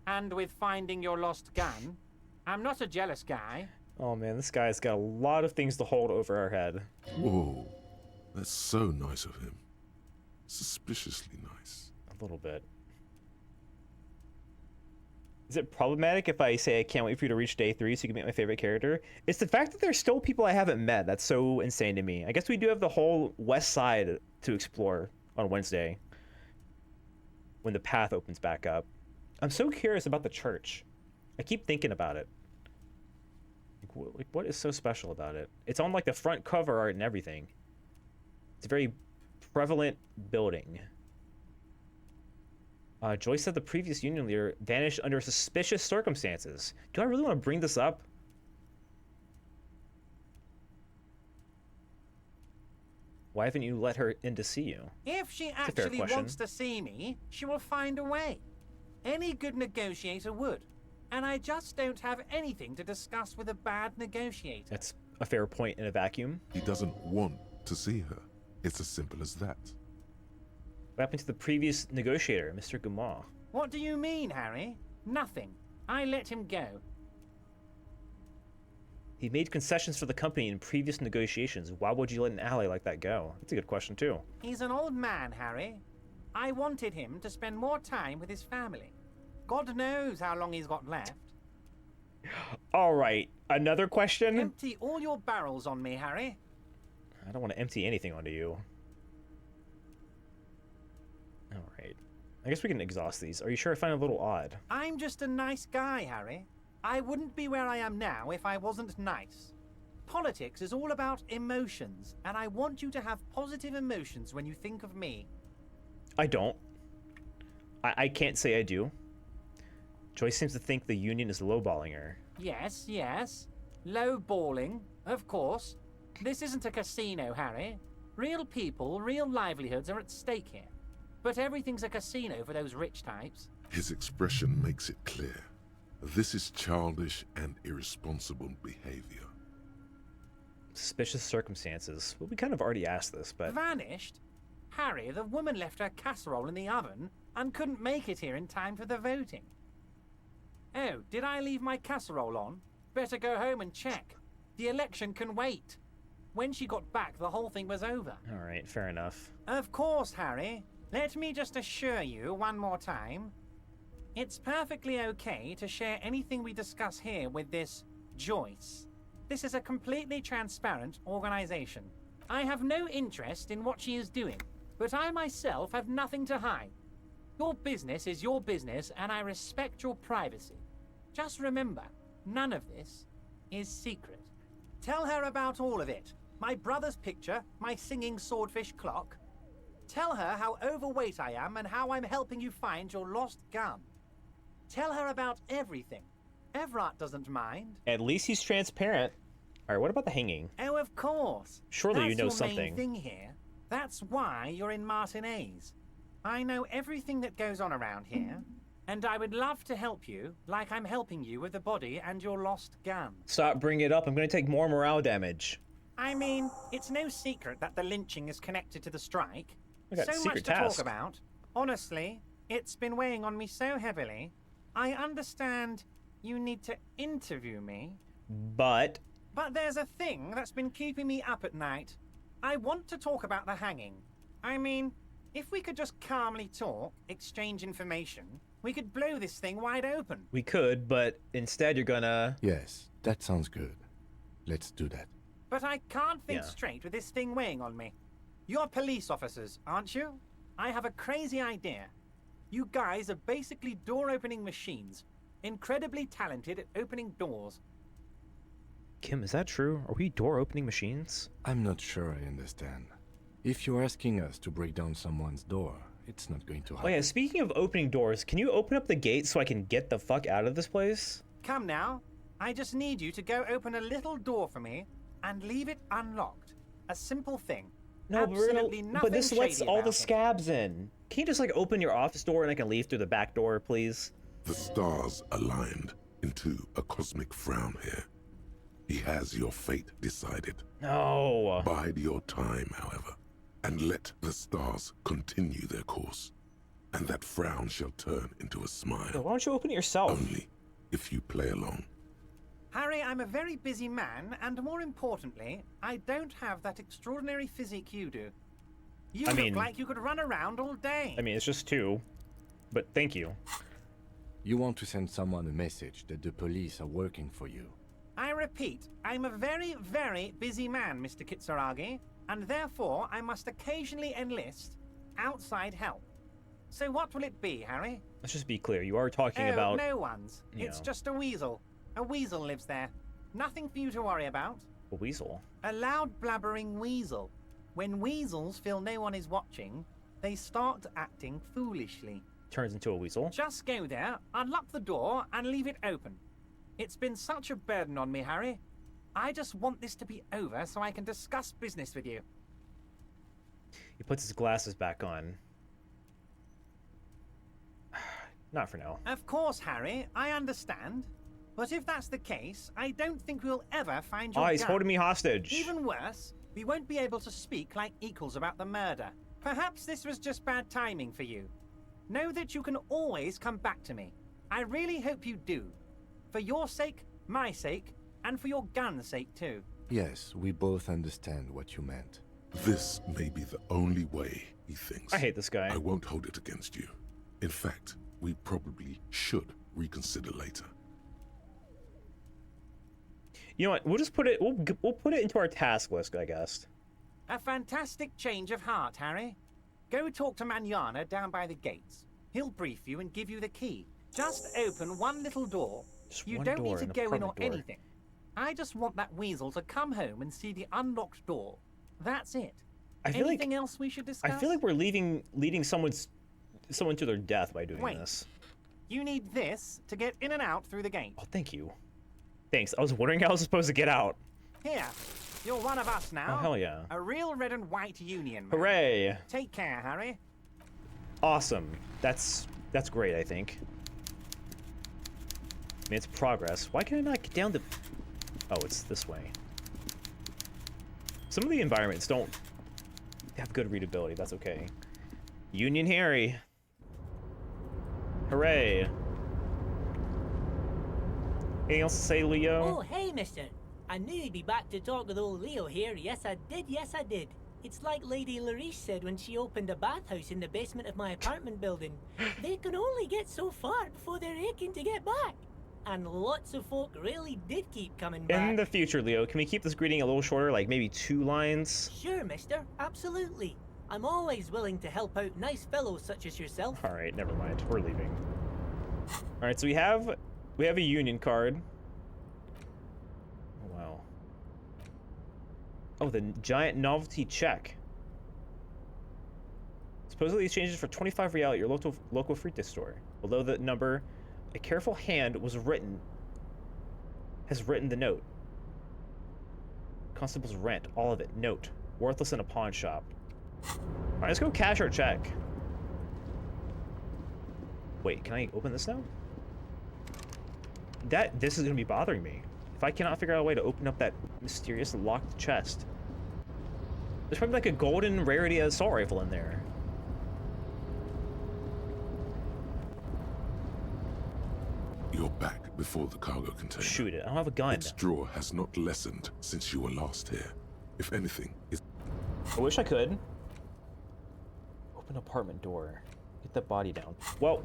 And with finding your lost gun. I'm not a jealous guy. Oh man, this guy's got a lot of things to hold over our head. Whoa, that's so nice of him. Suspiciously nice. A little bit. Is it problematic if I say I can't wait for you to reach day 3 so you can meet my favorite character? It's the fact that there's still people I haven't met that's so insane to me. I guess we do have the whole west side to explore on Wednesday when the path opens back up. I'm so curious about the church. I keep thinking about it. Like, what is so special about it? It's on like the front cover art and everything. It's a very prevalent building. Joyce said the previous union leader vanished under suspicious circumstances. Do I really want to bring this up? Why haven't you let her in to see you? If she actually wants to see me, she will find a way. Any good negotiator would. And I just don't have anything to discuss with a bad negotiator. That's a fair point in a vacuum. He doesn't want to see her. It's as simple as that. What happened to the previous negotiator, Mr. Gumaw? What do you mean, Harry? Nothing. I let him go. He made concessions for the company in previous negotiations. Why would you let an ally like that go? That's a good question, too. He's an old man, Harry. I wanted him to spend more time with his family. God knows how long he's got left. All right, another question? Empty all your barrels on me, Harry. I don't want to empty anything onto you. All right. I guess we can exhaust these. Are you sure I find it a little odd? I'm just a nice guy, Harry. I wouldn't be where I am now if I wasn't nice. Politics is all about emotions, and I want you to have positive emotions when you think of me. I don't. I can't say I do. Joyce seems to think the Union is lowballing her. Yes, yes. Lowballing, of course. This isn't a casino, Harry. Real people, real livelihoods are at stake here. But everything's a casino for those rich types. His expression makes it clear. This is childish and irresponsible behavior. Suspicious circumstances. Well, we kind of already asked this, but... Vanished? Harry, the woman left her casserole in the oven and couldn't make it here in time for the voting. Oh, did I leave my casserole on? Better go home and check. The election can wait. When she got back, the whole thing was over. All right, fair enough. Of course, Harry. Let me just assure you one more time. It's perfectly okay to share anything we discuss here with this Joyce. This is a completely transparent organization. I have no interest in what she is doing, but I myself have nothing to hide. Your business is your business, and I respect your privacy. Just remember, none of this is secret. Tell her about all of it. My brother's picture, my singing swordfish clock. Tell her how overweight I am and how I'm helping you find your lost gun. Tell her about everything. Everett doesn't mind. At least he's transparent. All right, what about the hanging? Oh, of course. Surely you know That's your something. main thing here. That's why you're in Martinez. I know everything that goes on around here, and I would love to help you, like I'm helping you with the body and your lost gun. Stop bringing it up. I'm going to take more morale damage. I mean, it's no secret that the lynching is connected to the strike. I got So secret much to task. talk about. Honestly, it's been weighing on me so heavily. I understand you need to interview me. But there's a thing that's been keeping me up at night. I want to talk about the hanging. I mean, if we could just calmly talk, exchange information, we could blow this thing wide open. we could, but instead you're gonna... Yes, that sounds good. Let's do that. But I can't think Yeah. straight with this thing weighing on me. You're police officers, aren't you? I have a crazy idea. You guys are basically door-opening machines. Incredibly talented at opening doors. Kim, is that true? Are we door-opening machines? I'm not sure I understand. If you're asking us to break down someone's door, it's not going to Oh happen. yeah, speaking of opening doors, can you open up the gate so I can get the fuck out of this place? Come now. I just need you to go open a little door for me and leave it unlocked. A simple thing. No, but, we're Absolutely gonna, nothing but this lets shady all about the it. scabs in. Can you just like open your office door and I can leave through the back door, please? The stars aligned into a cosmic frown here. He has your fate decided. No. Bide your time, however, and let the stars continue their course, and that frown shall turn into a smile. Why don't you open it yourself? Only if you play along. Harry, I'm a very busy man, and more importantly, I don't have that extraordinary physique you do. You I look mean- like you could run around all day. I mean, it's just two, but thank you. You want to send someone a message that the police are working for you. I repeat, I'm a very, very busy man, Mr. Kitsuragi, and therefore I must occasionally enlist outside help. So what will it be, Harry? Let's just be clear. You are talking Oh, about... no one's. you It's know. just a weasel. A weasel lives there. Nothing for you to worry about. A weasel. A loud blabbering weasel. When weasels feel no one is watching, they start acting foolishly. Turns into a weasel. Just go there, unlock the door, and leave it open. It's been such a burden on me, Harry. I just want this to be over so I can discuss business with you. He puts his glasses back on. Not for now. Of course, Harry, I understand. But if that's the case, I don't think we'll ever find your Oh, he's gun. holding me hostage. Even worse, we won't be able to speak like equals about the murder. Perhaps this was just bad timing for you. Know that you can always come back to me. I really hope you do. For your sake, my sake, And for your gun's sake, too. Yes, we both understand what you meant. This may be the only way, he thinks. I hate this guy. I won't hold it against you. In fact, we probably should reconsider later. You know what? We'll just put it. We'll put it into our task list, I guess. A fantastic change of heart, Harry. Go talk to Manana down by the gates. He'll brief you and give you the key. Just open one little door. You don't need to go in or anything. I just want that weasel to come home and see the unlocked door. That's it. Anything else we should discuss? I feel like we're leading someone to their death by doing this. You need this to get in and out through the gate. Oh, thank you. Thanks. I was wondering how I was supposed to get out. Here, you're one of us now. Oh, hell yeah. A real red and white union. Man. Hooray. Take care, Harry. Awesome. That's great, I think. I mean, it's progress. Why can I not get down the... Oh, it's this way. Some of the environments don't have good readability. That's okay. Union Harry. Hooray. Anything else to say, Leo? Oh, hey, mister. I knew you'd be back to talk with old Leo here. Yes, I did. It's like Lady Larice said when she opened a bathhouse in the basement of my apartment building. They can only get so far before they're aching to get back. And lots of folk really did keep coming back. In the future, Leo, can we keep this greeting a little shorter, like maybe 2 lines? Sure, mister. Absolutely. I'm always willing to help out nice fellows such as yourself. All right, never mind. We're leaving. All right, so we have a union card. Oh, wow. Oh, the giant novelty check. Supposedly exchanges for 25 real at your local fruit store. Below the number, a careful hand has written the note. Constable's rent, all of it. Note. Worthless in a pawn shop. Alright, let's go cash our check. Wait, can I open this now? This is gonna be bothering me. If I cannot figure out a way to open up that mysterious locked chest. There's probably like a golden rarity assault rifle in there. You're back before the cargo container. Shoot it. I don't have a gun. Its draw has not lessened since you were last here. If anything, it's... I wish I could. Open apartment door. Get that body down. Well,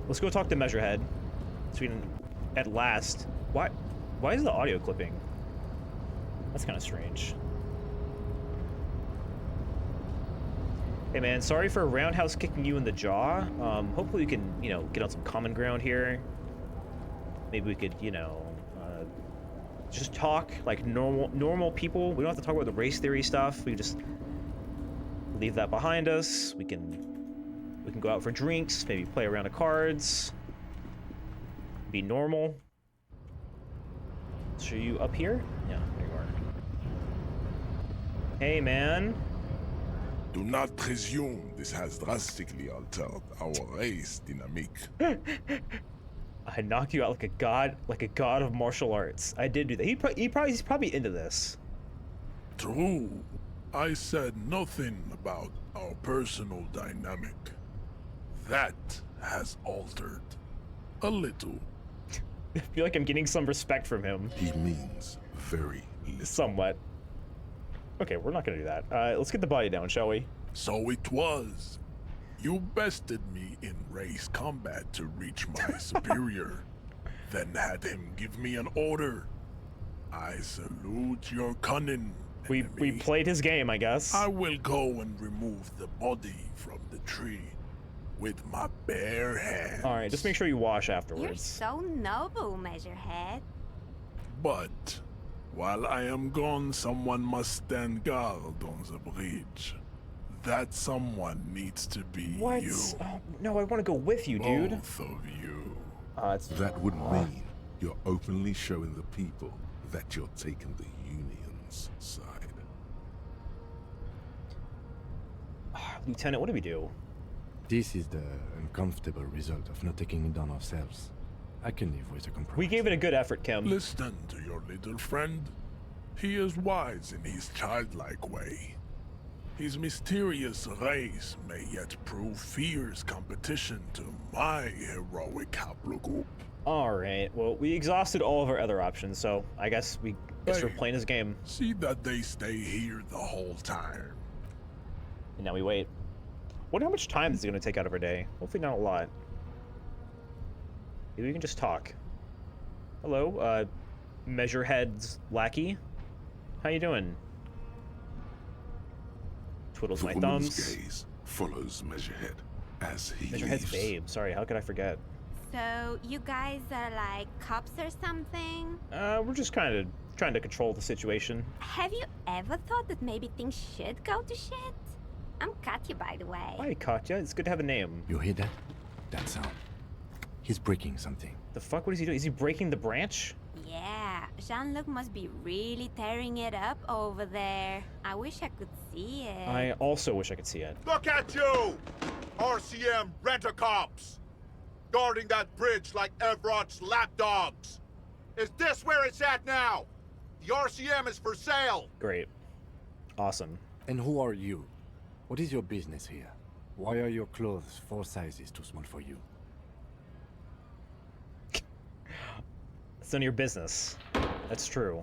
let's go talk to Measurehead. So we can, at last... Why is the audio clipping? That's kind of strange. Hey man, sorry for roundhouse kicking you in the jaw. Hopefully we can, get on some common ground here. Maybe we could, just talk like normal people. We don't have to talk about the race theory stuff. We can just leave that behind us. We can go out for drinks, maybe play a round of cards. Be normal. So you up here? Yeah, there you are. Hey man. Do not presume this has drastically altered our race dynamic. I knock you out like a god of martial arts. I did do that. He's probably into this. True. I said nothing about our personal dynamic. That has altered. A little. I feel like I'm getting some respect from him. He means very little. Somewhat. Okay, we're not gonna do that. Let's get the body down, shall we? So it was. You bested me in race combat to reach my superior, then had him give me an order. I salute your cunning. We played his game, I guess. I will go and remove the body from the tree with my bare hands. All right, just make sure you wash You're afterwards. so noble, Measurehead. But while I am gone, someone must stand guard on the bridge. That someone needs to be What? you. Oh, no, I want to go with you, dude. Both of you. That would mean you're openly showing the people that you're taking the Union's side. Lieutenant, what do we do? This is the uncomfortable result of not taking it on ourselves. I can live with a compromise. We gave it a good effort, Kim. Listen to your little friend. He is wise in his childlike way. His mysterious race may yet prove fierce competition to my heroic haplogroup. Alright, well, we exhausted all of our other options, so I guess we're playing this game. See that they stay here the whole time. And now we wait. Wonder how much time this is going to take out of our day. Hopefully not a lot. Maybe we can just talk. Hello, Measurehead's lackey. How you doing? Twiddles my thumbs. Gaze follows Measurehead as he Measurehead's leaves. babe. Sorry, how could I forget? So, you guys are like cops or something? We're just kind of trying to control the situation. Have you ever thought that maybe things should go to shit? I'm Katya, by the way. Hi, Katya. It's good to have a name. You hear that? That sound. He's breaking something. The fuck? What is he doing? Is he breaking the branch? Yeah, Jean-Luc must be really tearing it up over there. I wish I could see it. I also wish I could see it. Look at you! RCM rent-a-cops! Guarding that bridge like Everott's lapdogs! Is this where it's at now? The RCM is for sale! Great. Awesome. And who are you? What is your business here? Why are your clothes 4 sizes too small for you? It's none of your business. That's true.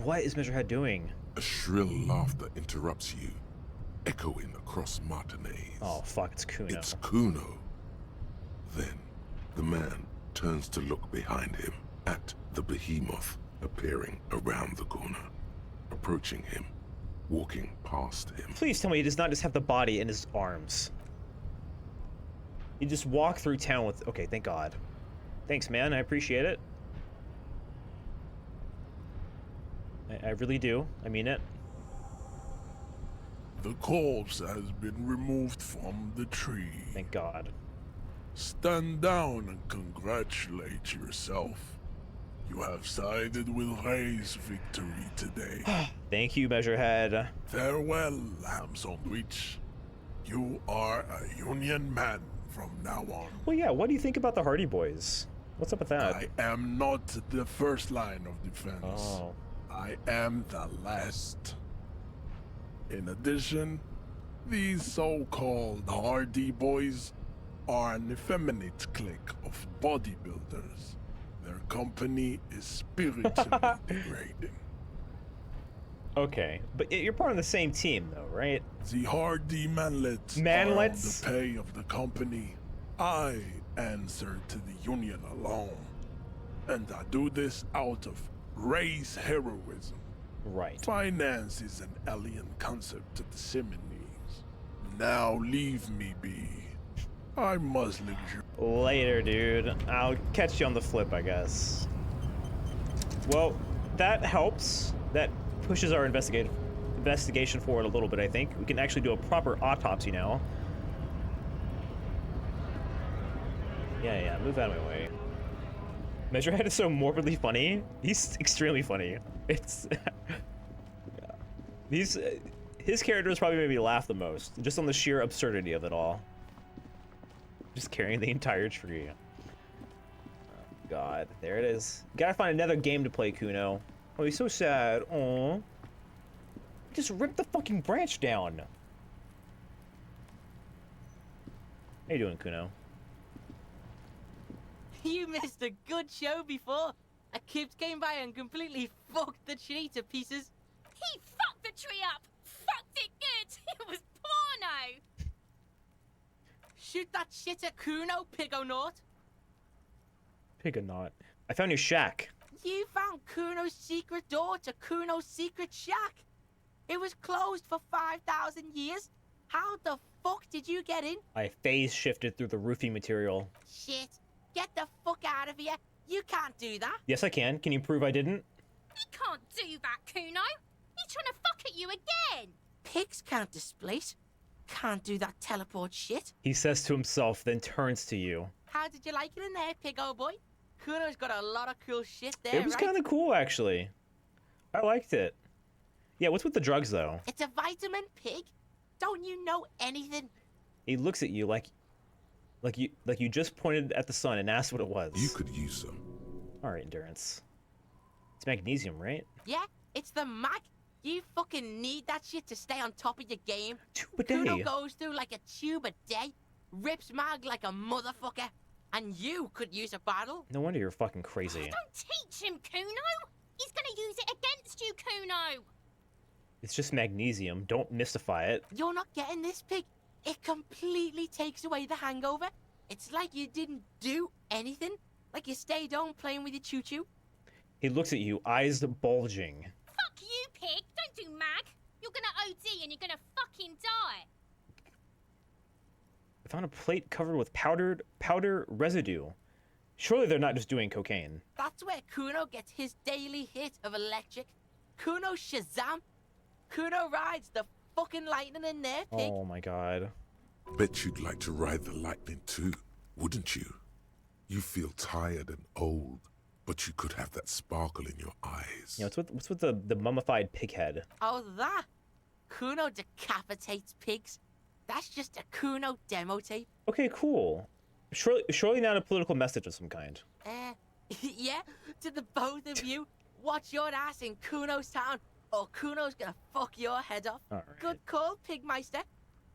What is Measurehead doing? A shrill laughter interrupts you, echoing across Martinez. Oh, fuck, it's Kuno. It's Kuno. Then, the man turns to look behind him at the behemoth appearing around the corner, approaching him, walking past him. Please tell me he does not just have the body in his arms. He just walked through town with... Okay, thank God. Thanks, man. I appreciate it. I really do. I mean it. The corpse has been removed from the tree. Thank God. Stand down and congratulate yourself. You have sided with Ray's victory today. Thank you, Measurehead. Farewell, ham sandwich. You are a Union man from now on. Well, yeah, what do you think about the Hardy Boys? What's up with that? I am not the first line of defense. Oh. I am the last. In addition, these so-called Hardy Boys are an effeminate clique of bodybuilders. Their company is spiritually degrading. Okay, but you're part of the same team, though, right? The Hardy Manlets are on the pay of the company. I answer to the Union alone. And I do this out of race heroism. Right. Finance is an alien concept to the Seminoles. Now leave me be. I must leave you. Later, dude. I'll catch you on the flip, I guess. Well, that helps. That pushes our investigation forward a little bit, I think. We can actually do a proper autopsy now. Yeah, move out of my way. Measurehead is so morbidly funny. He's extremely funny. It's... his character has probably made me laugh the most, just on the sheer absurdity of it all. Just carrying the entire tree. Oh, God, there it is. Gotta find another game to play, Kuno. Oh, he's so sad. Aww. Just ripped the fucking branch down. How you doing, Kuno? You missed a good show before. A kid came by and completely fucked the tree to pieces. He fucked the tree up! Fucked it good! It was porno! Shoot that shit at Kuno, Pigonaut. Pigonaut. I found your shack. You found Kuno's secret door to Kuno's secret shack. It was closed for 5,000 years. How the fuck did you get in? I phase shifted through the roofing material. Shit. Get the fuck out of here. You can't do that. Yes, I can. Can you prove I didn't? He can't do that, Kuno. He's trying to fuck at you again. Pigs can't displace. Can't do that teleport shit. He says to himself, then turns to you. How did you like it in there, pig old boy? Kuno's got a lot of cool shit there, It was right? kind of cool, actually. I liked it. Yeah, what's with the drugs, though? It's a vitamin, pig. Don't you know anything? He looks at you like you just pointed at the sun and asked what it was. You could use some. All right, Endurance. It's magnesium, right? Yeah, it's the mag. You fucking need that shit to stay on top of your game. Tube a Kuno day. goes through like a tube a day. Rips mag like a motherfucker. And you could use a bottle. No wonder you're fucking crazy. Don't teach him, Kuno! He's gonna use it against you, Kuno! It's just magnesium. Don't mystify it. You're not getting this, Pig. It completely takes away the hangover. It's like you didn't do anything. Like you stayed home playing with your choo-choo. He looks at you, eyes bulging. Fuck you, Pig! Don't do mag! You're gonna OD and you're gonna fucking die! I found a plate covered with powder residue. Surely they're not just doing cocaine. That's where Kuno gets his daily hit of electric. Kuno Shazam. Kuno rides the fucking lightning in there, Pig. Oh my god. Bet you'd like to ride the lightning too, wouldn't you? You feel tired and old, but you could have that sparkle in your eyes. Yeah, what's with the mummified pig head? Oh, that? Kuno decapitates pigs. That's just a Kuno demo tape. Okay, cool. Surely not a political message of some kind. Yeah, to the both of you, watch your ass in Kuno's town, or Kuno's gonna fuck your head off. All right. Good call, Pigmeister.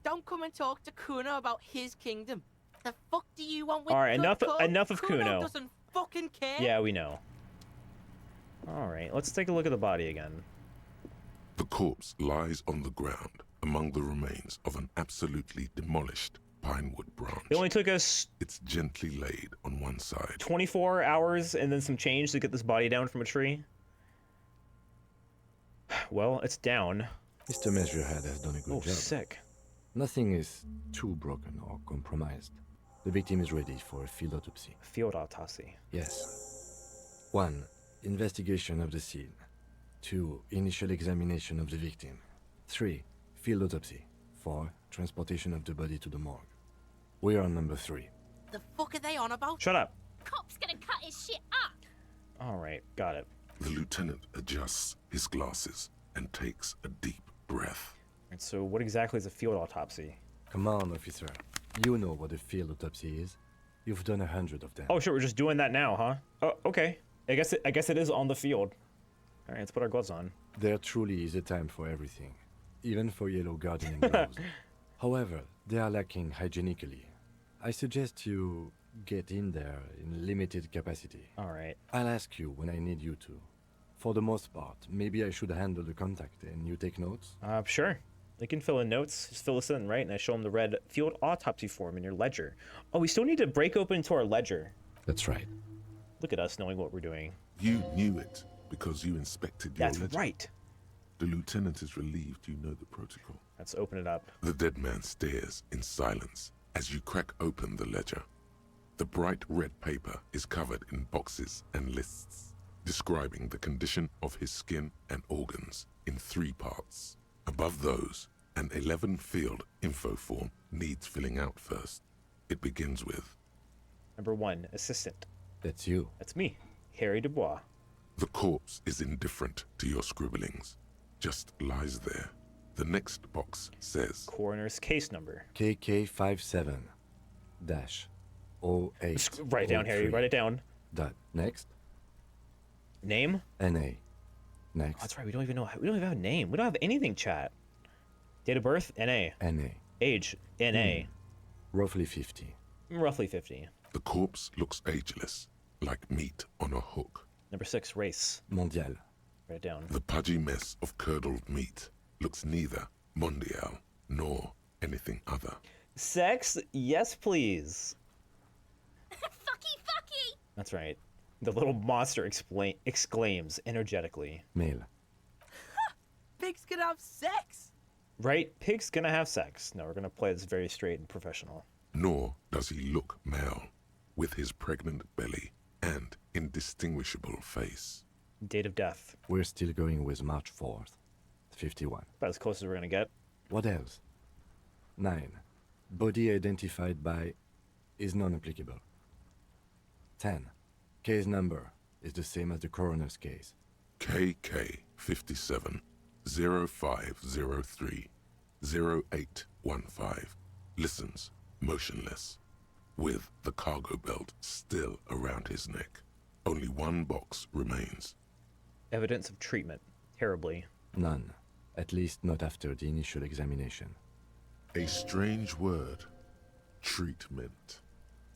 Don't come and talk to Kuno about his kingdom. The fuck do you want with All right, good call? enough of Kuno. Doesn't fucking care. Yeah, we know. All right, let's take a look at the body again. The corpse lies on the ground among the remains of an absolutely demolished pinewood branch. It only took us... It's gently laid on one side. 24 hours and then some change to get this body down from a tree. Well, it's down. Mr. Measurehead has done a good job. Sick. Nothing is too broken or compromised. The victim is ready for a field autopsy. Field autopsy? Yes. 1. Investigation of the scene. 2. Initial examination of the victim. 3. Field autopsy. 4. Transportation of the body to the morgue. We are on number 3. The fuck are they on about? Shut up. Cop's gonna cut his shit up! All right, got it. The lieutenant adjusts his glasses and takes a deep breath. And so what exactly is a field autopsy? Come on, officer. You know what a field autopsy is. You've done 100 of them. Oh, sure, we're just doing that now, huh? Oh, okay. I guess it is on the field. All right, let's put our gloves on. There truly is a time for everything, even for yellow gardening gloves. However, they are lacking hygienically. I suggest you get in there in limited capacity. All right. I'll ask you when I need you to. For the most part, maybe I should handle the contact and you take notes? Sure. You can fill in notes. Just fill this in, right? And I show them the red field autopsy form in your ledger. Oh, we still need to break open into our ledger. That's right. Look at us knowing what we're doing. You knew it because you inspected your ledger. That's right. The lieutenant is relieved you know the protocol. Let's open it up. The dead man stares in silence as you crack open the ledger. The bright red paper is covered in boxes and lists, describing the condition of his skin and organs in 3 parts. Above those, an 11-field info form needs filling out first. It begins with... Number 1, assistant. That's you. That's me, Harry Dubois. The corpse is indifferent to your scribblings, just lies there. The next box says... Coroner's case number. KK57-08. Write it down, Harry. Write it down. Next. Name? NA. Next. That's right. We don't even have a name. We don't have anything, chat. Date of birth? NA. NA. Age? NA. Roughly 50. Roughly 50. The corpse looks ageless, like meat on a hook. Number 6, race. Mondial. Write it down. The pudgy mess of curdled meat looks neither mondial nor anything other. Sex? Yes, please. Fucky! That's right. The little monster exclaims energetically. Male. Pigs can have sex! Right? Pig's gonna have sex. No, we're gonna play this very straight and professional. Nor does he look male, with his pregnant belly and indistinguishable face. Date of death. We're still going with March 4th, 51. About as close as we're gonna get. What else? 9. Body identified by is non-applicable. 10. Case number is the same as the coroner's case. KK 57 0503 0815 listens motionless, with the cargo belt still around his neck. Only one box remains. Evidence of treatment. Terribly. None. At least not after the initial examination. A strange word. Treatment.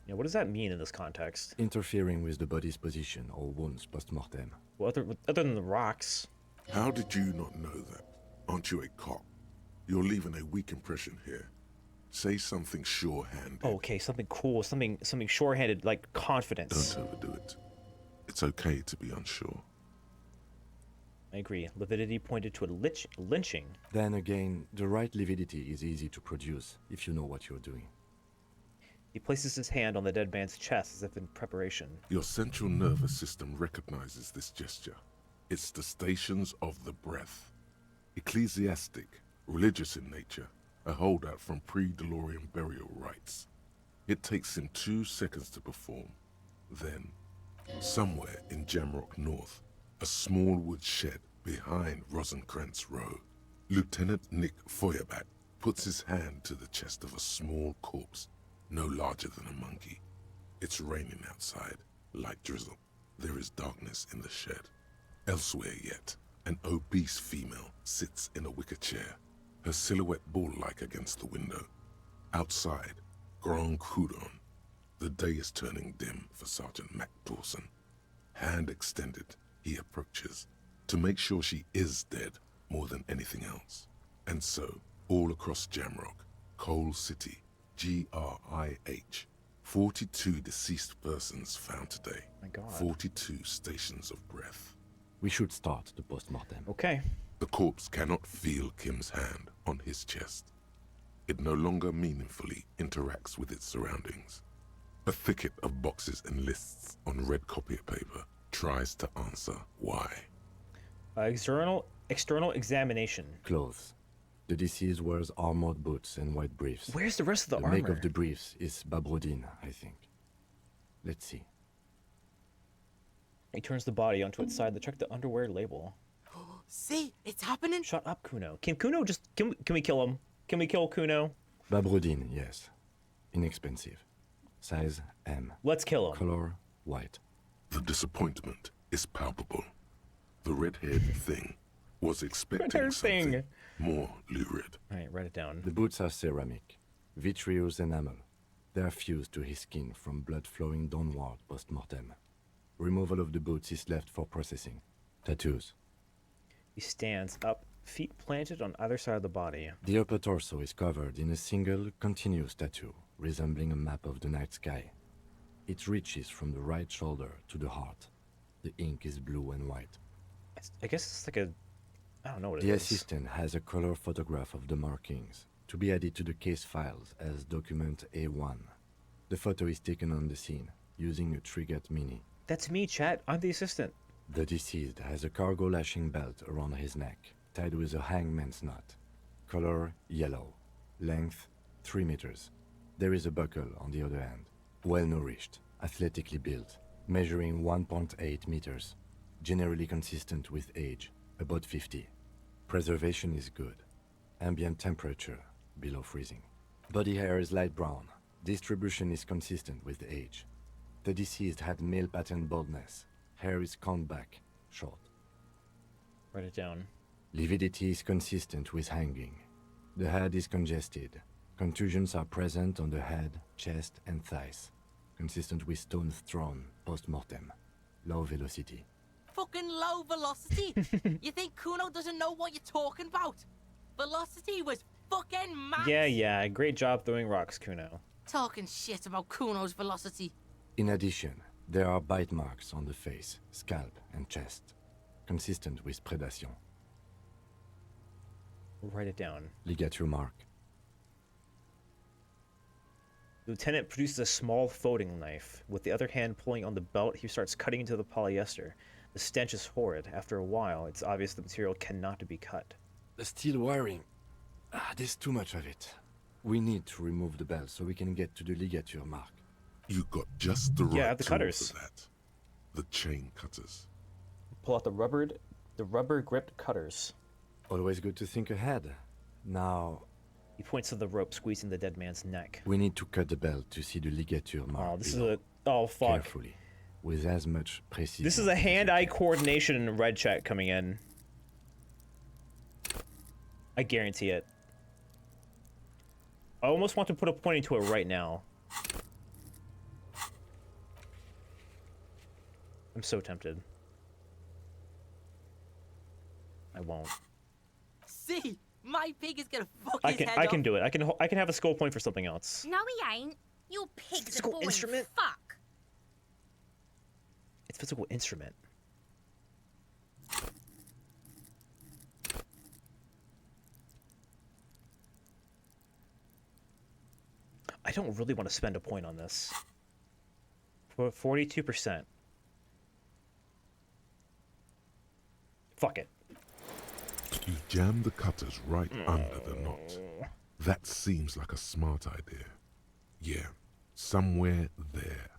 Yeah, what does that mean in this context? Interfering with the body's position or wounds post-mortem. Well, other than the rocks. How did you not know that? Aren't you a cop? You're leaving a weak impression here. Say something sure-handed. Oh, okay, something cool, something sure-handed, like confidence. Don't overdo it. It's okay to be unsure. I agree. Lividity pointed to a lynching. Then again, the right lividity is easy to produce if you know what you're doing. He places his hand on the dead man's chest as if in preparation. Your central nervous system recognizes this gesture. It's the stations of the breath. Ecclesiastic, religious in nature, a holdout from pre-DeLorean burial rites. It takes him 2 seconds to perform. Then, somewhere in Jamrock North, a small wood shed behind Rosencrantz Row, Lieutenant Nick Feuerbach puts his hand to the chest of a small corpse, no larger than a monkey. It's raining outside, light drizzle. There is darkness in the shed. Elsewhere yet, an obese female sits in a wicker chair, her silhouette bull-like against the window. Outside, Grand Coudon. The day is turning dim for Sergeant Mac Dawson. Hand extended, he approaches, to make sure she is dead more than anything else. And so, all across Jamrock, Coal City, GRIH, 42 deceased persons found today. My God. 42 stations of breath. We should start the post-mortem. Okay. The corpse cannot feel Kim's hand on his chest. It no longer meaningfully interacts with its surroundings. A thicket of boxes and lists on red copier paper tries to answer why. External examination. Clothes. The deceased wears armored boots and white briefs. Where's the rest of the armor? The make of the briefs is Babrodine, I think. Let's see. He turns the body onto its side to check the underwear label. See, it's happening. Shut up, Kuno. Can Kuno just... Can we kill him? Can we kill Kuno? Babrodine, yes. Inexpensive. Size M. Let's kill him. Color white. The disappointment is palpable. The red-haired thing was expecting something more lurid. Alright, write it down. The boots are ceramic. Vitreous enamel. They are fused to his skin from blood flowing downward post-mortem. Removal of the boots is left for processing. Tattoos. He stands up, feet planted on either side of the body. The upper torso is covered in a single, continuous tattoo, resembling a map of the night sky. It reaches from the right shoulder to the heart. The ink is blue and white. I guess it's like a... I don't know what it The is. assistant has a color photograph of the markings, to be added to the case files as document A1. The photo is taken on the scene, using a Trigat Mini. That's me, chat. I'm the assistant. The deceased has a cargo lashing belt around his neck, tied with a hangman's knot. Color yellow. Length 3 meters. There is a buckle on the other end. Well-nourished, athletically built, measuring 1.8 meters. Generally consistent with age, about 50. Preservation is good. Ambient temperature, below freezing. Body hair is light brown. Distribution is consistent with age. The deceased had male pattern baldness. Hair is combed back, short. Write it down. Lividity is consistent with hanging. The head is congested. Contusions are present on the head, chest, and thighs. Consistent with stones thrown post-mortem. Low velocity. Fucking low velocity? You think Kuno doesn't know what you're talking about? Velocity was fucking max. Yeah. Great job throwing rocks, Kuno. Talking shit about Kuno's velocity. In addition, there are bite marks on the face, scalp, and chest. Consistent with predation. Write it down. Ligature mark. Lieutenant produces a small folding knife. With the other hand pulling on the belt, he starts cutting into the polyester. The stench is horrid. After a while, it's obvious the material cannot be cut. The steel wiring. There's too much of it. We need to remove the belt so we can get to the ligature mark. You got just the right the tool cutters. for that. The chain cutters. Pull out the rubber gripped cutters. Always good to think ahead. Now... He points to the rope squeezing the dead man's neck. We need to cut the belt to see the ligature mark. Oh, this is a... Oh, fuck. Carefully. With as much precision. This is a hand-eye coordination in red chat coming in. I guarantee it. I almost want to put a pointing to it right now. I'm so tempted. I won't. See, my pig is gonna fuck his head I off. can do it. I can have a skill point for something else. No, he ain't. Your pig's a Physical boring instrument? fuck. It's physical instrument. I don't really want to spend a point on this. For 42%. Fuck it. You jam the cutters right under the knot. That seems like a smart idea. Yeah, somewhere there.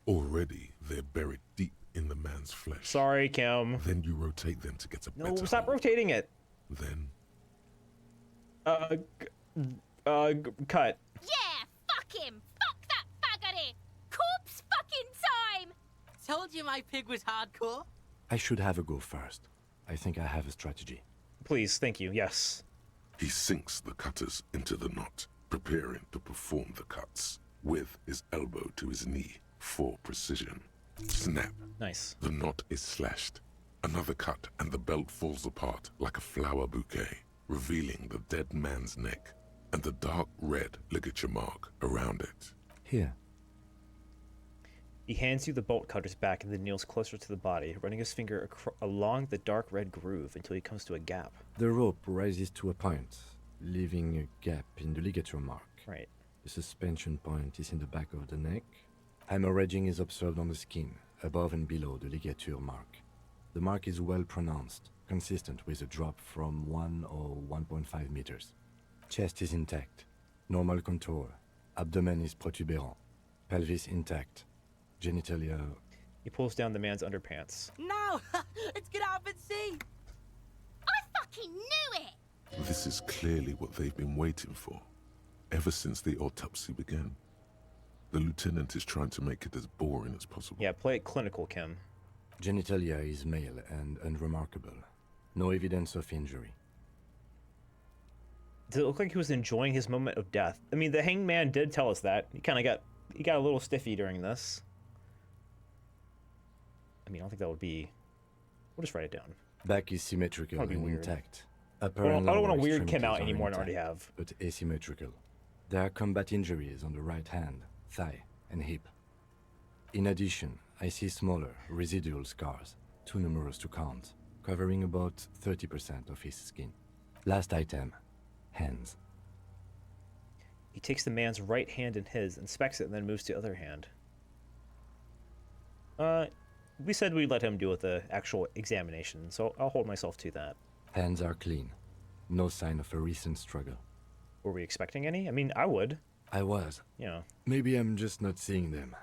Already, they're buried deep in the man's flesh. Sorry, Kim. Then you rotate them to get a No, better stop hold. rotating it. Then cut. Yeah, fuck him. Fuck that faggoty. Corpse fucking time. Told you my pig was hardcore. I should have a go first. I think I have a strategy. Please, thank you, yes. he sinks the cutters into the knot, preparing to perform the cuts, with his elbow to his knee for precision. Snap. Nice. The knot is slashed. Another cut and the belt falls apart like a flower bouquet, revealing the dead man's neck and the dark red ligature mark around it. Here. He hands you the bolt cutter's back and then kneels closer to the body, running his finger along the dark red groove until he comes to a gap. The rope rises to a point, leaving a gap in the ligature mark. Right. The suspension point is in the back of the neck. Hemorrhaging is observed on the skin, above and below the ligature mark. The mark is well pronounced, consistent with a drop from 1 or 1.5 meters. Chest is intact, normal contour. Abdomen is protuberant, pelvis intact. Genitalia. He pulls down the man's underpants. No! Let's get out and see! I fucking knew it! This is clearly what they've been waiting for, ever since the autopsy began. The lieutenant is trying to make it as boring as possible. Yeah, play it clinical, Kim. Genitalia is male and unremarkable. No evidence of injury. Does it look like he was enjoying his moment of death? I mean, the hangman did tell us that. He got a little stiffy during this. I mean, I don't think that would be... We'll just write it down. Back is symmetrical That'd be and weird. intact. I don't want to weird Kim out any more than I already intact, have. but asymmetrical. There are combat injuries on the right hand, thigh, and hip. In addition, I see smaller, residual scars, too numerous to count, covering about 30% of his skin. Last item, hands. He takes the man's right hand in his, inspects it, and then moves to the other hand. We said we'd let him deal with the actual examination, so I'll hold myself to that. Hands are clean. No sign of a recent struggle. Were we expecting any? I mean, I would. I was. Yeah. Maybe I'm just not seeing them.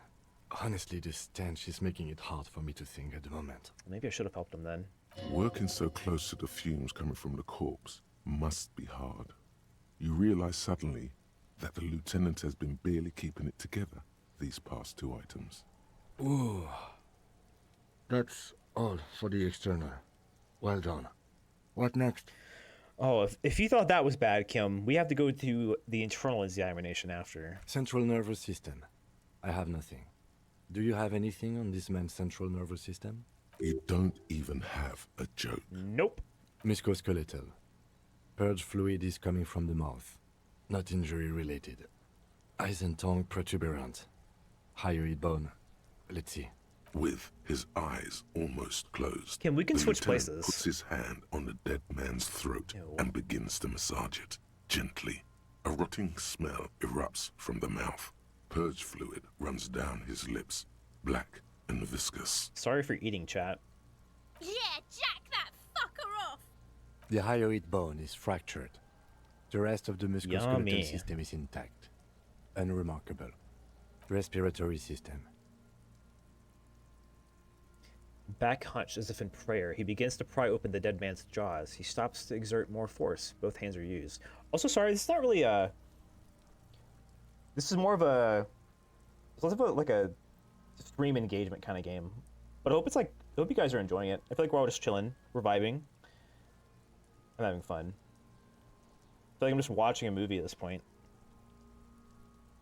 Honestly, this stench is making it hard for me to think at the moment. Maybe I should have helped him then. Working so close to the fumes coming from the corpse must be hard. You realize suddenly that the lieutenant has been barely keeping it together these past two items. Ooh. That's all for the external. Well done. What next? Oh, if you thought that was bad, Kim, we have to go to the internal examination after. Central nervous system. I have nothing. Do you have anything on this man's central nervous system? You don't even have a joke. Nope. Musculoskeletal. Purge fluid is coming from the mouth. Not injury related. Eyes and tongue protuberant. Hyoid bone. Let's see. With his eyes almost closed, Kim, we can the switch lieutenant places. puts his hand on the dead man's throat and begins to massage it gently. A rotting smell erupts from the mouth. Purge fluid runs down his lips, black and viscous. Sorry for eating, chat. Yeah, jack that fucker off! The hyoid bone is fractured. The rest of the musculoskeletal Yummy. system is intact. Unremarkable. Respiratory system. Back hunched as if in prayer, he begins to pry open the dead man's jaws. He stops to exert more force. Both hands are used. Also, sorry, this is not really a... This is more of a... It's less of like a stream engagement kind of game. But I hope I hope you guys are enjoying it. I feel like we're all just chilling. We're vibing. I'm having fun. I feel like I'm just watching a movie at this point.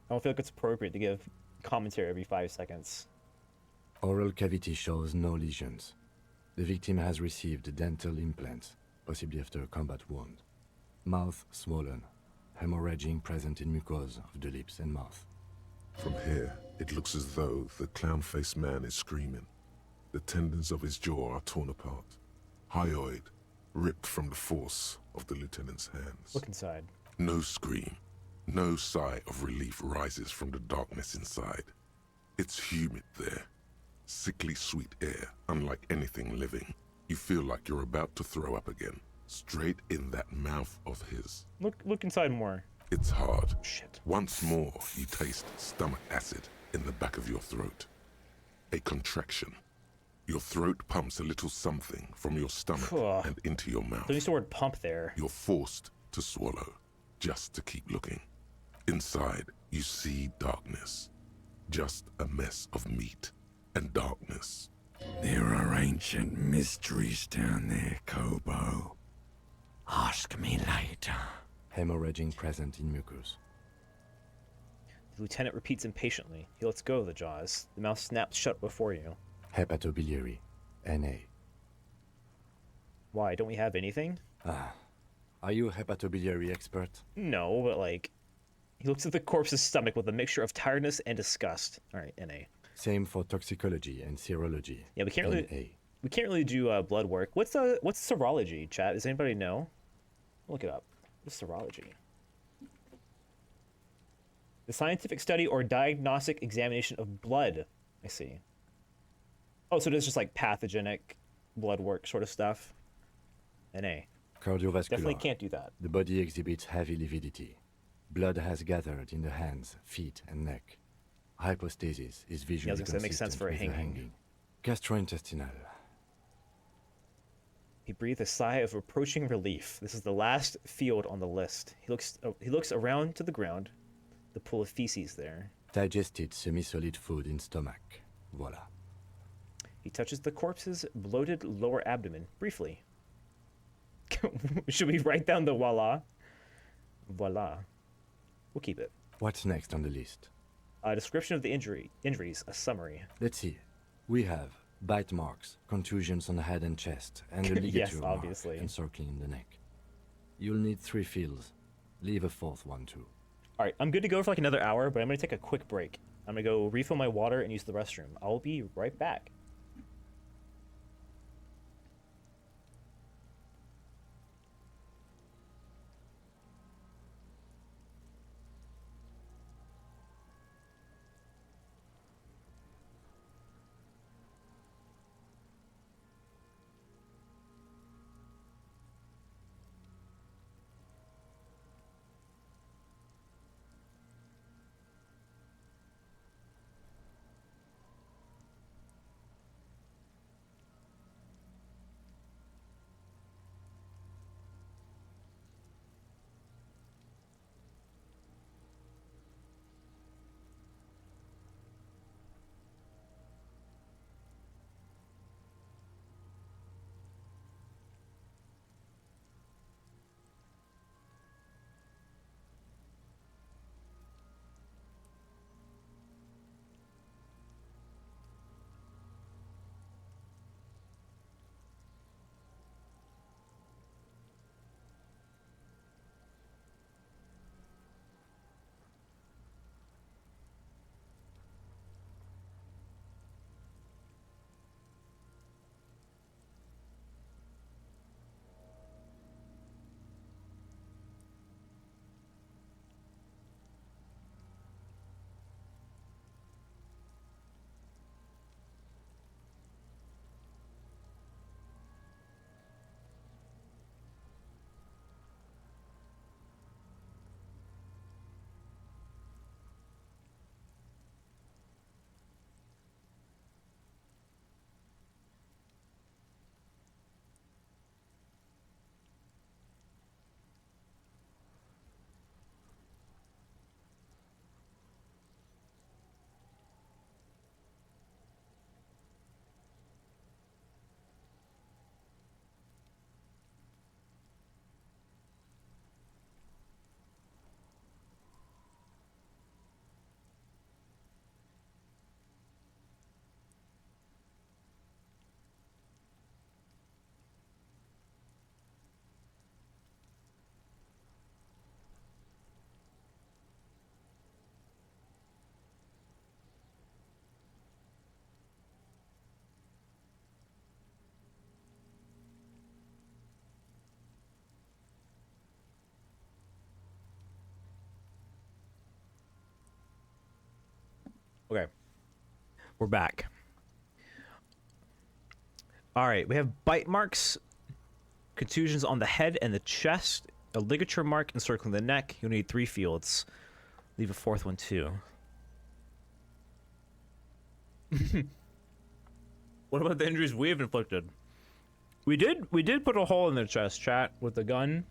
I don't feel like it's appropriate to give commentary every 5 seconds. Oral cavity shows no lesions. The victim has received dental implants, possibly after a combat wound. Mouth swollen, hemorrhaging present in mucosa of the lips and mouth. From here, it looks as though the clown-faced man is screaming. The tendons of his jaw are torn apart. Hyoid, ripped from the force of the lieutenant's hands. Look inside. No scream, no sigh of relief rises from the darkness inside. It's humid there. Sickly sweet air, unlike anything living. You feel like you're about to throw up again, straight in that mouth of his. Look inside more. It's hard. Shit. Once more, you taste stomach acid in the back of your throat. A contraction. Your throat pumps a little something from your stomach and into your mouth. Don't use the word pump there. You're forced to swallow, just to keep looking. Inside, you see darkness. Just a mess of meat and darkness. There are ancient mysteries down there, Kobo. Ask me later. Hemorrhaging present in mucus. The lieutenant repeats impatiently. He lets go of the jaws. The mouth snaps shut before you. Hepatobiliary. NA. Why, don't we have anything? Are you a hepatobiliary expert? No, but like... He looks at the corpse's stomach with a mixture of tiredness and disgust. Alright, NA. Same for toxicology and serology. Yeah, we can't really do blood work. What's serology, chat? Does anybody know? Look it up. What's serology? The scientific study or diagnostic examination of blood. I see. Oh, so it is just like pathogenic blood work sort of stuff. NA. Cardiovascular. Definitely can't do that. The body exhibits heavy lividity. Blood has gathered in the hands, feet, and neck. Hypostasis is visually consistent that makes sense for a with the hanging. Gastrointestinal. He breathed a sigh of approaching relief. This is the last field on the list. He looks around to the ground. The pool of feces there. Digested semi-solid food in stomach. Voila. He touches the corpse's bloated lower abdomen briefly. Should we write down the voila? Voila. We'll keep it. What's next on the list? A description of the injuries, a summary. Let's see. We have bite marks, contusions on the head and chest, and a ligature Yes, mark obviously. encircling the neck. You'll need 3 fills. Leave a 4th one too. Alright, I'm good to go for like another hour, but I'm going to take a quick break. I'm going to go refill my water and use the restroom. I'll be right back. Okay. We're back. All right, we have bite marks, contusions on the head and the chest, a ligature mark encircling the neck. You'll need 3 fields. Leave a 4th one too. What about the injuries we have inflicted? We did put a hole in the chest, chat, with the gun.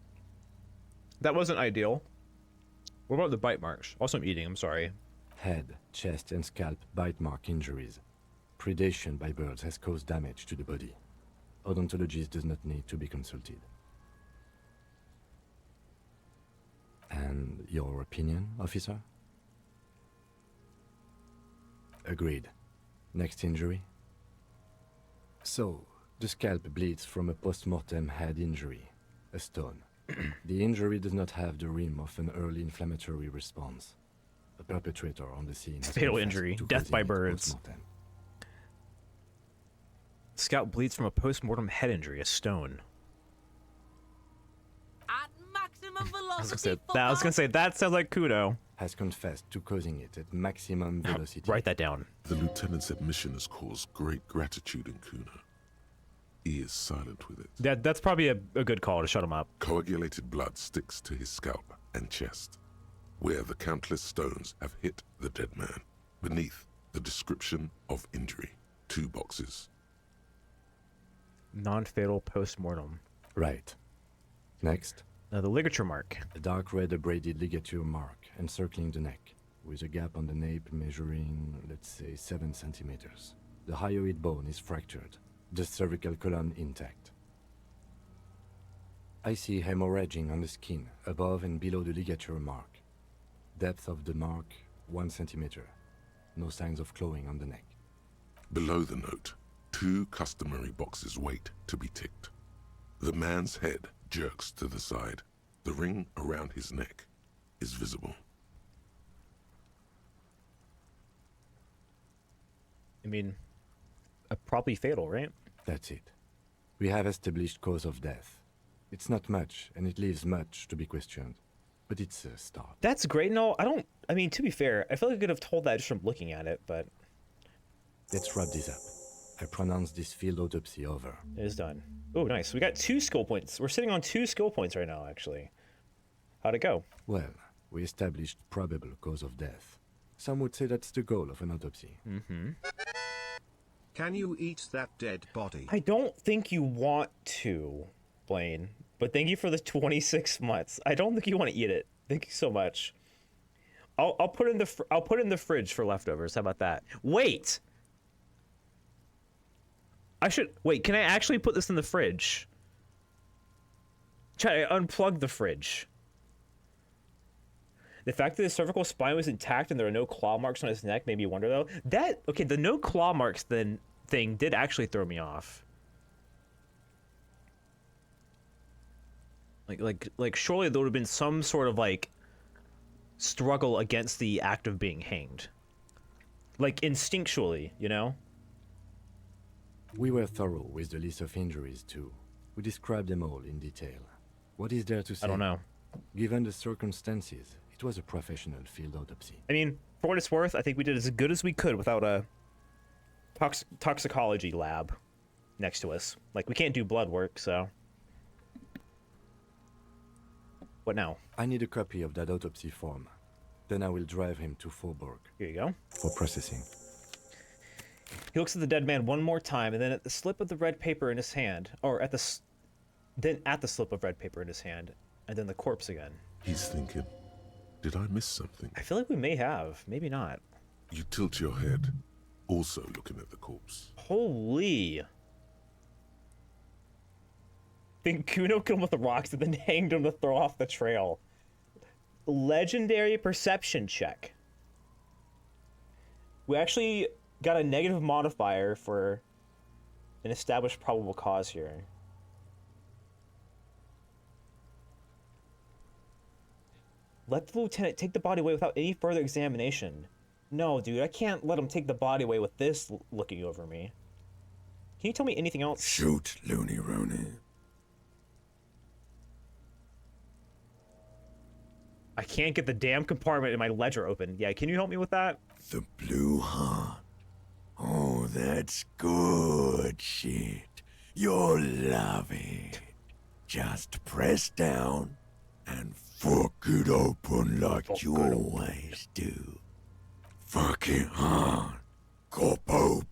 That wasn't ideal. What about the bite marks? Also, I'm eating, I'm sorry. Head, chest, and scalp bite mark injuries. Predation by birds has caused damage to the body. Odontologist does not need to be consulted. And your opinion, officer? Agreed. Next injury? So, the scalp bleeds from a post-mortem head injury, a stone. The injury does not have the rim of an early inflammatory response. The perpetrator on the scene has Fatal injury, death by birds. Scalp bleeds from a post-mortem head injury, a stone. At maximum I was velocity. gonna say that sounds like Kudo. Has confessed to causing it at maximum velocity. Write that down. The lieutenant's admission has caused great gratitude in Kuna. He is silent with it. That's probably a good call to shut him up. Coagulated blood sticks to his scalp and chest, where the countless stones have hit the dead man. Beneath, the description of injury. 2 boxes. Non-fatal post-mortem. Right. Next. The ligature mark. A dark red abraded ligature mark encircling the neck, with a gap on the nape measuring, let's say, 7 centimeters. The hyoid bone is fractured, the cervical column intact. I see hemorrhaging on the skin, above and below the ligature mark. Depth of the mark, 1 centimeter. No signs of clawing on the neck. Below the note, 2 customary boxes wait to be ticked. The man's head jerks to the side. The ring around his neck is visible. I mean, probably fatal, right? That's it. We have established cause of death. It's not much, and it leaves much to be questioned. But it's a start. That's great. No, I mean, to be fair, I feel like I could have told that just from looking at it, but... Let's wrap this up. I pronounce this field autopsy over. It is done. Oh, nice. We got 2 skill points. We're sitting on 2 skill points right now, actually. How'd it go? Well, we established probable cause of death. Some would say that's the goal of an autopsy. Mm-hmm. Can you eat that dead body? I don't think you want to, Blaine. But thank you for the 26 months. I don't think you want to eat it. Thank you so much. I'll put it in the fridge for leftovers. How about that? Wait. Wait, can I actually put this in the fridge? Try to unplug the fridge. The fact that his cervical spine was intact and there are no claw marks on his neck made me wonder though. Okay, the no claw marks thing did actually throw me off. Like surely there would have been some sort of like struggle against the act of being hanged. Like instinctually, you know? We were thorough with the list of injuries, too. We described them all in detail. What is there to say? I don't know. Given the circumstances, it was a professional field autopsy. I mean, for what it's worth, I think we did as good as we could without a toxicology lab next to us. Like, we can't do blood work, so... What now? I need a copy of that autopsy form. Then I will drive him to Faubourg. Here you go. For processing. He looks at the dead man one more time, and then at the slip of the red paper in his hand, or at the slip of red paper in his hand, and then the corpse again. He's thinking, did I miss something? I feel like we may have, maybe not. You tilt your head, also looking at the corpse. Holy. Think Kuno killed him with the rocks and then hanged him to throw off the trail. Legendary perception check. We actually got a negative modifier for an established probable cause here. Let the lieutenant take the body away without any further examination. No, dude, I can't let him take the body away with this looking over me. Can you tell me anything else? Shoot, Looney Rooney. I can't get the damn compartment in my ledger open. Yeah, can you help me with that? The blue heart. Oh, that's good shit. You'll love it. Just press down and fuck it open like you always do. Fuck it hard. Popo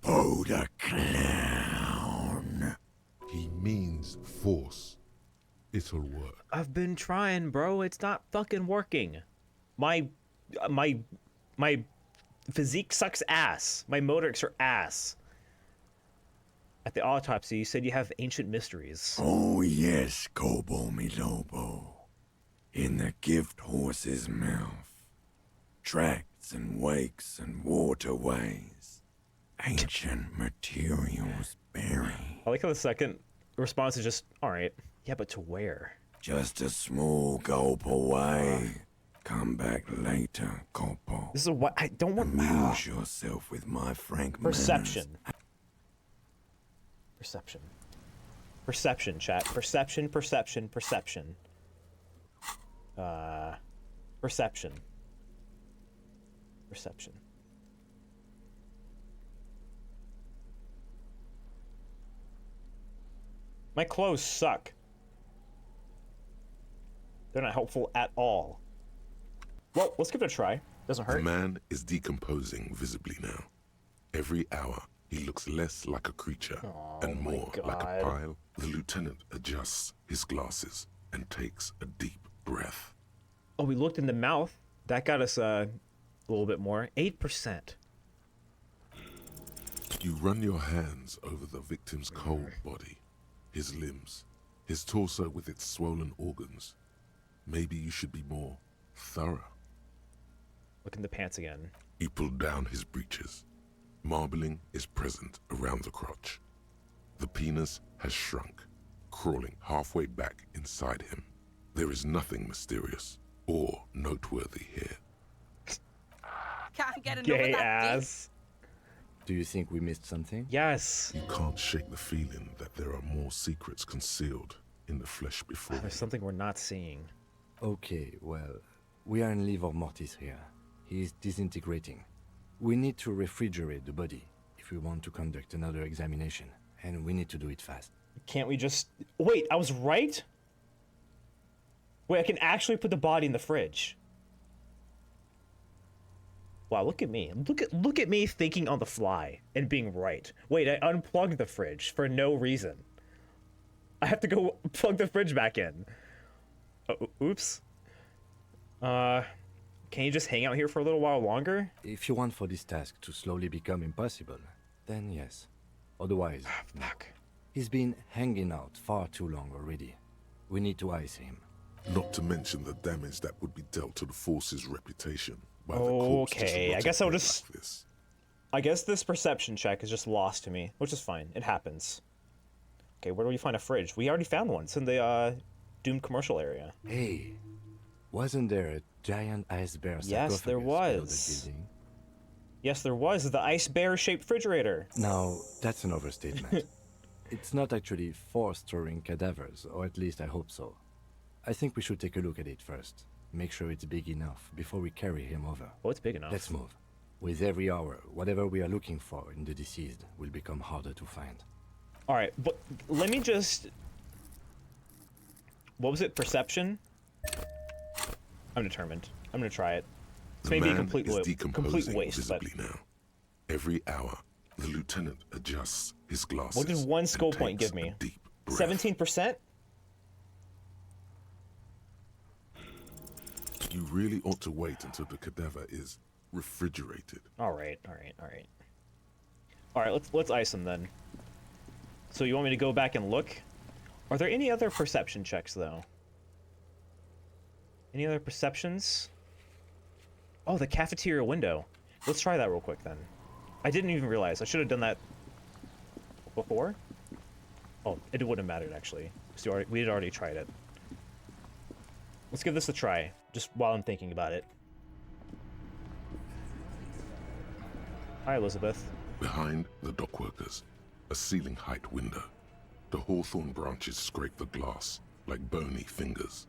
the clown. He means force. It'll work. I've been trying, bro. It's not fucking working. My physique sucks ass. My motorics are ass. At the autopsy, you said you have ancient mysteries. Oh yes, Kobo mi Lobo. In the gift horse's mouth. Tracts and wakes and waterways. Ancient materials buried. I like how the second response is just, alright. Yeah, but to where? Just a small gulp away. Come back later, Kobo. This is what I don't want. Amuse yourself with my frank Perception. manners. Perception. Perception, chat. Perception, perception, perception. Perception. Perception. My clothes suck. They're not helpful at all. Well, let's give it a try. Doesn't hurt. The man is decomposing visibly now. Every hour, he looks less like a creature and more like a pile. The lieutenant adjusts his glasses and takes a deep breath. Oh, we looked in the mouth. That got us a little bit more. 8%. You run your hands over the victim's cold body, his limbs, his torso with its swollen organs. Maybe you should be more thorough. Look in the pants again. You pull down his breeches. Marbling is present around the crotch. The penis has shrunk, crawling halfway back inside him. There is nothing mysterious or noteworthy here. Can't get enough Gay of that dick. ass. Do you think we missed something? Yes. You can't shake the feeling that there are more secrets concealed in the flesh before There's you. something we're not seeing. Okay, well, we are in livor mortis here. He is disintegrating. We need to refrigerate the body if we want to conduct another examination, and we need to do it fast. Can't we just... Wait, I was right? Wait, I can actually put the body in the fridge. Wow, look at me. Look at me thinking on the fly and being right. Wait, I unplugged the fridge for no reason. I have to go plug the fridge back in. Oh, oops. Can you just hang out here for a little while longer? If you want for this task to slowly become impossible, then yes. Otherwise, fuck. He's been hanging out far too long already. We need to ice him. Not to mention the damage that would be dealt to the force's reputation by the corpse just Okay, I rotting guess I'll there just... like this. I guess this perception check is just lost to me, which is fine. It happens. Okay, where do we find a fridge? We already found one. It's in the doomed commercial area. Hey, wasn't there a giant ice bear Yes, there sarcophagus below the was. building? Yes, there was. The ice bear-shaped refrigerator. Now, that's an overstatement. It's not actually for storing cadavers, or at least I hope so. I think we should take a look at it first. Make sure it's big enough before we carry him over. Oh, it's big enough. Let's move. With every hour, whatever we are looking for in the deceased will become harder to find. All right, but let me just... What was it? Perception? I'm determined. I'm gonna try it. It's The maybe a man complete, is complete decomposing waste, but... visibly now. Every hour, the lieutenant adjusts his glasses. What did one and skill point takes give me? a deep breath. 17%? You really ought to wait until the cadaver is refrigerated. All right. All right, let's ice him then. So you want me to go back and look? Are there any other perception checks, though? Any other perceptions? Oh, the cafeteria window. Let's try that real quick, then. I didn't even realize. I should have done that before. Oh, it wouldn't have mattered, actually. We had already tried it. Let's give this a try, just while I'm thinking about it. Hi, Elizabeth. Behind the dockworkers, a ceiling height window. The hawthorn branches scrape the glass like bony fingers.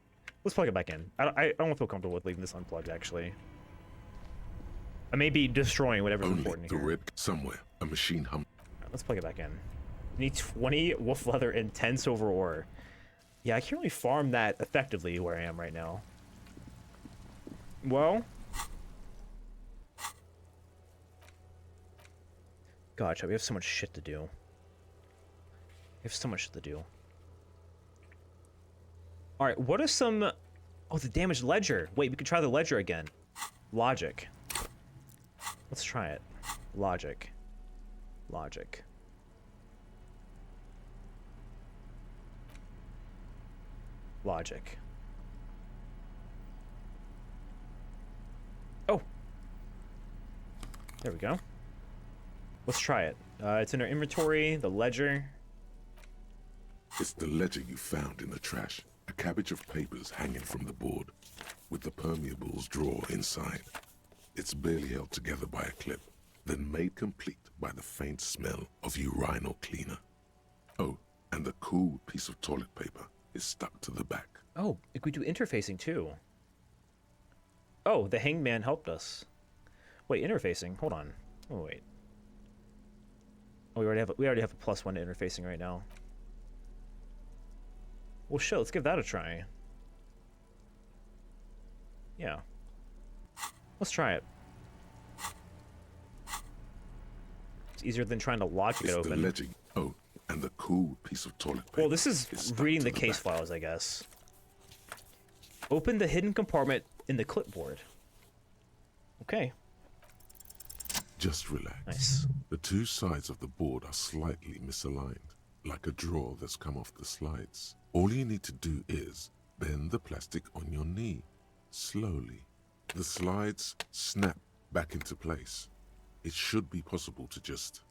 Let's plug it back in. I don't feel comfortable with leaving this unplugged, actually. I may be destroying whatever's Only important the here. red somewhere. A machine hum. Let's plug it back in. Need 20 wolf leather and 10 silver ore. Yeah, I can't really farm that effectively where I am right now. Well. Gotcha, we have so much shit to do. We have so much shit to do. Alright, what are some... Oh, the damaged ledger. Wait, we could try the ledger again. Logic. Let's try it. Logic. Logic. Logic. Oh! There we go. Let's try it. It's in our inventory, the ledger. It's the ledger you found in the trash. A cabbage of papers hanging from the board, with the permeables drawer inside. It's barely held together by a clip, then made complete by the faint smell of urinal cleaner. Oh, and the cool piece of toilet paper is stuck to the back. Oh, we do interfacing too. Oh, the hangman helped us. Wait, interfacing? Hold on. Oh wait. Oh, we already have a +1 to interfacing right now. Well, shit, let's give that a try. Yeah. Let's try it. It's easier than trying to logic it open. The ledger. Oh, and the cool piece of toilet paper. Well, this is reading the case files, I guess. Open the hidden compartment in the clipboard. Okay. Just relax. Nice. The two sides of the board are slightly misaligned, like a drawer that's come off the slides. All you need to do is bend the plastic on your knee, slowly. The slides snap back into place. It should be possible to just,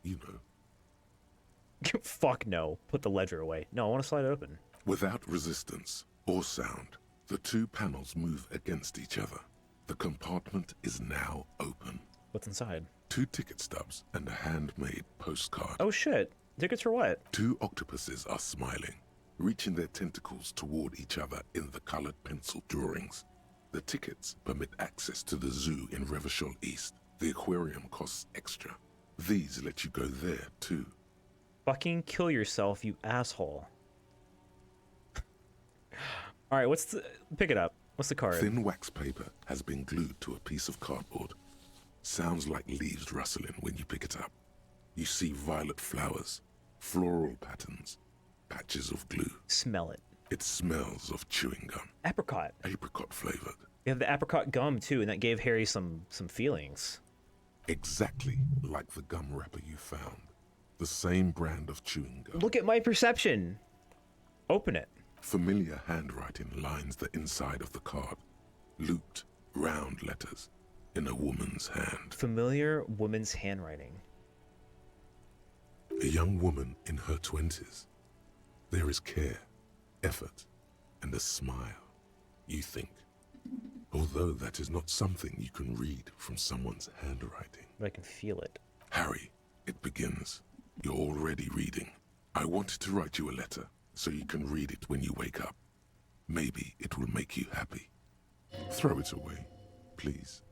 you know. Fuck no. Put the ledger away. No, I want to slide it open. Without resistance or sound, the two panels move against each other. The compartment is now open. What's inside? 2 ticket stubs and a handmade postcard. Oh shit. Tickets for what? 2 octopuses are smiling, reaching their tentacles toward each other in the colored pencil drawings. The tickets permit access to the zoo in Revachol East. The aquarium costs extra. These let you go there too. Fucking kill yourself, you asshole. Alright, what's the... Pick it up. What's the card? Thin wax paper has been glued to a piece of cardboard. Sounds like leaves rustling when you pick it up. You see violet flowers, floral patterns, patches of glue. Smell it. It smells of chewing gum. Apricot. Apricot flavored. You have the apricot gum too, and that gave Harry some feelings. Exactly like the gum wrapper you found. The same brand of chewing gum. Look at my perception. Open it. Familiar handwriting lines the inside of the card. Looped, round letters in a woman's hand. Familiar woman's handwriting. A young woman in her 20s. There is care, effort, and a smile, you think. Although that is not something you can read from someone's handwriting. But I can feel it. Harry, it begins. You're already reading. I wanted to write you a letter so you can read it when you wake up. Maybe it will make you happy. Throw it away, please.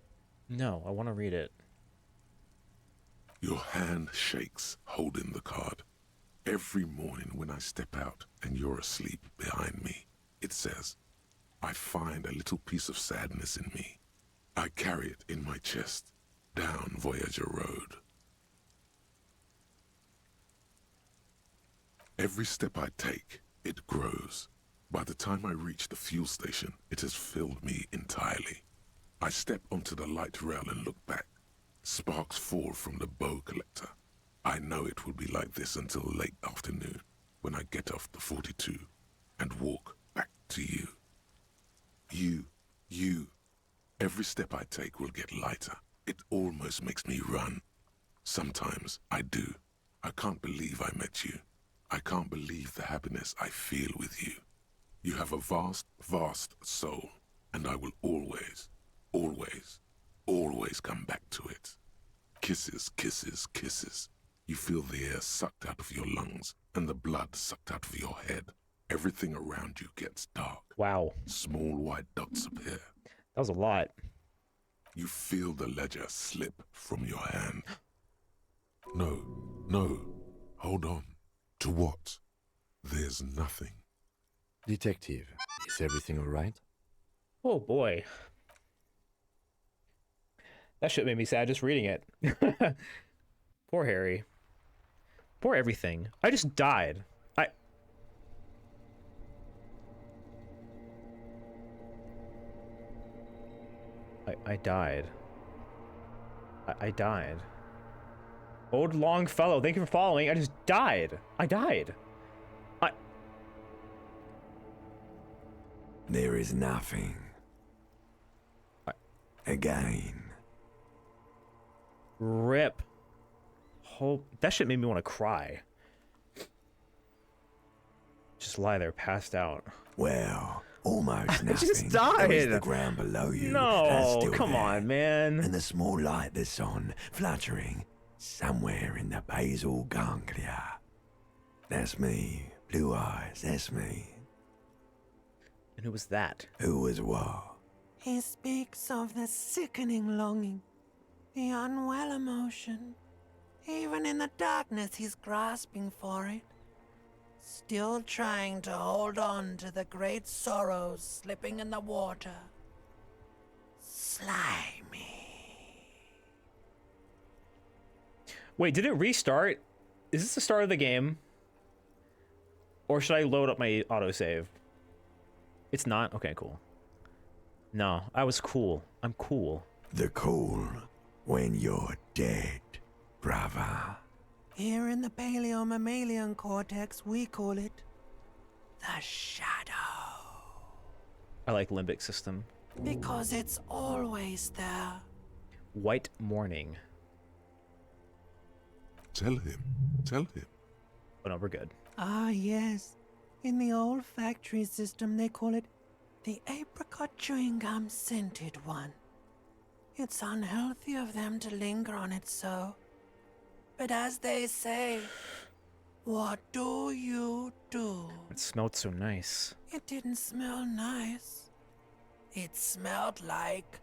No, I want to read it. Your hand shakes holding the card. Every morning when I step out and you're asleep behind me, it says, I find a little piece of sadness in me. I carry it in my chest, down Voyager Road. Every step I take, it grows. By the time I reach the fuel station, it has filled me entirely. I step onto the light rail and look back. Sparks fall from the bow collector. I know it will be like this until late afternoon, when I get off the 42 and walk back to you. You. Every step I take will get lighter. It almost makes me run. Sometimes I do. I can't believe I met you. I can't believe the happiness I feel with you. You have a vast, vast soul, and I will always, always, always come back to it. Kisses, kisses, kisses. You feel the air sucked out of your lungs and the blood sucked out of your head. Everything around you gets dark. Wow. Small white dots appear. That was a lot. You feel the ledger slip from your hand. No, no. Hold on. To what? There's nothing. Detective, is everything all right? Oh boy. That shit made me sad just reading it. Poor Harry. Poor everything. I just died. I died. I died. Old Longfellow, thank you for following. I just died. I died. There is nothing. Again. Rip. That shit made me want to cry. Just lie there, passed out. Well, almost nothing. I just died. There is the ground below you. No, That's still come there. on, man. And the small light that's on, fluttering, somewhere in the basal ganglia. That's me. Blue eyes, that's me. And who was that? Who was what? He speaks of the sickening longing, the unwell emotion. Even in the darkness, he's grasping for it. Still trying to hold on to the great sorrows slipping in the water. Slimy. Wait, did it restart? Is this the start of the game? Or should I load up my autosave? It's not? Okay, cool. No, I was cool. I'm cool. The cool when you're dead, brother. Here in the paleo-mammalian cortex, we call it the shadow. I like limbic system. Because it's always there. White morning. Tell him. Tell him. Oh no, we're good. Ah, yes. In the olfactory system, they call it the apricot chewing gum scented one. It's unhealthy of them to linger on it so. But as they say, what do you do? It smelled so nice. It didn't smell nice. It smelled like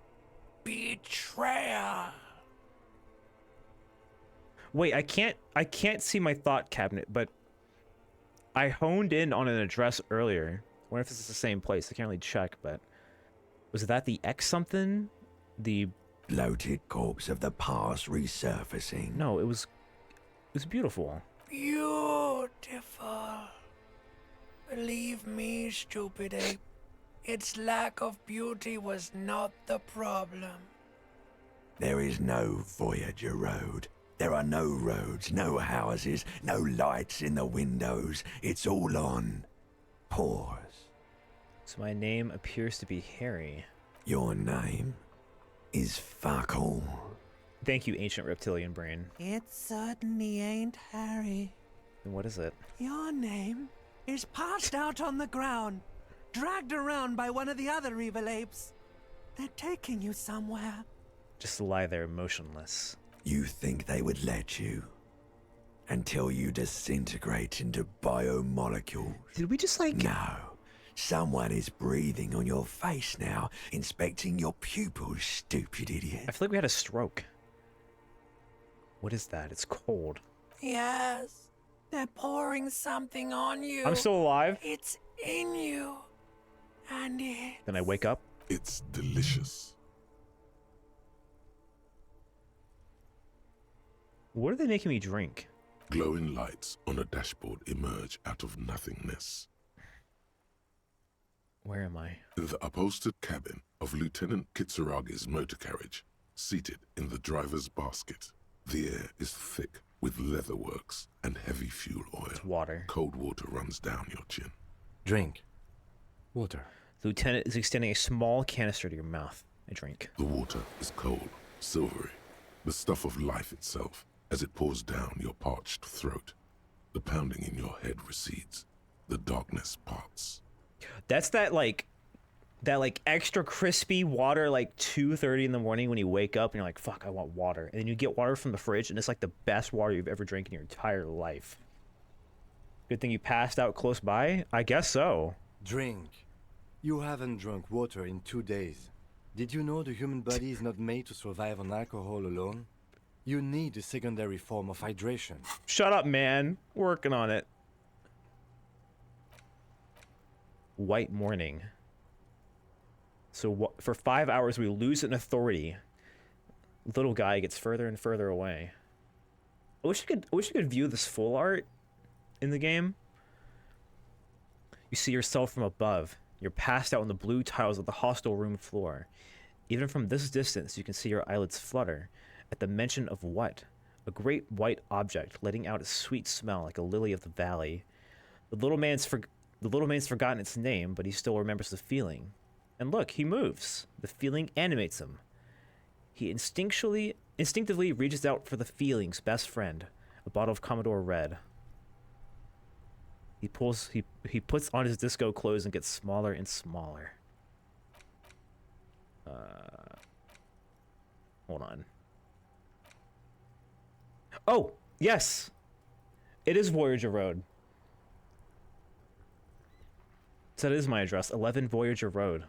betrayal. Wait, I can't see my thought cabinet, but I honed in on an address earlier. I wonder if this is the same place. I can't really check, but was that the X something? The bloated corpse of the past resurfacing. No, it was beautiful. Beautiful. Believe me, stupid ape, its lack of beauty was not the problem. There is no Voyager Road. There are no roads, no houses, no lights in the windows. It's all on pause. So my name appears to be Harry. Your name is fuck all. Thank you, ancient reptilian brain. It certainly ain't Harry. And what is it? Your name is passed out on the ground, dragged around by one of the other evil apes. They're taking you somewhere. Just lie there motionless. You think they would let you? Until you disintegrate into biomolecules. Did we just like... No. Someone is breathing on your face now, inspecting your pupils, stupid idiot. I feel like we had a stroke. What is that? It's cold. Yes. They're pouring something on you. I'm still alive? It's in you. And it... Then I wake up? It's delicious. What are they making me drink? Glowing lights on a dashboard emerge out of nothingness. Where am I? The upholstered cabin of Lieutenant Kitsuragi's motor carriage, seated in the driver's basket. The air is thick with leatherworks and heavy fuel oil. It's water. Cold water runs down your chin. Drink. Water. The lieutenant is extending a small canister to your mouth. I drink. The water is cold, silvery, the stuff of life itself as it pours down your parched throat. The pounding in your head recedes. The darkness parts. That's that extra crispy water like 2:30 in the morning when you wake up and you're like, fuck, I want water. And then you get water from the fridge and it's like the best water you've ever drank in your entire life. Good thing you passed out close by? I guess so. Drink. You haven't drunk water in 2 days. Did you know the human body is not made to survive on alcohol alone? You need a secondary form of hydration. Shut up, man. Working on it. White morning. So for 5 hours we lose an authority. Little guy gets further and further away. I wish you could view this full art in the game. You see yourself from above. You're passed out on the blue tiles of the hostel room floor. Even from this distance, you can see your eyelids flutter at the mention of what? A great white object letting out a sweet smell like a lily of the valley. The little man's forgotten its name, but he still remembers the feeling. And look, he moves. The feeling animates him. He instinctively reaches out for the feeling's best friend, a bottle of Commodore Red. He puts on his disco clothes and gets smaller and smaller. Hold on. Oh, yes! It is Voyager Road. So that is my address, 11 Voyager Road.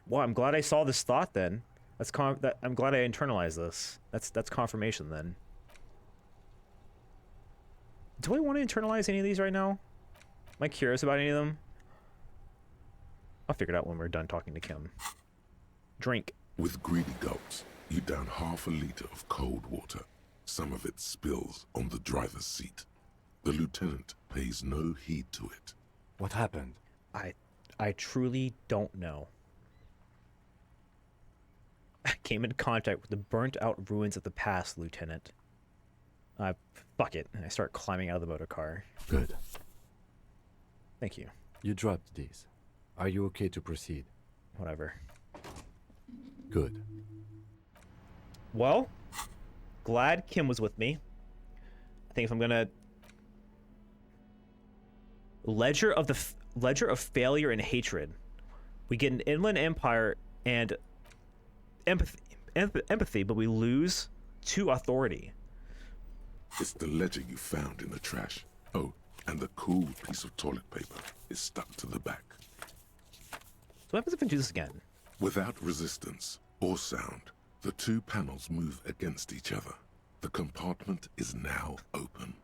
Well, I'm glad I saw this thought then. I'm glad I internalized this. That's confirmation then. Do I want to internalize any of these right now? Am I curious about any of them? I'll figure it out when we're done talking to Kim. Drink. With greedy gulps, you down half a liter of cold water. Some of it spills on the driver's seat. The lieutenant pays no heed to it. What happened? I truly don't know. I came into contact with the burnt-out ruins of the past, Lieutenant. Fuck it. And I start climbing out of the motor car. Good. Thank you. You dropped these. Are you okay to proceed? Whatever. Good. Well, glad Kim was with me. I think if I'm gonna... Ledger of Failure and Hatred. We get an Inland Empire and empathy, but we lose to authority. It's the ledger you found in the trash. Oh, and the cool piece of toilet paper is stuck to the back. So what happens if I do this again? Without resistance or sound, the two panels move against each other. The compartment is now open.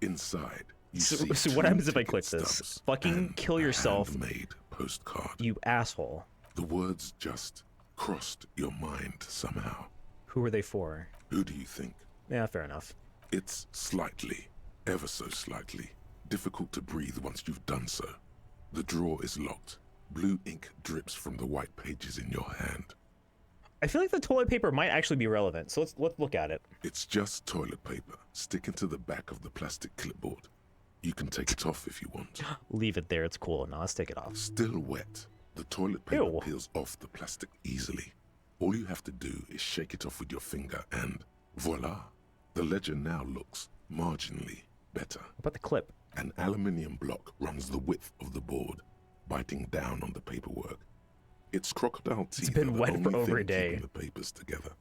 Inside, you see so what happens if I click this? Fucking kill yourself. Handmade postcard. You asshole. The words just crossed your mind somehow. Who are they for? Who do you think? Yeah, fair enough. It's slightly, ever so slightly, difficult to breathe once you've done so. The drawer is locked. Blue ink drips from the white pages in your hand. I feel like the toilet paper might actually be relevant, so let's look at it. It's just toilet paper sticking to the back of the plastic clipboard. You can take it off if you want. Leave it there, it's cool. Now let's take it off. Still wet. The toilet paper peels off the plastic easily. All you have to do is shake it off with your finger and voila. The ledger now looks marginally better. What about the clip? An aluminium block runs the width of the board, biting down on the paperwork. Its crocodile teeth. It's been are the wet only for over thing a day. keeping the papers together.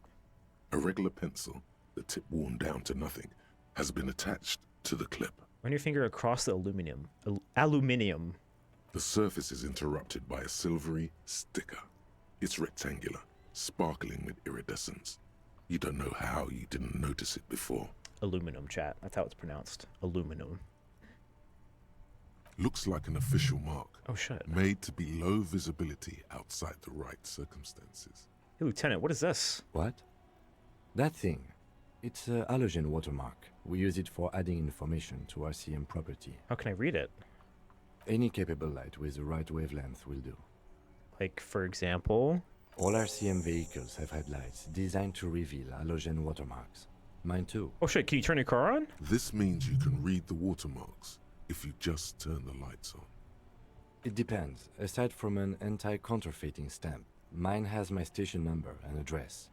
A regular pencil, the tip worn down to nothing, has been attached to the clip. Run your finger across the aluminium. The surface is interrupted by a silvery sticker. It's rectangular, sparkling with iridescence. You don't know how you didn't notice it before. Aluminum, chat. That's how it's pronounced. Aluminum. Looks like an official mark. Oh, shit. Made to be low visibility outside the right circumstances. Hey, Lieutenant, what is this? What? That thing. It's a halogen watermark. We use it for adding information to RCM property. How can I read it? Any capable light with the right wavelength will do. Like, for example? All RCM vehicles have headlights designed to reveal halogen watermarks. Mine too. Oh shit, can you turn your car on? This means you can read the watermarks if you just turn the lights on. It depends. Aside from an anti-counterfeiting stamp, mine has my station number and address.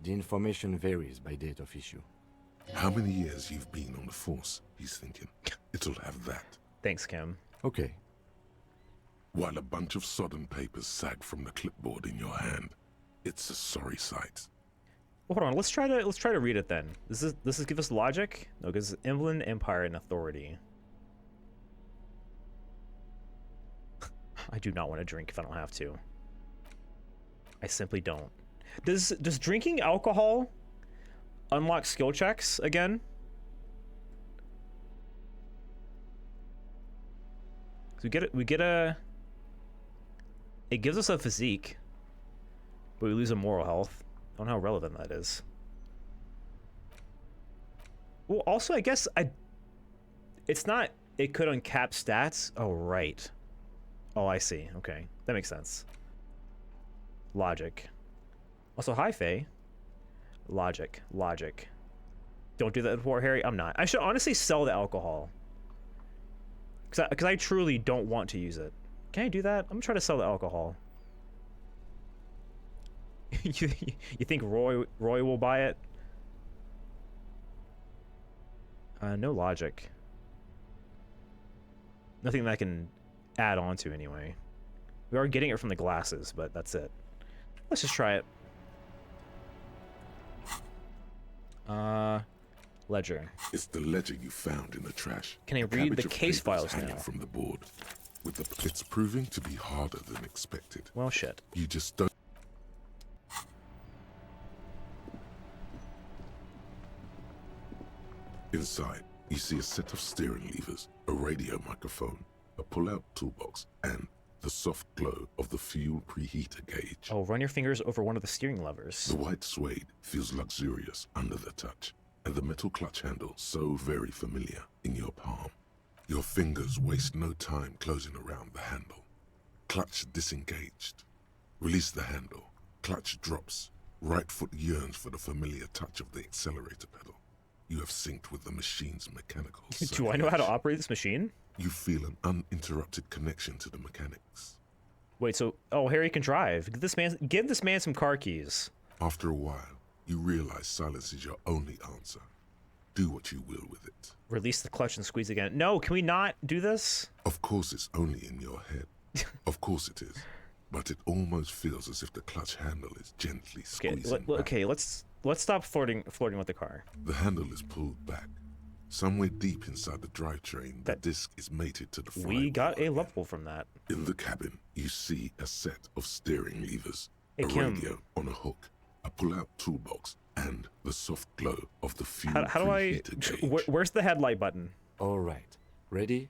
The information varies by date of issue. How many years you've been on the force, he's thinking. It'll have that. Thanks, Kim. Okay. While a bunch of sodden papers sag from the clipboard in your hand, it's a sorry sight. Well, hold on, let's try to read it then. Does this give us logic? No, because Inland Empire and authority. I do not want to drink if I don't have to. I simply don't. Does drinking alcohol unlock skill checks again? So we get a. It gives us a physique, but we lose a moral health. I don't know how relevant that is. Well, also, I guess it's not. It could uncap stats. Oh, right. Oh, I see. Okay, that makes sense. Logic. Also, hi, Faye. Logic. Don't do that before, Harry. I'm not. I should honestly sell the alcohol. Because I truly don't want to use it. Can I do that? I'm gonna try to sell the alcohol. you think Roy will buy it? No logic. Nothing that I can add on to anyway. We are getting it from the glasses, but that's it. Let's just try it. Ledger. It's the ledger you found in the trash. Can I read the case files now? From the board. It's proving to be harder than expected. Well, shit. You just don't. Inside, you see a set of steering levers, a radio microphone, a pull-out toolbox, and the soft glow of the fuel preheater gauge. Oh, run your fingers over one of the steering levers. The white suede feels luxurious under the touch, and the metal clutch handle so very familiar in your palm. Your fingers waste no time closing around the handle. Clutch disengaged. Release the handle. Clutch drops. Right foot yearns for the familiar touch of the accelerator pedal. You have synced with the machine's mechanical Do I know how to operate this machine? You feel an uninterrupted connection to the mechanics. Wait, so Harry can drive. Give this man some car keys. After a while, you realize silence is your only answer. Do what you will with it. Release the clutch and squeeze again. No, can we not do this? Of course it's only in your head. Of course it is. But it almost feels as if the clutch handle is gently squeezing back. Okay, let's stop flirting with the car. The handle is pulled back. Somewhere deep inside the drivetrain, the disc is mated to the flywheel. We got a level from that. In the cabin, you see a set of steering levers, hey, a Kim. radio on a hook, a pull-out toolbox, and the soft glow of the fuel how do I... Where's the headlight button? All right. Ready?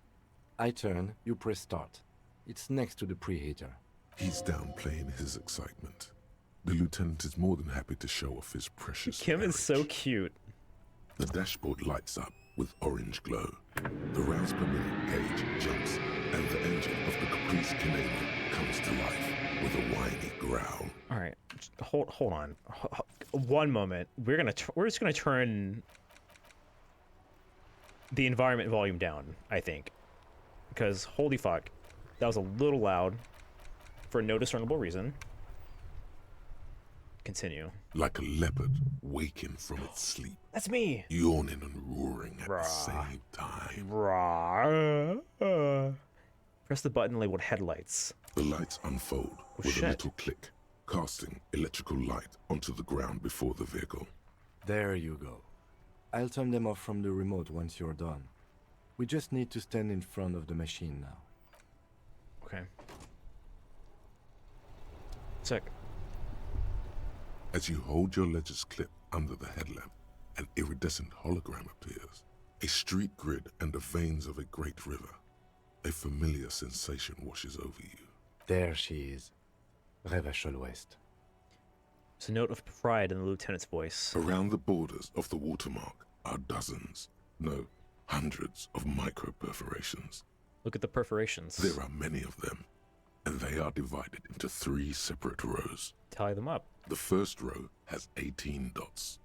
I turn, you press start. It's next to the preheater. He's downplaying his excitement. The lieutenant is more than happy to show off his precious Kim marriage. is so cute. The dashboard lights up with orange glow. The rounds per minute gauge jumps, and the engine of the Caprice Canadian comes to life with a whiny growl. All right, hold on. One moment. We're just gonna turn the environment volume down, I think, because holy fuck, that was a little loud for no discernible reason. Continue. Like a leopard waking from its sleep. That's me. Yawning and roaring at the same time. Press the button labeled headlights. The lights unfold with a little click, casting electrical light onto the ground before the vehicle. There you go. I'll turn them off from the remote once you're done. We just need to stand in front of the machine now. Okay. Sick. As you hold your ledger's clip under the headlamp, an iridescent hologram appears. A street grid and the veins of a great river. A familiar sensation washes over you. There she is. Revachol West. It's a note of pride in the lieutenant's voice. Around the borders of the watermark are dozens, no, hundreds of micro-perforations. Look at the perforations. There are many of them, and they are divided into 3 separate rows. Tally them up. The first row has 18 dots.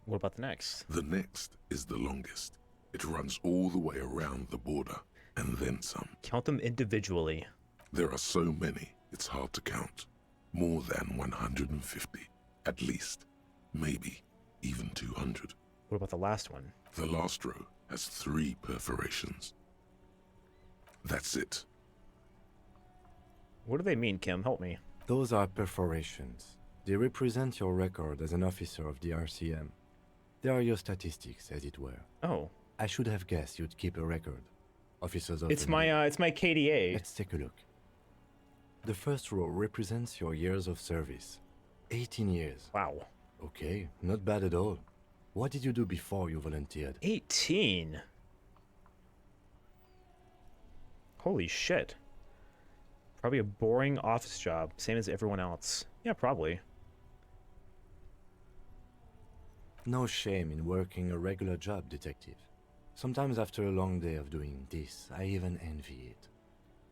What about the next? The next is the longest. It runs all the way around the border, and then some. Count them individually. There are so many, it's hard to count. More than 150, at least. Maybe even 200. What about the last one? The last row has 3 perforations. That's it. What do they mean, Kim? Help me. Those are perforations. They represent your record as an officer of the RCM. They are your statistics, as it were. Oh. I should have guessed you'd keep a record. Officers often It's my KDA. Let's take a look. The first row represents your years of service. 18 years. Wow. Okay, not bad at all. What did you do before you volunteered? 18? Holy shit. Probably a boring office job, same as everyone else. Yeah, probably. No shame in working a regular job, detective. Sometimes after a long day of doing this, I even envy it.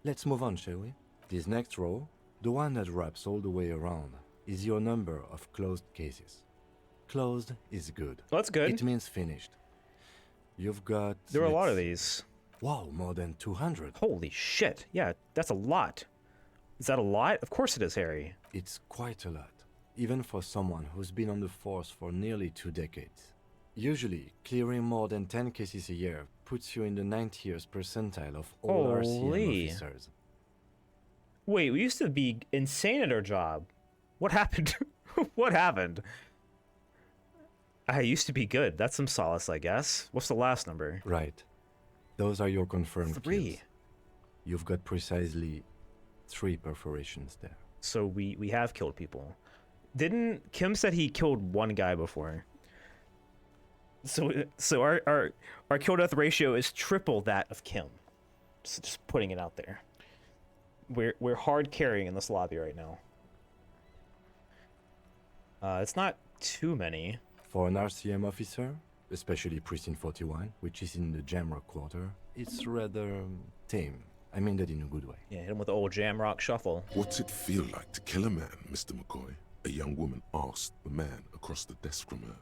Let's move on, shall we? This next row, the one that wraps all the way around, is your number of closed cases. Closed is good. Oh, that's good. It means finished. You've got... There are a lot of these. Wow, more than 200. Holy shit. Yeah, that's a lot. Is that a lot? Of course it is, Harry. It's quite a lot, even for someone who's been on the force for nearly 2 decades. Usually, clearing more than 10 cases a year puts you in the 90th percentile of all RCM officers. Wait, we used to be insane at our job. What happened? What happened? I used to be good. That's some solace, I guess. What's the last number? Right. Those are your confirmed 3. kills. You've got precisely 3 perforations there. So we have killed people. Didn't Kim said he killed one guy before? So our kill death ratio is triple that of Kim. Just putting it out there. We're hard carrying in this lobby right now. It's not too many. For an RCM officer, especially Precinct 41, which is in the Jamrock quarter, it's rather tame. I mean that in a good way. Yeah, hit him with the old Jamrock shuffle. What's it feel like to kill a man, Mr. McCoy? A young woman asked the man across the desk from her.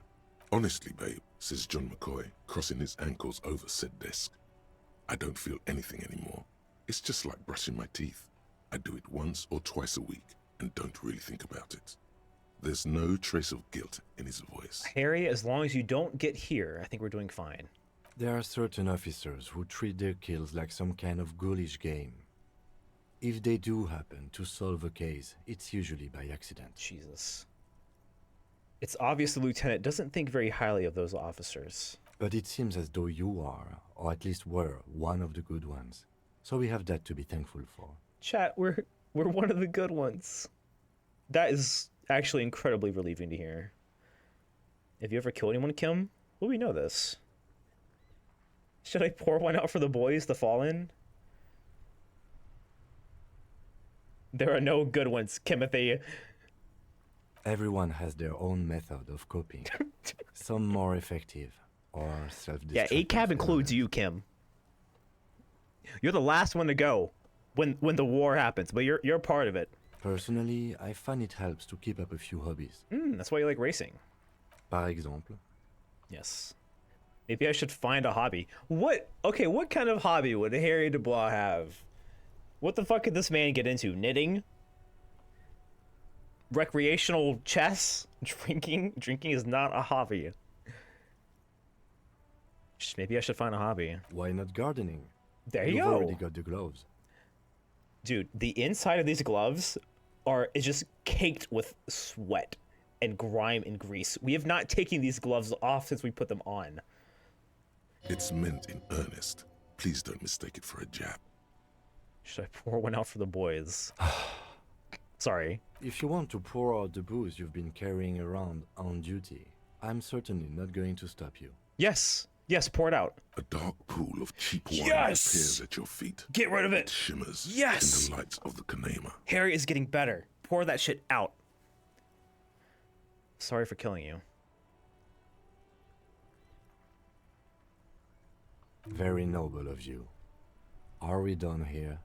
Honestly, babe, says John McCoy, crossing his ankles over said desk. I don't feel anything anymore. It's just like brushing my teeth. I do it once or twice a week and don't really think about it. There's no trace of guilt in his voice. Harry, as long as you don't get here, I think we're doing fine. There are certain officers who treat their kills like some kind of ghoulish game. If they do happen to solve a case, it's usually by accident. Jesus. It's obvious the lieutenant doesn't think very highly of those officers. But it seems as though you are, or at least were, one of the good ones. So we have that to be thankful for. Chat, we're one of the good ones. That is actually incredibly relieving to hear. Have you ever killed anyone, Kim? Will we know this? Should I pour one out for the boys to fall in? There are no good ones, Timothy. Everyone has their own method of coping. Some more effective, or self-destructive. Yeah, ACAB includes you, Kim. You're the last one to go when the war happens, but you're part of it. Personally, I find it helps to keep up a few hobbies. That's why you like racing. Par exemple. Yes. Maybe I should find a hobby. What kind of hobby would Harry Dubois have? What the fuck could this man get into? Knitting? Recreational chess? Drinking? Drinking is not a hobby. Maybe I should find a hobby. Why not gardening? There you You've go. already got the gloves. Dude, the inside of these gloves is just caked with sweat and grime and grease. We have not taken these gloves off since we put them on. It's meant in earnest. Please don't mistake it for a jab. Should I pour one out for the boys? Sorry. If you want to pour out the booze you've been carrying around on duty, I'm certainly not going to stop you. Yes. Yes, pour it out. A dark pool of cheap wine Yes! appears at your feet. Get rid of it. It shimmers Yes! in the lights of the Kanema. Harry is getting better. Pour that shit out. Sorry for killing you. Very noble of you. Are we done here?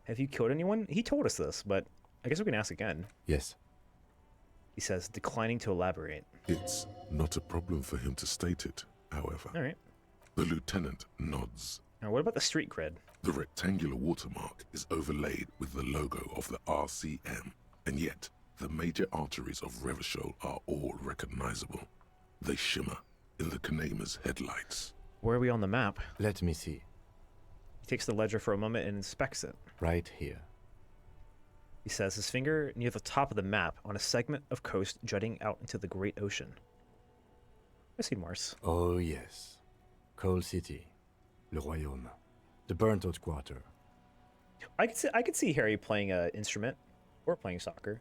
Have you killed anyone? He told us this, but I guess we can ask again. Yes. He says, declining to elaborate. It's not a problem for him to state it, however. All right. The lieutenant nods. Now, what about the street cred? The rectangular watermark is overlaid with the logo of the RCM, and yet the major arteries of Revachol are all recognizable. They shimmer in the Kanema's headlights. Where are we on the map? Let me see. He takes the ledger for a moment and inspects it. Right here. He says his finger near the top of the map on a segment of coast jutting out into the great ocean. I see Mars. Oh, yes. Coal City. Le Royaume. The burnt-out quarter. I could see Harry playing an instrument or playing soccer.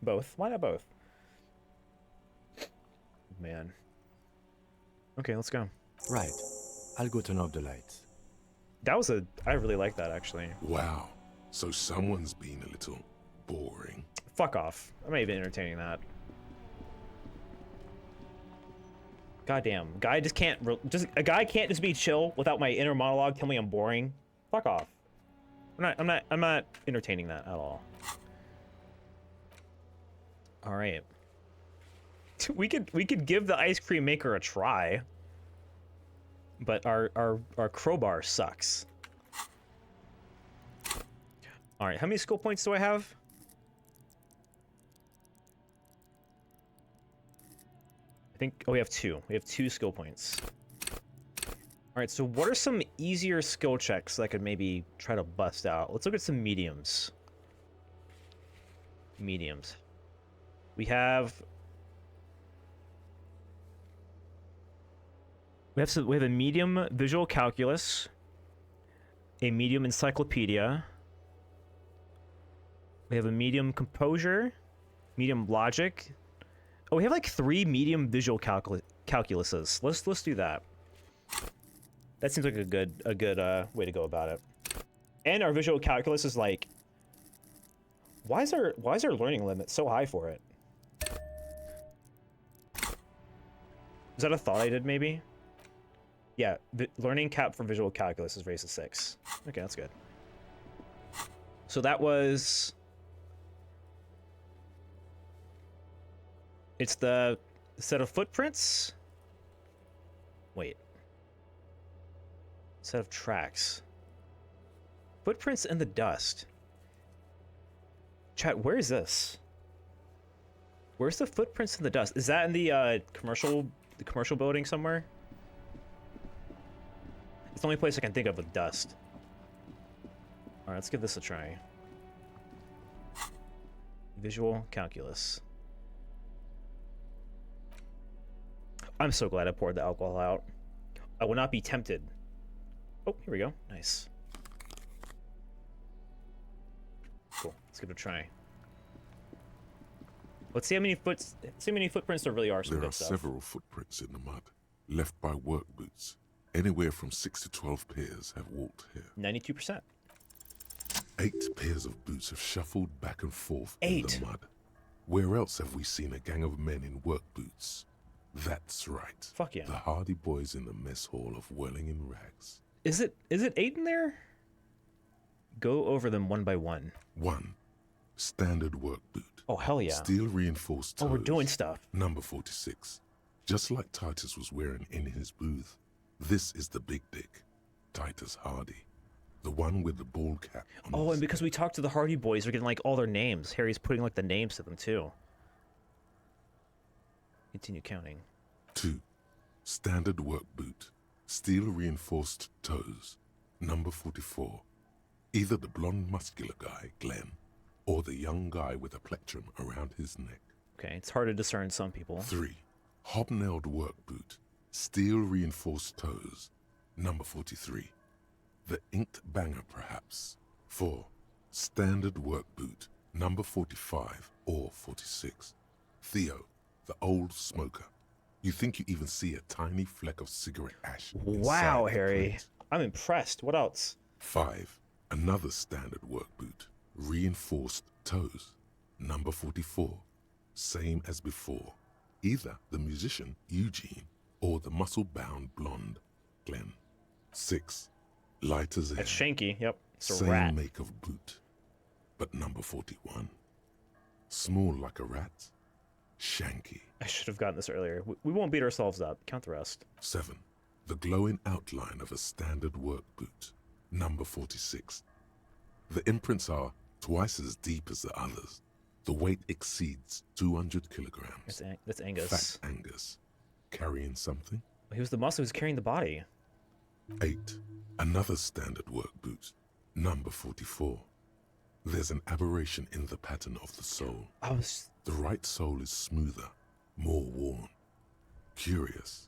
Both. Why not both? Man. Okay, let's go. Right. I'll go turn off the lights. That was I really like that, actually. Wow. So someone's been a little boring. Fuck off. I'm not even entertaining that. Goddamn. Guy just can't... a guy can't just be chill without my inner monologue telling me I'm boring. Fuck off. I'm not entertaining that at all. All right. We could give the ice cream maker a try. But our crowbar sucks. All right, how many skill points do I have? I think, oh, we have 2. We have 2 skill points. All right, so what are some easier skill checks that I could maybe try to bust out? Let's look at some mediums. Mediums. We have a medium visual calculus, a medium encyclopedia. We have a medium composure, medium logic. Oh, we have like 3 medium visual calculuses. Let's do that. That seems like a good way to go about it. And our visual calculus is like, why is our learning limit so high for it? Is that a thought I did maybe? Yeah, the learning cap for visual calculus is raised to 6. Okay, that's good. So that was... It's the set of footprints? Wait. Set of tracks. Footprints in the dust. Chat, where is this? Where's the footprints in the dust? Is that in the commercial building somewhere? It's the only place I can think of with dust. Alright, let's give this a try. Visual calculus. I'm so glad I poured the alcohol out. I will not be tempted. Oh, here we go. Nice. Cool. Let's give it a try. Let's see how many footprints there really are. Some There are good stuff. several footprints in the mud, left by work boots. Anywhere from 6 to 12 pairs have walked here. 92%. 8 pairs of boots have shuffled back and forth 8. in the mud. Where else have we seen a gang of men in work boots? That's right. Fuck yeah. The hardy boys in the mess hall of whirling in rags. Is it 8 in there? Go over them one by one. 1. Standard work boot. Oh, hell yeah. Steel reinforced toes. Oh, we're doing stuff. Number 46. Just like Titus was wearing in his booth. This is the big dick. Titus Hardy. The one with the ball cap on Oh, his and because we talked to the Hardy Boys, we're getting like all their names. Harry's putting like the names to them too. Continue counting. 2. Standard work boot. Steel reinforced toes. Number 44. Either the blonde muscular guy, Glenn, or the young guy with a plectrum around his neck. Okay, it's hard to discern some people. 3. Hobnailed work boot. Steel reinforced toes. Number 43. The inked banger, perhaps. 4. Standard work boot. Number 45 or 46. Theo, the old smoker. You think you even see a tiny fleck of cigarette ash. Wow, inside the Harry. plate. I'm impressed. What else? 5. Another standard work boot. Reinforced toes. Number 44. Same as before. Either the musician, Eugene, or the muscle-bound blonde, Glenn. 6. Lighter's air. That's Shanky. Yep. It's a Same rat. make of boot. But number 41. Small like a rat. Shanky. I should have gotten this earlier. We won't beat ourselves up. Count the rest. 7. The glowing outline of a standard work boot. Number 46. The imprints are twice as deep as the others. The weight exceeds 200 kilograms. That's Angus. Fat Angus. Carrying something? He was the muscle who's carrying the body. 8. Another standard work boot. Number 44. There's an aberration in the pattern of the sole. The right sole is smoother, more worn. Curious.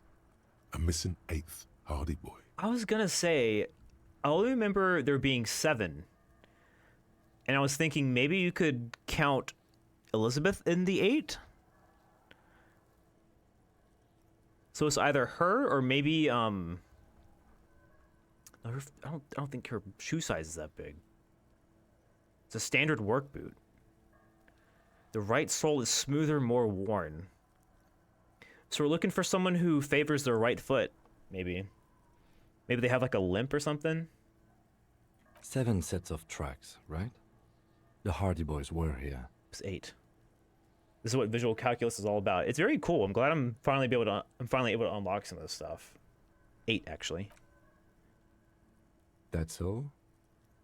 A missing 8th Hardy boy. I was gonna say, I only remember there being 7. And I was thinking maybe you could count Elizabeth in the 8. So it's either her or maybe I don't think her shoe size is that big. It's a standard work boot. The right sole is smoother, more worn. So we're looking for someone who favors their right foot, maybe. Maybe they have like a limp or something. 7 sets of tracks, right? The Hardy Boys were here. It's 8. This is what visual calculus is all about. It's very cool. I'm glad I'm finally able to unlock some of this stuff. 8 actually. That's all?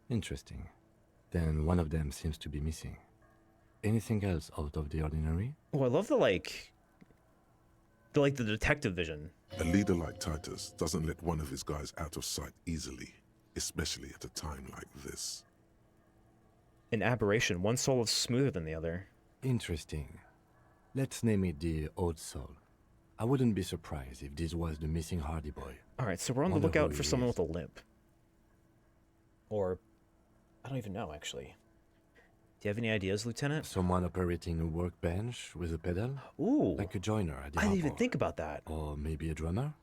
Interesting. Then one of them seems to be missing. Anything else out of the ordinary? Oh, I love the detective vision. A leader like Titus doesn't let one of his guys out of sight easily, especially at a time like this. An aberration. One soul is smoother than the other. Interesting. Let's name it the Old Soul. I wouldn't be surprised if this was the missing Hardy Boy. Alright, so we're on the lookout for someone with a limp. Or, I don't even know, actually. Do you have any ideas, Lieutenant? Someone operating a workbench with a pedal? Ooh. Like a joiner at the I didn't even harbor. think about that. Or maybe a drummer?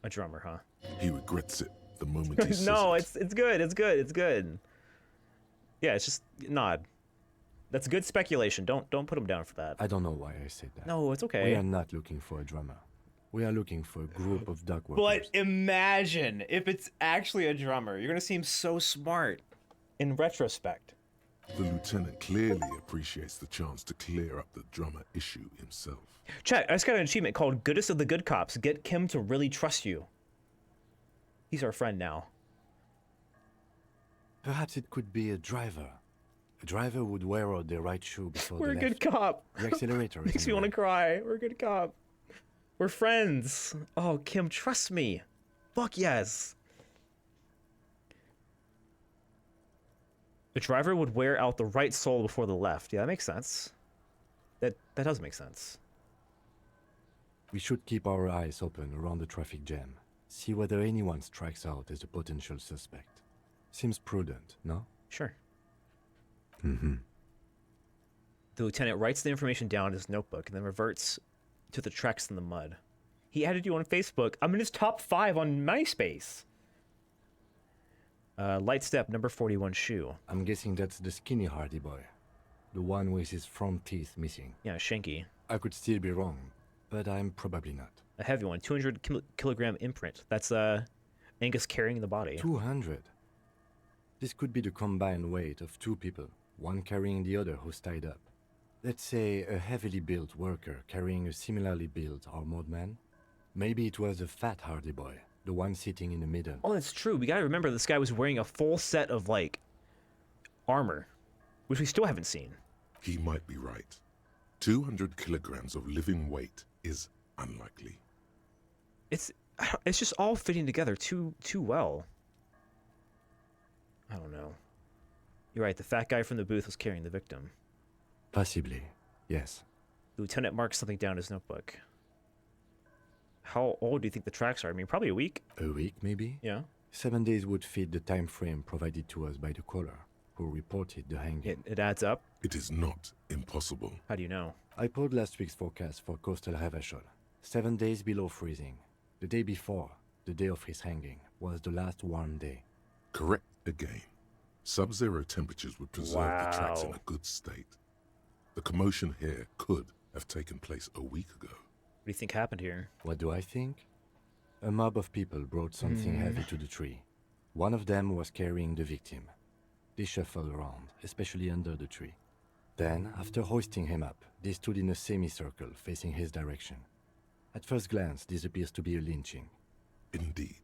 A drummer, huh? He regrets it the moment he says No, it. it's good, it's good, it's good. Yeah, it's just nod. That's good speculation. Don't put him down for that. I don't know why I said that. No, it's okay. We are not looking for a drummer. We are looking for a group of dock workers. But imagine if it's actually a drummer. You're gonna seem so smart in retrospect. The lieutenant clearly appreciates the chance to clear up the drummer issue himself. Chat, I just got an achievement called Goodest of the Good Cops. Get Kim to really trust you. He's our friend now. Perhaps it could be a driver. A driver would wear out their right shoe before We're a the good cop. The accelerator is Makes me want to cry. We're a good cop. We're friends. Oh, Kim, trust me. Fuck yes. The driver would wear out the right sole before the left. Yeah, that makes sense. That does make sense. We should keep our eyes open around the traffic jam. See whether anyone strikes out as a potential suspect. Seems prudent, no? Sure. Mm-hmm. The lieutenant writes the information down in his notebook and then reverts to the tracks in the mud. He added you on Facebook. I'm in his top 5 on MySpace. Light step, number 41 shoe. I'm guessing that's the skinny Hardy Boy. The one with his front teeth missing. Yeah, Shanky. I could still be wrong, but I'm probably not. A heavy one, 200 kilogram imprint. That's Angus carrying the body. 200? This could be the combined weight of 2 people, one carrying the other who's tied up. Let's say a heavily built worker carrying a similarly built armored man. Maybe it was a fat Hardy Boy, the one sitting in the middle. Oh, that's true. We gotta remember this guy was wearing a full set of, armor, which we still haven't seen. He might be right. 200 kilograms of living weight is unlikely. It's just all fitting together too well. I don't know. You're right, the fat guy from the booth was carrying the victim. Possibly, yes. The lieutenant marks something down in his notebook. How old do you think the tracks are? I mean, probably a week. A week, maybe? Yeah. 7 days would fit the time frame provided to us by the caller, who reported the hanging. It adds up? It is not impossible. How do you know? I pulled last week's forecast for coastal Havashol. 7 days below freezing. The day before, the day of his hanging, was the last warm day. Correct again. Sub-zero temperatures would preserve the tracks in a good state. The commotion here could have taken place a week ago. What do you think happened here? What do I think? A mob of people brought something heavy to the tree. One of them was carrying the victim. They shuffled around, especially under the tree. Then, after hoisting him up, they stood in a semicircle facing his direction. At first glance, this appears to be a lynching. Indeed.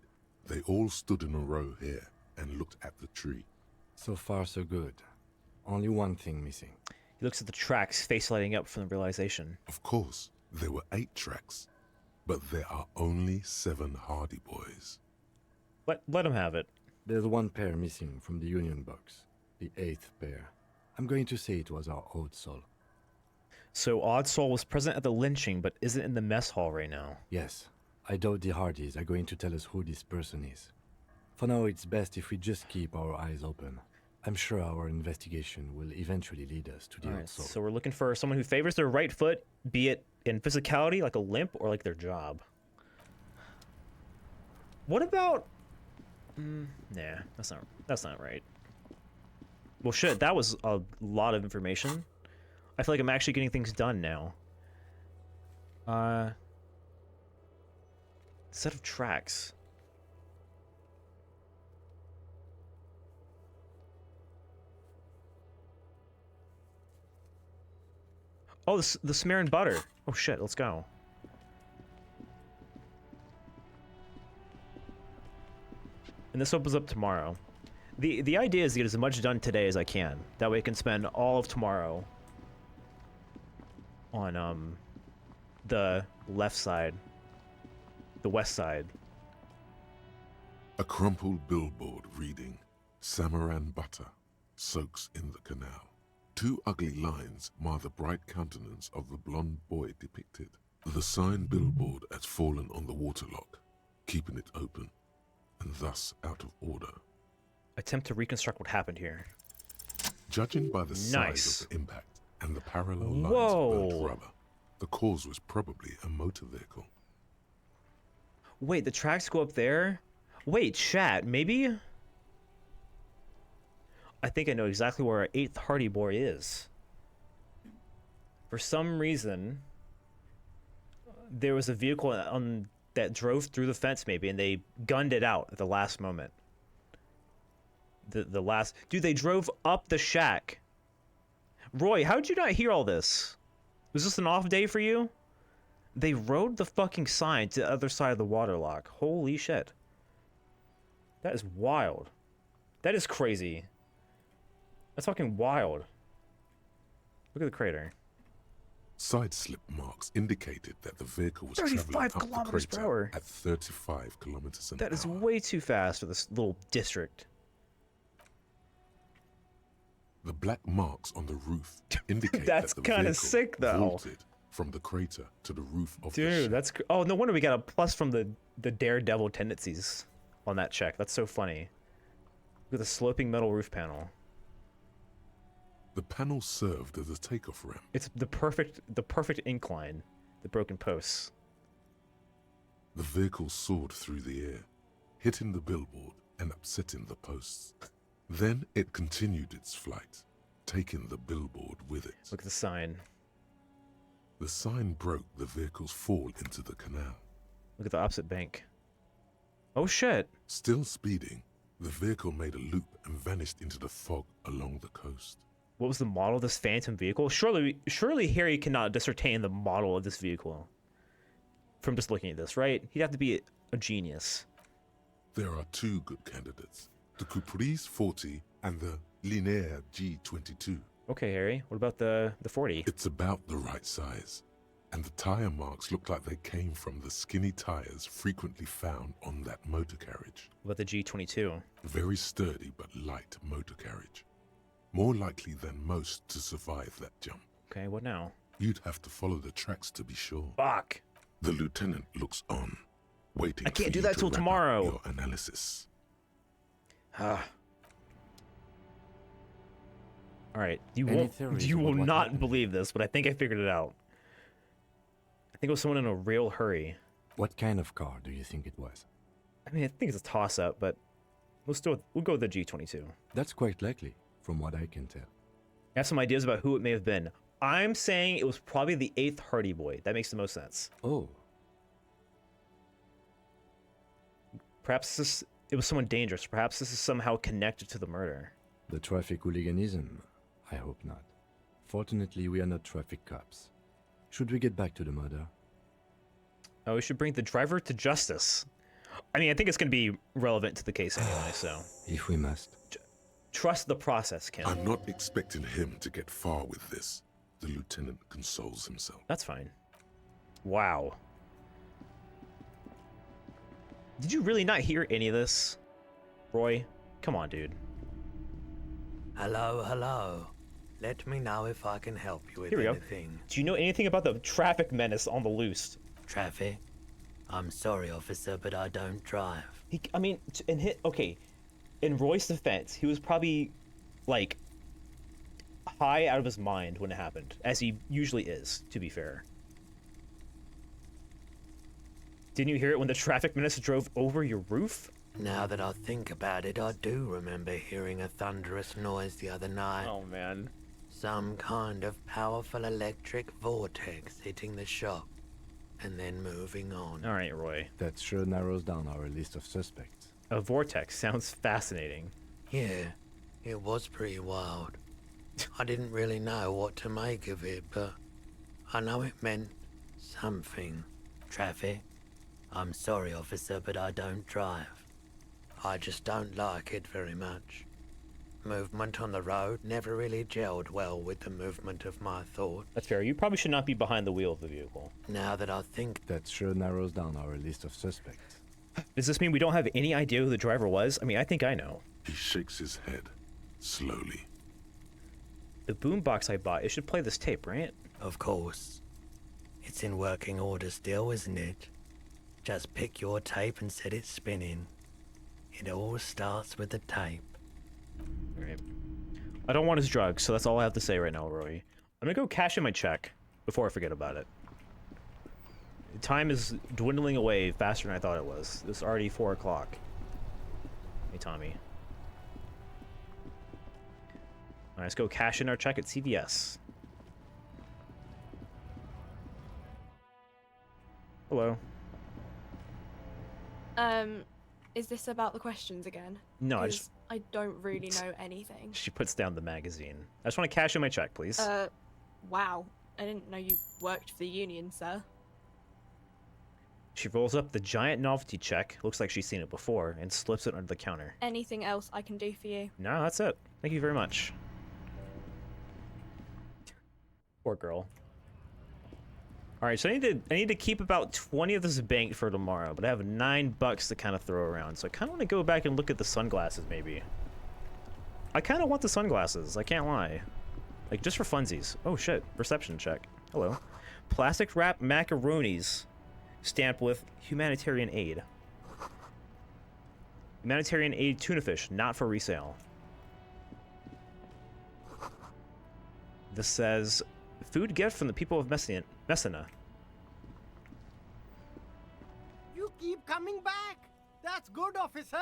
They all stood in a row here and looked at the tree. So far, so good. Only one thing missing. He looks at the tracks, face lighting up from the realization. Of course, there were 8 tracks, but there are only 7 Hardy Boys. Let him have it. There's one pair missing from the Union box. The 8th pair. I'm going to say it was our Odd Soul. So Odd Soul was present at the lynching, but isn't in the mess hall right now. Yes. I doubt the Hardys are going to tell us who this person is. For now, it's best if we just keep our eyes open. I'm sure our investigation will eventually lead us to the Alright, outside. so we're looking for someone who favors their right foot, be it in physicality, like a limp, or like their job. What about... nah, that's not right. Well, shit, that was a lot of information. I feel like I'm actually getting things done now. Set of tracks. Oh, the smear and butter. Oh shit, let's go. And this opens up tomorrow. The idea is to get as much done today as I can. That way I can spend all of tomorrow on the left side. The west side. A crumpled billboard reading, Samaran butter soaks in the canal. Two ugly lines mar the bright countenance of the blonde boy depicted. The sign billboard has fallen on the waterlock, keeping it open, and thus out of order. Attempt to reconstruct what happened here. Judging by the size of the impact and the parallel lines of burnt rubber, the cause was probably a motor vehicle. Wait, the tracks go up there? Wait, chat, maybe? I think I know exactly where our 8th Hardy Boy is. For some reason, there was a vehicle that drove through the fence maybe, and they gunned it out at the last moment. The last... Dude, they drove up the shack. Roy, how did you not hear all this? Was this an off day for you? They rode the fucking sign to the other side of the waterlock. Holy shit. That is wild. That is crazy. That's fucking wild. Look at the crater. Side slip marks indicated that the vehicle was 35 traveling up the kilometers per crater hour. at 35 kilometers an hour. That is way too fast for this little district. The black marks on the roof indicate That's that the kind vehicle of sick, though. vaulted from the crater to the roof of the Dude, shack. that's... Oh, no wonder we got a plus from the daredevil tendencies on that check. That's so funny. Look at the sloping metal roof panel. The panel served as a takeoff ramp. It's the perfect incline. The broken posts. The vehicle soared through the air, hitting the billboard and upsetting the posts. Then it continued its flight, taking the billboard with it. Look at the sign. The sign broke the vehicle's fall into the canal. Look at the opposite bank. Oh shit. Still speeding, the vehicle made a loop and vanished into the fog along the coast. What was the model of this phantom vehicle? Surely Harry cannot discertain the model of this vehicle from just looking at this, right? He'd have to be a genius. There are two good candidates, the Caprice 40 and the Linear G22. Okay, Harry, what about the 40? It's about the right size, and the tire marks look like they came from the skinny tires frequently found on that motor carriage. What about the G22? Very sturdy but light motor carriage. More likely than most to survive that jump. Okay, what now? You'd have to follow the tracks to be sure. Fuck! The lieutenant looks on, waiting I can't for do you that to till wrap up tomorrow. your analysis. Alright, you theories will about what not happened? believe this, but I think I figured it out. I think it was someone in a real hurry. What kind of car do you think it was? I mean, I think it's a toss-up, but we'll go with the G22. That's quite likely, from what I can tell. I have some ideas about who it may have been. I'm saying it was probably the 8th Hardy Boy. That makes the most sense. Oh. Perhaps it was someone dangerous. Perhaps this is somehow connected to the murder. The traffic hooliganism? I hope not. Fortunately, we are not traffic cops. Should we get back to the murder? Oh, we should bring the driver to justice. I mean, I think it's going to be relevant to the case anyway, so... If we must. Trust the process, Ken. I'm not expecting him to get far with this. The lieutenant consoles himself. That's fine. Wow. Did you really not hear any of this? Roy? Come on, dude. Hello, hello. Let me know if I can help you with Here we go. anything. Do you know anything about the traffic menace on the loose? Traffic? I'm sorry, officer, but I don't drive. Okay, in Roy's defense, he was probably like, high out of his mind when it happened, as he usually is, to be fair. Didn't you hear it when the traffic menace drove over your roof? Now that I think about it, I do remember hearing a thunderous noise the other night. Oh, man. Some kind of powerful electric vortex hitting the shop and then moving on. All right, Roy. That sure narrows down our list of suspects. A vortex sounds fascinating. Yeah, it was pretty wild. I didn't really know what to make of it, but I know it meant something. Traffic. I'm sorry, officer, but I don't drive. I just don't like it very much. Movement on the road never really gelled well with the movement of my thought. That's fair. You probably should not be behind the wheel of the vehicle. Now that I think... That sure narrows down our list of suspects. Does this mean we don't have any idea who the driver was? I mean, I think I know. He shakes his head, slowly. The boombox I bought, it should play this tape, right? Of course. It's in working order still, isn't it? Just pick your tape and set it spinning. It all starts with the tape. Alright. I don't want his drugs, so that's all I have to say right now, Roy. I'm gonna go cash in my check before I forget about it. Time is dwindling away faster than I thought it was. It's already 4 o'clock. Hey, Tommy. Alright, let's go cash in our check at CVS. Hello. Is this about the questions again? No, I 'Cause just... I don't really know anything. She puts down the magazine. I just want to cash in my check, please. Wow. I didn't know you worked for the union, sir. She rolls up the giant novelty check, looks like she's seen it before, and slips it under the counter. Anything else I can do for you? No, that's it. Thank you very much. Poor girl. Alright, so I need to keep about 20 of this banked for tomorrow, but I have $9 to kind of throw around, so I kind of want to go back and look at the sunglasses, maybe. I kind of want the sunglasses, I can't lie. Like, just for funsies. Oh shit, perception check. Hello. Plastic wrap macaronis stamped with humanitarian aid. Humanitarian aid tuna fish, not for resale. This says, food gift from the people of Messina. You keep coming back. That's good, officer.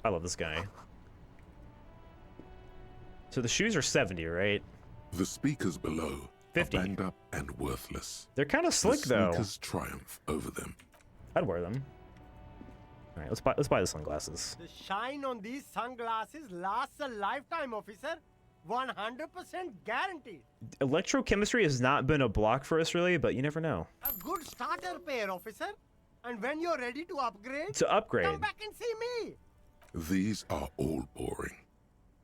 I love this guy. So the shoes are 70, right? The speakers below 50. are banged up and worthless. They're kind of slick, the though. sneakers triumph over them. I'd wear them. All right, let's buy the sunglasses. The shine on these sunglasses lasts a lifetime, officer. 100% guaranteed. Electrochemistry has not been a block for us, really, but you never know. A good starter pair, officer. And when you're ready to upgrade, come back and see me. These are all boring.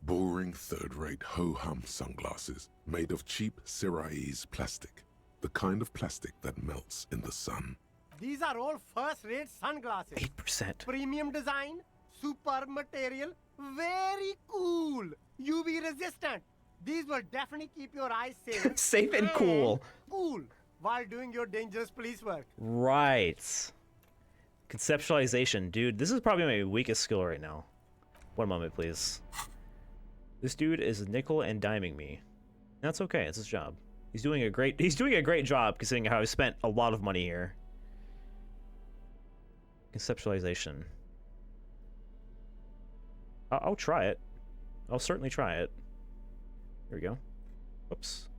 Boring third-rate ho-hum sunglasses made of cheap Syrahese plastic. The kind of plastic that melts in the sun. These are all first-rate sunglasses. 8%. Premium design, superb material, very cool. UV resistant. These will definitely keep your eyes safe. Safe and cool. Cool. While doing your dangerous police work. Right. Conceptualization. Dude, this is probably my weakest skill right now. One moment, please. This dude is nickel and diming me. That's okay. It's his job. He's doing a great job considering how I spent a lot of money here. Conceptualization. I'll try it. I'll certainly try it. Here we go. Whoops.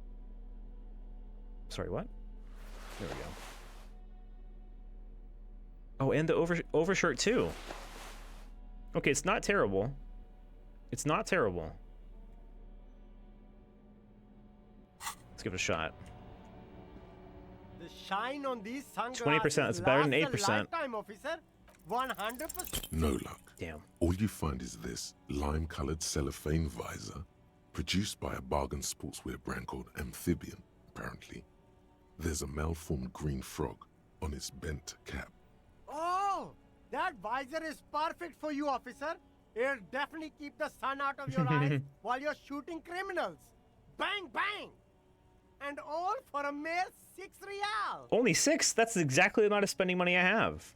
Sorry, what? There we go. Oh, and the overshirt too. Okay, it's not terrible. It's not terrible. Let's give it a shot. The shine on these sunglasses 20%, that's better than 8%. lasts a lifetime, officer. 100%. No luck. Damn. All you find is this lime-colored cellophane visor, produced by a bargain sportswear brand called Amphibian, apparently. There's a malformed green frog on its bent cap. Oh, that visor is perfect for you, officer. It'll definitely keep the sun out of your eyes while you're shooting criminals. Bang, bang! And all for a mere 6 real. Only 6? That's exactly the amount of spending money I have.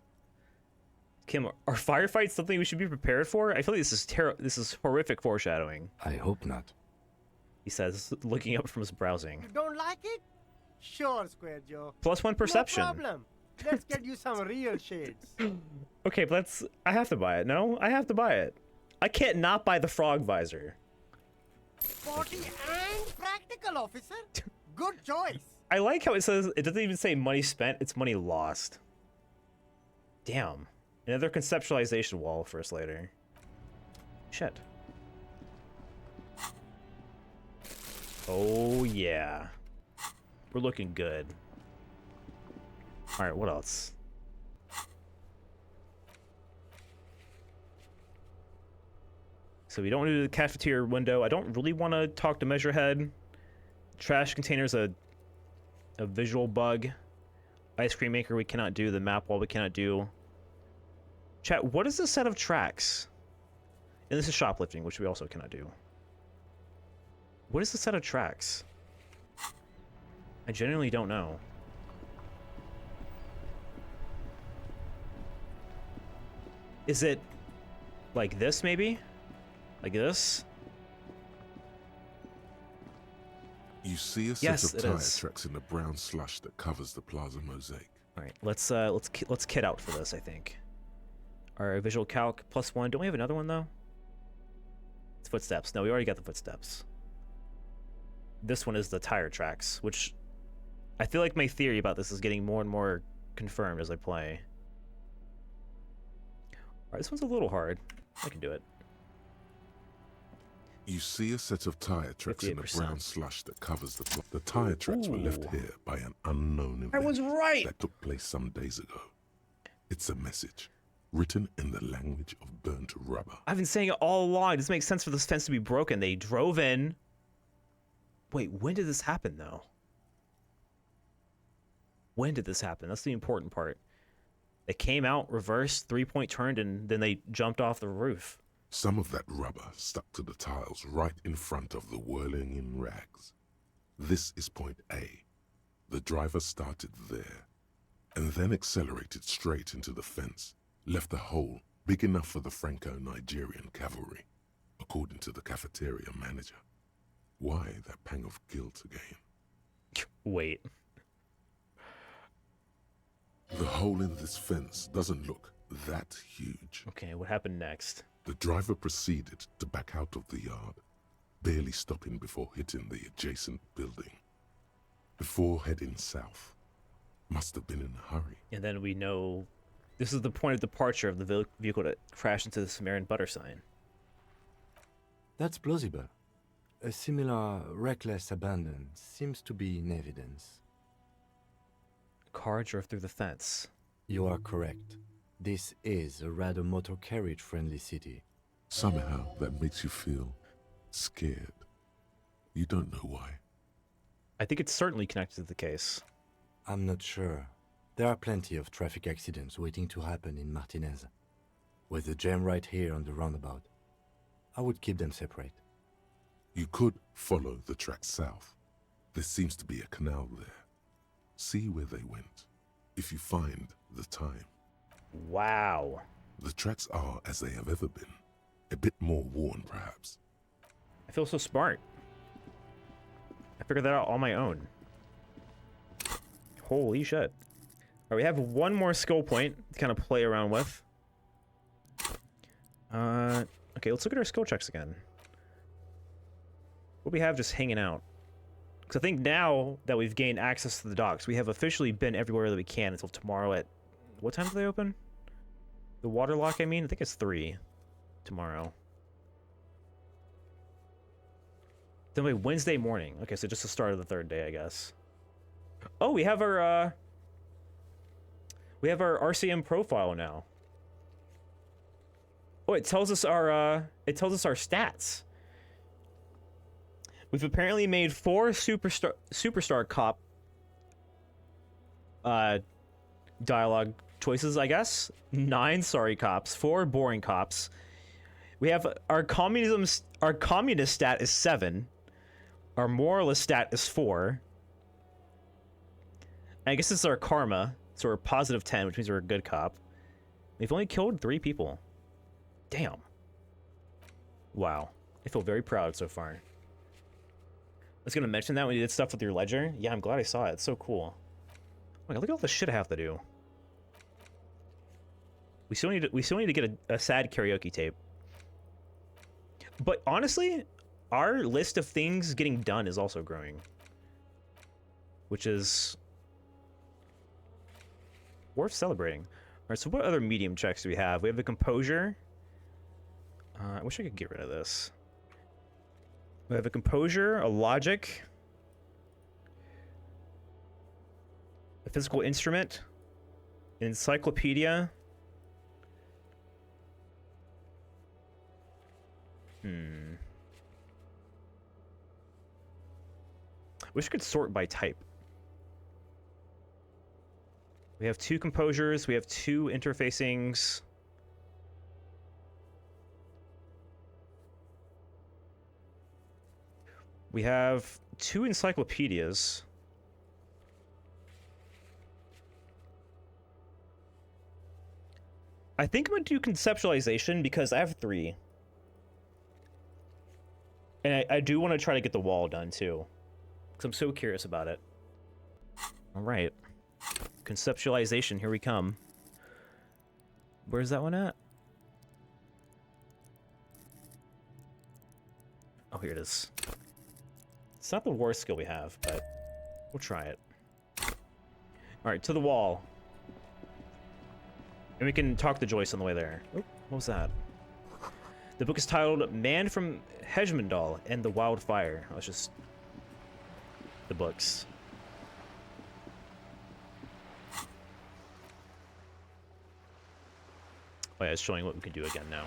Kim, are firefights something we should be prepared for? I feel like this is horrific foreshadowing. I hope not. He says, looking up from his browsing. You don't like it? Sure, Square Joe. +1 perception. No problem. Let's get you some real shades. Okay, but I have to buy it. No, I have to buy it. I can't not buy the frog visor. Sporty and practical, officer. Good choice. I like how it says, it doesn't even say money spent, it's money lost. Damn. Another conceptualization wall for us later. Shit. Oh, yeah. We're looking good. Alright, what else? So we don't want to do the cafeteria window. I don't really want to talk to Measurehead. Trash container's a visual bug. Ice cream maker we cannot do. The map wall we cannot do. Chat, what is the set of tracks? And this is shoplifting, which we also cannot do. What is the set of tracks? I genuinely don't know. Is it like this, maybe? Like this? You see a set of tire tracks in the brown slush that covers the plaza mosaic. All right, let's kit out for this, I think. Our visual calc +1. Don't we have another one though? It's footsteps. No, we already got the footsteps. This one is the tire tracks, which I feel like my theory about this is getting more and more confirmed as I play. All right, this one's a little hard. I can do it. You see a set of tire tracks in the brown slush that covers the tire tracks were left here by an unknown event. I was right. That took place some days ago. It's a message written in the language of burnt rubber. I've been saying it all along. It doesn't make sense for this fence to be broken. They drove in. Wait, when did this happen though? When did this happen? That's the important part. They came out, reversed, 3-point turned, and then they jumped off the roof. Some of that rubber stuck to the tiles right in front of the whirling in rags. This is point A. The driver started there, and then accelerated straight into the fence, left a hole big enough for the Franco-Nigerian cavalry, according to the cafeteria manager. Why that pang of guilt again? Wait. The hole in this fence doesn't look that huge. Okay, what happened next? The driver proceeded to back out of the yard, barely stopping before hitting the adjacent building. Before heading south. Must have been in a hurry. And then we know this is the point of departure of the vehicle that crashed into the Samaritan butter sign. That's plausible. A similar reckless abandon seems to be in evidence. A car drove through the fence. You are correct. This is a rather motor carriage-friendly city. Somehow that makes you feel scared. You don't know why. I think it's certainly connected to the case. I'm not sure. There are plenty of traffic accidents waiting to happen in Martinez. With the jam right here on the roundabout, I would keep them separate. You could follow the track south. There seems to be a canal there. See where they went, if you find the time. Wow. The tracks are as they have ever been. A bit more worn, perhaps. I feel so smart. I figured that out on my own. Holy shit. Alright, we have one more skill point to kind of play around with. Okay, let's look at our skill checks again. What do we have just hanging out? Because I think now that we've gained access to the docks, we have officially been everywhere that we can until tomorrow at... What time do they open? The water lock, I mean? I think it's 3 tomorrow. Then wait, Wednesday morning. Okay, so just the start of the third day, I guess. Oh, we have our RCM profile now. Oh, it tells us our stats. We've apparently made 4 superstar cop dialogue choices, I guess. 9 sorry cops, 4 boring cops. We have our communist stat is 7. Our moralist stat is 4. I guess it's our karma, so we're +10, which means we're a good cop. They've only killed 3 people. Damn. Wow. I feel very proud so far. I was gonna mention that when you did stuff with your ledger. Yeah, I'm glad I saw it. It's so cool. Oh my God, look at all the shit I have to do. We still need to get a sad karaoke tape. But honestly, our list of things getting done is also growing, which is worth celebrating. All right, so what other medium checks do we have? We have the composure. I wish I could get rid of this. We have a composure, a logic, a physical instrument, an encyclopedia. Wish we could sort by type. We have 2 composures, we have 2 interfacings. We have 2 encyclopedias. I think I'm gonna do conceptualization because I have 3. And I do want to try to get the wall done too, because I'm so curious about it. All right. Conceptualization, here we come. Where's that one at? Oh, here it is. It's not the worst skill we have, but we'll try it. All right, to the wall. And we can talk to Joyce on the way there. Oh, what was that? The book is titled Man from Hejmendal and the Wildfire. Oh, it's just the books. Oh yeah, it's showing what we can do again now.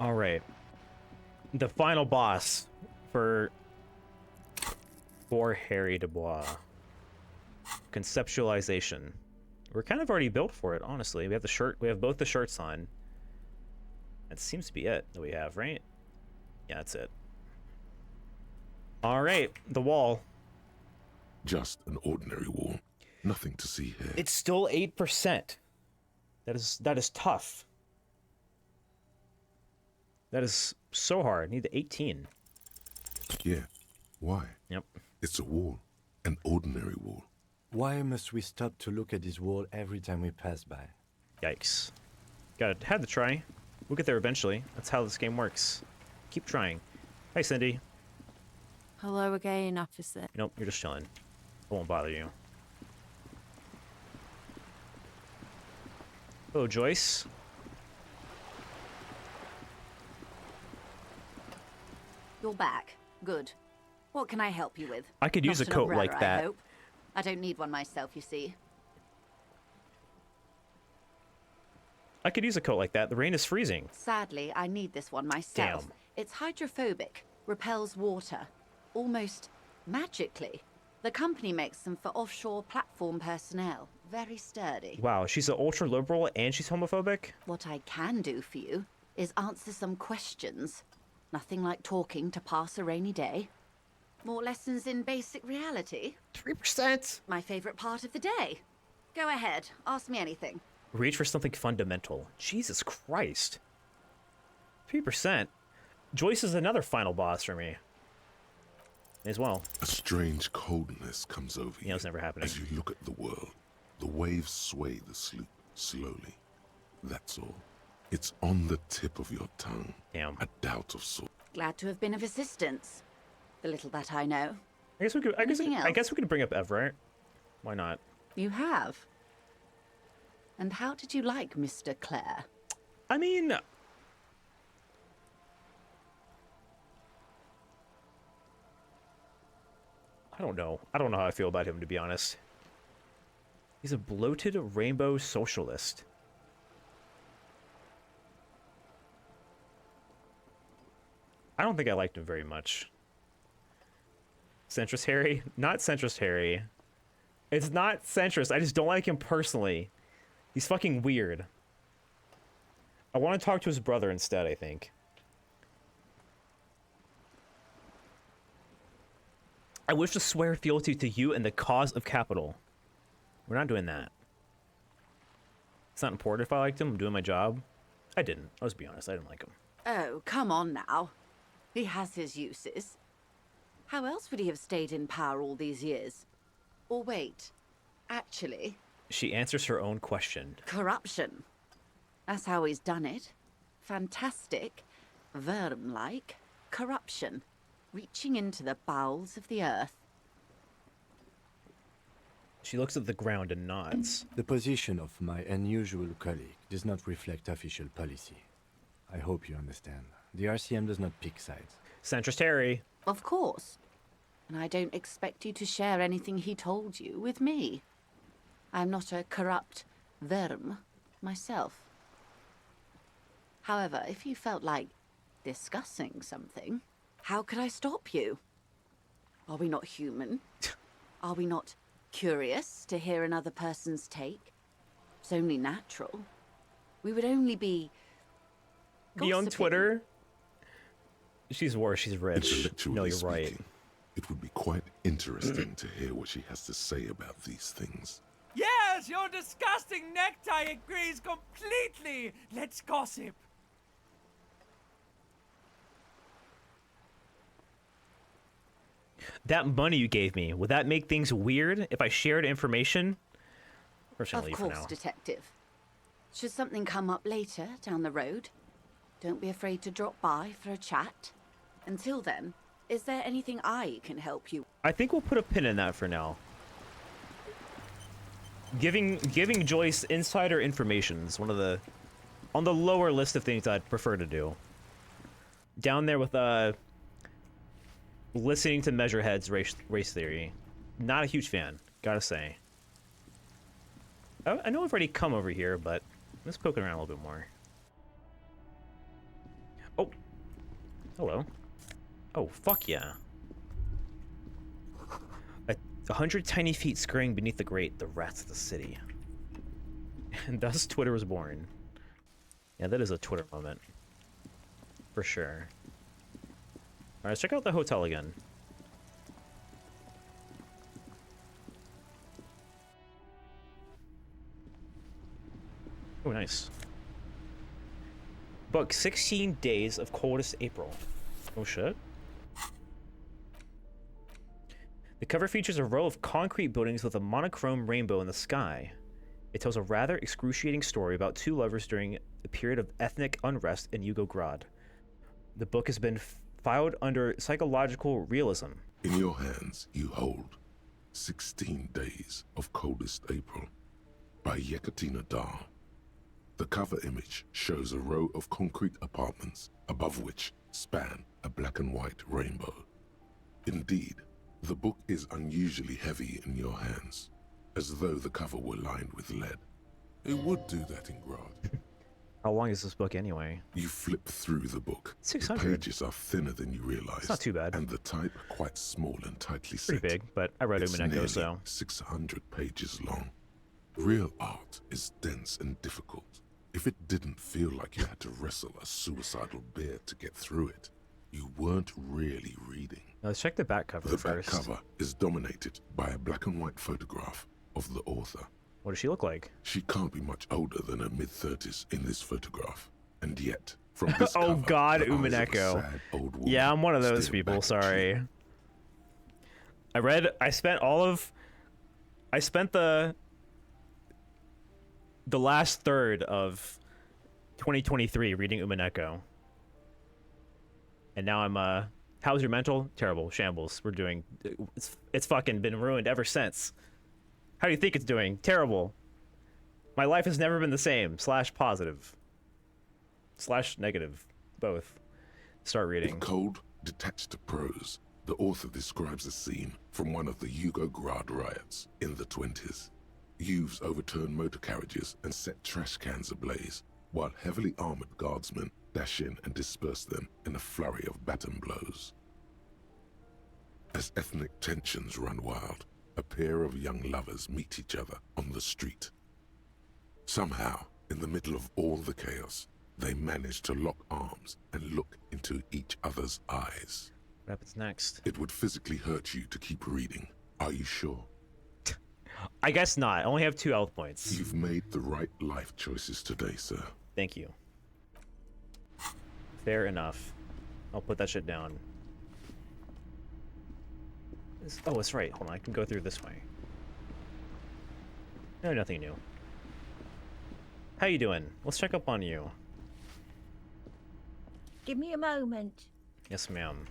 All right. The final boss for Harry Dubois. Conceptualization. We're kind of already built for it, honestly. We have the shirt. We have both the shirts on. That seems to be it that we have, right? Yeah, that's it. All right, the wall. Just an ordinary wall. Nothing to see here. It's still 8%. That is tough. That is so hard. I need the 18. Yeah. Why? Yep. It's a wall. An ordinary wall. Why must we stop to look at this wall every time we pass by? Yikes. Had to try. We'll get there eventually. That's how this game works. Keep trying. Hi, Cindy. Hello again, officer. Nope, you're just chilling. I won't bother you. Hello, Joyce. You're back. Good. What can I help you with? I could use Not a an coat umbrella, like that. I hope. I don't need one myself, you see. I could use a coat like that. The rain is freezing. Sadly, I need this one myself. Damn. It's hydrophobic, repels water, almost magically. The company makes them for offshore platform personnel. Very sturdy. Wow, she's an ultra liberal and she's homophobic? What I can do for you is answer some questions. Nothing like talking to pass a rainy day. More lessons in basic reality. 3%. My favorite part of the day. Go ahead, ask me anything. Reach for something fundamental. Jesus Christ. 3%. Joyce is another final boss for me. As well. A strange coldness comes over you. Yeah, it's never happening. As you look at the world, the waves sway the sloop slowly. That's all. It's on the tip of your tongue. Damn. A doubt of sort. Glad to have been of assistance. The little that I know. I guess we could. Anything I guess else? we could bring up Everett. Why not? You have. And how did you like Mr. Clare? I mean, I don't know. I don't know how I feel about him, to be honest. He's a bloated rainbow socialist. I don't think I liked him very much. Centrist Harry? Not centrist Harry. It's not centrist. I just don't like him personally. He's fucking weird. I want to talk to his brother instead, I think. I wish to swear fealty to you and the cause of capital. We're not doing that. It's not important if I liked him. I'm doing my job. I didn't. Let's be honest. I didn't like him. Oh, come on now. He has his uses. How else would he have stayed in power all these years? Or wait, actually... She answers her own question. Corruption. That's how he's done it. Fantastic, Worm-like corruption, reaching into the bowels of the earth. She looks at the ground and nods. The position of my unusual colleague does not reflect official policy. I hope you understand. The RCM does not pick sides. Centrist Harry. Of course. And I don't expect you to share anything he told you with me. I'm not a corrupt Worm myself. However, if you felt like discussing something, how could I stop you? Are we not human? Are we not curious to hear another person's take? It's only natural. We would only be... Be on Twitter? She's worse, she's rich. Intellectually No, you're speaking, right. It would be quite interesting to hear what she has to say about these things. Yes, your disgusting necktie agrees completely. Let's gossip. That money you gave me, would that make things weird if I shared information? Or should I Of leave for course, now? Detective. Should something come up later down the road, don't be afraid to drop by for a chat. Until then, is there anything I can help you? I think we'll put a pin in that for now. Giving Joyce insider information is one of the on the lower list of things I'd prefer to do. Down there with listening to Measurehead's race theory. Not a huge fan, gotta say. I know I've already come over here, but let's poke around a little bit more. Oh, hello. Oh, fuck yeah. 100 tiny feet scurrying beneath the grate, the rats of the city. And thus Twitter was born. Yeah, that is a Twitter moment. For sure. Alright, let's check out the hotel again. Oh, nice. Book 16 days of coldest April. Oh shit. The cover features a row of concrete buildings with a monochrome rainbow in the sky. It tells a rather excruciating story about two lovers during a period of ethnic unrest in Yugograd. The book has been filed under psychological realism. In your hands, you hold 16 Days of Coldest April by Yekaterina Dar. The cover image shows a row of concrete apartments above which span a black and white rainbow. Indeed, the book is unusually heavy in your hands, as though the cover were lined with lead. It would do that in Grad. How long is this book anyway? You flip through the book. 600. The pages are thinner than you realize. It's not too bad. And the type quite small and tightly set. Pretty big, but I read It's Umineko, nearly so... 600 pages long. Real art is dense and difficult. If it didn't feel like you had to wrestle a suicidal bear to get through it, you weren't really reading. Now let's check the back cover The first. back cover is dominated by a black and white photograph of the author. What does she look like? She can't be much older than her mid-30s in this photograph. And yet, from this Oh cover, god, the eyes of a Umineko. sad old woman Yeah, I'm one of those stare people, back at sorry. I spent the last third of 2023 reading Umineko. And now I'm how's your mental? Terrible. Shambles. We're doing it's fucking been ruined ever since. How do you think it's doing? Terrible. My life has never been the same. / positive. / negative. Both. Start reading. In cold, detached prose, the author describes a scene from one of the Yugograd riots in the 20s. Youths overturned motor carriages and set trash cans ablaze, while heavily armored guardsmen dash in and disperse them in a flurry of baton blows. As ethnic tensions run wild, a pair of young lovers meet each other on the street. Somehow, in the middle of all the chaos, they manage to lock arms and look into each other's eyes. What happens next? It would physically hurt you to keep reading. Are you sure? I guess not. I only have 2 health points. You've made the right life choices today, sir. Thank you. Fair enough. I'll put that shit down. Oh, that's right. Hold on. I can go through this way. No, nothing new. How you doing? Let's check up on you. Give me a moment. Yes, ma'am.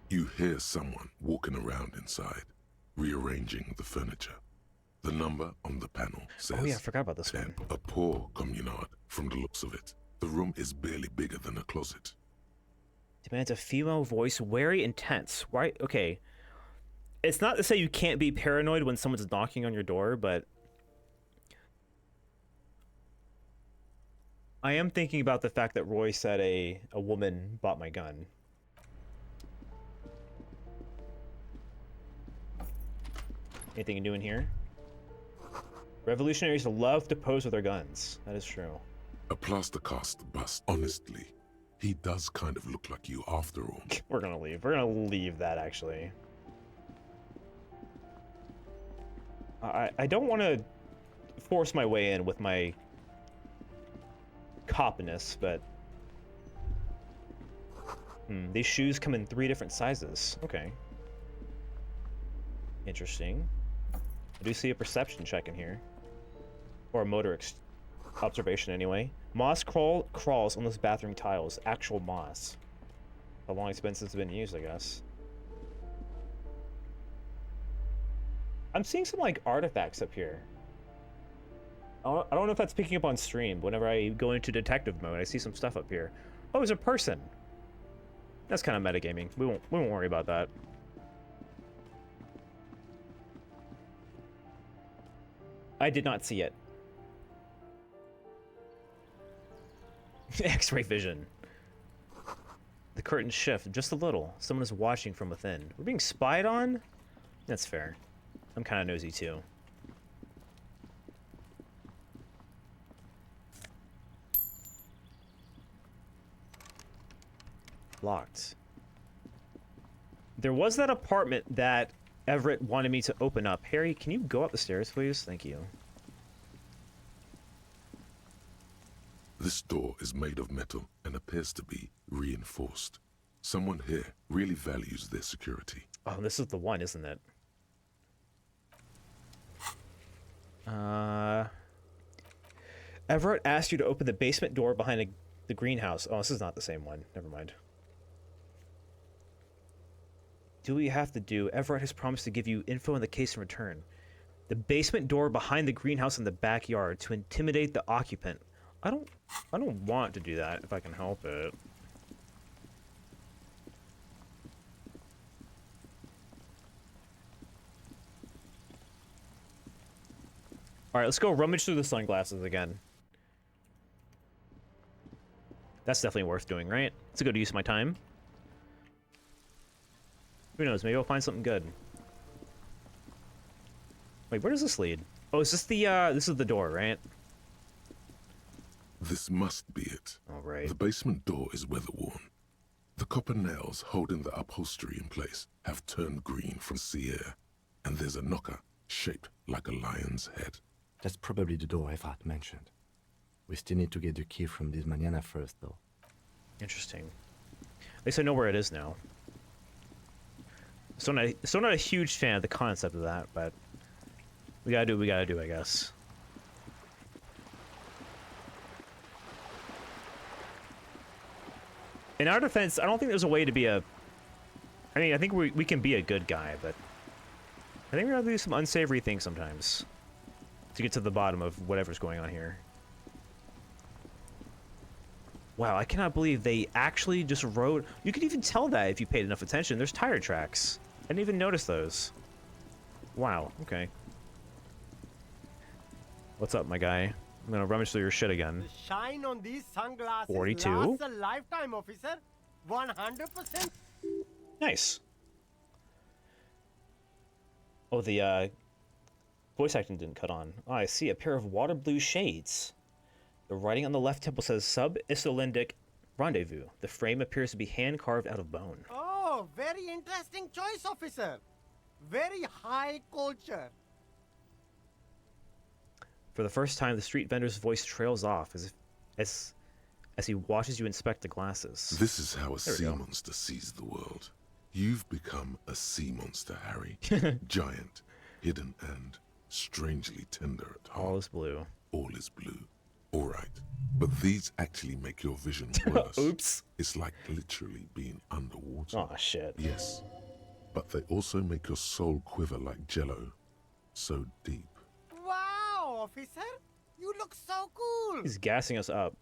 You hear someone walking around inside, rearranging the furniture. The number on the panel says... Oh yeah, I forgot about this one. A poor communard, from the looks of it. The room is barely bigger than a closet. Demands a female voice, wary and tense. Why? Okay. It's not to say you can't be paranoid when someone's knocking on your door, but... I am thinking about the fact that Roy said a woman bought my gun. Anything new in here? Revolutionaries love to pose with their guns. That is true. A plaster cast bust. Honestly, he does kind of look like you after all. We're gonna leave. We're gonna leave that, actually. I don't want to force my way in with my copness, but... these shoes come in 3 different sizes. Okay. Interesting. I do see a perception check in here. Or a motor observation, anyway. Moss crawls on those bathroom tiles. Actual moss. How long it's been since it's been used, I guess. I'm seeing some, like, artifacts up here. I don't know if that's picking up on stream. Whenever I go into detective mode, I see some stuff up here. Oh, there's a person. That's kind of metagaming. We won't worry about that. I did not see it. X-ray vision. The curtains shift just a little. Someone is watching from within. We're being spied on? That's fair. I'm kind of nosy too. Locked. There was that apartment that Everett wanted me to open up. Harry, can you go up the stairs, please? Thank you. This door is made of metal and appears to be reinforced. Someone here really values their security. Oh, this is the one, isn't it? Everett asked you to open the basement door behind the greenhouse. Oh, this is not the same one. Never mind. Do what you have to do. Everett has promised to give you info in the case in return. The basement door behind the greenhouse in the backyard to intimidate the occupant. I don't want to do that if I can help it. Alright, let's go rummage through the sunglasses again. That's definitely worth doing, right? It's a good use of my time. Who knows, maybe I'll find something good. Wait, where does this lead? Oh, is this the, this is the door, right? This must be it. Alright. The basement door is weather-worn. The copper nails holding the upholstery in place have turned green from sea air, and there's a knocker shaped like a lion's head. That's probably the door Everett mentioned. We still need to get the key from this manana first, though. Interesting. At least I know where it is now. Still not a huge fan of the concept of that, but we gotta do what we gotta do, I guess. In our defense, I don't think there's a way to be a... I mean, I think we can be a good guy, but... I think we're gonna do some unsavory things sometimes. To get to the bottom of whatever's going on here. Wow, I cannot believe they actually just rode... You could even tell that if you paid enough attention. There's tire tracks. I didn't even notice those. Wow, okay. What's up, my guy? I'm gonna rummage through your shit again. The shine on these sunglasses 42? lasts a lifetime, officer. 100%. Nice. Oh, the voice acting didn't cut on. Oh, I see a pair of water blue shades. The writing on the left temple says Sub-Isolindic Rendezvous. The frame appears to be hand-carved out of bone. Oh, very interesting choice, officer. Very high culture. For the first time, the street vendor's voice trails off as he watches you inspect the glasses. This is how a sea monster sees the world. You've become a sea monster, Harry. Giant, hidden, and strangely tender at heart. All is blue. All is blue. All right. But these actually make your vision worse. Oops. It's like literally being underwater. Oh, shit. Yes. But they also make your soul quiver like jello. So deep. Wow, officer. You look so cool. He's gassing us up.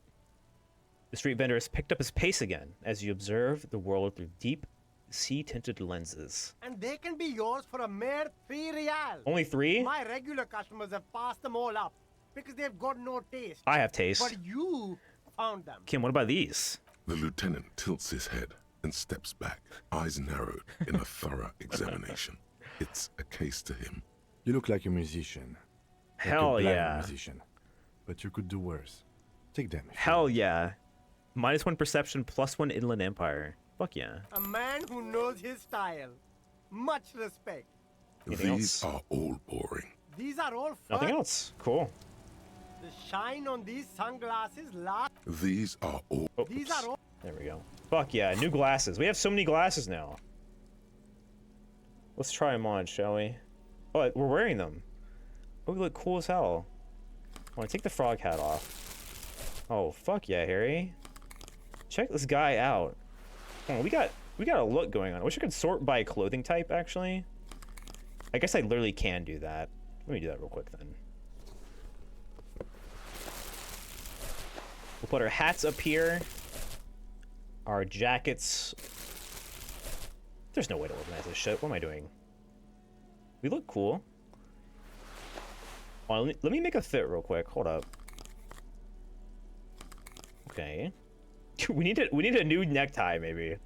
The street vendor has picked up his pace again as you observe the world through deep, sea-tinted lenses. And they can be yours for a mere 3 real. Only 3? My regular customers have passed them all up because they've got no taste. I have taste. But you found them. Kim, what about these? The lieutenant tilts his head and steps back, eyes narrowed in a thorough examination. It's a case to him. You look like a musician. Hell like a blind yeah. musician. But you could do worse. Take them. Hell yeah. -1 perception, +1 inland empire. Fuck yeah. A man who knows his style. Much respect. These are all boring. These are all fun. Nothing else. Cool. The shine on these sunglasses last. These are all. These are all. There we go. Fuck yeah, new glasses. We have so many glasses now. Let's try them on, shall we? Oh, we're wearing them. Oh, we look cool as hell. I want to take the frog hat off. Oh, fuck yeah, Harry. Check this guy out. Oh, we got a look going on. I wish I could sort by clothing type, actually. I guess I literally can do that. Let me do that real quick, then. We'll put our hats up here. Our jackets. There's no way to organize this shit. What am I doing? We look cool. Oh, let me make a fit real quick. Hold up. Okay. we need a new necktie, maybe.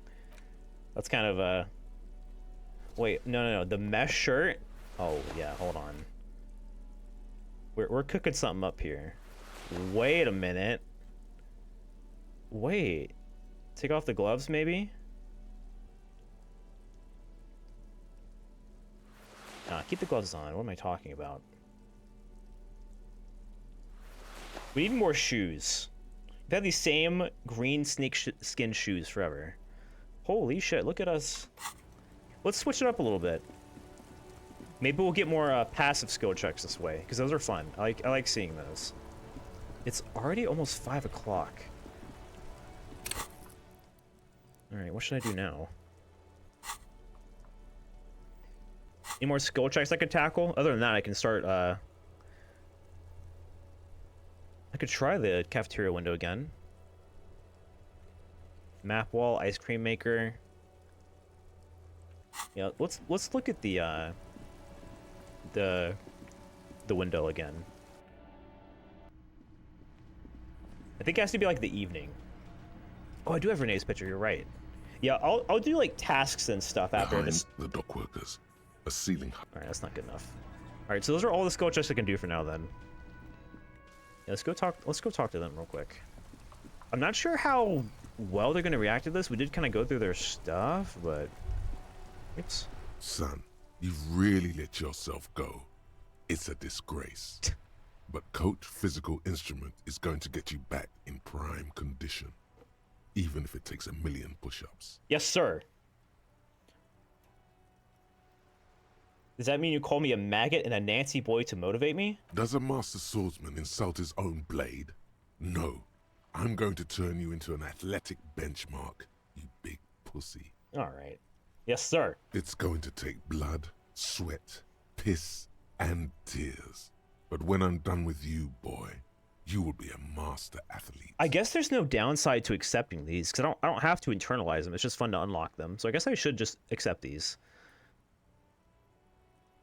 That's kind of a. Wait, no. The mesh shirt. Oh yeah, hold on. We're cooking something up here. Wait a minute. Wait. Take off the gloves, maybe? Nah, keep the gloves on. What am I talking about? We need more shoes. We've had these same green snake-skin shoes forever. Holy shit, look at us. Let's switch it up a little bit. Maybe we'll get more passive skill checks this way, because those are fun. I like seeing those. It's already almost 5 o'clock. Alright, what should I do now? Any more skill checks I could tackle? Other than that, I can start, I could try the cafeteria window again. Map wall, ice cream maker. Yeah, let's look at the window again. I think it has to be like the evening. Oh, I do have Renee's picture, you're right. Yeah, I'll do like tasks and stuff after this. The dock workers. A ceiling. Alright, that's not good enough. Alright, so those are all the skill checks I can do for now then. Yeah, let's go talk to them real quick. I'm not sure how well they're gonna react to this. We did kind of go through their stuff, but oops. Son, you've really let yourself go. It's a disgrace. But Coach Physical Instrument is going to get you back in prime condition. Even if it takes 1,000,000 push-ups. Yes, sir. Does that mean you call me a maggot and a Nancy boy to motivate me? Does a master swordsman insult his own blade? No. I'm going to turn you into an athletic benchmark, you big pussy. Alright. Yes, sir. It's going to take blood, sweat, piss, and tears. But when I'm done with you, boy, you will be a master athlete. I guess there's no downside to accepting these, because I don't have to internalize them. It's just fun to unlock them. So I guess I should just accept these.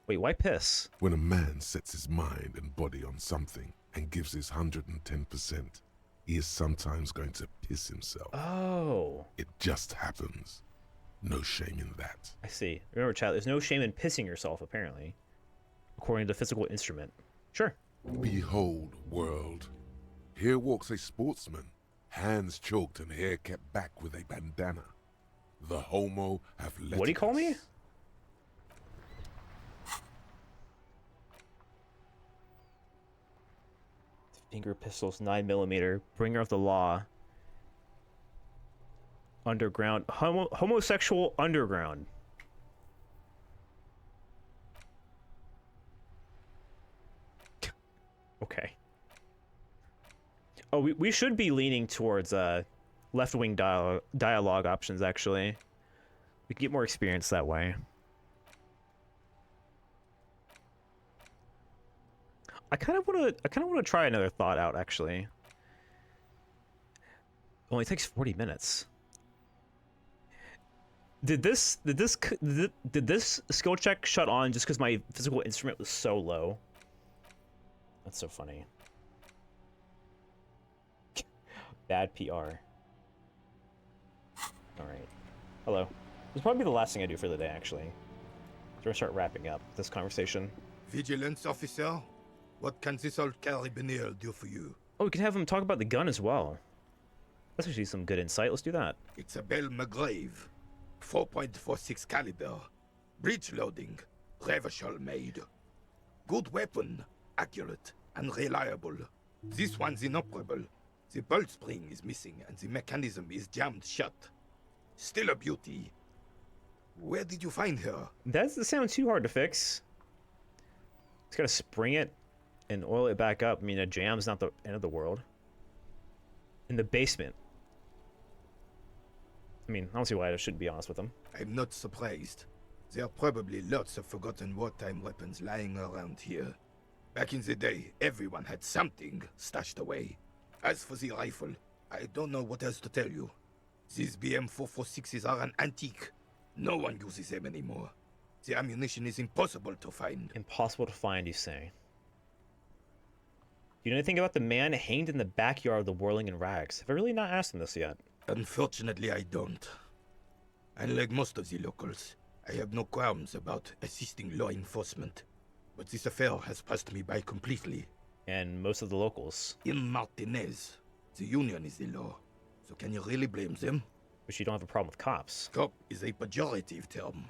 Wait, why piss? When a man sets his mind and body on something and gives his 110%, he is sometimes going to piss himself. Oh. It just happens. No shame in that. I see. Remember, chat, there's no shame in pissing yourself, apparently. According to Physical Instrument. Sure. Behold, world. Here walks a sportsman, hands choked and hair kept back with a bandana. The homo have let What do you call me? Finger pistols, 9mm, bringer of the law. Underground, homosexual underground. Okay. Oh, we should be leaning towards left-wing dialogue options, actually. We can get more experience that way. I kind of want to try another thought out, actually. Only takes 40 minutes. Did this skill check shut on just because my physical instrument was so low? That's so funny. Bad PR. Alright. Hello. This will probably be the last thing I do for the day, actually. So we're gonna start wrapping up this conversation. Vigilance officer, what can this old carabiner do for you? Oh, we can have him talk about the gun as well. That's actually some good insight. Let's do that. It's a Bell McGrave. 4.46 caliber. Breech loading. Revachol made. Good weapon. Accurate and reliable. This one's inoperable. The bolt spring is missing and the mechanism is jammed shut. Still a beauty. Where did you find her? That doesn't sound too hard to fix. Just gotta spring it and oil it back up. I mean, a jam's not the end of the world. In the basement. I mean, I don't see why I shouldn't be honest with them. I'm not surprised. There are probably lots of forgotten wartime weapons lying around here. Back in the day, everyone had something stashed away. As for the rifle, I don't know what else to tell you. These BM-446s are an antique. No one uses them anymore. The ammunition is impossible to find. Impossible to find, you say? Do you know anything about the man hanged in the backyard of the Whirling in Rags? Have I really not asked him this yet? Unfortunately, I don't. Unlike most of the locals, I have no qualms about assisting law enforcement. But this affair has passed me by completely. And most of the locals? In Martinez, the union is the law. So can you really blame them? But you don't have a problem with cops. Cop is a pejorative term.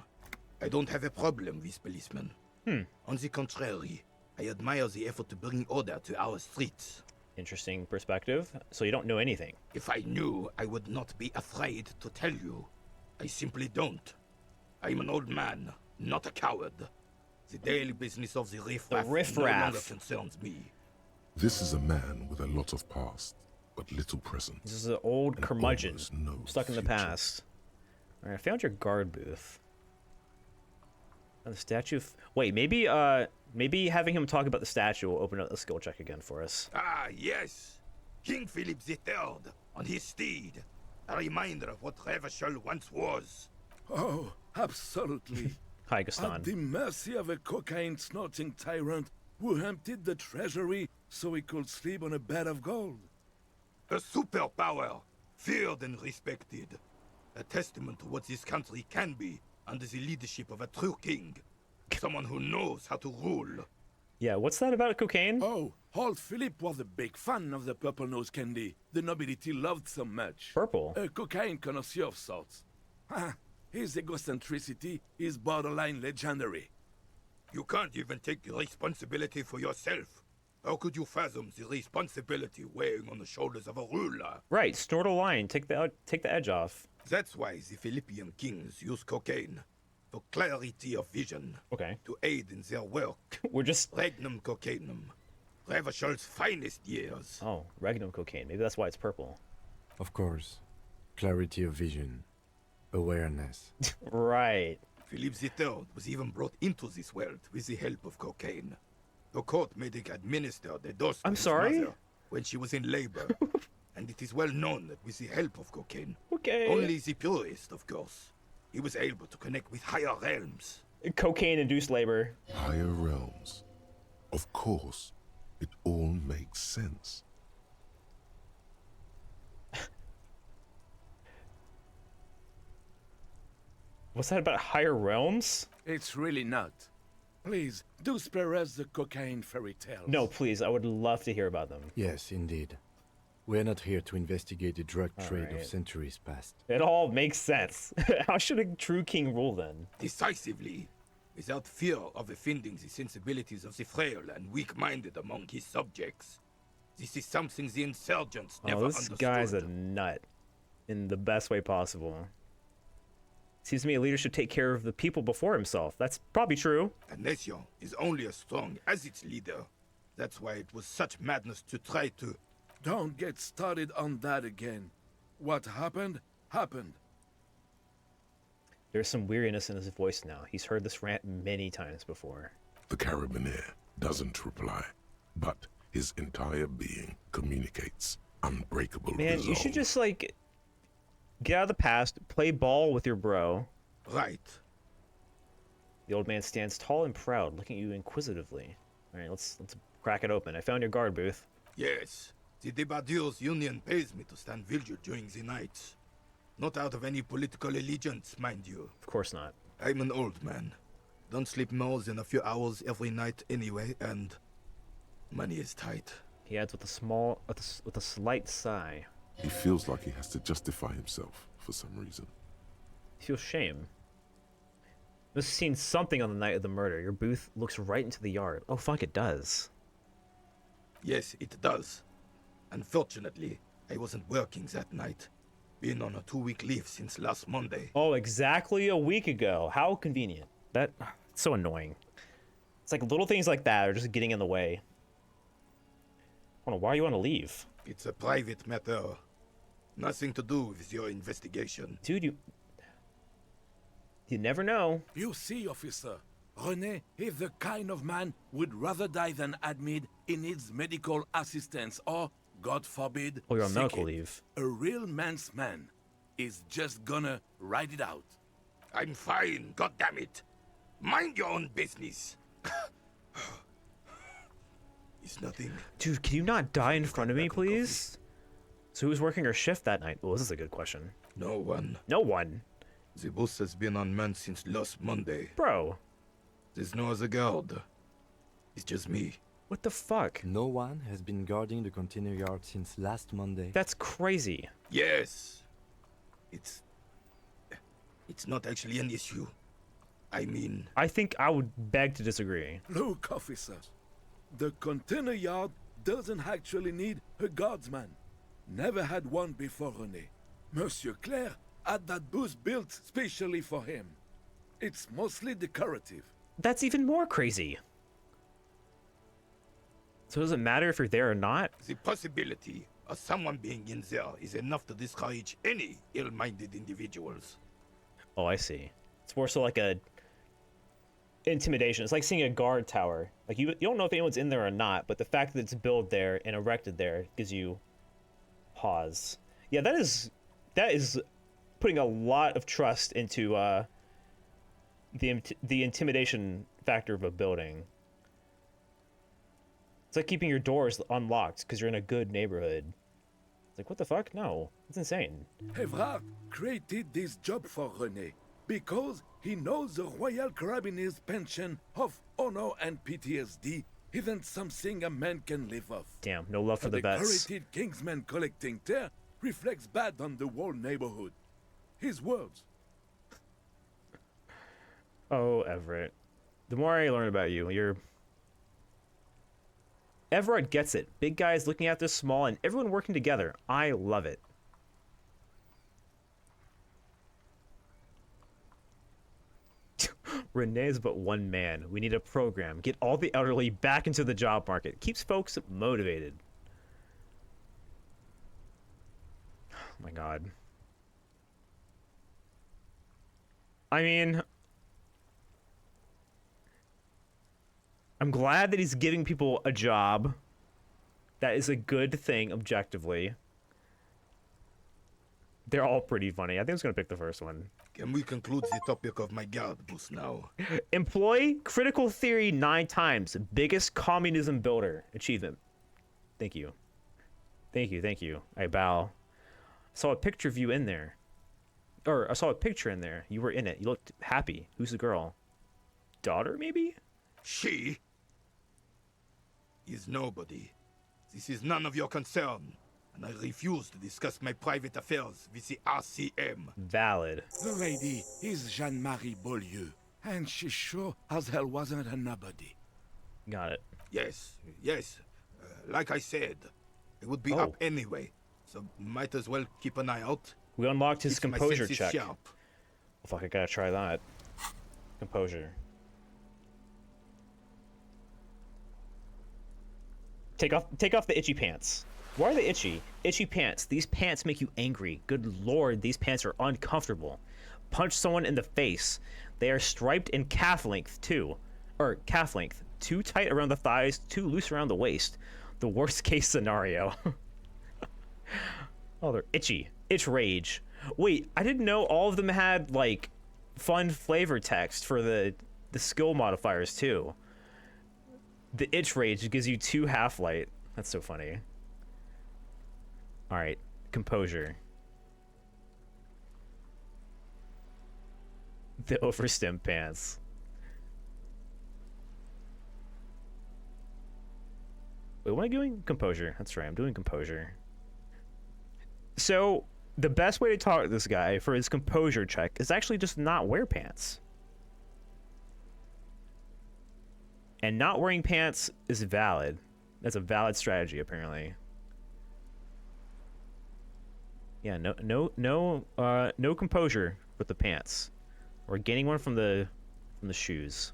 I don't have a problem with policemen. On the contrary, I admire the effort to bring order to our streets. Interesting perspective. So you don't know anything? If I knew, I would not be afraid to tell you. I simply don't. I'm an old man, not a coward. The daily business of the riffraff no longer concerns me. This is a man with a lot of past, but little present. This is an old curmudgeon stuck in the past. Alright, I found your guard booth. And the statue. Wait, maybe having him talk about the statue will open up the skill check again for us. Ah, yes. King Philip III on his steed. A reminder of what Revachol once was. Oh, absolutely. Hi, Gaston. At the mercy of a cocaine-snorting tyrant who emptied the treasury so he could sleep on a bed of gold. A superpower, feared and respected. A testament to what this country can be under the leadership of a true king. Someone who knows how to rule. Yeah, what's that about cocaine? Oh, old Philip was a big fan of the purple nose candy the nobility loved so much. Purple? A cocaine connoisseur of sorts. His egocentricity is borderline legendary. You can't even take responsibility for yourself. How could you fathom the responsibility weighing on the shoulders of a ruler? Right, snort a line, take the edge off. That's why the Philippian kings use cocaine. For clarity of vision. Okay. To aid in their work. We're just... Regnum cocainum. Revachol's finest years. Oh, regnum cocaine. Maybe that's why it's purple. Of course. Clarity of vision. Awareness. Right. Philip III was even brought into this world with the help of cocaine. The court made him administer the dose to his mother when she was in labor. And it is well known that with the help of cocaine, only the purest, of course, he was able to connect with higher realms. Cocaine-induced labor. Higher realms. Of course, it all makes sense. What's that about higher realms? It's really not. Please, do spare us the cocaine fairy tales. No, please. I would love to hear about them. Yes, indeed. We're not here to investigate the drug trade right. of centuries past. It all makes sense. How should a true king rule then? Decisively, without fear of offending the sensibilities of the frail and weak-minded among his subjects. This is something the insurgents never This understood. guy's a nut in the best way possible. Seems to me a leader should take care of the people before himself. That's probably true. A nation is only as strong as its leader. That's why it was such madness to try to... Don't get started on that again. What happened, happened. There's some weariness in his voice now. He's heard this rant many times before. The Carabiner doesn't reply, but his entire being communicates unbreakable Man, resolve. you should just, like, get out of the past, play ball with your bro. Right. The old man stands tall and proud, looking at you inquisitively. All right, let's crack it open. I found your guard booth. Yes, the Debardeurs Union pays me to stand vigil during the nights. Not out of any political allegiance, mind you. Of course not. I'm an old man. Don't sleep more than a few hours every night anyway, and money is tight. He adds with a slight sigh. He feels like he has to justify himself for some reason. He feels shame. Must have seen something on the night of the murder. Your booth looks right into the yard. Oh, fuck, it does. Yes, it does. Unfortunately, I wasn't working that night. Been on a 2-week leave since last Monday. Oh, exactly a week ago. How convenient. That's so annoying. It's like little things like that are just getting in the way. I don't know why you want to leave. It's a private matter. Nothing to do with your investigation. Dude, you never know. You see, officer, René is the kind of man would rather die than admit he needs medical assistance or, God forbid, Oh, you're on seek medical it. leave. A real man's man is just gonna ride it out. I'm fine, goddammit. Mind your own business. It's nothing. Dude, can you not die in front of me, please? So who's working her shift that night? Well, this is a good question. No one. No one? The boss has been unmanned since last Monday. Bro. There's no other guard. It's just me. What the fuck? No one has been guarding the container yard since last Monday. That's crazy. Yes. It's not actually an issue. I mean... I think I would beg to disagree. Look, officer, the container yard doesn't actually need a guardsman. Never had one before René. Monsieur Claire had that booth built specially for him. It's mostly decorative. That's even more crazy. So does it matter if you're there or not? The possibility of someone being in there is enough to discourage any ill-minded individuals. Oh, I see. It's more so like a intimidation. It's like seeing a guard tower. Like you don't know if anyone's in there or not, but the fact that it's built there and erected there gives you pause. Yeah, that is putting a lot of trust into the intimidation factor of a building. It's like keeping your doors unlocked because you're in a good neighborhood. It's like, what the fuck? No, it's insane. Evrard created this job for René because he knows the Royal Carabiners' pension of honor and PTSD isn't something a man can live off. Damn, no love for the A vets. decorated Kingsman collecting tear reflects bad on the whole neighborhood. His words. Oh, Everett. The more I learn about you, Everett gets it. Big guys looking after small and everyone working together. I love it. René is but one man. We need a program. Get all the elderly back into the job market. Keeps folks motivated. Oh my god. I mean, I'm glad that he's giving people a job. That is a good thing objectively. They're all pretty funny. I think I was going to pick the first one. Can we conclude the topic of my guard boost now? Employ critical theory 9 times. Biggest communism builder. Achievement. Thank you. Thank you, thank you. I bow. Saw a picture of you in there. Or I saw a picture in there. You were in it. You looked happy. Who's the girl? Daughter, maybe? She is nobody. This is none of your concern. and I refuse to discuss my private affairs with the RCM. Valid. The lady is Jeanne-Marie Beaulieu, and she sure as hell wasn't a nobody. Got it. Yes, yes. Like I said, it would be up anyway, so might as well keep an eye out. We unlocked his Keeps my composure senses check. sharp. Oh, fuck, I gotta try that. Composure. Take off the itchy pants. Why are they itchy? Itchy pants. These pants make you angry. Good lord, these pants are uncomfortable. Punch someone in the face. They are striped in calf length too. Or calf length. Too tight around the thighs, too loose around the waist. The worst case scenario. Oh, they're itchy. Itch rage. Wait, I didn't know all of them had like fun flavor text for the skill modifiers too. The itch rage gives you 2 half-light. That's so funny. Alright, composure. The overstem pants. Wait, what am I doing? Composure. That's right, I'm doing composure. So, the best way to talk to this guy for his composure check is actually just not wear pants. And not wearing pants is valid. That's a valid strategy, apparently. Yeah, no composure with the pants. We're getting one from the shoes.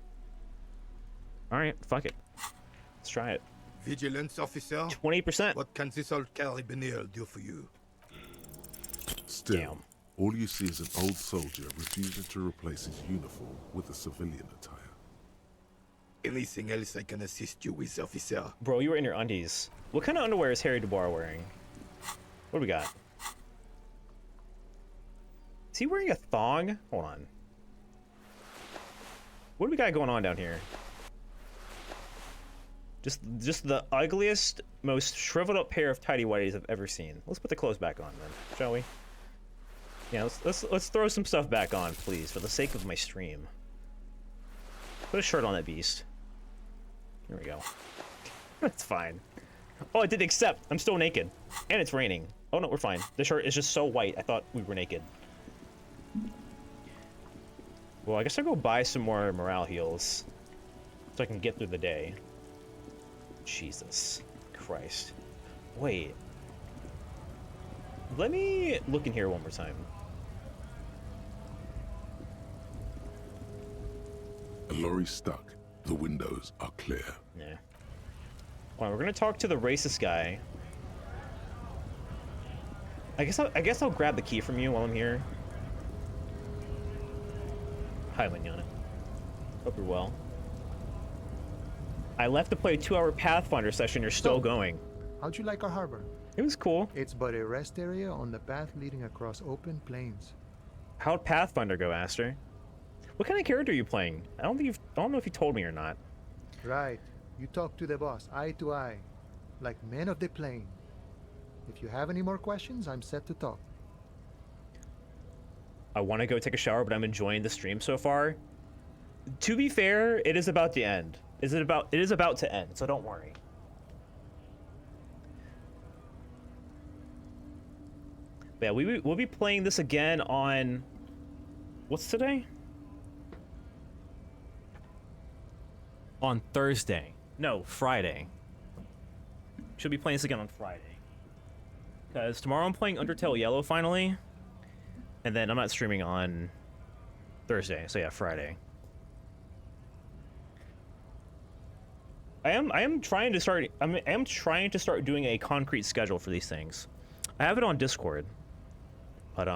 All right, fuck it. Let's try it. Vigilance officer. 20%. What can this old carabinier do for you? Still, all you see is an old soldier refusing to replace his uniform with a civilian attire. Anything else I can assist you with, officer? Bro, you were in your undies. What kind of underwear is Harry Dubois wearing? What do we got? Is he wearing a thong? Hold on. What do we got going on down here? Just the ugliest, most shriveled up pair of tidy whities I've ever seen. Let's put the clothes back on then, shall we? Yeah, let's throw some stuff back on, please, for the sake of my stream. Put a shirt on that beast. There we go. That's fine. Oh, it did accept. I'm still naked. And it's raining. Oh no, we're fine. The shirt is just so white, I thought we were naked. Well, I guess I'll go buy some more morale heals. So I can get through the day. Jesus Christ. Wait. Let me look in here one more time. A lorry's stuck. The windows are clear. Yeah. Well, we're gonna talk to the racist guy. I guess I'll grab the key from you while I'm here. Hi, Manana. Hope you're well. I left to play a 2-hour Pathfinder session. You're still going. How'd you like our harbor? It was cool. It's but a rest area on the path leading across open plains. How'd Pathfinder go, Aster? What kind of character are you playing? I don't know if you told me or not. Right. You talk to the boss, eye to eye, like men of the plain. If you have any more questions, I'm set to talk. I want to go take a shower, but I'm enjoying the stream so far. To be fair, it is about to end. It is about to end, so don't worry. But yeah, we'll be playing this again on... What's today? On Thursday. No, Friday. Should be playing this again on Friday. Because tomorrow I'm playing Undertale Yellow finally. And then I'm not streaming on Thursday, so yeah, Friday. I am trying to start doing a concrete schedule for these things. I have it on Discord. But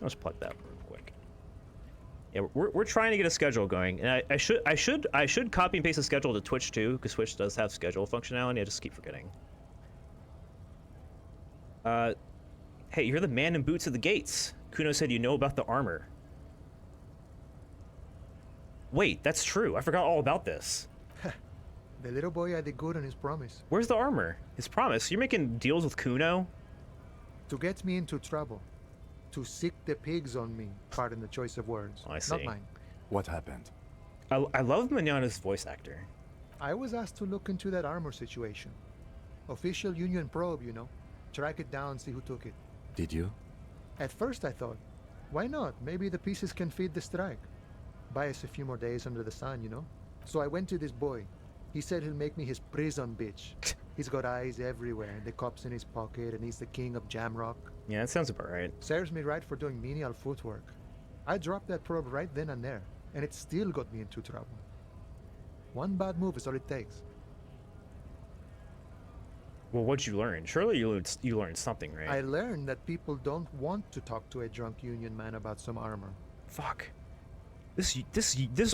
let's plug that real quick. Yeah, we're trying to get a schedule going, and I should copy and paste the schedule to Twitch too, because Twitch does have schedule functionality. I just keep forgetting. Hey, you're the man in boots at the gates. Kuno said you know about the armor. Wait, that's true. I forgot all about this. The little boy had the good on his promise. Where's the armor? His promise? You're making deals with Kuno? To get me into trouble. To sick the pigs on me. Pardon the choice of words. Oh, I see. Not mine. What happened? I love Manana's voice actor. I was asked to look into that armor situation. Official Union probe, you know. Track it down, see who took it. Did you? At first I thought, why not? Maybe the pieces can feed the strike. Buy us a few more days under the sun, you know? So I went to this boy. He said he'll make me his prison bitch. He's got eyes everywhere, and the cops in his pocket, and he's the king of Jamrock. Yeah, that sounds about right. Serves me right for doing menial footwork. I dropped that probe right then and there, and it still got me into trouble. One bad move is all it takes. Well, what'd you learn? Surely you learned something, right? I learned that people don't want to talk to a drunk Union man about some armor. Fuck. This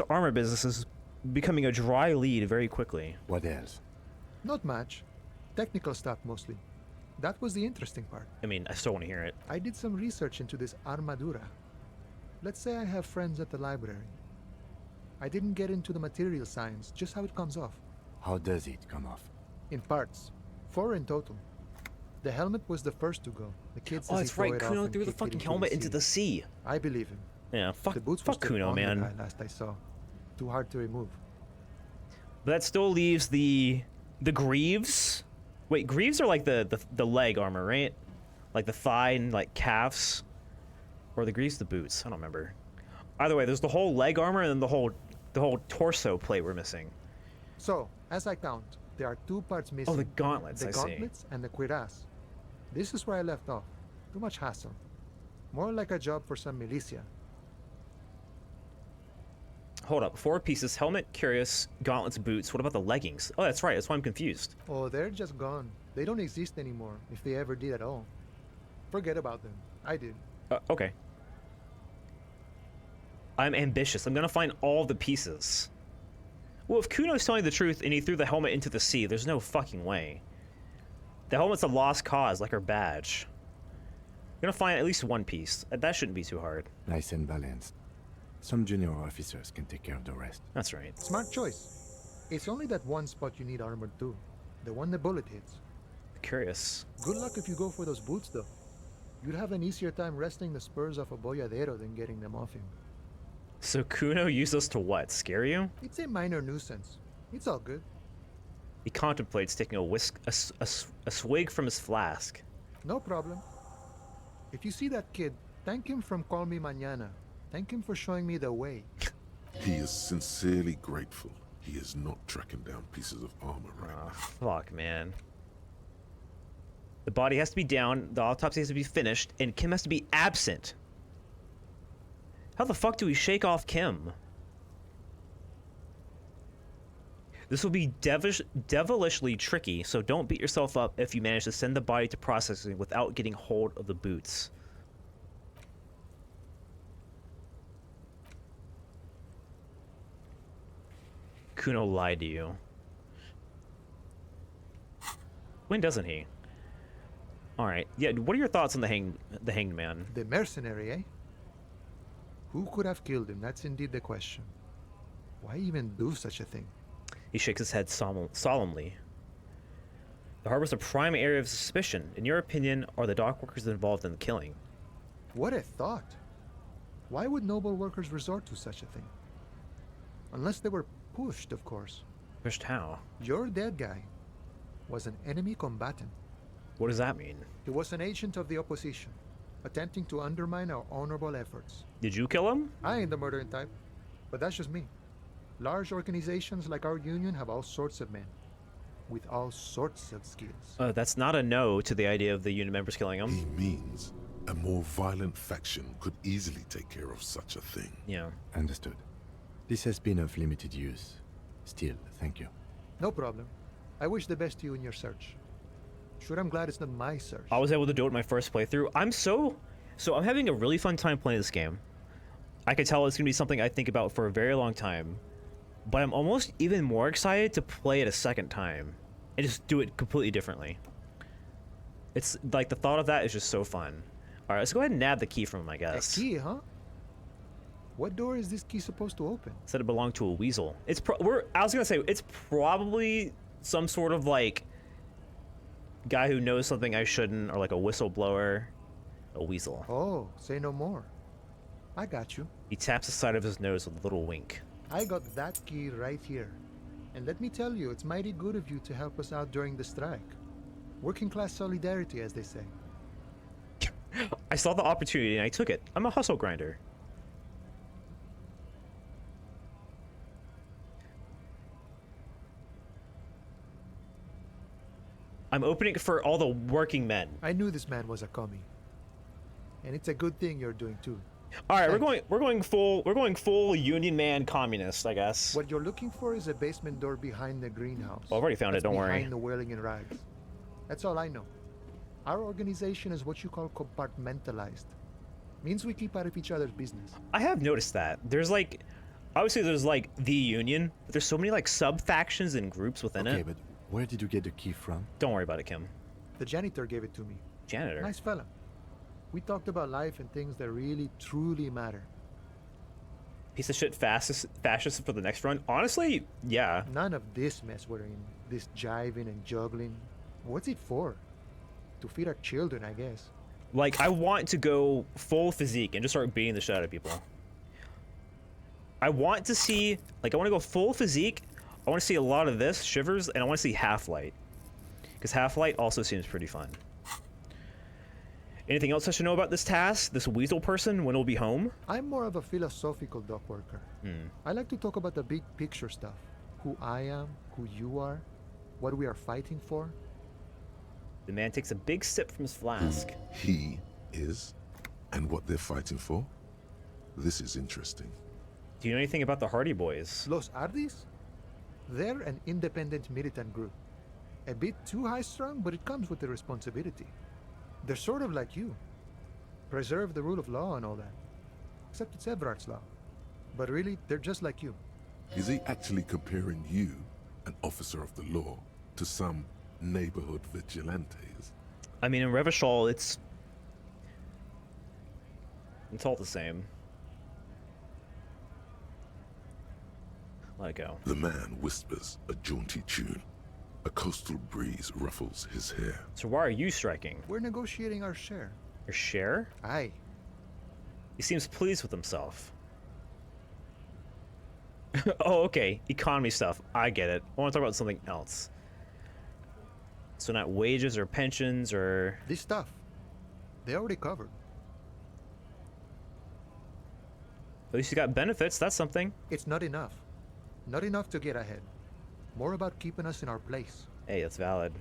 armor business is becoming a dry lead very quickly. What else? Not much. Technical stuff mostly. That was the interesting part. I mean, I still want to hear it. I did some research into this armadura. Let's say I have friends at the library. I didn't get into the material science, just how it comes off. How does it come off? In parts. 4 in total. The helmet was the first to go. The kid says that's right. Kuno threw the fucking helmet into the sea. I believe him. Yeah, fuck fuck Kuno, man. The guy last I saw. Too hard to remove. But that still leaves the greaves. Wait, greaves are like the leg armor, right? Like the thigh and like calves, or the greaves the boots. I don't remember. Either way, there's the whole leg armor and then the whole torso plate we're missing. So, as I count, there are 2 parts missing. Oh, the gauntlets. The gauntlets and the cuirass. This is where I left off. Too much hassle. More like a job for some militia. Hold up. 4 pieces: helmet, cuirass, gauntlets, boots. What about the leggings? Oh, that's right. That's why I'm confused. Oh, they're just gone. They don't exist anymore, if they ever did at all. Forget about them. I did. Okay. I'm ambitious. I'm gonna find all the pieces. Well, if Kuno's telling the truth and he threw the helmet into the sea, there's no fucking way. The helmet's a lost cause, like her badge. I'm gonna find at least 1 piece. That shouldn't be too hard. Nice and balanced. Some junior officers can take care of the rest. That's right. Smart choice. It's only that one spot you need armored too. The one the bullet hits. Curious. Good luck if you go for those boots though. You'd have an easier time wresting the spurs off a boyadero than getting them off him. So Kuno used us to what? Scare you? It's a minor nuisance. It's all good. He contemplates taking a swig from his flask. No problem. If you see that kid, thank him from Call Me Mañana. Thank him for showing me the way. He is sincerely grateful he is not tracking down pieces of armor right now. Fuck, man. The body has to be down, the autopsy has to be finished, and Kim has to be absent. How the fuck do we shake off Kim? This will be devilishly tricky, so don't beat yourself up if you manage to send the body to processing without getting hold of the boots. Kuno lied to you. When doesn't he? Alright, yeah, what are your thoughts on the hanged man? The mercenary, eh? Who could have killed him? That's indeed the question. Why even do such a thing? He shakes his head solemnly. The harbor's a prime area of suspicion. In your opinion, are the dock workers involved in the killing? What a thought. Why would noble workers resort to such a thing? Unless they were pushed, of course. Pushed how? Your dead guy was an enemy combatant. What does that mean? He was an agent of the opposition, attempting to undermine our honorable efforts. Did you kill him? I ain't the murdering type, but that's just me. Large organizations like our union have all sorts of men, with all sorts of skills. That's not a no to the idea of the union members killing him. He means a more violent faction could easily take care of such a thing. Yeah. Understood. This has been of limited use. Still, thank you. No problem. I wish the best to you in your search. Sure, I'm glad it's not my search. I was able to do it my first playthrough. I'm having a really fun time playing this game. I can tell it's going to be something I think about for a very long time. But I'm almost even more excited to play it a second time and just do it completely differently. It's like the thought of that is just so fun. All right, let's go ahead and nab the key from him, I guess. A key, huh? What door is this key supposed to open? Said it belonged to a weasel. I was gonna say it's probably some sort of like guy who knows something I shouldn't, or like a whistleblower. A weasel. Oh, say no more. I got you. He taps the side of his nose with a little wink. I got that key right here. And let me tell you, it's mighty good of you to help us out during the strike. Working class solidarity, as they say. I saw the opportunity and I took it. I'm a hustle grinder. I'm opening for all the working men. I knew this man was a commie. And it's a good thing you're doing too. All right, we're going full union man communist, I guess. What you're looking for is a basement door behind the greenhouse. Well, I've already found it, don't worry. Behind the whirling in rags. That's all I know. Our organization is what you call compartmentalized. Means we keep out of each other's business. I have noticed that. There's like, obviously there's like the union, but there's so many like sub-factions and groups within it. Okay, but where did you get the key from? Don't worry about it, Kim. The janitor gave it to me. Janitor? Nice fella. We talked about life and things that really, truly matter. Piece of shit fascist for the next run? Honestly, yeah. None of this mess we're in. This jiving and juggling. What's it for? To feed our children, I guess. Like, I want to go full physique and just start beating the shit out of people. I want to see, like, I want to go full physique. I want to see a lot of this, Shivers, and I want to see Half-Light. Because Half-Light also seems pretty fun. Anything else I should know about this task? This weasel person, when he'll be home? I'm more of a philosophical dock worker. I like to talk about the big picture stuff. Who I am, who you are, what we are fighting for. The man takes a big sip from his flask. He is, and what they're fighting for? This is interesting. Do you know anything about the Hardy Boys? Los Ardis? They're an independent militant group. A bit too high-strung, but it comes with the responsibility. They're sort of like you. Preserve the rule of law and all that. Except it's Everard's law. But really, they're just like you. Is he actually comparing you, an officer of the law, to some neighborhood vigilantes? I mean, in Revachol, it's all the same. Let it go. The man whispers a jaunty tune. A coastal breeze ruffles his hair. So why are you striking? We're negotiating our share. Your share? Aye. He seems pleased with himself. Oh, okay. Economy stuff. I get it. I want to talk about something else. So not wages or pensions or... This stuff. They already covered. At least you got benefits. That's something. It's not enough. Not enough to get ahead. More about keeping us in our place. Hey, that's valid.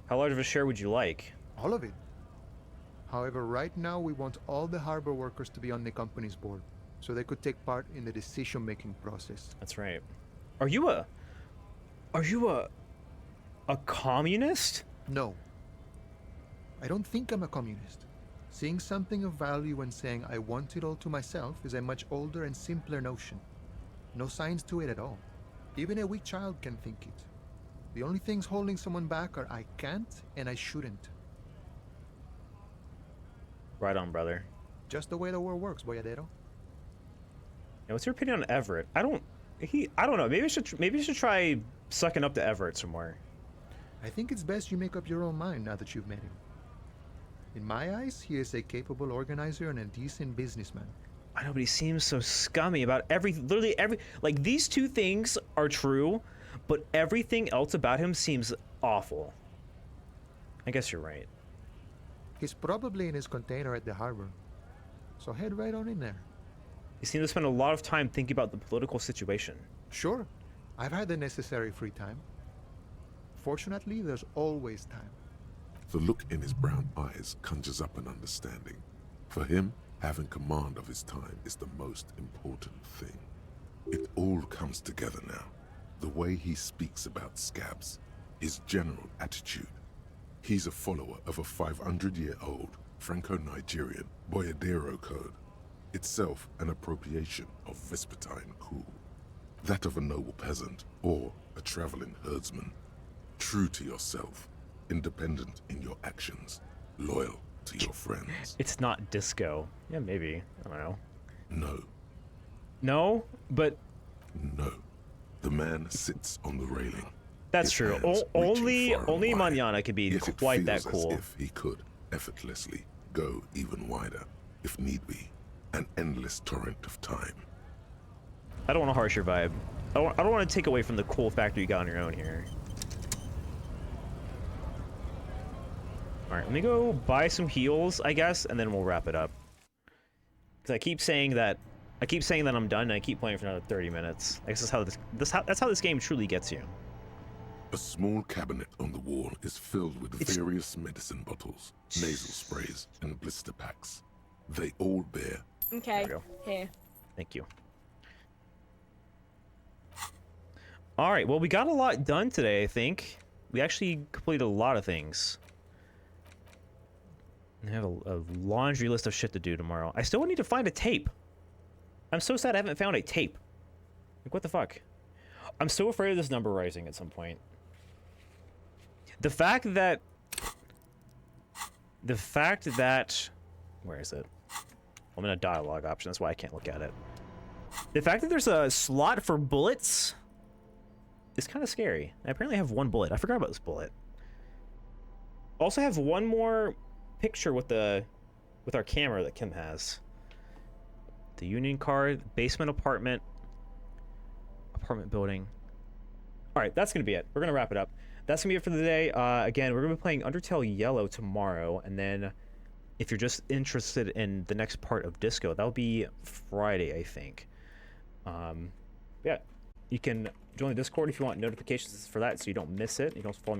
How large of a share would you like? All of it. However, right now we want all the harbor workers to be on the company's board, so they could take part in the decision-making process. That's right. Are you a communist? No. I don't think I'm a communist. Seeing something of value and saying I want it all to myself is a much older and simpler notion. No science to it at all. Even a weak child can think it. The only things holding someone back are I can't and I shouldn't. Right on, brother. Just the way the world works, boyadero. Now, what's your opinion on Everett? I don't know. Maybe I should try sucking up to Everett some more. I think it's best you make up your own mind now that you've met him. In my eyes, he is a capable organizer and a decent businessman. I know, but he seems so scummy about literally every, like, these two things are true, but everything else about him seems awful. I guess you're right. He's probably in his container at the harbor. So head right on in there. He seems to spend a lot of time thinking about the political situation. Sure. I've had the necessary free time. Fortunately, there's always time. The look in his brown eyes conjures up an understanding. For him, having command of his time is the most important thing. It all comes together now. The way he speaks about scabs, his general attitude. He's a follower of a 500-year-old Franco-Nigerian Boyadero code, itself an appropriation of Vespertine cool. That of a noble peasant or a traveling herdsman. True to yourself, independent in your actions, loyal to your friends. It's not disco. Yeah, maybe. I don't know. No. No, but... No. The man sits on the railing. That's true. Only Manana could be quite that cool. As if he could effortlessly go even wider, if need be. An endless torrent of time. I don't want to harsh your vibe. I don't want to take away from the cool factor you got on your own here. Alright, let me go buy some heals, I guess, and then we'll wrap it up. Because I keep saying that I'm done, and I keep playing for another 30 minutes. I guess that's how this game truly gets you. A small cabinet on the wall is filled with various medicine bottles, nasal sprays, and blister packs. They all bear. Okay, here. Thank you. Alright, well, we got a lot done today, I think. We actually completed a lot of things. I have a laundry list of shit to do tomorrow. I still need to find a tape. I'm so sad I haven't found a tape. Like, what the fuck? I'm so afraid of this number rising at some point. The fact that... Where is it? I'm in a dialogue option, that's why I can't look at it. The fact that there's a slot for bullets is kind of scary. I apparently have one bullet. I forgot about this bullet. Also have one more picture with our camera that Kim has. The Union card, basement apartment building. All right, that's gonna be it. We're gonna wrap it up. That's gonna be it for the day. Again, we're gonna be playing Undertale Yellow tomorrow, and then if you're just interested in the next part of Disco, that'll be Friday, I think. Yeah, you can join the Discord if you want notifications for that, so you don't miss it. You can also follow me on